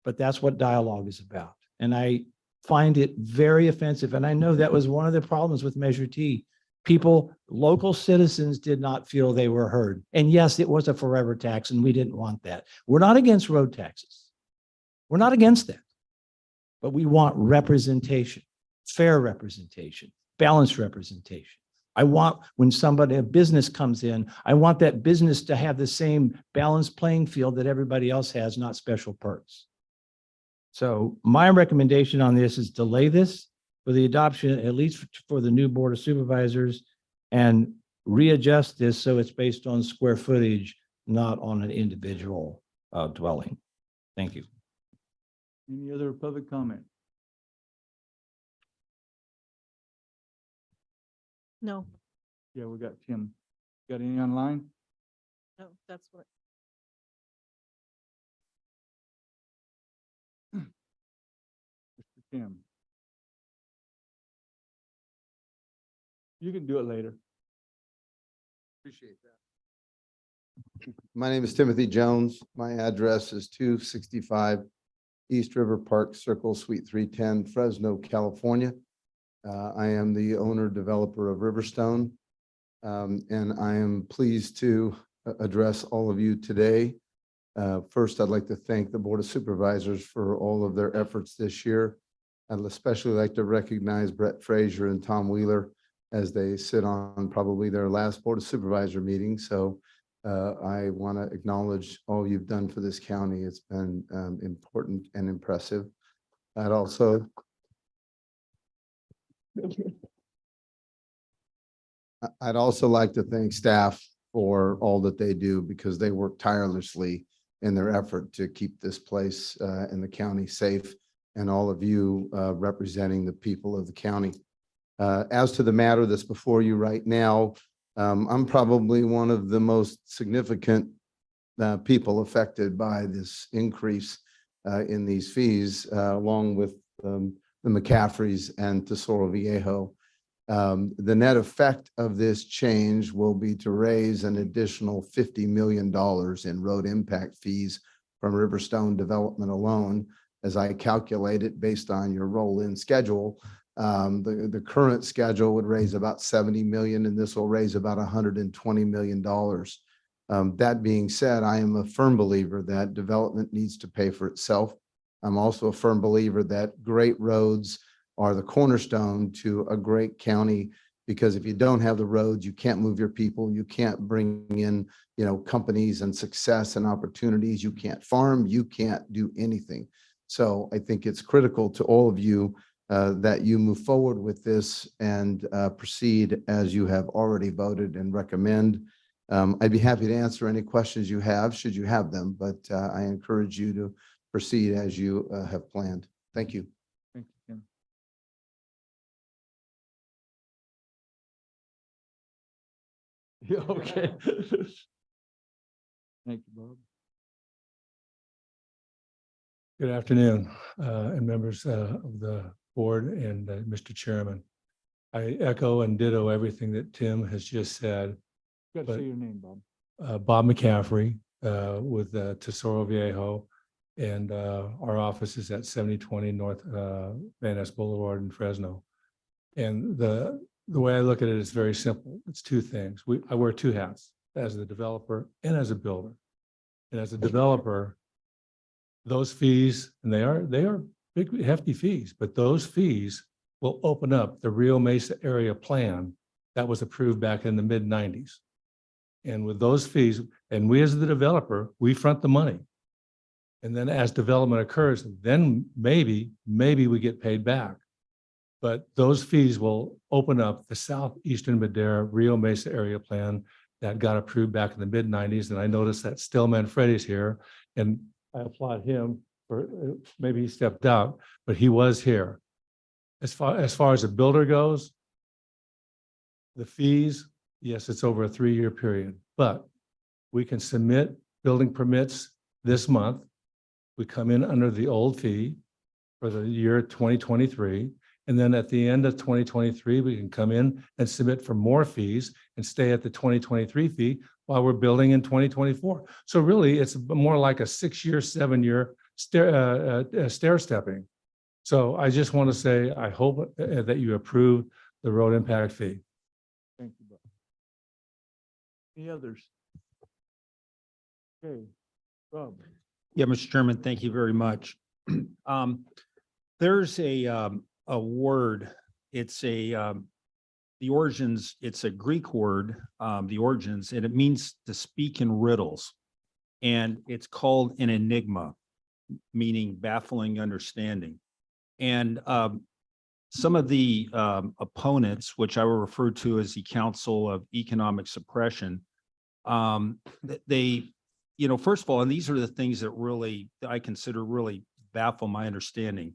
But that's what dialogue is about. And I find it very offensive. And I know that was one of the problems with Measure T. People, local citizens did not feel they were heard. And yes, it was a forever tax and we didn't want that. We're not against road taxes. We're not against that. But we want representation, fair representation, balanced representation. I want when a business comes in, I want that business to have the same balanced playing field that everybody else has, not special perks. So my recommendation on this is delay this for the adoption, at least for the new Board of Supervisors, and readjust this so it's based on square footage, not on an individual dwelling. Thank you. Any other public comment? No, Yeah, we got Tim. Got any online? no, that's what. Mr. Tim. You can do it later. Appreciate that. My name is Timothy Jones. My address is 265 East River Park Circle, Suite 310, Fresno, California. I am the owner developer of Riverstone, and I am pleased to address all of you today. First, I'd like to thank the Board of Supervisors for all of their efforts this year. I'd especially like to recognize Brett Frazier and Tom Wheeler as they sit on probably their last Board of Supervisor meeting. So I want to acknowledge all you've done for this county. It's been important and impressive. I'd also like to thank staff for all that they do, because they work tirelessly in their effort to keep this place in the county safe, and all of you representing the people of the county. As to the matter that's before you right now, I'm probably one of the most significant people affected by this increase in these fees, along with the McCaffreys and Tesoro Viejo. The net effect of this change will be to raise an additional $50 million in road impact fees from Riverstone Development alone. As I calculate it based on your roll-in schedule, the current schedule would raise about 70 million, and this will raise about $120 million. That being said, I am a firm believer that development needs to pay for itself. I'm also a firm believer that great roads are the cornerstone to a great county, because if you don't have the roads, you can't move your people, you can't bring in, companies and success and opportunities, you can't farm, you can't do anything. So I think it's critical to all of you that you move forward with this and proceed as you have already voted and recommend. I'd be happy to answer any questions you have, should you have them, but I encourage you to proceed as you have planned. Thank you. Thank you, Tim. Yeah, okay. Thank you, Bob. Good afternoon, and members of the board and Mr. Chairman. I echo and ditto everything that Tim has just said. Got to say your name, Bob. Bob McCaffrey with Tesoro Viejo, and our office is at 7020 North Van Ness Boulevard in Fresno. And the way I look at it is very simple. It's two things. I wear two hats, as a developer and as a builder. And as a developer, those fees, and they are big, hefty fees, but those fees will open up the Rio Mesa area plan that was approved back in the mid-90s. And with those fees, and we as the developer, we front the money. And then as development occurs, then maybe we get paid back. But those fees will open up the southeastern Madera Rio Mesa area plan that got approved back in the mid-90s. And I noticed that Stillman Freddy's here, and I applaud him for, maybe he stepped out, but he was here. As far as the builder goes, the fees, yes, it's over a 3-year period, but we can submit building permits this month. We come in under the old fee for the year 2023. And then at the end of 2023, we can come in and submit for more fees and stay at the 2023 fee while we're building in 2024. So really, it's more like a 6-year, 7-year stair stepping. So I just want to say, I hope that you approve the road impact fee. Thank you, Bob. Any others? Okay, Rob. Yeah, Mr. Chairman, thank you very much. There's a word, it's the origins, it's a Greek word, the origins, and it means to speak in riddles. And it's called an enigma, meaning baffling understanding. And some of the opponents, which I will refer to as the Council of Economic Suppression, they, first of all, and these are the things that really, I consider really baffle my understanding.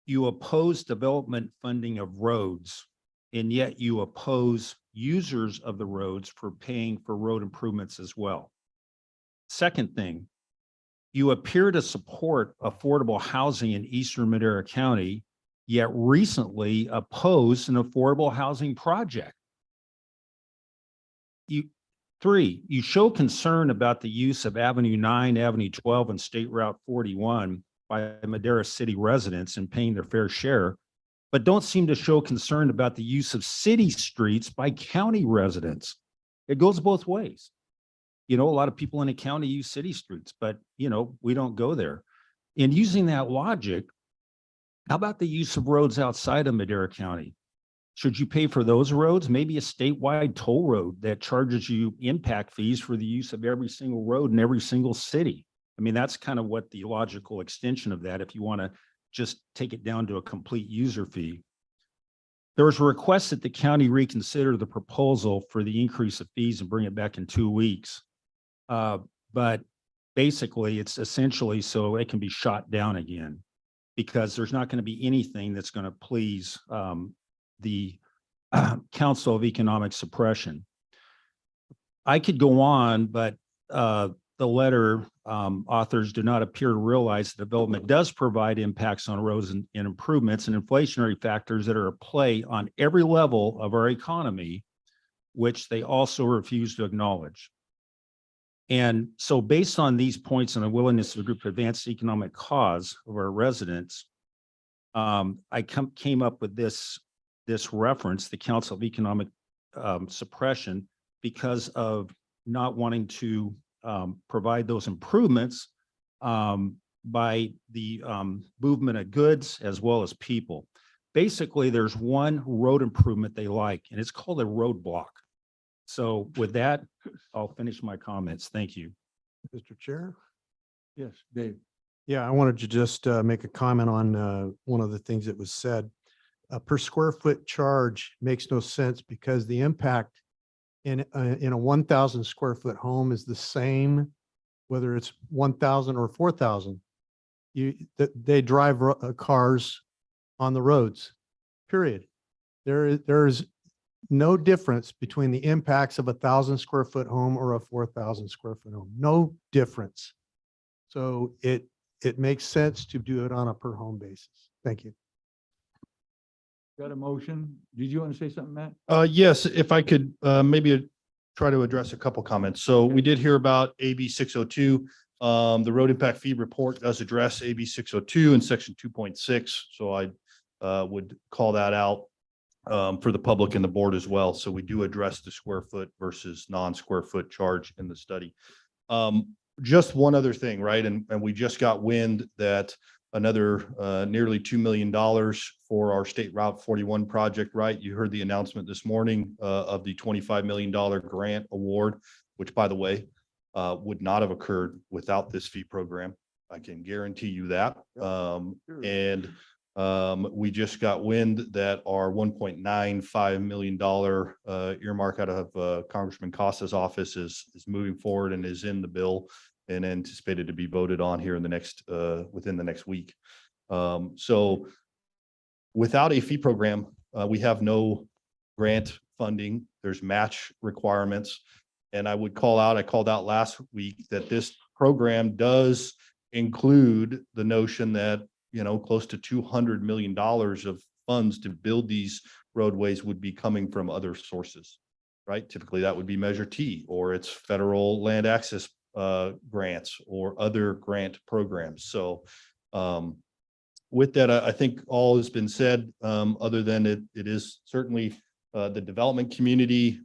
You oppose development funding of roads, and yet you oppose users of the roads for paying for road improvements as well. Second thing, you appear to support affordable housing in Eastern Madera County, yet recently opposed an affordable housing project. Three, you show concern about the use of Avenue 9, Avenue 12, and State Route 41 by Madera City residents and paying their fair share, but don't seem to show concern about the use of city streets by county residents. It goes both ways. A lot of people in the county use city streets, but we don't go there. And using that logic, how about the use of roads outside of Madera County? Should you pay for those roads? Maybe a statewide toll road that charges you impact fees for the use of every single road in every single city. I mean, that's kind of what the logical extension of that, if you want to just take it down to a complete user fee. There was a request that the county reconsider the proposal for the increase of fees and bring it back in 2 weeks. But basically, it's essentially so it can be shot down again, because there's not going to be anything that's going to please the Council of Economic Suppression. I could go on, but the letter authors do not appear to realize the development does provide impacts on roads and improvements and inflationary factors that are at play on every level of our economy, which they also refuse to acknowledge. And so based on these points and the willingness of the group to advance the economic cause of our residents, I came up with this reference, the Council of Economic Suppression, because of not wanting to provide those improvements by the movement of goods as well as people. Basically, there's one road improvement they like, and it's called a roadblock. So with that, I'll finish my comments. Thank you. Mr. Chair? Yes, Dave. Yeah, I wanted to just make a comment on one of the things that was said. A per square foot charge makes no sense because the impact in a 1,000 square foot home is the same, whether it's 1,000 or 4,000. They drive cars on the roads, period. There's no difference between the impacts of 1,000 square foot home or a 4,000 square foot home. No difference. So it makes sense to do it on a per home basis. Thank you. Got a motion? Did you want to say something, Matt? Yes, if I could maybe try to address a couple comments. So we did hear about AB 602. The road impact fee report does address AB 602 in section 2.6. So I would call that out for the public and the board as well. So we do address the square foot versus non-square foot charge in the study. Just one other thing, right? And we just got wind that another nearly $2 million for our State Route 41 project, right? You heard the announcement this morning of the $25 million grant award, which, by the way, would not have occurred without this fee program. I can guarantee you that. And We just got wind that our $1.95 million earmark out of Congressman Costa's office is moving forward and is in the bill and anticipated to be voted on here in the next within the next week. So without a fee program, we have no grant funding. There's match requirements. And I called out last week that this program does include the notion that, you know, close to $200 million of funds to build these roadways would be coming from other sources, right? Typically that would be Measure T, or it's federal land access grants or other grant programs. So with that, I think all has been said, other than it is certainly the development community,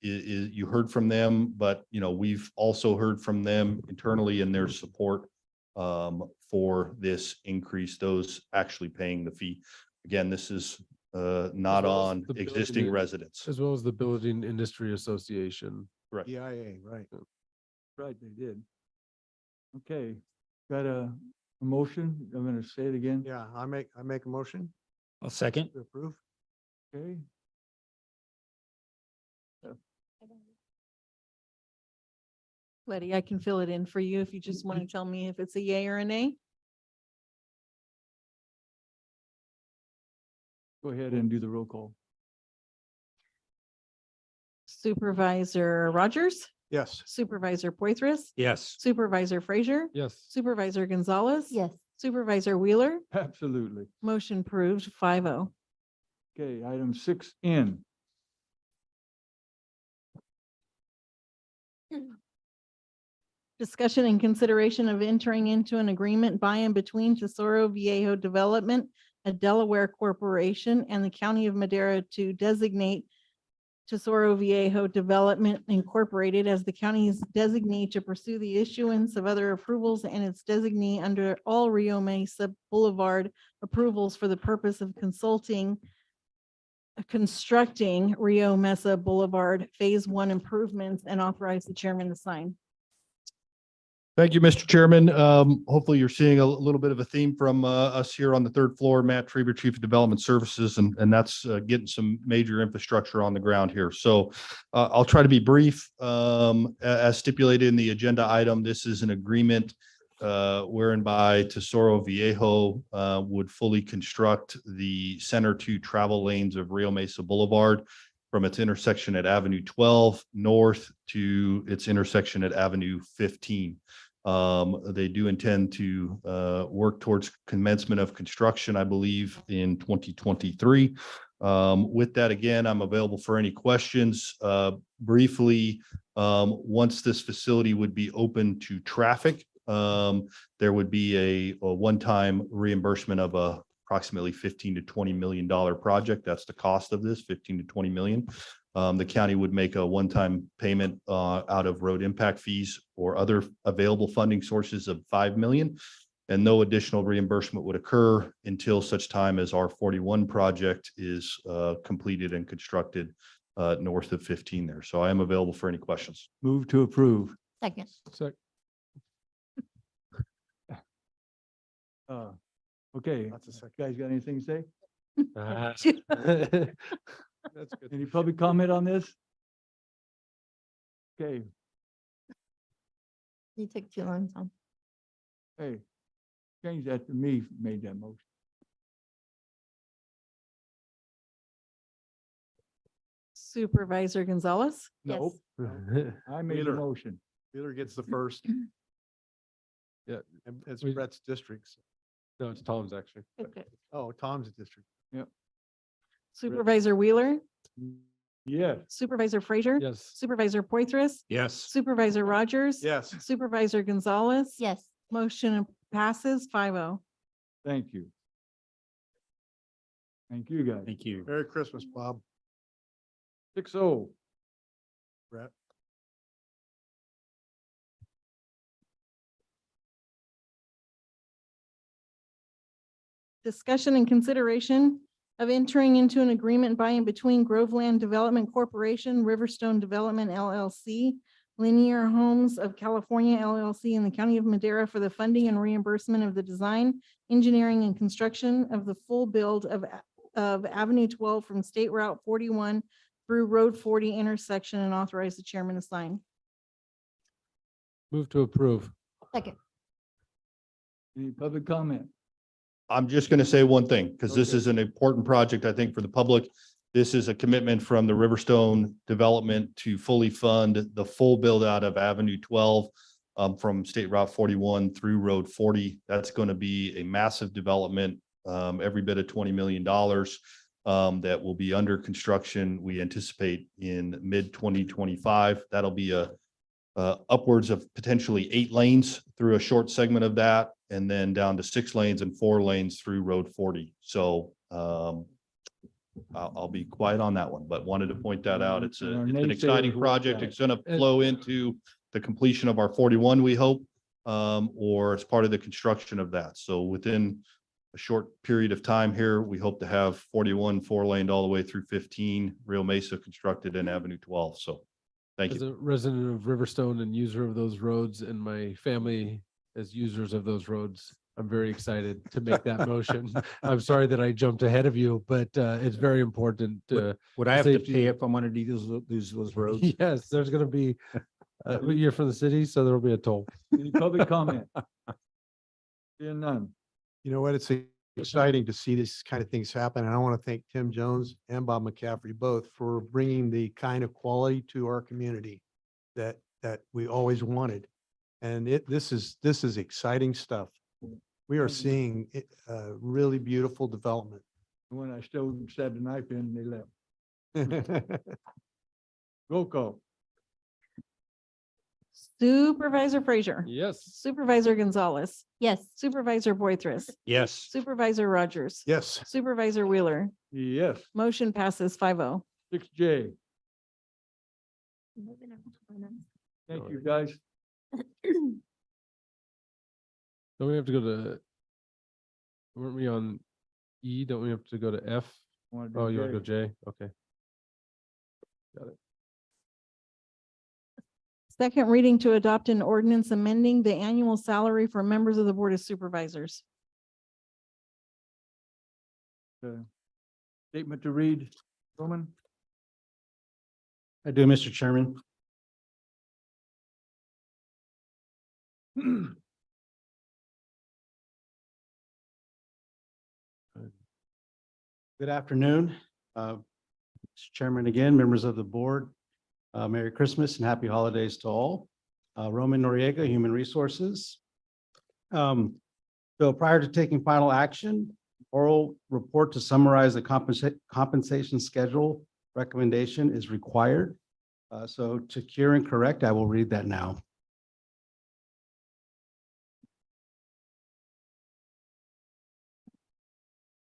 you heard from them, but you know, we've also heard from them internally in their support for this increase, those actually paying the fee. Again, this is not on existing residents. As well as the Building Industry Association. Correct. EIA, right. Right, they did. Okay, got a motion? I'm gonna say it again. Yeah, I make a motion I'll second. to approve. Okay. Letty, I can fill it in for you if you just want to tell me if it's a yay or a nay. Go ahead and do the roll call. Supervisor Rogers, Yes. Supervisor Poitras, Yes. Supervisor Frazier, Yes. Supervisor Gonzalez. Yes. Supervisor Wheeler, Absolutely. motion approved 5-0. Okay, item 6N. Discussion and consideration of entering into an agreement by and between Tesoro Viejo Development, a Delaware corporation, and the County of Madera to designate Tesoro Viejo Development Incorporated as the county's designee to pursue the issuance of other approvals and its designee under all Rio Mesa Boulevard approvals for the purpose of constructing Rio Mesa Boulevard Phase 1 improvements and authorize the chairman to sign. Thank you, Mr. Chairman. Hopefully you're seeing a little bit of a theme from us here on the third floor. Matt Trieber, Chief of Development Services, and that's getting some major infrastructure on the ground here. So I'll try to be brief. As stipulated in the agenda item, this is an agreement whereby Tesoro Viejo would fully construct the center two travel lanes of Rio Mesa Boulevard from its intersection at Avenue 12 north to its intersection at Avenue 15. They do intend to work towards commencement of construction, I believe, in 2023. With that, again, I'm available for any questions. Briefly, once this facility would be open to traffic, there would be a one-time reimbursement of approximately $15 to $20 million project. That's the cost of this, 15 to 20 million. The county would make a one-time payment out of road impact fees or other available funding sources of 5 million. And no additional reimbursement would occur until such time as our 41 project is completed and constructed north of 15 there. So I am available for any questions. Move to approve. Second. Okay, That's a second. guys got anything to say? That's good. Any public comment on this? Okay, You took too long, Tom. hey, change that to me, made that motion. Supervisor Gonzalez, Nope. I made the Wheeler. motion. Wheeler gets the first. Yeah. And it's We- Brett's districts. No, it's Tom's actually. okay. Oh, Tom's district. Supervisor Wheeler, Yes. Supervisor Frazier, Yes. Supervisor Poitras, Yes. Supervisor Rogers. Yes. Supervisor Gonzalez. Yes. Motion passes 5-0. Thank you. Thank you, guys. Thank you. Merry Christmas, Bob. 6-0. Brett. Discussion and consideration of entering into an agreement by and between Groveland Development Corporation, Riverstone Development LLC, Linear Homes of California LLC in the County of Madera for the funding and reimbursement of the design, engineering, and construction of the full build of Avenue 12 from State Route 41 through Road 40 intersection, and authorize the chairman to sign. Move to approve. Second. Any public comment? I'm just going to say one thing, because this Okay. is an important project, I think, for the public. This is a commitment from the Riverstone Development to fully fund the full build out of Avenue 12 from State Route 41 through Road 40. That's going to be a massive development, every bit of $20 million that will be under construction. We anticipate in mid 2025. That'll be upwards of potentially 8 lanes through a short segment of that, and then down to 6 lanes and 4 lanes through Road 40. So I'll be quiet on that one, but wanted to point that out. It's an exciting project. It's going to flow into the completion of our 41, we hope, or as part of the construction of that. So within a short period of time here, we hope to have 41 4-laned all the way through 15, Rio Mesa constructed in Avenue 12. So thank As you. a resident of Riverstone and user of those roads, and my family as users of those roads, I'm very excited to make that motion. I'm sorry that I jumped ahead of you, but it's very important. Would I have to safety- pay if I wanted to use those roads? Yes, there's going to be, you're from the city, so there'll be a toll. Any public comment? Seeing none. You know what? It's exciting to see this kind of things happen. And I want to thank Tim Jones and Bob McCaffrey both for bringing the kind of quality to our community that we always wanted. And this is exciting stuff. We are seeing really beautiful development. When I still stabbed the knife in, they left. Roll call. Supervisor Frazier. Yes. Supervisor Gonzalez. Yes. Supervisor Boytress. Yes. Supervisor Rogers. Yes. Supervisor Wheeler. Yes. Motion passes 5-0. 6J. Thank you, guys. Don't we have to go to, weren't we on E? Don't we have to go to F? Wanna do Oh, you want to J? go J? Okay. Got it. Second reading to adopt an ordinance amending the annual salary for members of the Board of Supervisors. Statement to read, Roman? I do, Mr. Chairman. Good afternoon, Mr. Chairman, again, members of the board. Merry Christmas and happy holidays to all. Roman Noriega, Human Resources. So prior to taking final action, oral report to summarize the compensation schedule recommendation is required. So to cure and correct, I will read that now.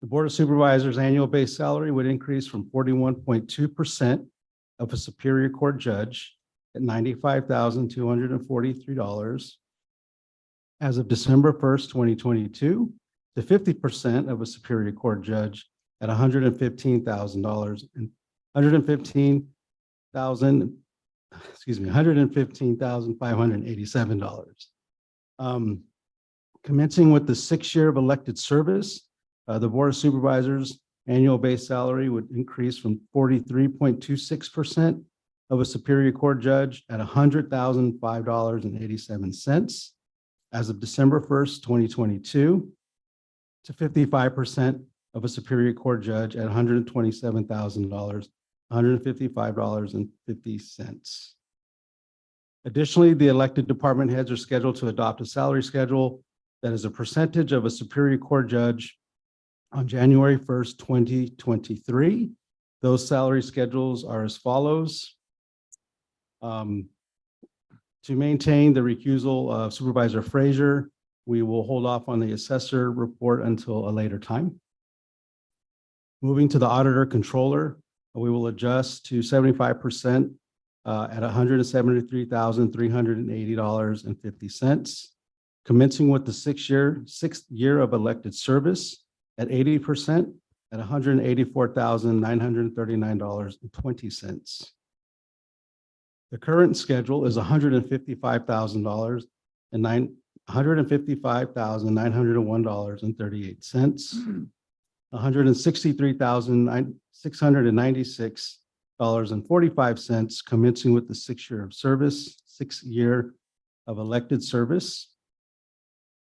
The Board of Supervisors annual base salary would increase from 41.2% of a Superior Court judge at $95,243 as of December 1st, 2022, to 50% of a Superior Court judge at $115,000 and $115,587. Commencing with the 6th year of elected service, the Board of Supervisors annual base salary would increase from 43.26% of a Superior Court judge at $100,005.87 as of December 1st, 2022, to 55% of a Superior Court judge at $127,000, $155.50. Additionally, the elected department heads are scheduled to adopt a salary schedule that is a percentage of a Superior Court judge on January 1st, 2023. Those salary schedules are as follows. To maintain the recusal of Supervisor Frazier, we will hold off on the assessor report until a later time. Moving to the auditor controller, we will adjust to 75% at $173,380.50. Commencing with the sixth year of elected service at 80% at $184,939.20. The current schedule is $155,000 and $155,901.38. $163,696.45 commencing with the 6 year of service, 6 year of elected service.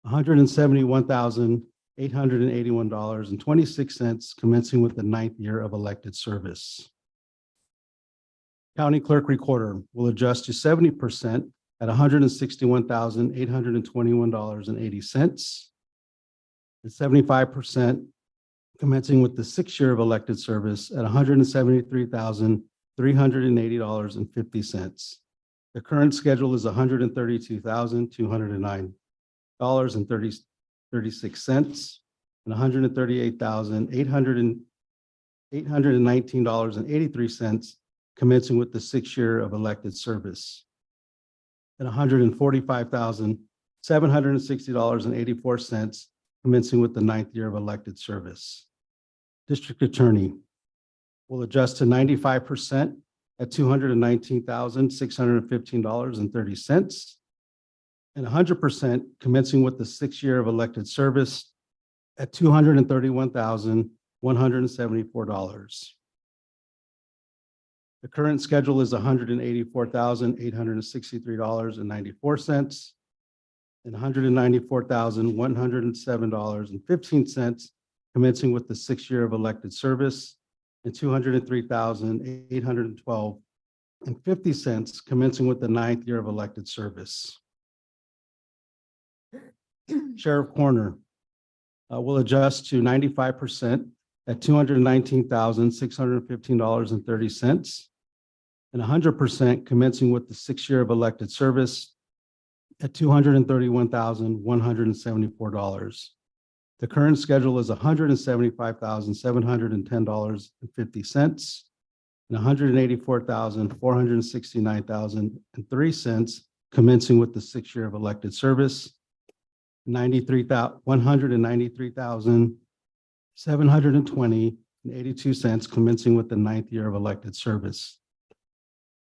$171,881.26 commencing with the 9th year of elected service. County Clerk Recorder will adjust to 70% at $161,821.80. And 75% commencing with the 6 year of elected service at $173,380.50. The current schedule is $132,209.36 and $138,819.83 commencing with the 6 year of elected service, and $145,760.84 commencing with the 9th year of elected service. District Attorney will adjust to 95% at $219,615.30 and 100% commencing with the 6 year of elected service at $231,174. The current schedule is $184,863.94 and $194,107.15 commencing with the 6 year of elected service and $203,812.50 commencing with the 9th year of elected service. Sheriff Corner will adjust to 95% at $219,615.30 and 100% commencing with the 6 year of elected service at $231,174. The current schedule is $175,710.50 and $184,469.03 commencing with the 6 year of elected service, $182,720.82 commencing with the 9th year of elected service.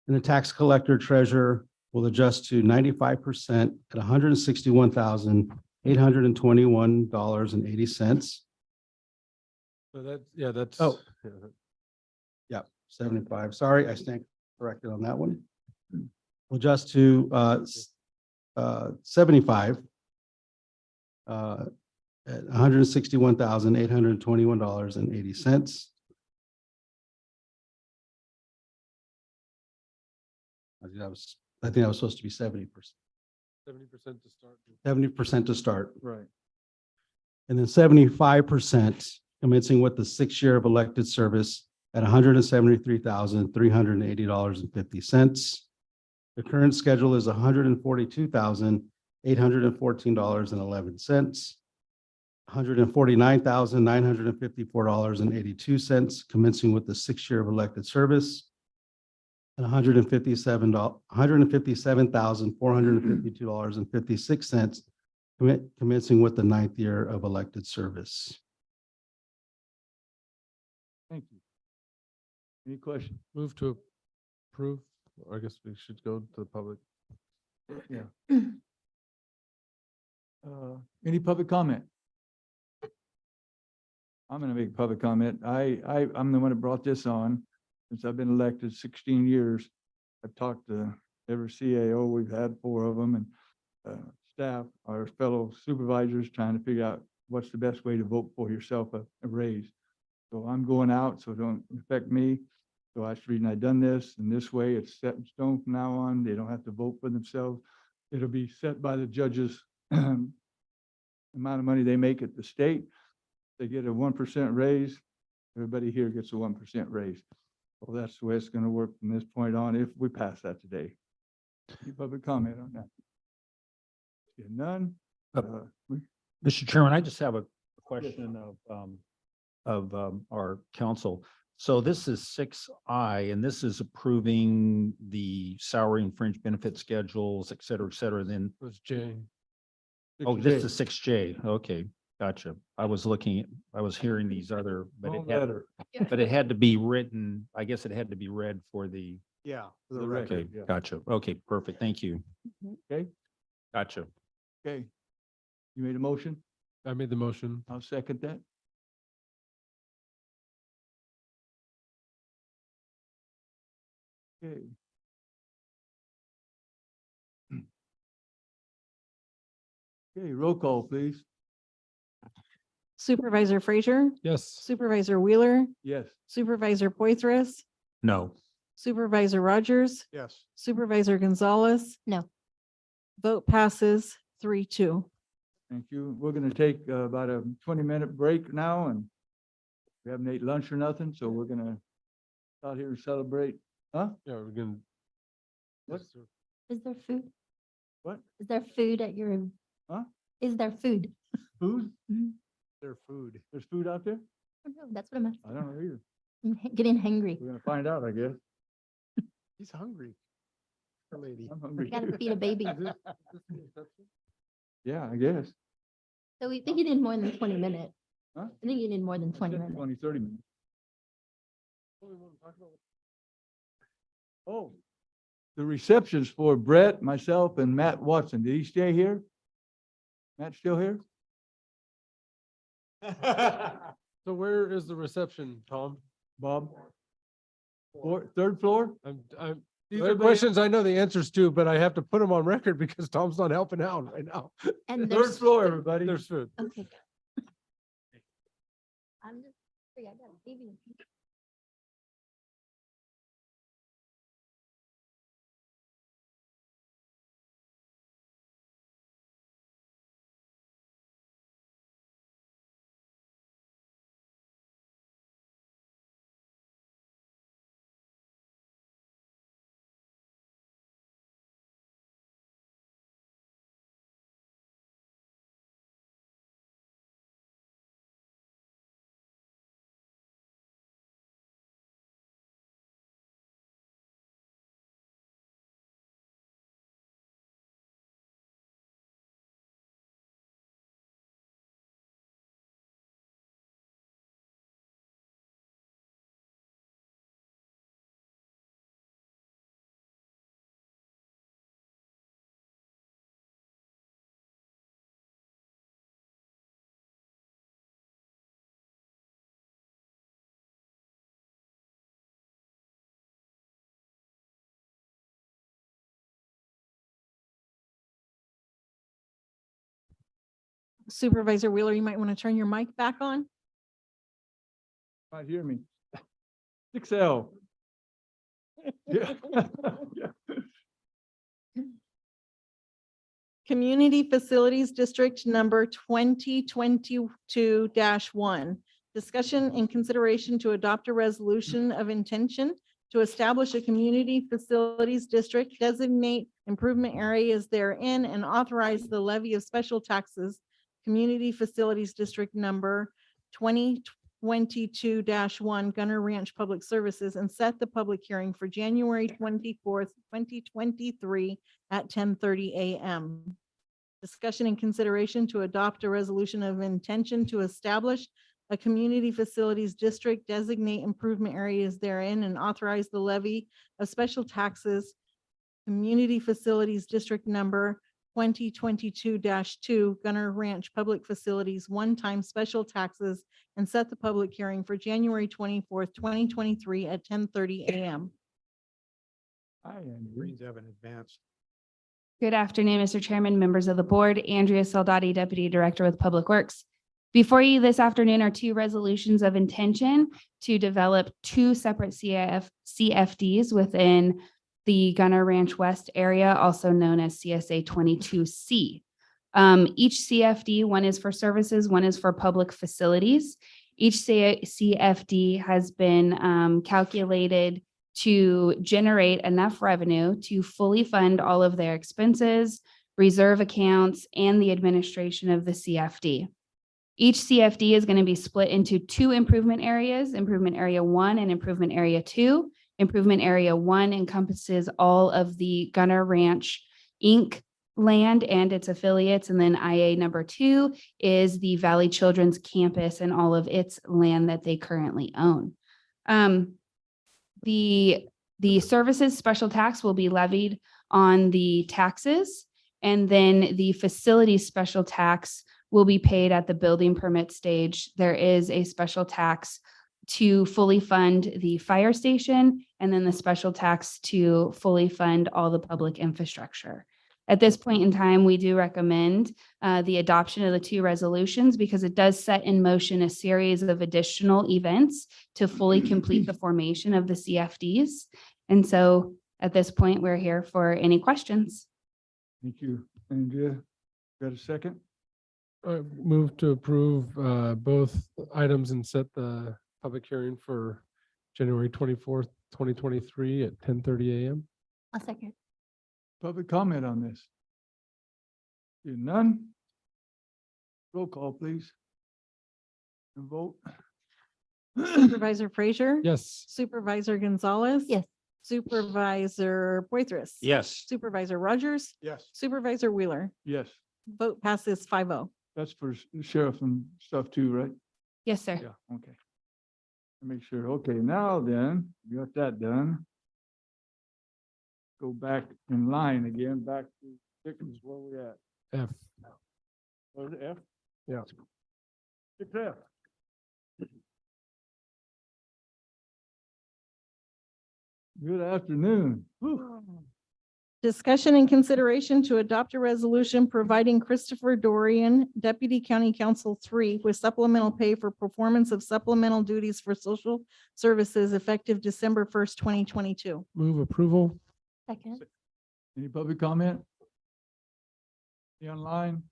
And the tax collector treasurer will adjust to 95% at $161,821.80. So that's, yeah, that's. Oh. Yeah, 75. Sorry, I stand corrected on that one. We'll adjust to 75 at $161,821.80. I think that was supposed to be 70%. 70% to start. 70% to start. Right. And then 75% commencing with the 6 year of elected service at $173,380.50. The current schedule is $142,814.11. $149,954.82 commencing with the 6 year of elected service, and $157,452.56 commencing with the 9th year of elected service. Thank you. Any questions? Move to approve, or I guess we should go to the public. Yeah. Any public comment? I'm gonna make a public comment. I'm the one that brought this on. Since I've been elected 16 years, I've talked to every CAO, we've had 4 of them, and staff, our fellow supervisors, trying to figure out what's the best way to vote for yourself a raise. So I'm going out, so it don't affect me. So that's the reason I've done this, and this way it's set in stone from now on. They don't have to vote for themselves. It'll be set by the judges, amount of money they make at the state. They get a 1% raise. Everybody here gets a 1% raise. Well, that's the way it's going to work from this point on if we pass that today. Any public comment on that? None? Mr. Chairman, I just have a question of our council. So this is 6I, and this is approving the salary and fringe benefit schedules, et cetera, then. It was J. Oh, this is 6J. Okay, gotcha. I was hearing these other, but it had to be written, I guess it had to be read for the Yeah. for the The record. Okay, record, yeah. gotcha. Okay, perfect. Thank you. Okay, Gotcha. okay. You made a motion? I made the motion. I'll second that. Okay. Okay, roll call, please. Supervisor Frazier, Yes. Supervisor Wheeler, Yes. Supervisor Poythress, No. Supervisor Rogers, Yes. Supervisor Gonzalez. No. Vote passes 3-2. Thank you. We're gonna take about a 20-minute break now, and we haven't ate lunch or nothing, so we're gonna out here and celebrate. Huh? Yeah, we're gonna. What? Is there food? What? Is there food at your? Huh? Is there food? Food? Their food. There's food out there? I don't know. That's what I'm I don't know either. getting hungry. We're gonna find out, I guess. He's hungry. Poor lady. I'm hungry. Gotta feed a baby. Yeah, I guess. So we think you need more than 20 minutes. Huh? I think you need more than 20 Said minutes. 20, 30 minutes. Oh, the receptions for Brett, myself, and Matt Watson. Did he stay here? Matt still here? So where is the reception, Tom? Bob? Third floor? These are Everybody- questions I know the answers to, but I have to put them on record because Tom's not helping out right now. And Third there's, floor, everybody. There's food. okay. I'm just, I got a baby. Supervisor Wheeler, you might want to turn your mic back on. Might hear me. 6L. Yeah. Community Facilities District Number 2022-1. Discussion and consideration to adopt a resolution of intention to establish a community facilities district, designate improvement areas therein, and authorize the levy of special taxes. Community Facilities District Number 2022-1, Gunner Ranch Public Services, and set the public hearing for January 24th, 2023 at 10:30 a.m. Discussion and consideration to adopt a resolution of intention to establish a community facilities district, designate improvement areas therein, and authorize the levy of special taxes. Community Facilities District Number 2022-2, Gunner Ranch Public Facilities, one-time special taxes, and set the public hearing for January 24th, 2023 at 10:30 a.m. Greens haven't advanced. Good afternoon, Mr. Chairman, members of the board. Andrea Soldati, Deputy Director with Public Works. Before you this afternoon are two resolutions of intention to develop two separate CFDs within the Gunner Ranch West area, also known as CSA 22C. Each CFD, one is for services, one is for public facilities. Each CFD has been calculated to generate enough revenue to fully fund all of their expenses, reserve accounts, and the administration of the CFD. Each CFD is going to be split into two improvement areas, Improvement Area 1 and Improvement Area 2. Improvement Area 1 encompasses all of the Gunner Ranch, Inc. land and its affiliates. And then IA number 2 is the Valley Children's Campus and all of its land that they currently own. The The services special tax will be levied on the taxes, and then the facility special tax will be paid at the building permit stage. There is a special tax to fully fund the fire station, and then the special tax to fully fund all the public infrastructure. At this point in time, we do recommend the adoption of the two resolutions because it does set in motion a series of additional events to fully complete the formation of the CFDs. And so at this point, we're here for any questions. Thank you. Andrea, got a second? Move to approve both items and set the public hearing for January 24th, 2023 at 10:30 a.m. A second. Public comment on this? Seeing none? Roll call, please. And vote. Supervisor Frazier? Yes. Supervisor Gonzalez? Yes. Supervisor Poitras? Yes. Supervisor Rogers? Yes. Supervisor Wheeler? Yes, Vote passes 5-0. that's for sheriff and stuff too, right? Yes, sir. Yeah, okay. Make sure, okay, now then, we got that done. Go back in line again, back to Dickens, where we at? F. Was it F? Yeah. Six F. Good afternoon. Whew. Discussion and consideration to adopt a resolution providing Christopher Dorian, Deputy County Counsel 3, with supplemental pay for performance of supplemental duties for social services effective December 1st, 2022. Move approval. Second. Any public comment? Any online?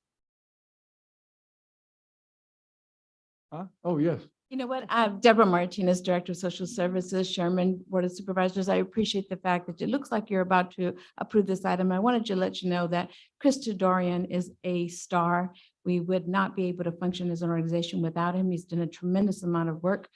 Huh? Oh, yes. You know what? I'm Deborah Martinez, Director of Social Services, Chairman, Board of Supervisors. I appreciate the fact that it looks like you're about to approve this item. I wanted to let you know that Krista Dorian is a star. We would not be able to function as an organization without him. He's done a tremendous amount of work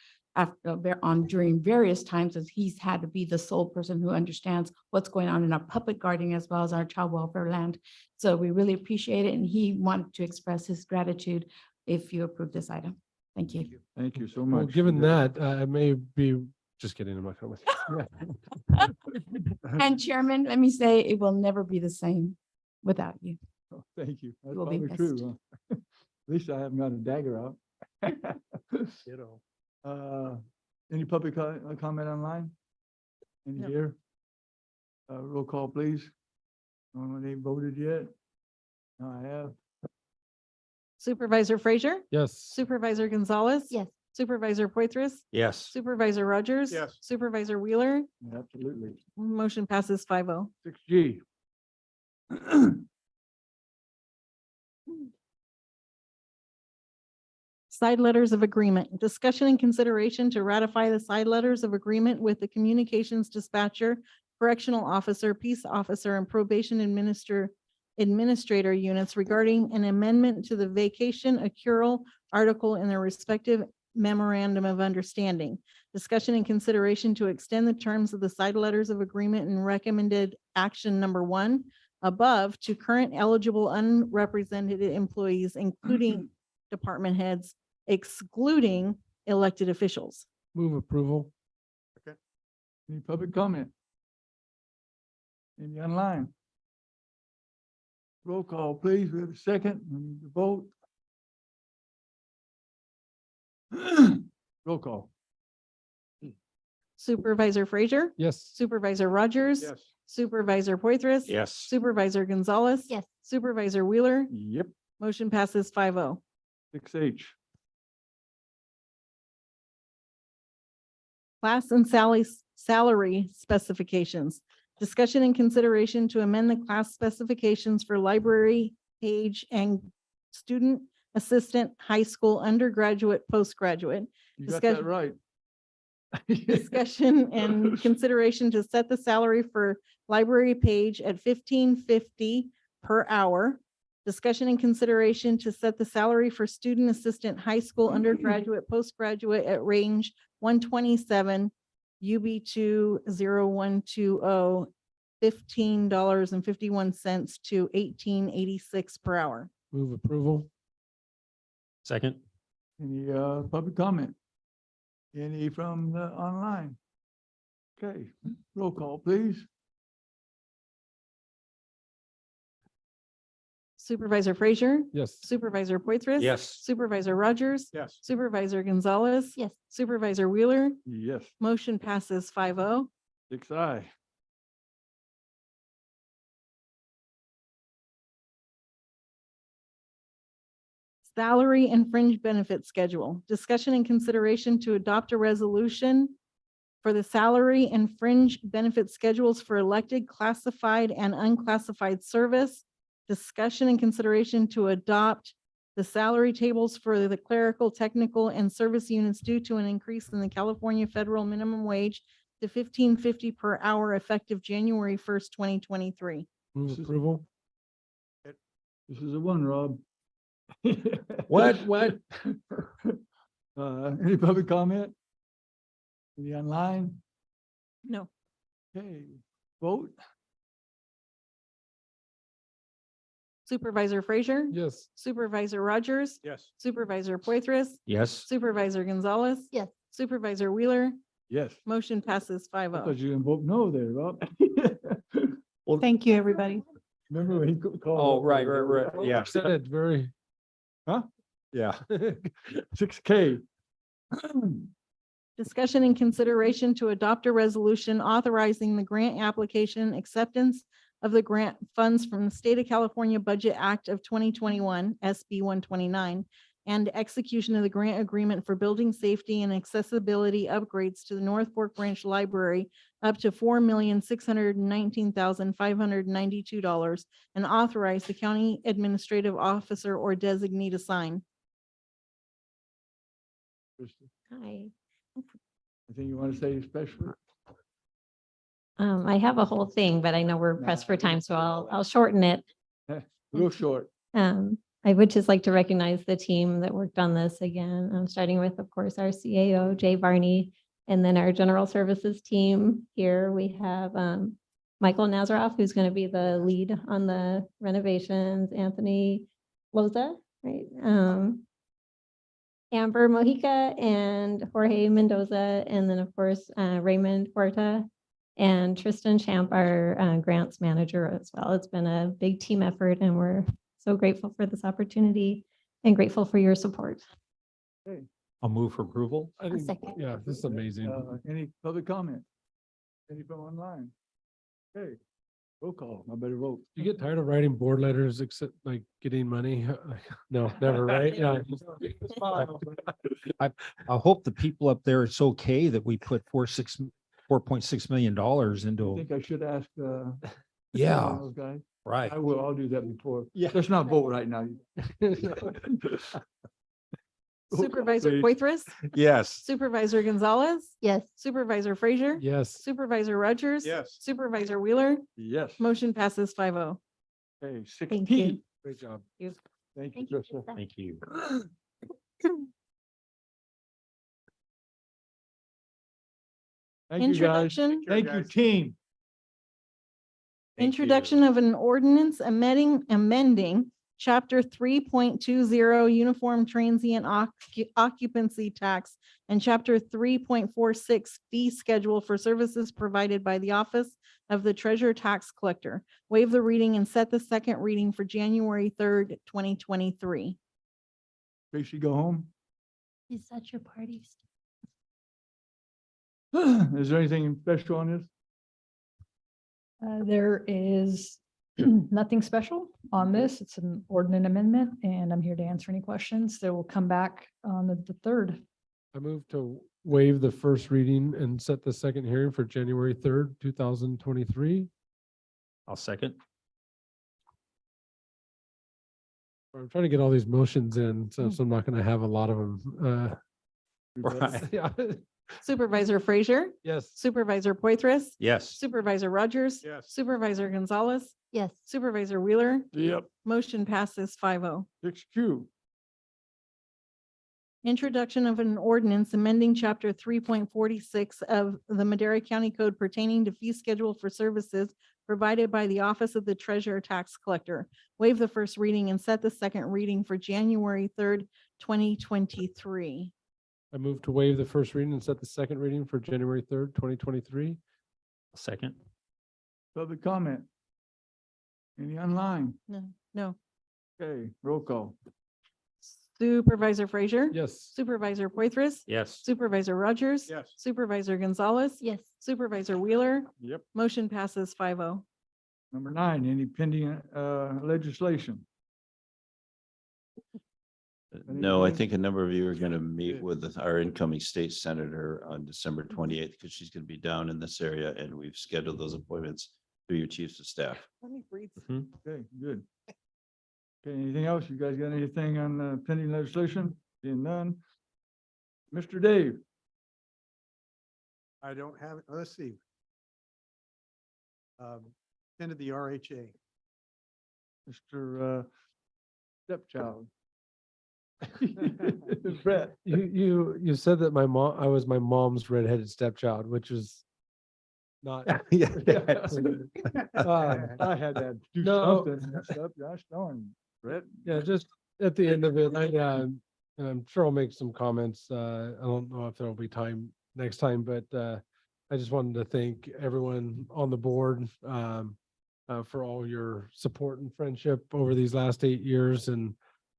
during various times as he's had to be the sole person who understands what's going on in our public guarding as well as our child welfare land. So we really appreciate it. And he wanted to express his gratitude if you approve this item. Thank you. Thank you so Well, much. given that, I may be, just kidding, I'm not going with you. And Chairman, let me say, it will never be the same without you. Oh, thank you. That's will be probably true. Huh? At least I haven't got a dagger out. Any public comment online? Any No. here? Roll call, please. No one ain't voted yet? No, I have. Supervisor Frazier? Yes. Supervisor Gonzalez? Yes. Supervisor Poitras? Yes. Supervisor Rogers? Yes. Supervisor Wheeler? Absolutely. Motion passes 5-0. 6G. Side letters of agreement. Discussion and consideration to ratify the side letters of agreement with the communications dispatcher, correctional officer, peace officer, and probation administrator units regarding an amendment to the vacation accrual article in their respective memorandum of understanding. Discussion and consideration to extend the terms of the side letters of agreement and recommended action number 1 above to current eligible unrepresented employees, including department heads, excluding elected officials. Move approval. Any public comment? Any online? Roll call, please. We have a second. We need to vote. Roll call. Supervisor Frazier? Yes. Supervisor Rogers? Yes. Supervisor Poitras? Yes. Supervisor Gonzalez? Yes. Supervisor Wheeler? Yep. Motion passes 5-0. 6H. Class and salary specifications. Discussion and consideration to amend the class specifications for library, page, and student assistant, high school, undergraduate, postgraduate. You got Discussion- that right. Discussion and consideration to set the salary for library page at $15.50 per hour. Discussion and consideration to set the salary for student assistant, high school, undergraduate, postgraduate at range 127, UB2 0120, $15.51 to $18.86 per hour. Move approval. Second. Any public comment? Any from the online? Okay, roll call, please. Supervisor Frazier, Yes. Supervisor Poitras. Yes. Supervisor Rogers. Yes. Supervisor Gonzalez. Yes. Supervisor Wheeler. Yes, Motion passes 5-0. 6-I. Salary and fringe benefit schedule. Discussion and consideration to adopt a resolution for the salary and fringe benefit schedules for elected, classified, and unclassified service. Discussion and consideration to adopt the salary tables for the clerical, technical, and service units due to an increase in the California federal minimum wage to $15.50 per hour effective January 1st, 2023. Move approval. This is the one, Rob. What? Any public comment? Any online? No. Okay, vote. Supervisor Frazier. Yes. Supervisor Rogers. Yes. Supervisor Poitras. Yes. Supervisor Gonzalez. Yes. Supervisor Wheeler. Yes. Motion passes I 5-0. thought you didn't vote no there, Rob. Thank you, everybody. Remember when he called? Oh, right. Yeah. Said it very. Huh? Yeah. 6K. Discussion and consideration to adopt a resolution authorizing the grant application acceptance of the grant funds from the State of California Budget Act of 2021, SB 129, and execution of the grant agreement for building safety and accessibility upgrades to the North Fork Branch Library up to $4,619,592 and authorize the county administrative officer or designee to sign. Hi. Anything you want to say especially? I have a whole thing, but I know we're pressed for time, so I'll shorten it. Real short. I would just like to recognize the team that worked on this again, starting with, of course, our CAO, Jay Varney, and then our general services team. Here we have Michael Nazaroff, who's going to be the lead on the renovations, Anthony Loza, right? Amber Mojica and Jorge Mendoza, and then of course, Raymond Huerta and Tristan Champ, our grants manager as well. It's been a big team effort and we're so grateful for this opportunity and grateful for your support. I'll move for approval. I think, second. yeah, this is amazing. Any public comment? Any from online? Okay, roll call. I better vote. You get tired of writing board letters except like getting money? No, never, right? Yeah. I hope the people up there, it's okay that we put $4.6 million I into, think I should ask, yeah, those guys. right. I will, I'll do that before. Yeah. Let's not vote right now. Supervisor Please. Poitras. Yes. Supervisor Gonzalez. Yes. Supervisor Frazier. Yes. Supervisor Rogers. Yes. Supervisor Wheeler. Yes. Motion passes 5-0. Okay, Thank 6P. you. Great job. Thank you, Thank you. Trista. Thank you. Thank you, guys. Introduction. Thank you, team. Introduction of an ordinance amending chapter 3.20 Uniform Transient Occupancy Tax and chapter 3.46 Fee Schedule for Services Provided by the Office of the Treasurer Tax Collector. Waive the reading and set the second reading for January 3rd, 2023. Tracy, go home. Is that your party? Is there anything special on this? There is nothing special on this. It's an ordinance amendment, and I'm here to answer any questions. They will come back on the 3rd. I move to waive the first reading and set the second hearing for January 3rd, 2023. I'll second. I'm trying to get all these motions in, so I'm not going to have a lot of them. Right. Yeah. Supervisor Frazier. Yes. Supervisor Poitras. Yes. Supervisor Rogers. Yes. Supervisor Gonzalez. Yes. Supervisor Wheeler. Yep. Motion passes 5-0. 6Q. Introduction of an ordinance amending chapter 3.46 of the Madera County Code pertaining to fee schedule for services provided by the Office of the Treasurer Tax Collector. Waive the first reading and set the second reading for January 3rd, 2023. I move to waive the first reading and set the second reading for January 3rd, 2023. Second. Public comment? Any online? No. Okay, roll call. Supervisor Frazier? Yes. Supervisor Poitras? Yes. Supervisor Rogers? Yes. Supervisor Gonzalez? Yes. Supervisor Wheeler? Yep. Motion passes 5-0. Number 9, any pending legislation? No, I Anything? think a number of you are going to meet with our incoming state senator on December 28th because she's going to be down in this area and we've scheduled those appointments through your chiefs of staff. Let me breathe. Okay, good. Okay, anything else? You guys got anything on pending legislation? Seeing none. Mr. Dave? I don't have it. Let's see. Attended the RHA. Mr. Stepchild? Brett? You said that I was my mom's redheaded stepchild, which is not. I had to do No. something. Messed up. Gosh darn, Brett. Yeah, just at the end of it, and I'm sure I'll make some comments. I don't know if there'll be time next time, but I just wanted to thank everyone on the board for all your support and friendship over these last 8 years, and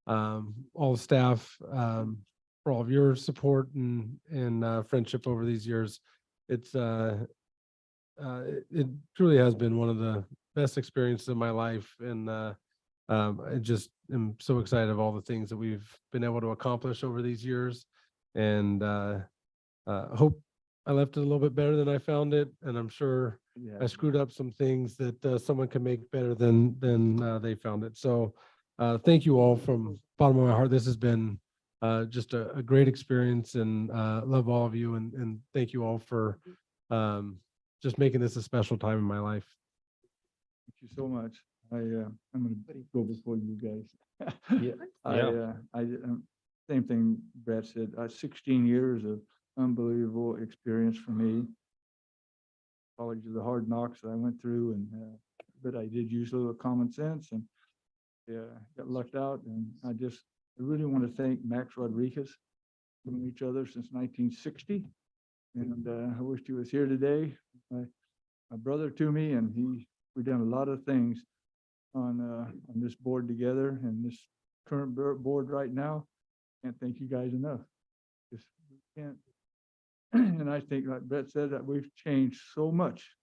all the staff for all of your support and friendship over these years. It truly has been one of the best experiences of my life, and I just am so excited of all the things that we've been able to accomplish over these years, and hope I left it a little bit better than I found it, and I'm sure I screwed up some things that someone can make better than they found it. So thank you all from bottom of my heart. This has been just a great experience, and love all of you, and thank you all for just making this a special time in my life. Thank you so much. I'm gonna go before you guys. Yeah. Same thing Brett said, 16 years of unbelievable experience for me. College of the hard knocks that I went through, and but I did use a little common sense, and got lucked out. And I really want to thank Max Rodriguez. We've known each other since 1960, and I wish he was here today. My brother to me, and we've done a lot of things on this board together, and this current board right now. Can't thank you guys enough. Just can't. And I think, like Brett said, that we've changed so much.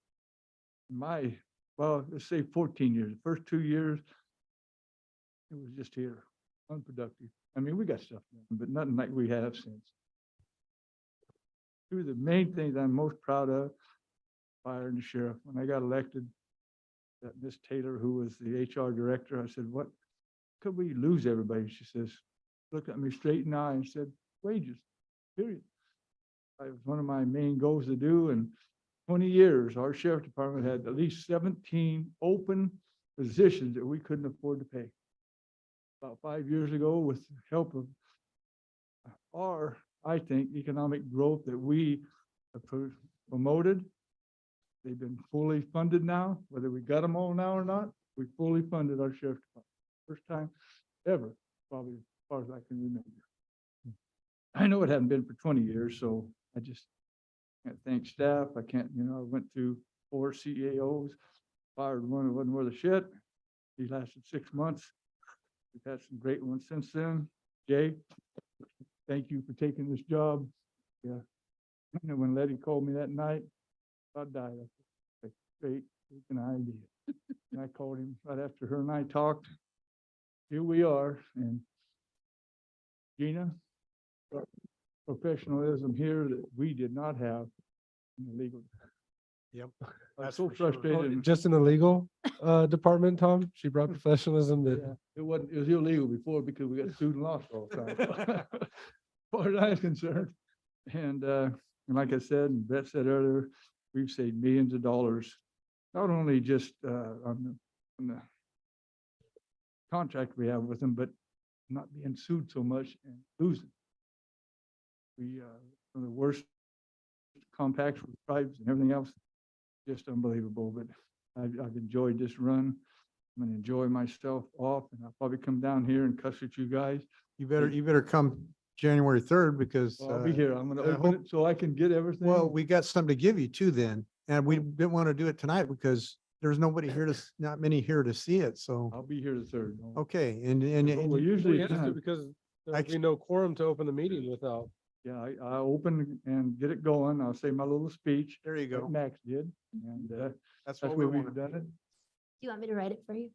Let's say 14 years. The first 2 years, it was just here, unproductive. I mean, we got stuff done, but nothing like we have since. Two of the main things I'm most proud of, fire and the sheriff. When I got elected, that Miss Taylor, who was the HR director, I said, what could we lose everybody? She says, looked at me straight in the eye and said, wages, period. It was one of my main goals to do. And 20 years, our sheriff department had at least 17 open positions that we couldn't afford to pay. About 5 years ago, with the help of our, I think, economic growth that we have promoted, they've been fully funded now. Whether we got them all now or not, we fully funded our sheriff department. First time ever, probably as far as I can remember. I know it hadn't been for 20 years, so I just can't thank staff. I can't, I went through 4 CAOs, fired one who wasn't worth a shit. He lasted 6 months. We've had some great ones since then. Jay, thank you for taking this job. Yeah. And when Letty called me that night, I died. I said, great, an idea. And I called him right after her and I talked. Here we are. And Gina, professionalism here that we did not have in the legal. Yep. I'm so frustrated. Just in the legal department, Tom, she brought professionalism that. Yeah, it was illegal before because we got student loss all the time. As far as I was concerned. And like I said, and Brett said earlier, we've saved millions of dollars, not only just on the contract we have with them, but not being sued so much and losing. We one of the worst compacts with tribes and everything else, just unbelievable. But I've enjoyed this run. I'm gonna enjoy myself off, and I'll probably come down here and cuss at you guys. You better come January 3rd because I'll be here. I'm gonna I open hope- it so I can get everything. well, we got something to give you too then. And we didn't want to do it tonight because there's nobody here not many here to see it. So, I'll be here the third. okay. Well, usually We it's have to not. because I there'll be no quorum to open the meeting without. Yeah, I open and get it going. I'll say my little speech. There you like go. Max did. And That's that's what where we we've want. done it. Do you want me to write it for you?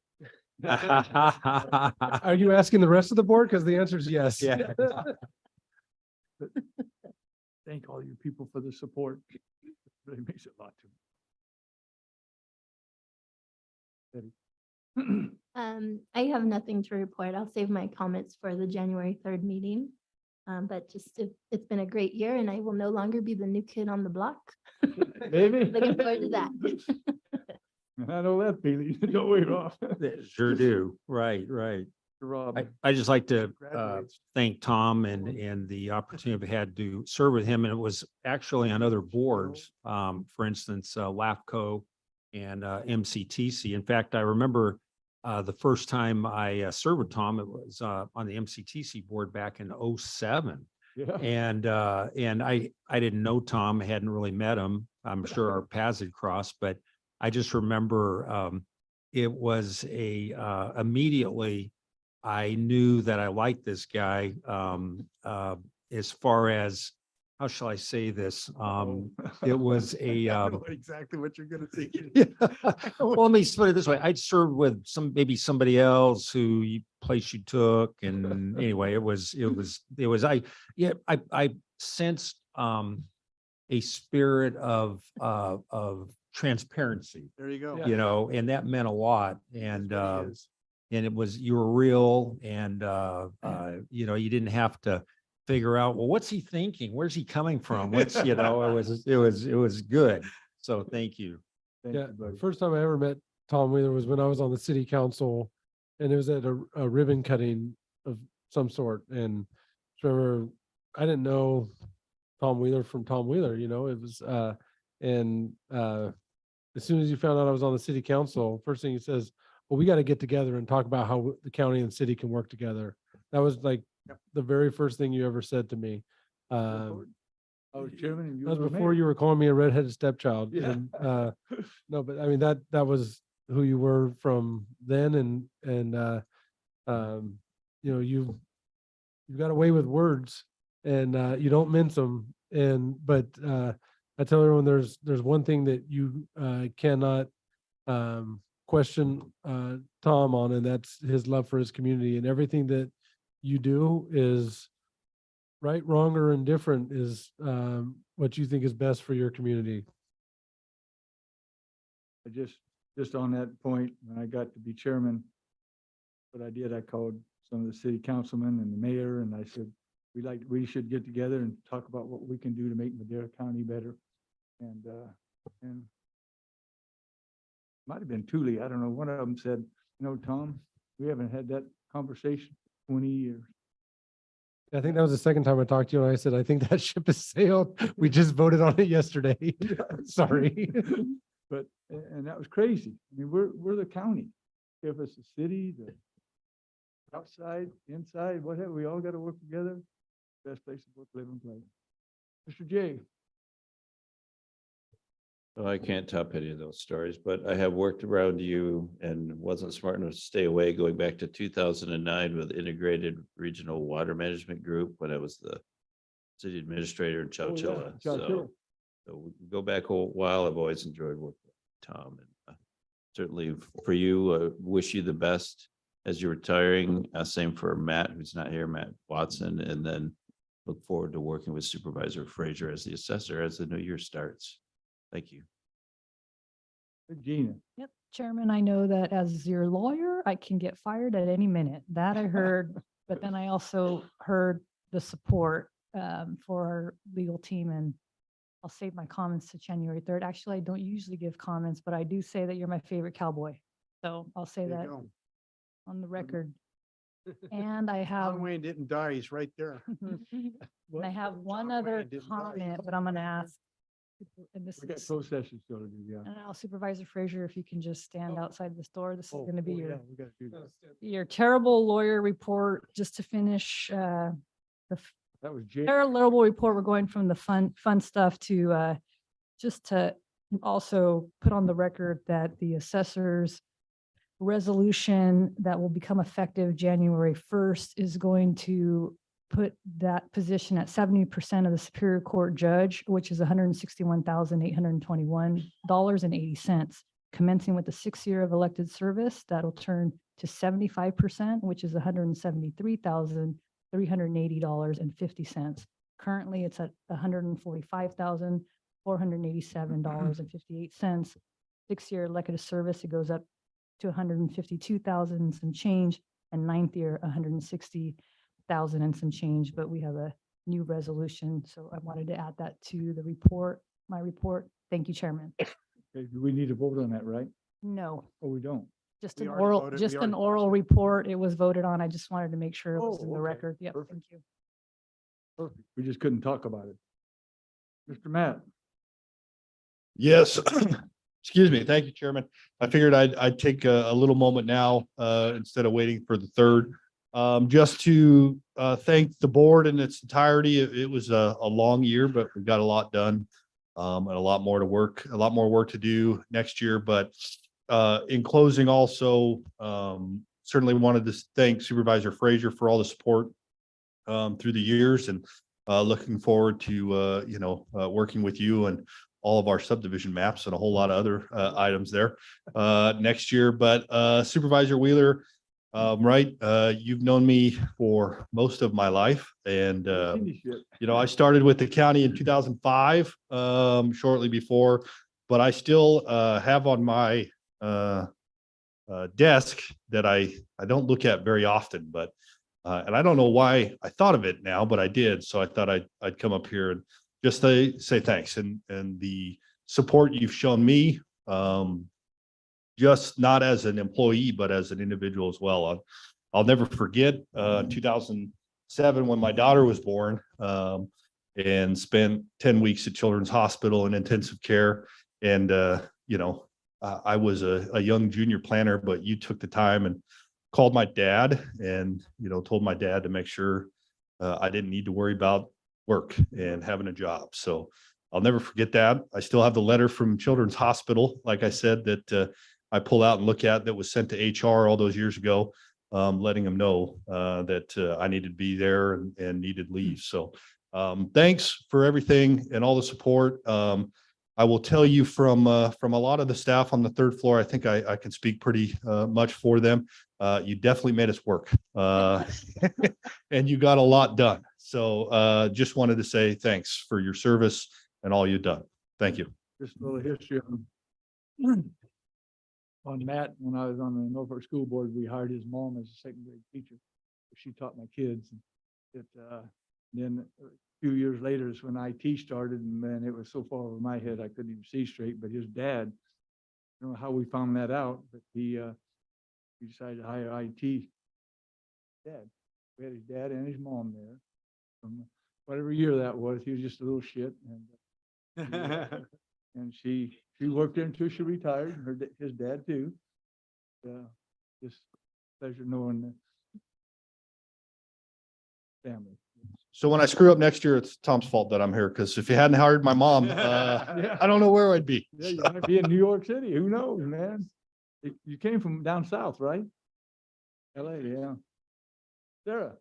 Are you asking the rest of the board? Because the answer is yes. Yeah. Thank all you people for the support. It really makes it a lot to me. I have nothing to report. I'll save my comments for the January 3rd meeting. But just it's been a great year and I will no longer be the new kid on the block. Maybe. Looking forward to that. I know that feeling. Don't wait off. Sure do. Right, right. Rob. I just like to Graduates. thank Tom and the opportunity I've had to serve with him. And it was actually on other boards, for instance, LAFCO and MCTC. In fact, I remember the first time I served with Tom, it was on the MCTC board back in '07. Yeah. And I didn't know Tom, hadn't really met him. I'm sure our paths had crossed, but I just remember it was immediately I knew that I liked this guy as far as, how shall I say this? It was I a know exactly what you're gonna say. well, let me put it this way. I'd served with maybe somebody else place you took. And anyway, I sensed a spirit of transparency, There you go. you know, and that meant a lot. And, That's what he is. and it was, you were real and, you know, you didn't have to figure out, well, what's he thinking? Where's he coming from? What's, you know, it was good. So thank you. Thank Yeah, you, buddy. first time I ever met Tom Wheeler was when I was on the city council and it was at a ribbon cutting of some sort. And just remember, I didn't know Tom Wheeler from Tom Wheeler, you know, it was, as soon as you found out I was on the city council, first thing he says, well, we got to get together and talk about how the county and city can work together. That was like the very first thing you ever said to me. I was chairman and you That was were before mayor. you were calling me a redheaded stepchild. Yeah. And, no, but I mean, that was who you were from then. And, you know, you've got away with words and, you don't mince them. But I tell everyone there's one thing that you, cannot, question, Tom on, and that's his love for his community. And everything that you do is right, wrong, or indifferent is what you think is best for your community. I just on that point, when I got to be chairman, what I did, I called some of the city councilmen and the mayor, and I said, we should get together and talk about what we can do to make Madera County better. And might have been Thule, I don't know, one of them said, you know, Tom, we haven't had that conversation in 20 years. I think that was the second time I talked to you and I said, I think that ship has sailed. We just voted on it yesterday. Sorry. But, and that was crazy. I mean, we're the county. If it's the city, the outside, inside, whatever, we all got to work together. Best place to work, live and play. Mr. J. Oh, I can't top any of those stories, but I have worked around you and wasn't smart enough to stay away going back to 2009 with Integrated Regional Water Management Group when I was the city administrator in Chowchilla. So we can go back a while. I've always enjoyed working with Tom, and certainly for you, wish you the best as you're retiring. Same for Matt, who's not here, Matt Watson, and then look forward to working with Supervisor Frazier as the assessor as the new year starts. Thank you. Gina. Yep, Chairman, I know that as your lawyer, I can get fired at any minute. That I heard, but then I also heard the support for our legal team, and I'll save my comments to January 3rd. Actually, I don't usually give comments, but I do say that you're my favorite cowboy. So I'll say There that you go. on the record. And I have, John Wayne didn't die. He's right there. and I have one John other Wayne didn't die. comment, but I'm going to ask. And this We got is, closed session still to do, yeah. and now Supervisor Frazier, if you can just stand outside this door, this is going to be yeah, your we gotta do that. your terrible lawyer report, just to finish, the That was Jay. terrible report. We're going from the fun stuff to, just to Also put on the record that the assessor's resolution that will become effective January 1st is going to put that position at 70% of the Superior Court judge, which is $161,821.80. Commencing with the 6th year of elected service, that'll turn to 75%, which is $173,380.50. Currently, it's at $145,487.58. 6th year elected service, it goes up to 152,000 and some change, and 9th year, 160,000 and some change, but we have a new resolution. So I wanted to add that to the report, my report. Thank you, Chairman. Okay, do we need to vote on that, right? No, Oh, we don't. just We an already oral, voted. just We an already oral report. It was voted on. I just wanted to make sure it was in the okay. record. Yep, Perfect. thank you. Perfect. We just couldn't talk about it. Mr. Matt? Yes. Excuse me. Thank you, Chairman. I figured I'd take a little moment now, instead of waiting for the third. Just to, thank the board in its entirety. It was a long year, but we got a lot done. And a lot more work to do next year, but, in closing also, certainly wanted to thank Supervisor Frazier for all the support, through the years, and, looking forward to, working with you and all of our subdivision maps and a whole lot of other, items there, next year. But, Supervisor Wheeler, right, you've known me for most of my life, and, I started with the county in 2005, shortly before, but I still, have on my, desk that I don't look at very often, but, and I don't know why I thought of it now, but I did. So I thought I'd come up here and just say thanks, and the support you've shown me, just not as an employee, but as an individual as well. I'll never forget, 2007, when my daughter was born, and spent 10 weeks at Children's Hospital in intensive care. And, I was a young junior planner, but you took the time and called my dad and, told my dad to make sure, I didn't need to worry about work and having a job. So I'll never forget that. I still have the letter from Children's Hospital, like I said, that, I pull out and look at, that was sent to HR all those years ago, letting them know, that, I needed to be there and needed leave. So, thanks for everything and all the support. I will tell you from a lot of the staff on the third floor, I think I can speak pretty, much for them. You definitely made us work, and you got a lot done. So, just wanted to say thanks for your service and all you've done. Thank you. Just a little history on Matt. When I was on the Norfolk School Board, we hired his mom as a second grade teacher. She taught my kids. Then a few years later is when IT started, and man, it was so far over my head I couldn't even see straight. But his dad, I don't know how we found that out, but he decided to hire IT. Dad, we had his dad and his mom there from whatever year that was. He was just a little shit, and she worked there until she retired. His dad too. Just pleasure knowing the family. So when I screw up next year, it's Tom's fault that I'm here, because if you hadn't hired my mom, I don't know where I'd be. Yeah, you might be in New York City. Who knows, man? You came from down south, right? LA, yeah. Sarah.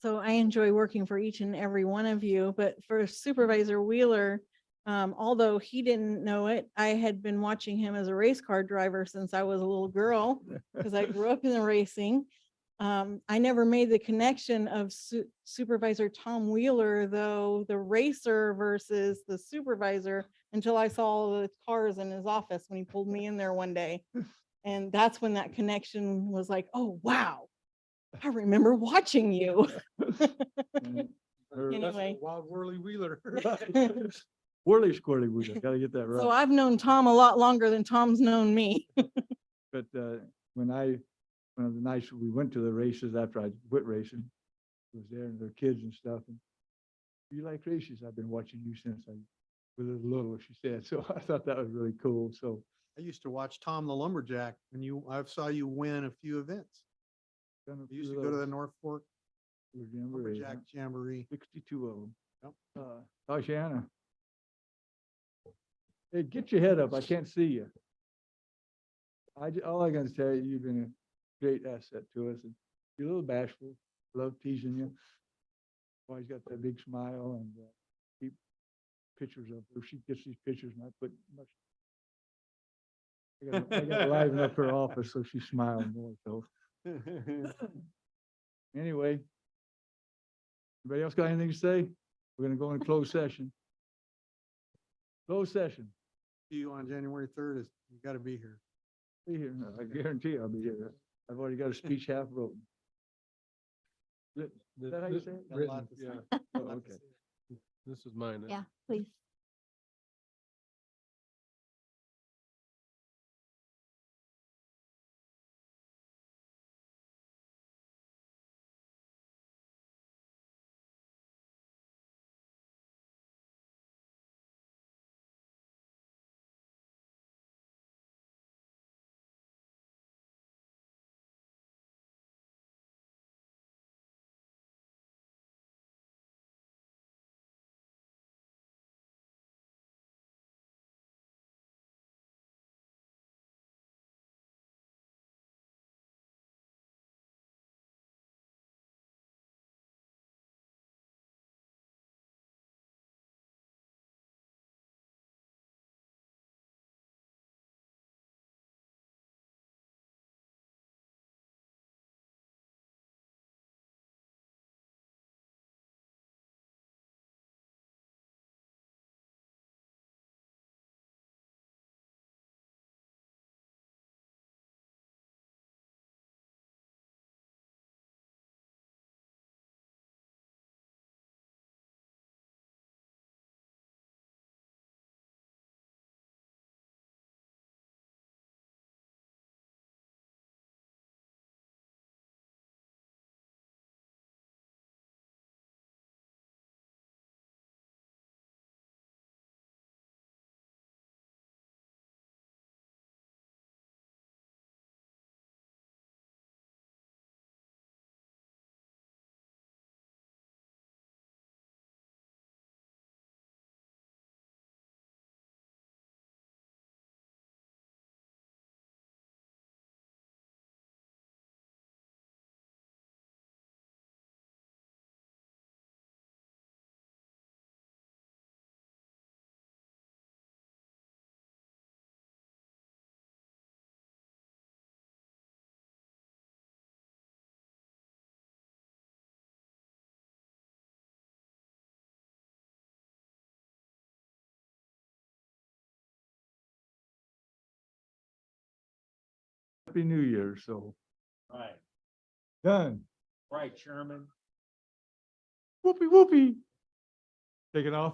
So I enjoy working for each and every one of you, but for Supervisor Wheeler, although he didn't know it, I had been watching him as a race car driver since I was a little girl, because I grew up in the racing. I never made the connection of Supervisor Tom Wheeler, though, the racer versus the supervisor, until I saw the cars in his office when he pulled me in there one day. And that's when that connection was like, oh, wow, I remember watching you. Anyway. Wild Whirly Wheeler. Whirly Squirly Wheeler. Gotta get that right. So I've known Tom a lot longer than Tom's known me. But one of the nights we went to the races after I quit racing, was there and their kids and stuff. And you like races? I've been watching you since I was little, she said. So I thought that was really cool. So I used to watch Tom the Lumberjack, and I saw you win a few events. You used to go to the North Fork Lumberjack Jamboree. 62 of them. Yep. Tashiana, Hey, get your head up. I can't see you. All I gotta say, you've been a great asset to us. And you're a little bashful. Love teasing you. Always got that big smile and keep pictures of her. She gets these pictures and I put much. I gotta liven up her office so she's smiling more, so. Anyway. Anybody else got anything to say? We're gonna go in closed session. Closed session. See you on January 3rd. You got to be here. Be here. I guarantee I'll be here. I've already got a speech half wrote. Is that how you say it? Got a lot to say. Yeah, Oh, okay. this was mine. Yeah, please. Happy New Year, so. Right, Done. right, Chairman. Whoopee whoopee. Take it off.